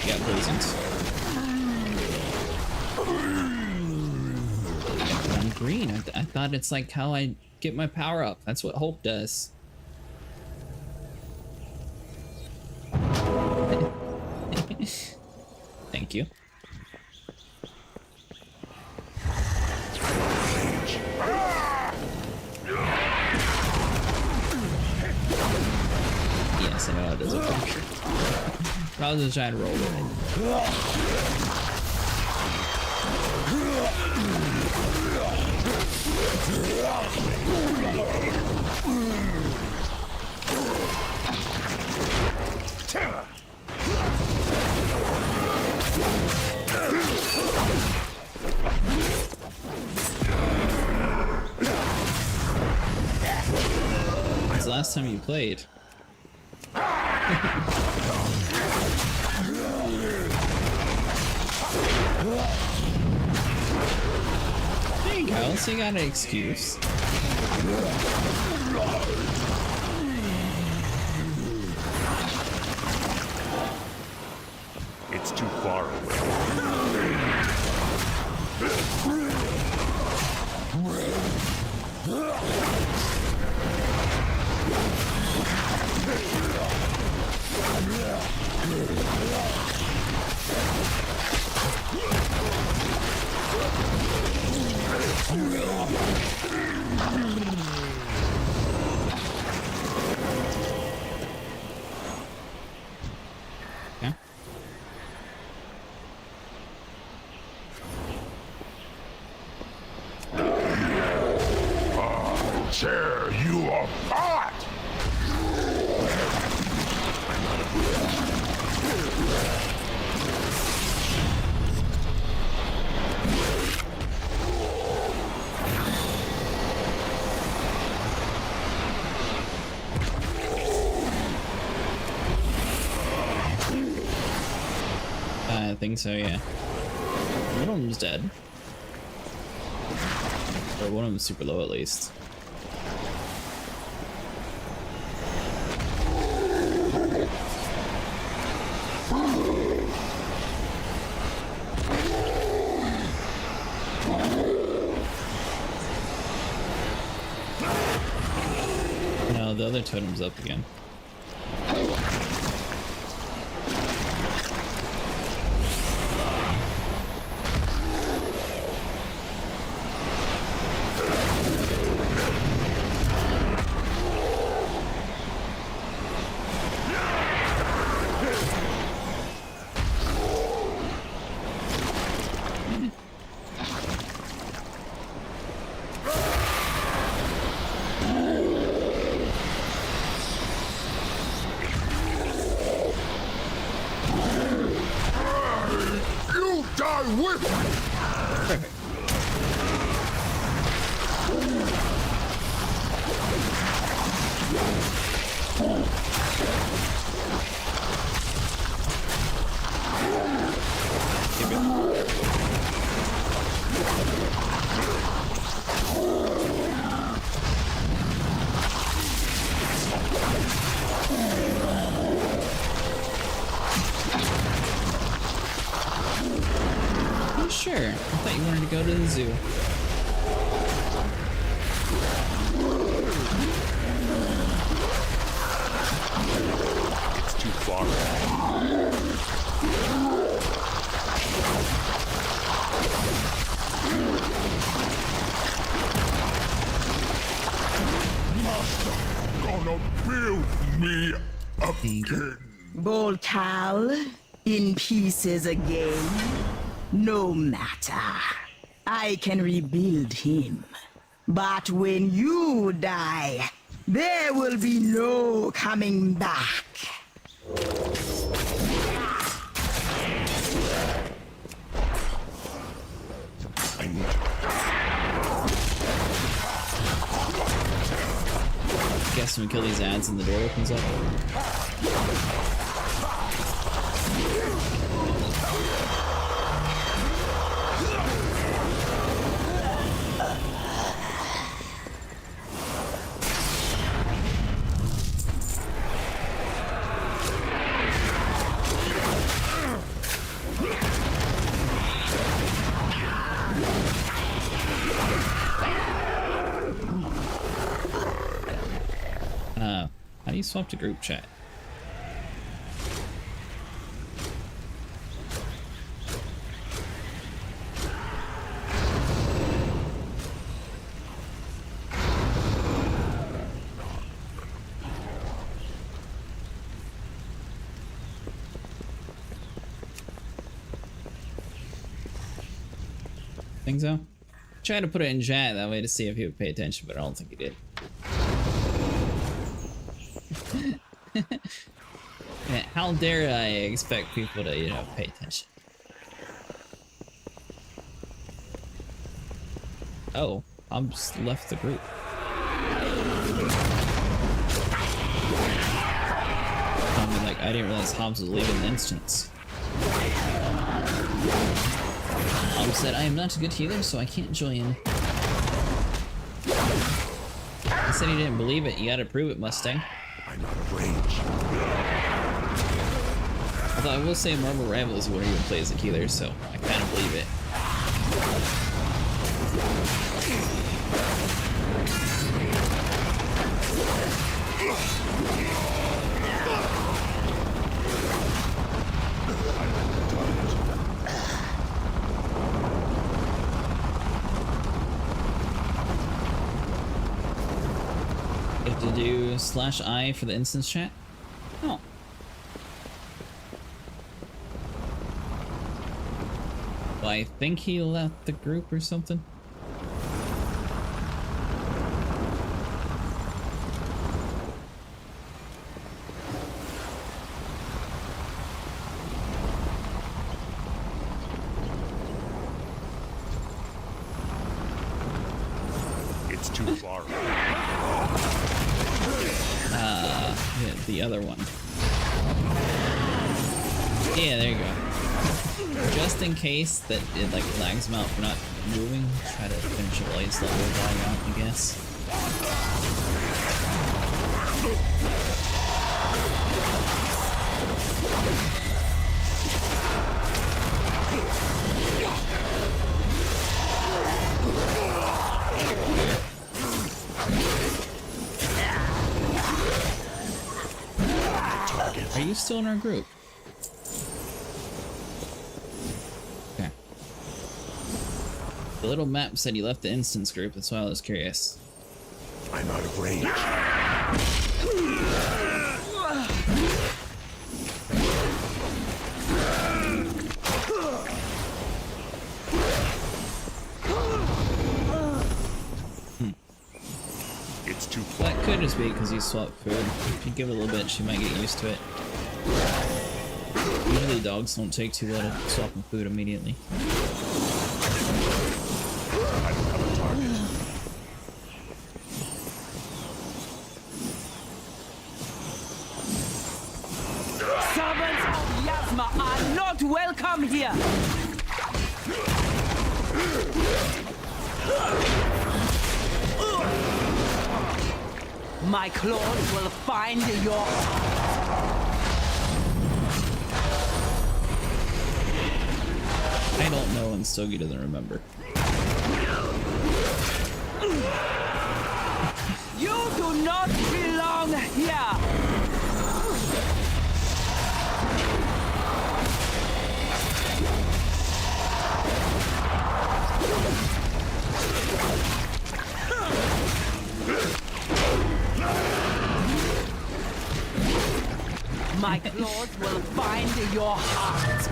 Got poisons. I'm green. I thought it's like how I get my power up. That's what Hulk does. Thank Thank you. Yes, I know how it does a picture. I was just trying to roll with it. When's the last time you played? There you go, so you got an excuse. It's too far away. Yeah. I'll tear you apart! I think so, yeah. One of them's dead. Or one of them's super low at least. No, the other totem's up again. Sure, I thought you wanted to go to the zoo. It's too far away. Master, gonna build me again. Boltal, in pieces again. No matter. I can rebuild him. But when you die, there will be no coming back. Guess we kill these ads and the door opens up. How do you swap to group chat? Think so? Try to put it in chat that way to see if he would pay attention, but I don't think he did. Yeah, how dare I expect people to, you know, pay attention? Oh, I'm just left the group. I mean, like, I didn't realize Hobbs was leaving the instance. Hobbs said, I am not a good healer, so I can't join. He said he didn't believe it. You gotta prove it, Mustang. I'm out of range. Although I will say Marvel Rivals wouldn't even play as a healer, so I kind of believe it. You have to do /I for the instance chat? Oh. Well, I think he left the group or something. It's too far. Yeah, the other one. Yeah, there you go. Just in case that it like lags him out for not moving, try to finish it while he's level dying out, I guess. Are you still in our group? Okay. The little map said you left the instance group, that's why I was curious. I'm out of range. It's too far. That could just be because you swapped food. If you give it a little bit, she might get used to it. Usually dogs don't take too long to swapping food immediately. I don't have a target. Servants of Yasma are not welcome here! My claws will find your... I don't know, and Stogie doesn't remember. You do not belong here! My claws will find your heart.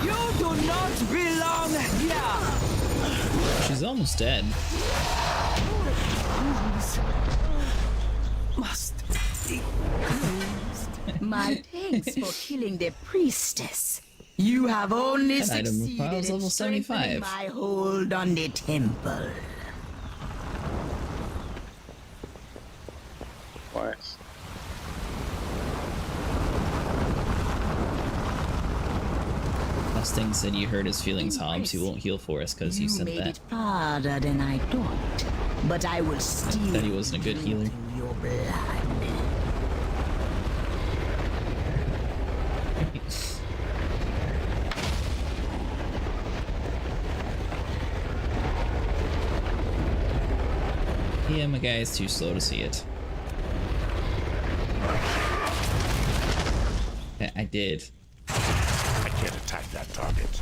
You do not belong here. She's almost dead. Must be closed. My thanks for killing the priestess. You have only That item succeeded requires in level strengthening 75. my hold on the temple. Twice. Mustang said you hurt his feelings, Hobbs. He won't heal for us because you said made that. it farther than I thought, but I will still That he wasn't a good healer. drink your blood. Yeah, my guy is too slow to see it. I did. I can't attack that target.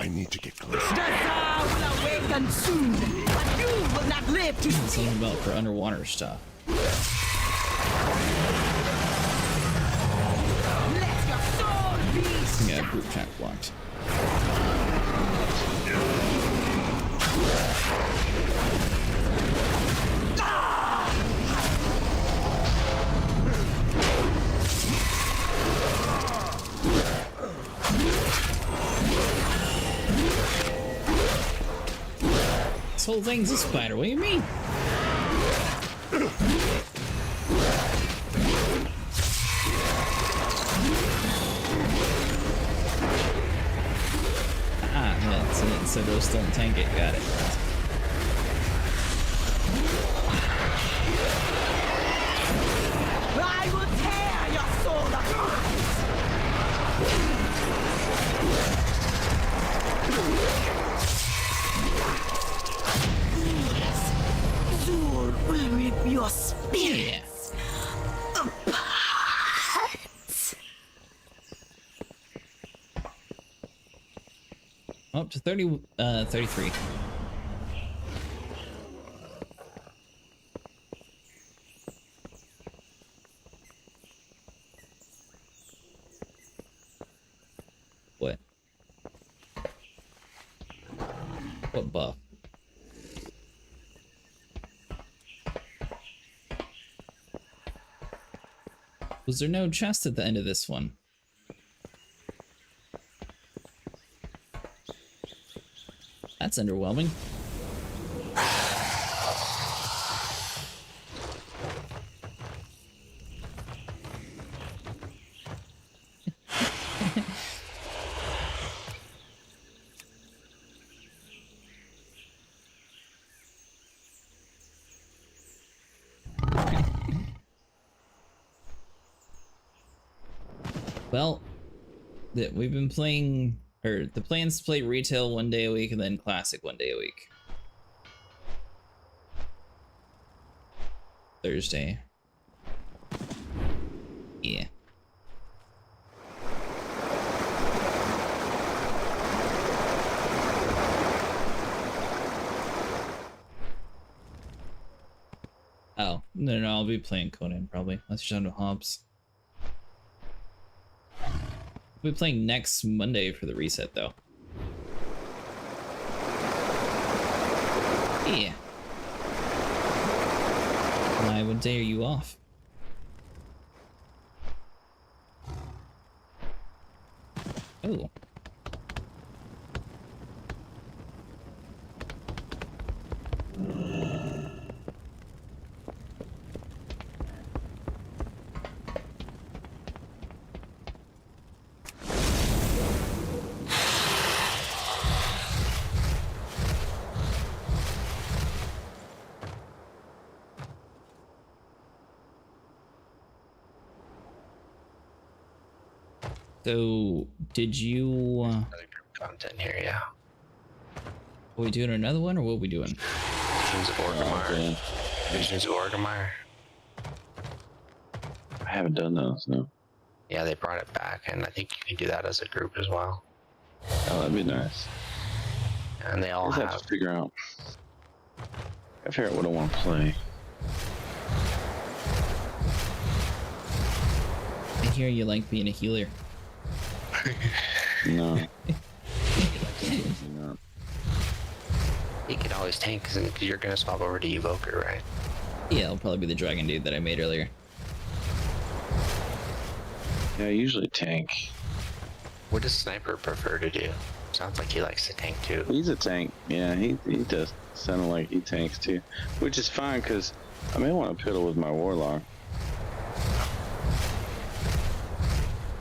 I need to get close. The Tsar will awaken soon, but you will not live to see. Something about for underwater stuff. Let your soul be. Yeah, group chat blocked. This whole thing's a spider. What do you mean? Ah, that's it. So those don't tank it. Got it. I will tear your soul apart. Zul will rip your spirits apart. Up to 33. What? What buff? Was there no chest at the end of this one? That's underwhelming. Well, we've been playing, or the plan's to play retail 1 day a week and then classic 1 day a week. Thursday. Yeah. Oh, no, I'll be playing Conan probably. Let's jump to Hobbs. We'll be playing next Monday for the reset, though. Yeah. Why, what day are you off? Oh. So, did you... Another group content here, yeah. Are we doing another one, or what are we doing? Visions of Orgrimmar. Visions of Orgrimmar. I haven't done those, no. Yeah, they brought it back, and I think you can do that as a group as well. Oh, that'd be nice. And they all have to figure out. I figure out what I want to play. I hear you like being a healer. No. You could always tank because you're gonna swap over to Evoker, right? Yeah, it'll probably be the dragon dude that I made earlier. Yeah, I usually tank. What does Sniper prefer to do? Sounds like he likes to tank too. He's a tank. Yeah, he does sound like he tanks too, which is fine because I may want to piddle with my Warlock.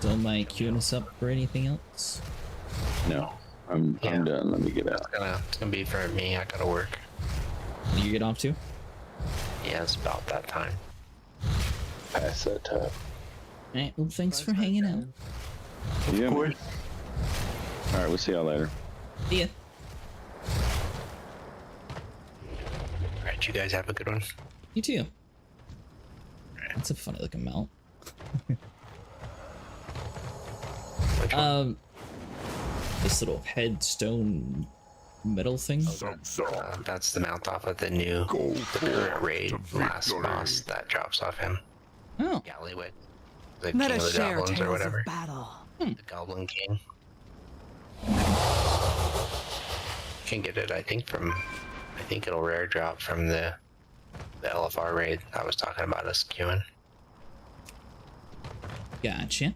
Don't mind queuing us up for anything else? No, I'm done. Let me get out. It's gonna be for me. I gotta work. You get off too? Yeah, it's about that time. Past that time. Alright, well, thanks for hanging out. Yeah, of course. Alright, we'll see y'all later. See ya. Alright, you guys have a good one. You too. That's a funny looking mount. this little headstone metal thing? That's the mount off of the new current raid last boss that drops off him. Oh. Gallywit. The Let king us of the share goblins or tales whatever. of battle. The Goblin King. Can get it, I think it'll rare drop from the LFR raid I was talking about us queuing. Gotcha.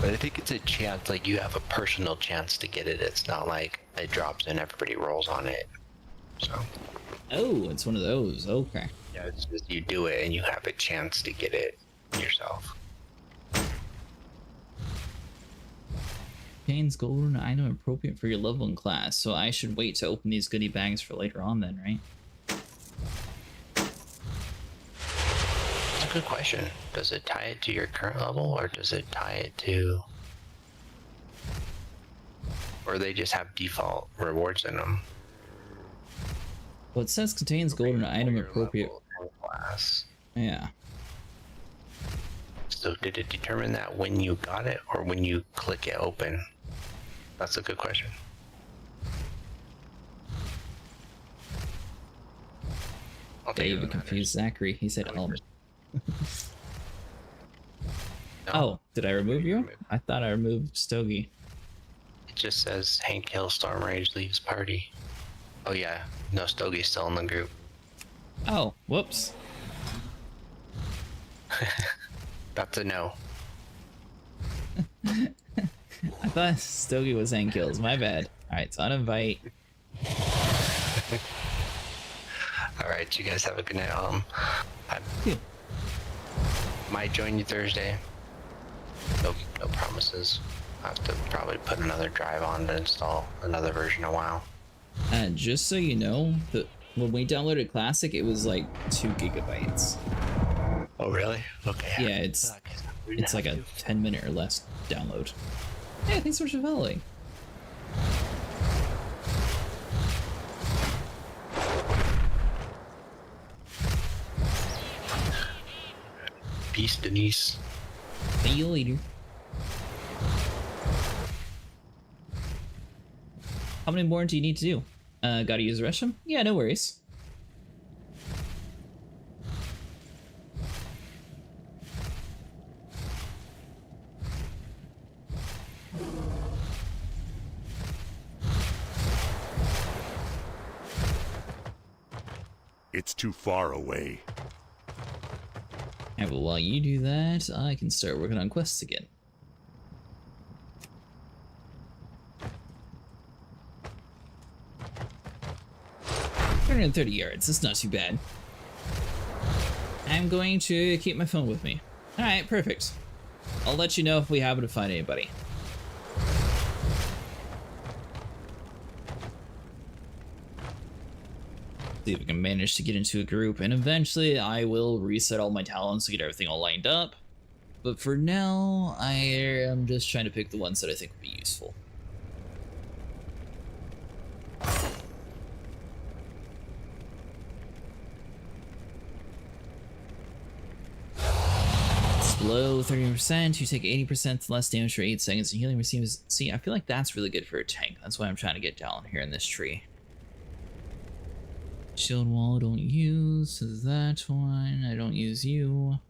But I think it's a chance, like you have a personal chance to get it. It's not like it drops and everybody rolls on it. So. Oh, it's one of those. Okay. Yeah, it's just you do it and you have a chance to get it yourself. Contains golden item appropriate for your level and class, so I should wait to open these goodie bags for later on then, right? That's a good question. Does it tie it to your current level, or does it tie it to... Or they just have default rewards in them? Well, it says contains golden item appropriate class. Yeah. So did it determine that when you got it or when you click it open? That's a good question. David confused Zachary. He said Oh, did I remove you? I thought I removed Stogie. It just says Hank Hill Storm Rage leaves party. Oh yeah, no, Stogie's still in the group. Oh, whoops. That's a no. I thought Stogie was Hank Hills. My bad. Alright, so uninvite. Alright, you guys have a good night. I might join you Thursday. No promises. I have to probably put another drive on to install another version of WoW. Just so you know, when we downloaded Classic, it was like 2 gigabytes. Oh really? Okay. Yeah, it's like a 10-minute or less download. Hey, thanks for following. Peace, Denise. See you later. How many more do you need to do? Gotta use the restroom? Yeah, no worries. It's too far away. Yeah, well, while you do that, I can start working on quests again. 130 yards, that's not too bad. I'm going to keep my phone with me. Alright, perfect. I'll let you know if we happen to find anybody. See if we can manage to get into a group, and eventually I will reset all my talents to get everything all lined up. But for now, I am just trying to pick the ones that I think would be useful. Slow 30%, you take 80% less damage for 8 seconds, and healing receives. See, I feel like that's really good for a tank. That's why I'm trying to get down here in this tree. Shield wall, don't use. So that one, I don't use you.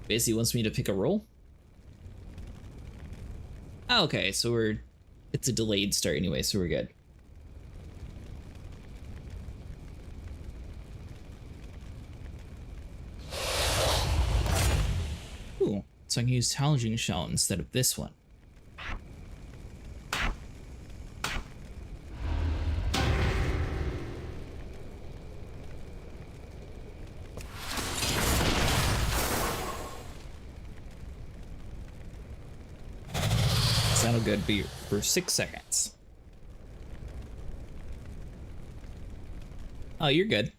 Basically wants me to pick a role. Oh, okay, so it's a delayed start anyway, so we're good. Cool, so I can use Challenging Shout instead of this one. Sounded good for 6 seconds. Oh, you're good.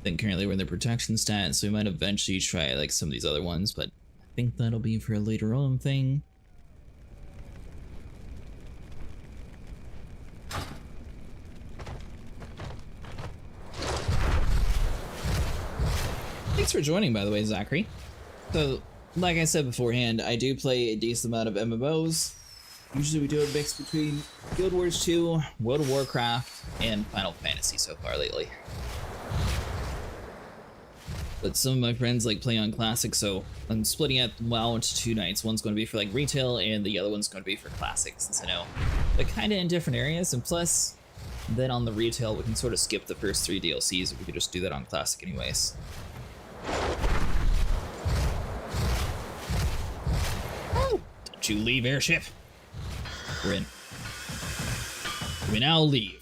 Then currently we're in the protection stat, so we might eventually try like some of these other ones, but I think that'll be for a later on thing. Thanks for joining, by the way, Zachary. So, like I said beforehand, I do play a decent amount of MMOs. Usually we do a mix between Guild Wars 2, World of Warcraft, and Final Fantasy so far lately. But some of my friends like playing on Classic, so I'm splitting up WoW into 2 nights. One's going to be for like retail, and the other one's going to be for Classic, since I know they're kind of in different areas. And plus, then on the retail, we can sort of skip the first 3 DLCs if we could just do that on Classic anyways. Oh, don't you leave, airship. We're in. We now leave.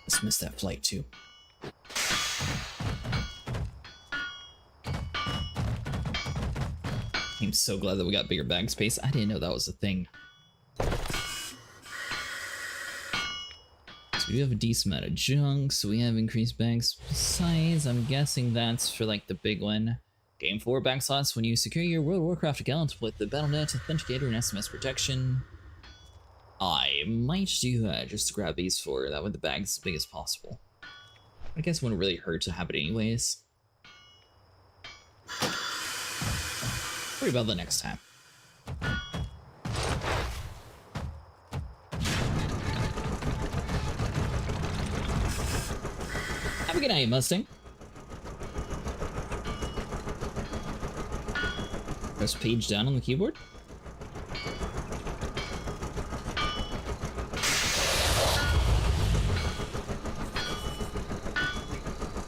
Let's miss that flight too. I'm so glad that we got bigger bag space. I didn't know that was a thing. We do have a decent amount of junk, so we have increased bag size. I'm guessing that's for like the big one. Game 4 bag slots when you secure your World of Warcraft account with the Battle.net Authenticator and SMS protection. I might do that just to grab these 4. That way the bag's as big as possible. I guess it wouldn't really hurt to have it anyways. Worry about that next time. Have a good night, Mustang. Press page down on the keyboard.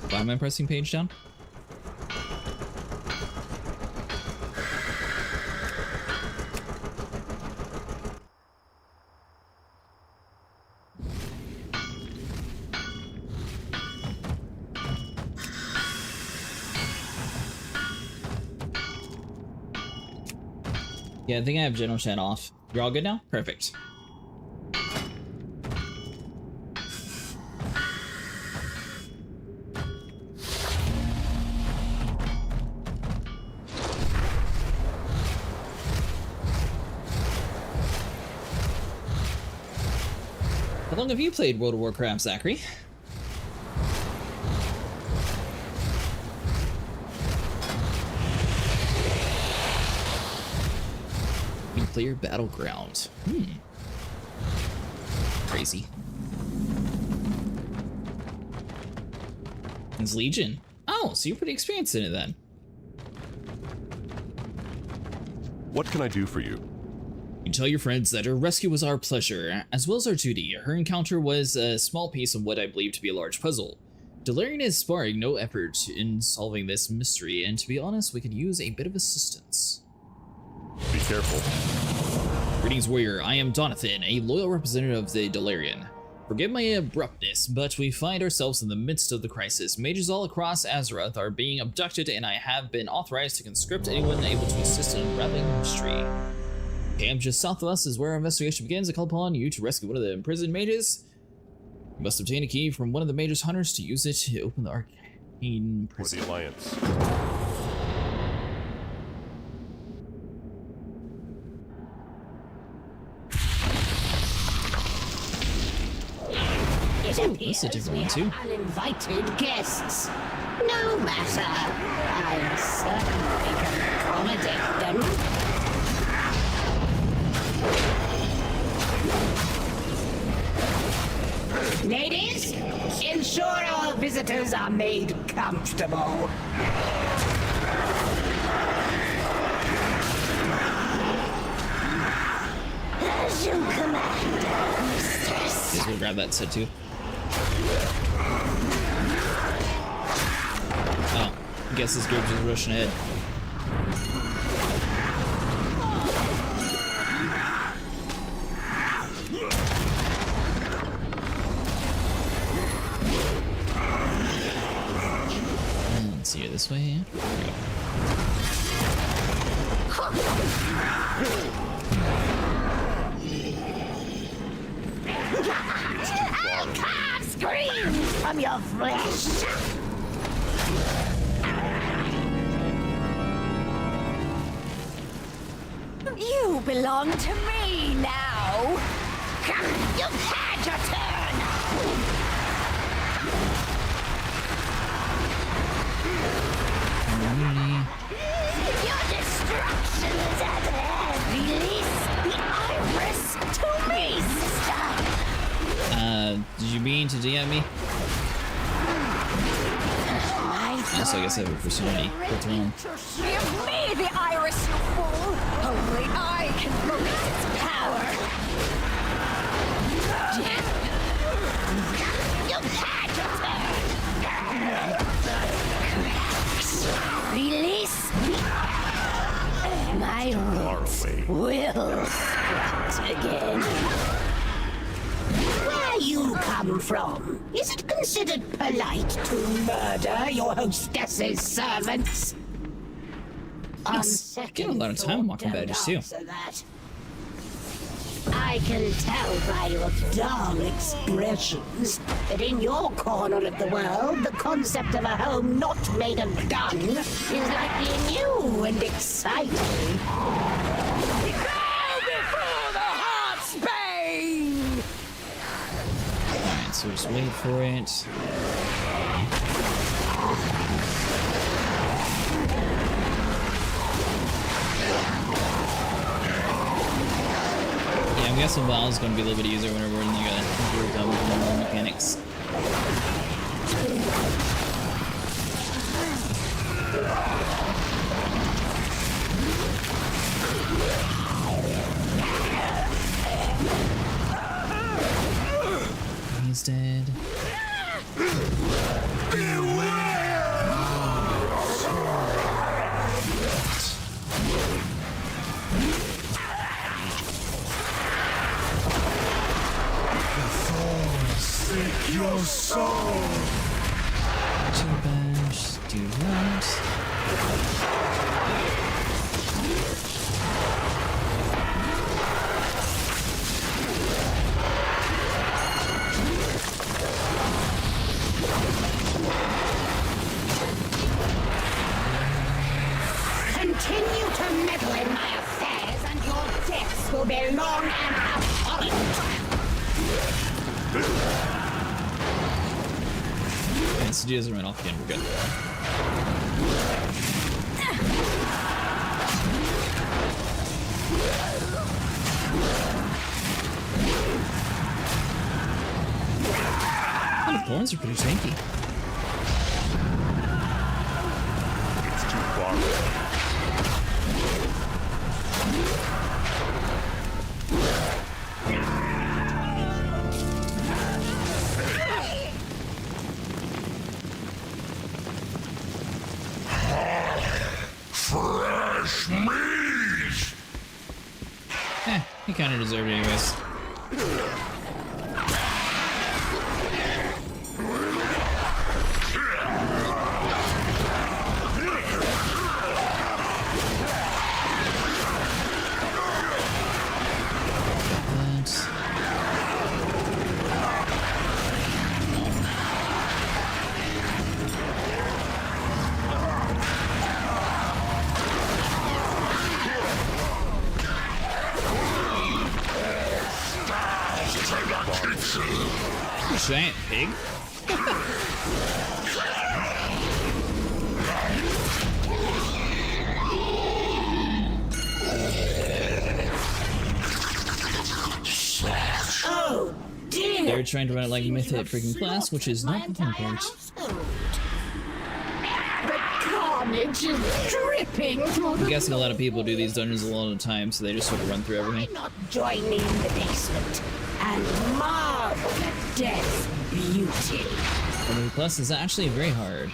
Why am I pressing page down? Yeah, I think I have general chat off. You're all good now? Perfect. How long have you played World of Warcraft, Zachary? Nuclear Battleground. Crazy. It's Legion. Oh, so you're pretty experienced in it then. What can I do for you? You tell your friends that her rescue was our pleasure, as well as our duty. Her encounter was a small piece of what I believe to be a large puzzle. Delirian is sparing no effort in solving this mystery, and to be honest, we could use a bit of assistance. Be careful. Greetings, warrior. I am Donathan, a loyal representative of the Delirian. Forgive my abruptness, but we find ourselves in the midst of the crisis. Mages all across Azeroth are being abducted, and I have been authorized to conscript anyone able to assist in unraveling the mystery. Camp just south of us is where our investigation begins. I call upon you to rescue one of the imprisoned mages. You must obtain a key from one of the mage's hunters to use it to open the arcane prison. For the Alliance. It appears appears we have uninvited guests. No matter. I certainly can accommodate them. Ladies, ensure our visitors are made comfortable. As you command, mistress. Guess we'll grab that set too. Oh, I guess this group's just rushing ahead. Let's see it this way. Here we go. Can't scream from your flesh. You belong to me now. You've had your Did you mean to DM me? Also, I guess I have a personality. What's wrong? Give me the iris, you fool! Only I can focus its power! You can't return! Release me! My roots will sprout again. Where you come from? Is it considered polite to murder your hostess's servants? Yes, get a lot of time walking badges too. I can tell by your dull expressions that in your corner of the world, the concept of a home not made of dung is likely new and exciting. Go before the heart's bane! Alright, so just wait for it. Yeah, I'm guessing WoW is going to be a little bit easier whenever we're in like a group done with normal mechanics. He's dead. Your soul. Two bash, do that. Continue to meddle in my affairs and your deaths will be long and abhorrent. And so doesn't run off again, we're good. Oh, the thorns are pretty tanky. It's too far. Fresh meat! He kind of deserved it anyways. Giant pig? Oh, dear. They're trying to run it like Mythic freaking class, which is not the fun part. The carnage is dripping through I'm guessing a lot of people do these dungeons a lot of the time, so they just sort of run through everything. Not join me in the basement and marvel at death's beauty. And plus is actually very hard.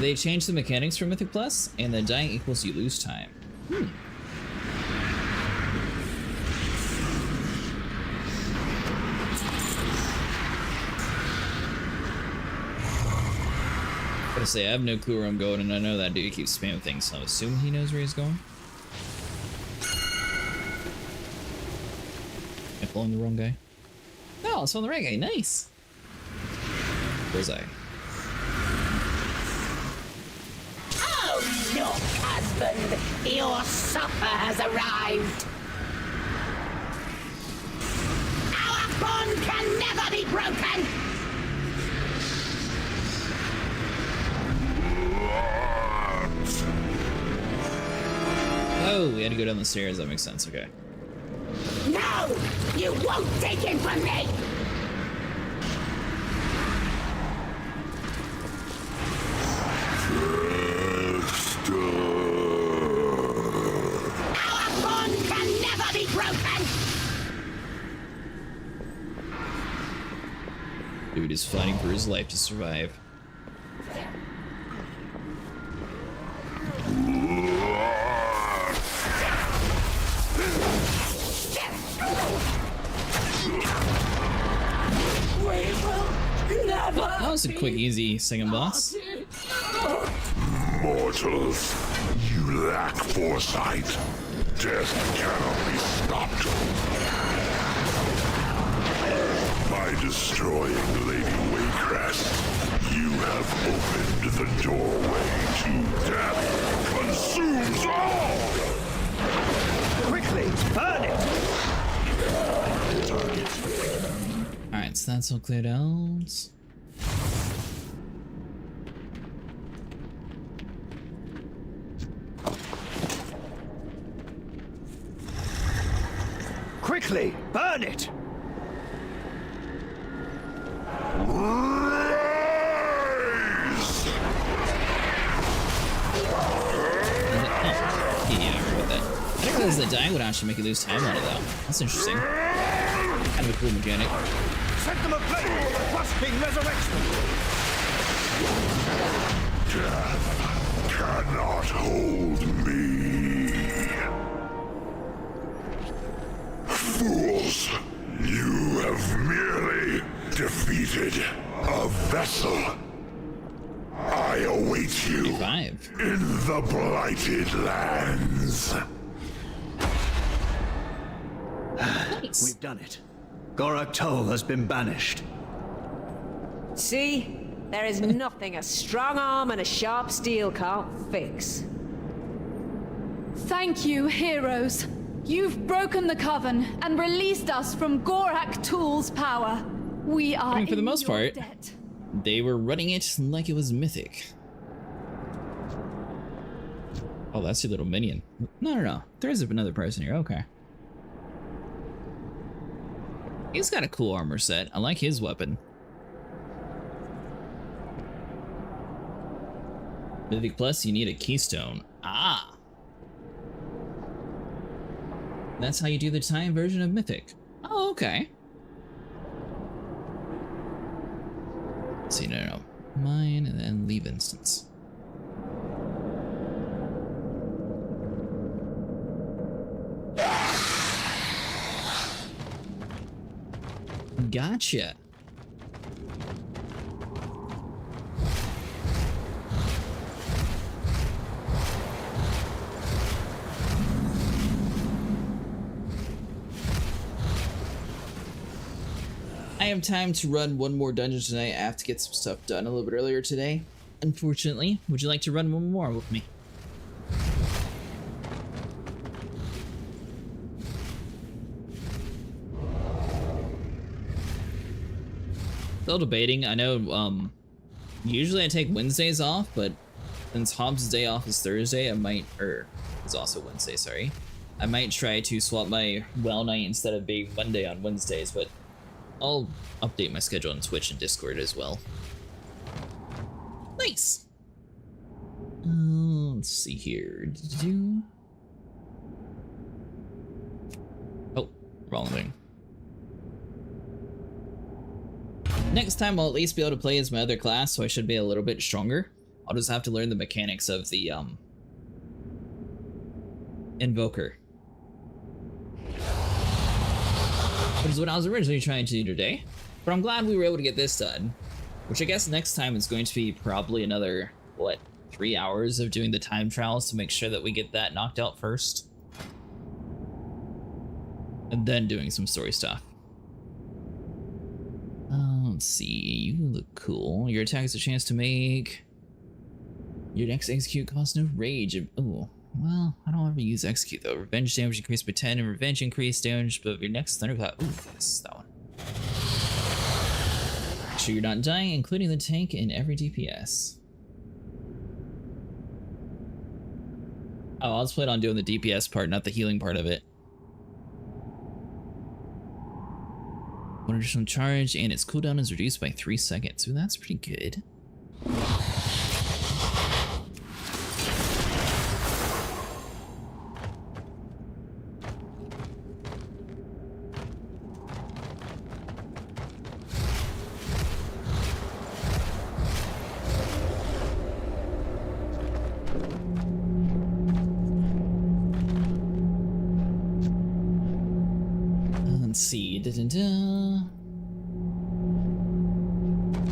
They changed the mechanics for Mythic Plus, and the dying equals you lose time. Gotta say, I have no clue where I'm going, and I know that dude keeps spamming things, so I'm assuming he knows where he's going. Am I following the wrong guy? No, it's on the right guy. Nice. Where's I? Oh, look, husband, your supper has arrived. Our bond can never be broken. gotta go down the stairs. That makes sense. Okay. No! You won't take it from me! Our bond can never be broken! Dude is fighting for his life to survive. That was a quick, easy second boss. Mortals, you lack foresight. Death cannot be stopped. By destroying Lady Waycrest, you have opened the doorway to death. Consumes all! Quickly, burn it! Alright, so that's all cleared out. Quickly, burn it! I didn't realize that dying would actually make you lose time on it though. That's interesting. Kind of a cool mechanic. Set them ablaze with a thrusting resurrection! Death cannot hold me. Fools, you have merely defeated a vessel. I await you in the Blighted Lands. We've done it. Gorak Tol has been banished. See? There is nothing a strong arm and a sharp steel can't fix. Thank you, heroes. You've broken the coven and released us from Gorak Tol's power. We are I mean, for the in most your part, debt. they were running it like it was mythic. Oh, that's your little minion. No. There is another person here. Okay. He's got a cool armor set. I like his weapon. Mythic Plus, you need a keystone. Ah! That's how you do the time version of Mythic. Oh, okay. Let's see, no. Mine, and then leave instance. Gotcha. I have time to run one more dungeon tonight. I have to get some stuff done a little bit earlier today. Unfortunately, would you like to run one more with me? Still debating. I know usually I take Wednesdays off, but since Hobbs' day off is Thursday, I might, or it's also Wednesday, sorry. I might try to swap my WoW night instead of being Monday on Wednesdays, but I'll update my schedule on Twitch and Discord as well. Nice! Let's see here. Oh, wrong thing. Next time I'll at least be able to play as my other class, so I should be a little bit stronger. I'll just have to learn the mechanics of the Invoker. Which is what I was originally trying to do today. But I'm glad we were able to get this done. Which I guess next time is going to be probably another, what, 3 hours of doing the time trials to make sure that we get that knocked out first. And then doing some story stuff. Let's see, you look cool. Your attack has a chance to make your next execute cost no rage. Oh, well, I don't ever use execute though. Revenge damage increased by 10 and revenge increased damage, but your next thunderclap. Ooh, yes, that one. Make sure you're not dying, including the tank in every DPS. Oh, I'll just plan on doing the DPS part, not the healing part of it. One additional charge, and its cooldown is reduced by 3 seconds. Ooh, that's pretty good. Let's see. Do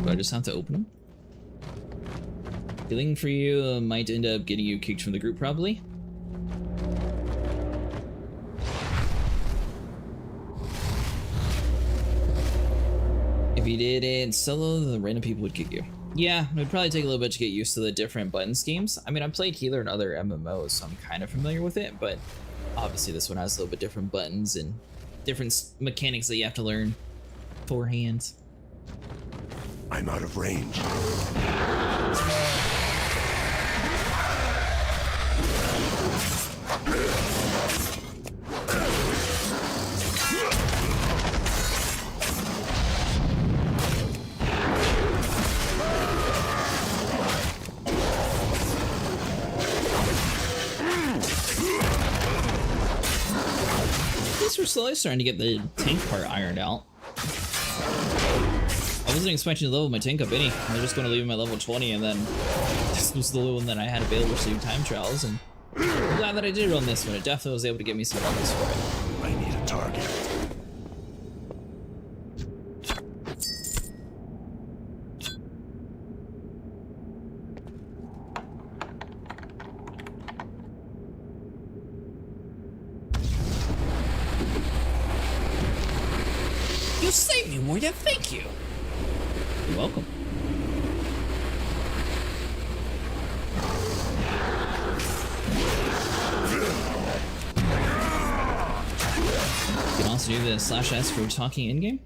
I just have to open them? Healing for you might end up getting you kicked from the group, probably. If you did it solo, the random people would kick you. Yeah, it would probably take a little bit to get used to the different button schemes. I mean, I've played healer in other MMOs, so I'm kind of familiar with it, but obviously this one has a little bit different buttons and different mechanics that you have to learn beforehand. I'm out of range. At least we're slowly starting to get the tank part ironed out. I wasn't expecting to level my tank up any. I was just going to leave him at level 20, and then this was the one that I had available to do time trials, and I'm glad that I did it on this one. It definitely was able to get me some levels for it. I need a target. You saved me, Warrior. Thank you. You're welcome. You can also do the /S for talking in-game.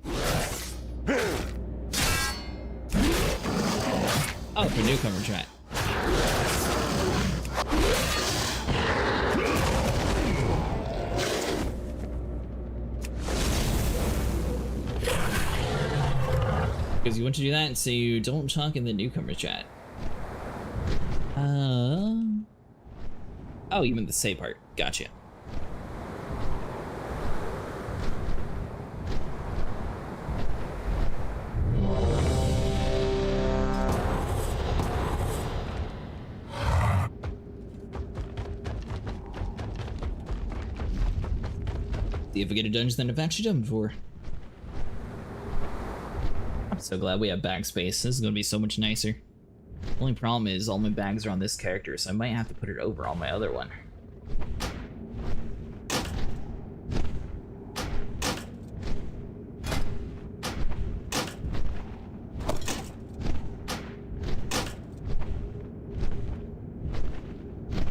Oh, for newcomer chat. Because you want to do that, so you don't talk in the newcomer chat. Oh, you meant the say part. Gotcha. See if we get a dungeon that I've actually done before. I'm so glad we have bag space. This is going to be so much nicer. Only problem is all my bags are on this character, so I might have to put it over on my other one.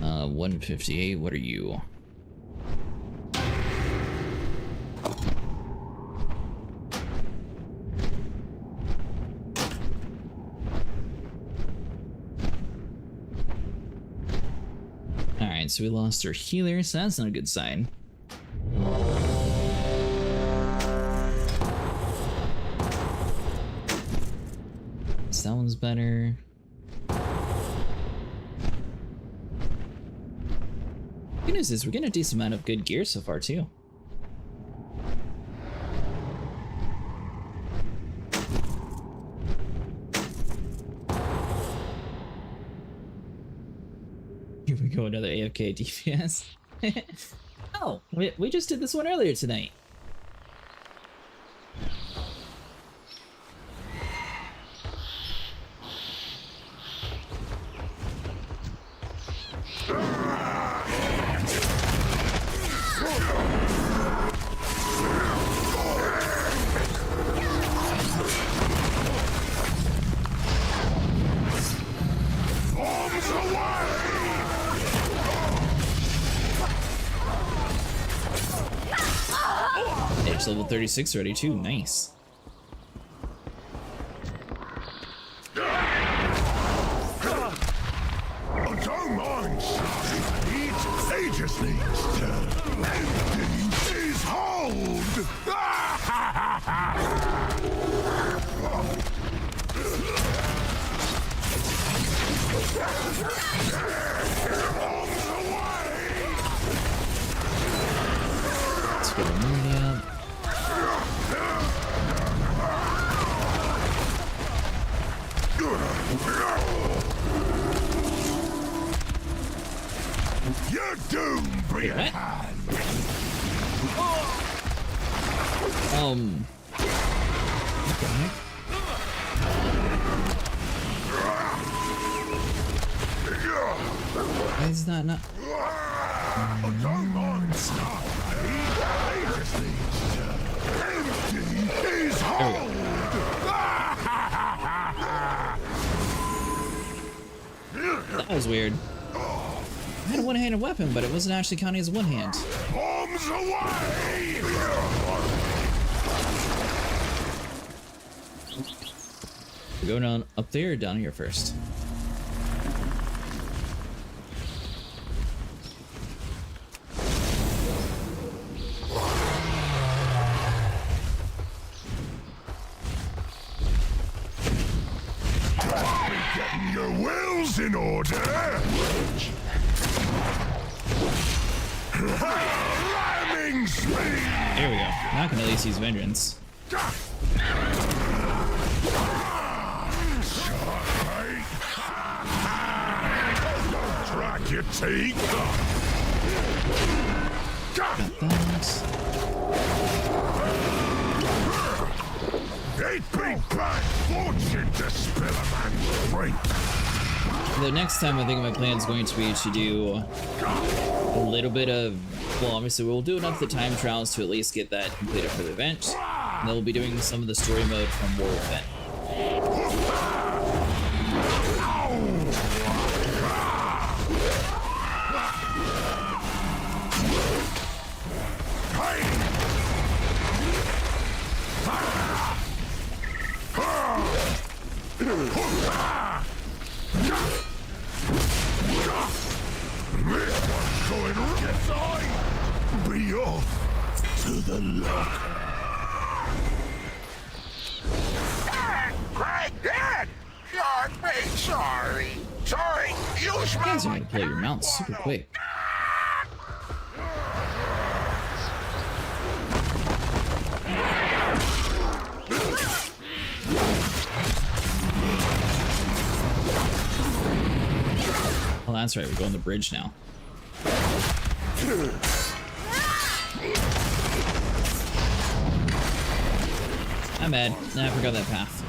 Uh, 158, what are you? Alright, so we lost our healer, so that's not a good sign. So that one's better. Good news is we're getting a decent amount of good gear so far too. Here we go, another AFK DPS. Oh, we just did this one earlier tonight. It's level 36 already too, nice. Don't mind. Eat just needs to empty his hold. Let's get a Mooney up. You're doomed, Brian. What the heck? Why is that not? Come on, stop. He just needs to empty his hold. That was weird. I had a one-handed weapon, but it wasn't actually counting as one hand. Bombs away! We go down up there or down here first? Getting your wills in order. Ramming speed. There we go. Now I can at least use vengeance. Drag your teeth. It'd be bad fortune to spill a man's drink. The next time I think my plan is going to be to do a little bit of, well, obviously we'll do enough of the time trials to at least get that completed for the event. And then we'll be doing some of the story mode from War event. This one's going inside. Be off to the locker. Greg, Dad! You're sorry. Sorry. Use You guys are gonna play your mount super quick. Oh, that's right, we're going to the bridge now. I'm bad. Nah, I forgot that path.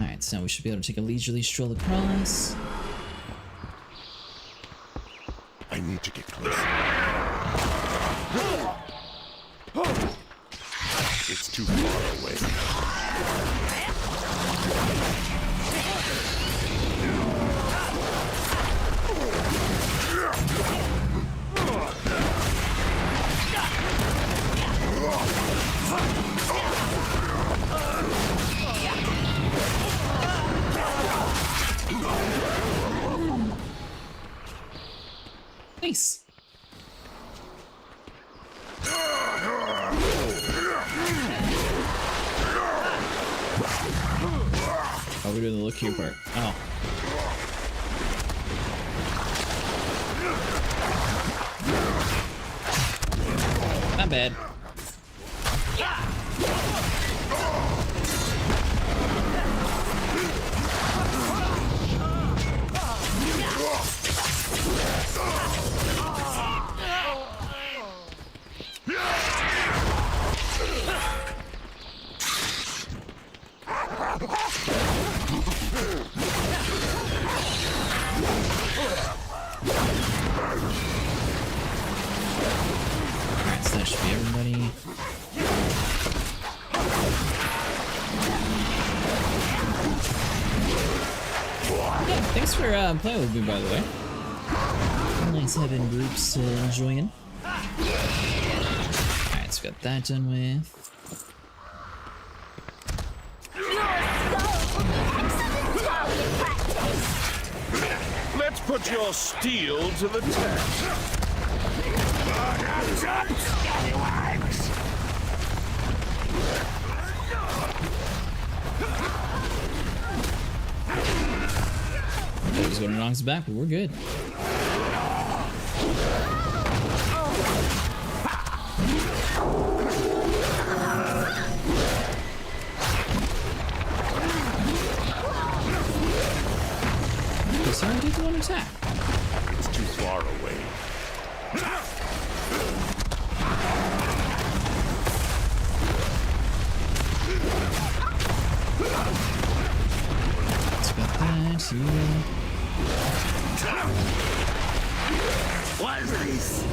Alright, so now we should be able to take a leisurely stroll across. I need to get closer. It's too far away. Nice. Oh, we're doing the look here part. Oh. Not bad. Alright, so that should be everybody. for playing with me, by the way. Nice having groups join. Alright, so got that done with. Let's put your steel to the test. He's gonna knock us back, but we're good. Someone did one attack. It's too far away. Let's get that here. What's this?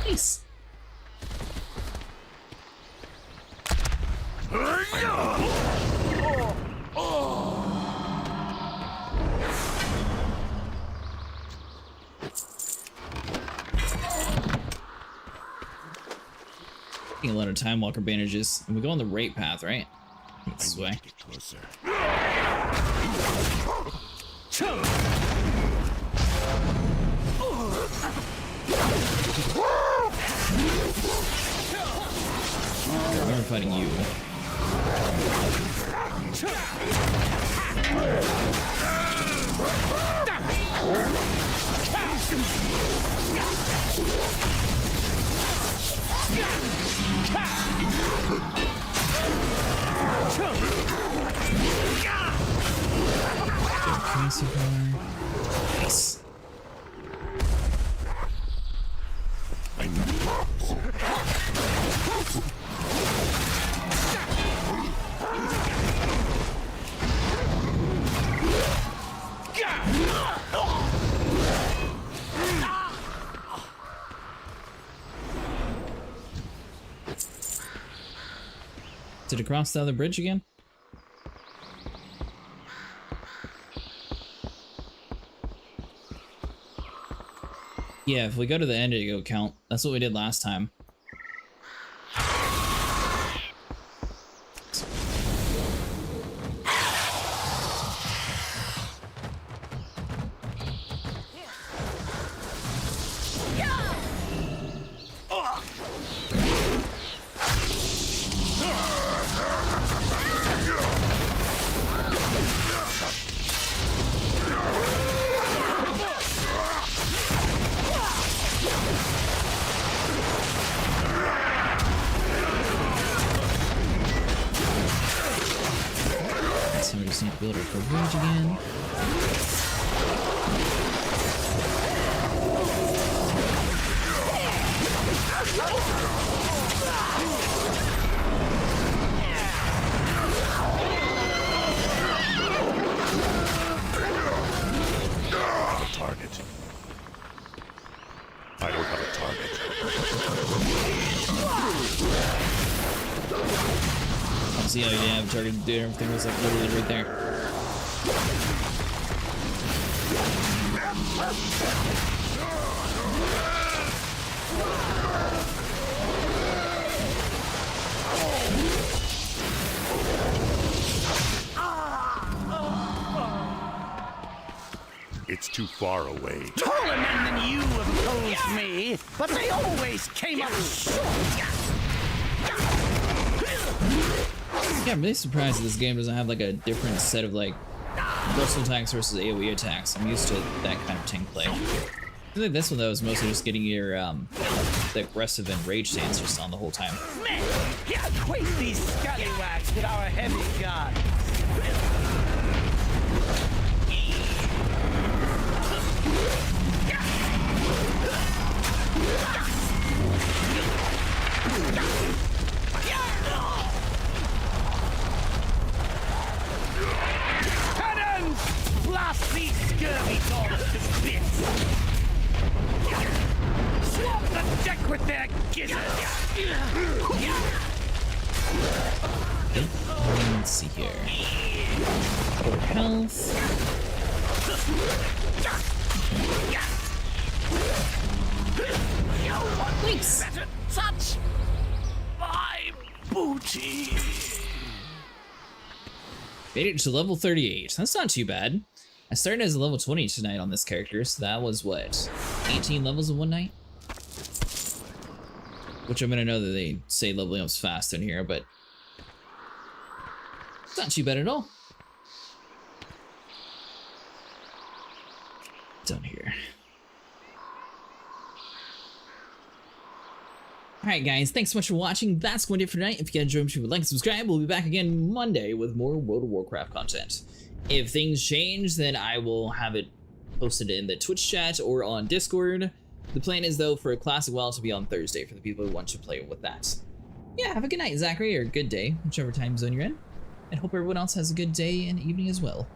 Nice. Getting a lot of Time Walker bandages, and we go on the right path, right? This way. Get closer. I'm fighting you. Nice. Did it cross the other bridge again? Yeah, if we go to the end, it'll count. That's what we did last time. So we just need to build our bridge again. Target. I don't have a target. I'll see how you didn't have a target to do everything was like literally right there. It's too far away. Taller men than you have opposed me, but they always came up short. Yeah, I'm really surprised that this game doesn't have like a different set of like versatile attacks versus AoE attacks. I'm used to that kind of tank play. I feel like this one though is mostly just getting your the aggressive and rage stance just on the whole time. Men, acquaint these scallywags with our heavy guns. Cannons! Blast these scurvy dogs to bits! Check with their gizzards. Let's see here. For health. Thanks. Better touch my booty. Made it to level 38. That's not too bad. I started as a level 20 tonight on this character, so that was what? 18 levels in one night? Which I'm gonna know that they say leveling up's fast in here, but it's not too bad at all. Down here. Alright guys, thanks so much for watching. That's going to do it for tonight. If you guys enjoyed, make sure you like and subscribe. We'll be back again Monday with more World of Warcraft content. If things change, then I will have it posted in the Twitch chat or on Discord. The plan is, though, for a Classic WoW to be on Thursday for the people who want to play with that. Yeah, have a good night, Zachary, or good day, whichever time zone you're in. And hope everyone else has a good day and evening as well.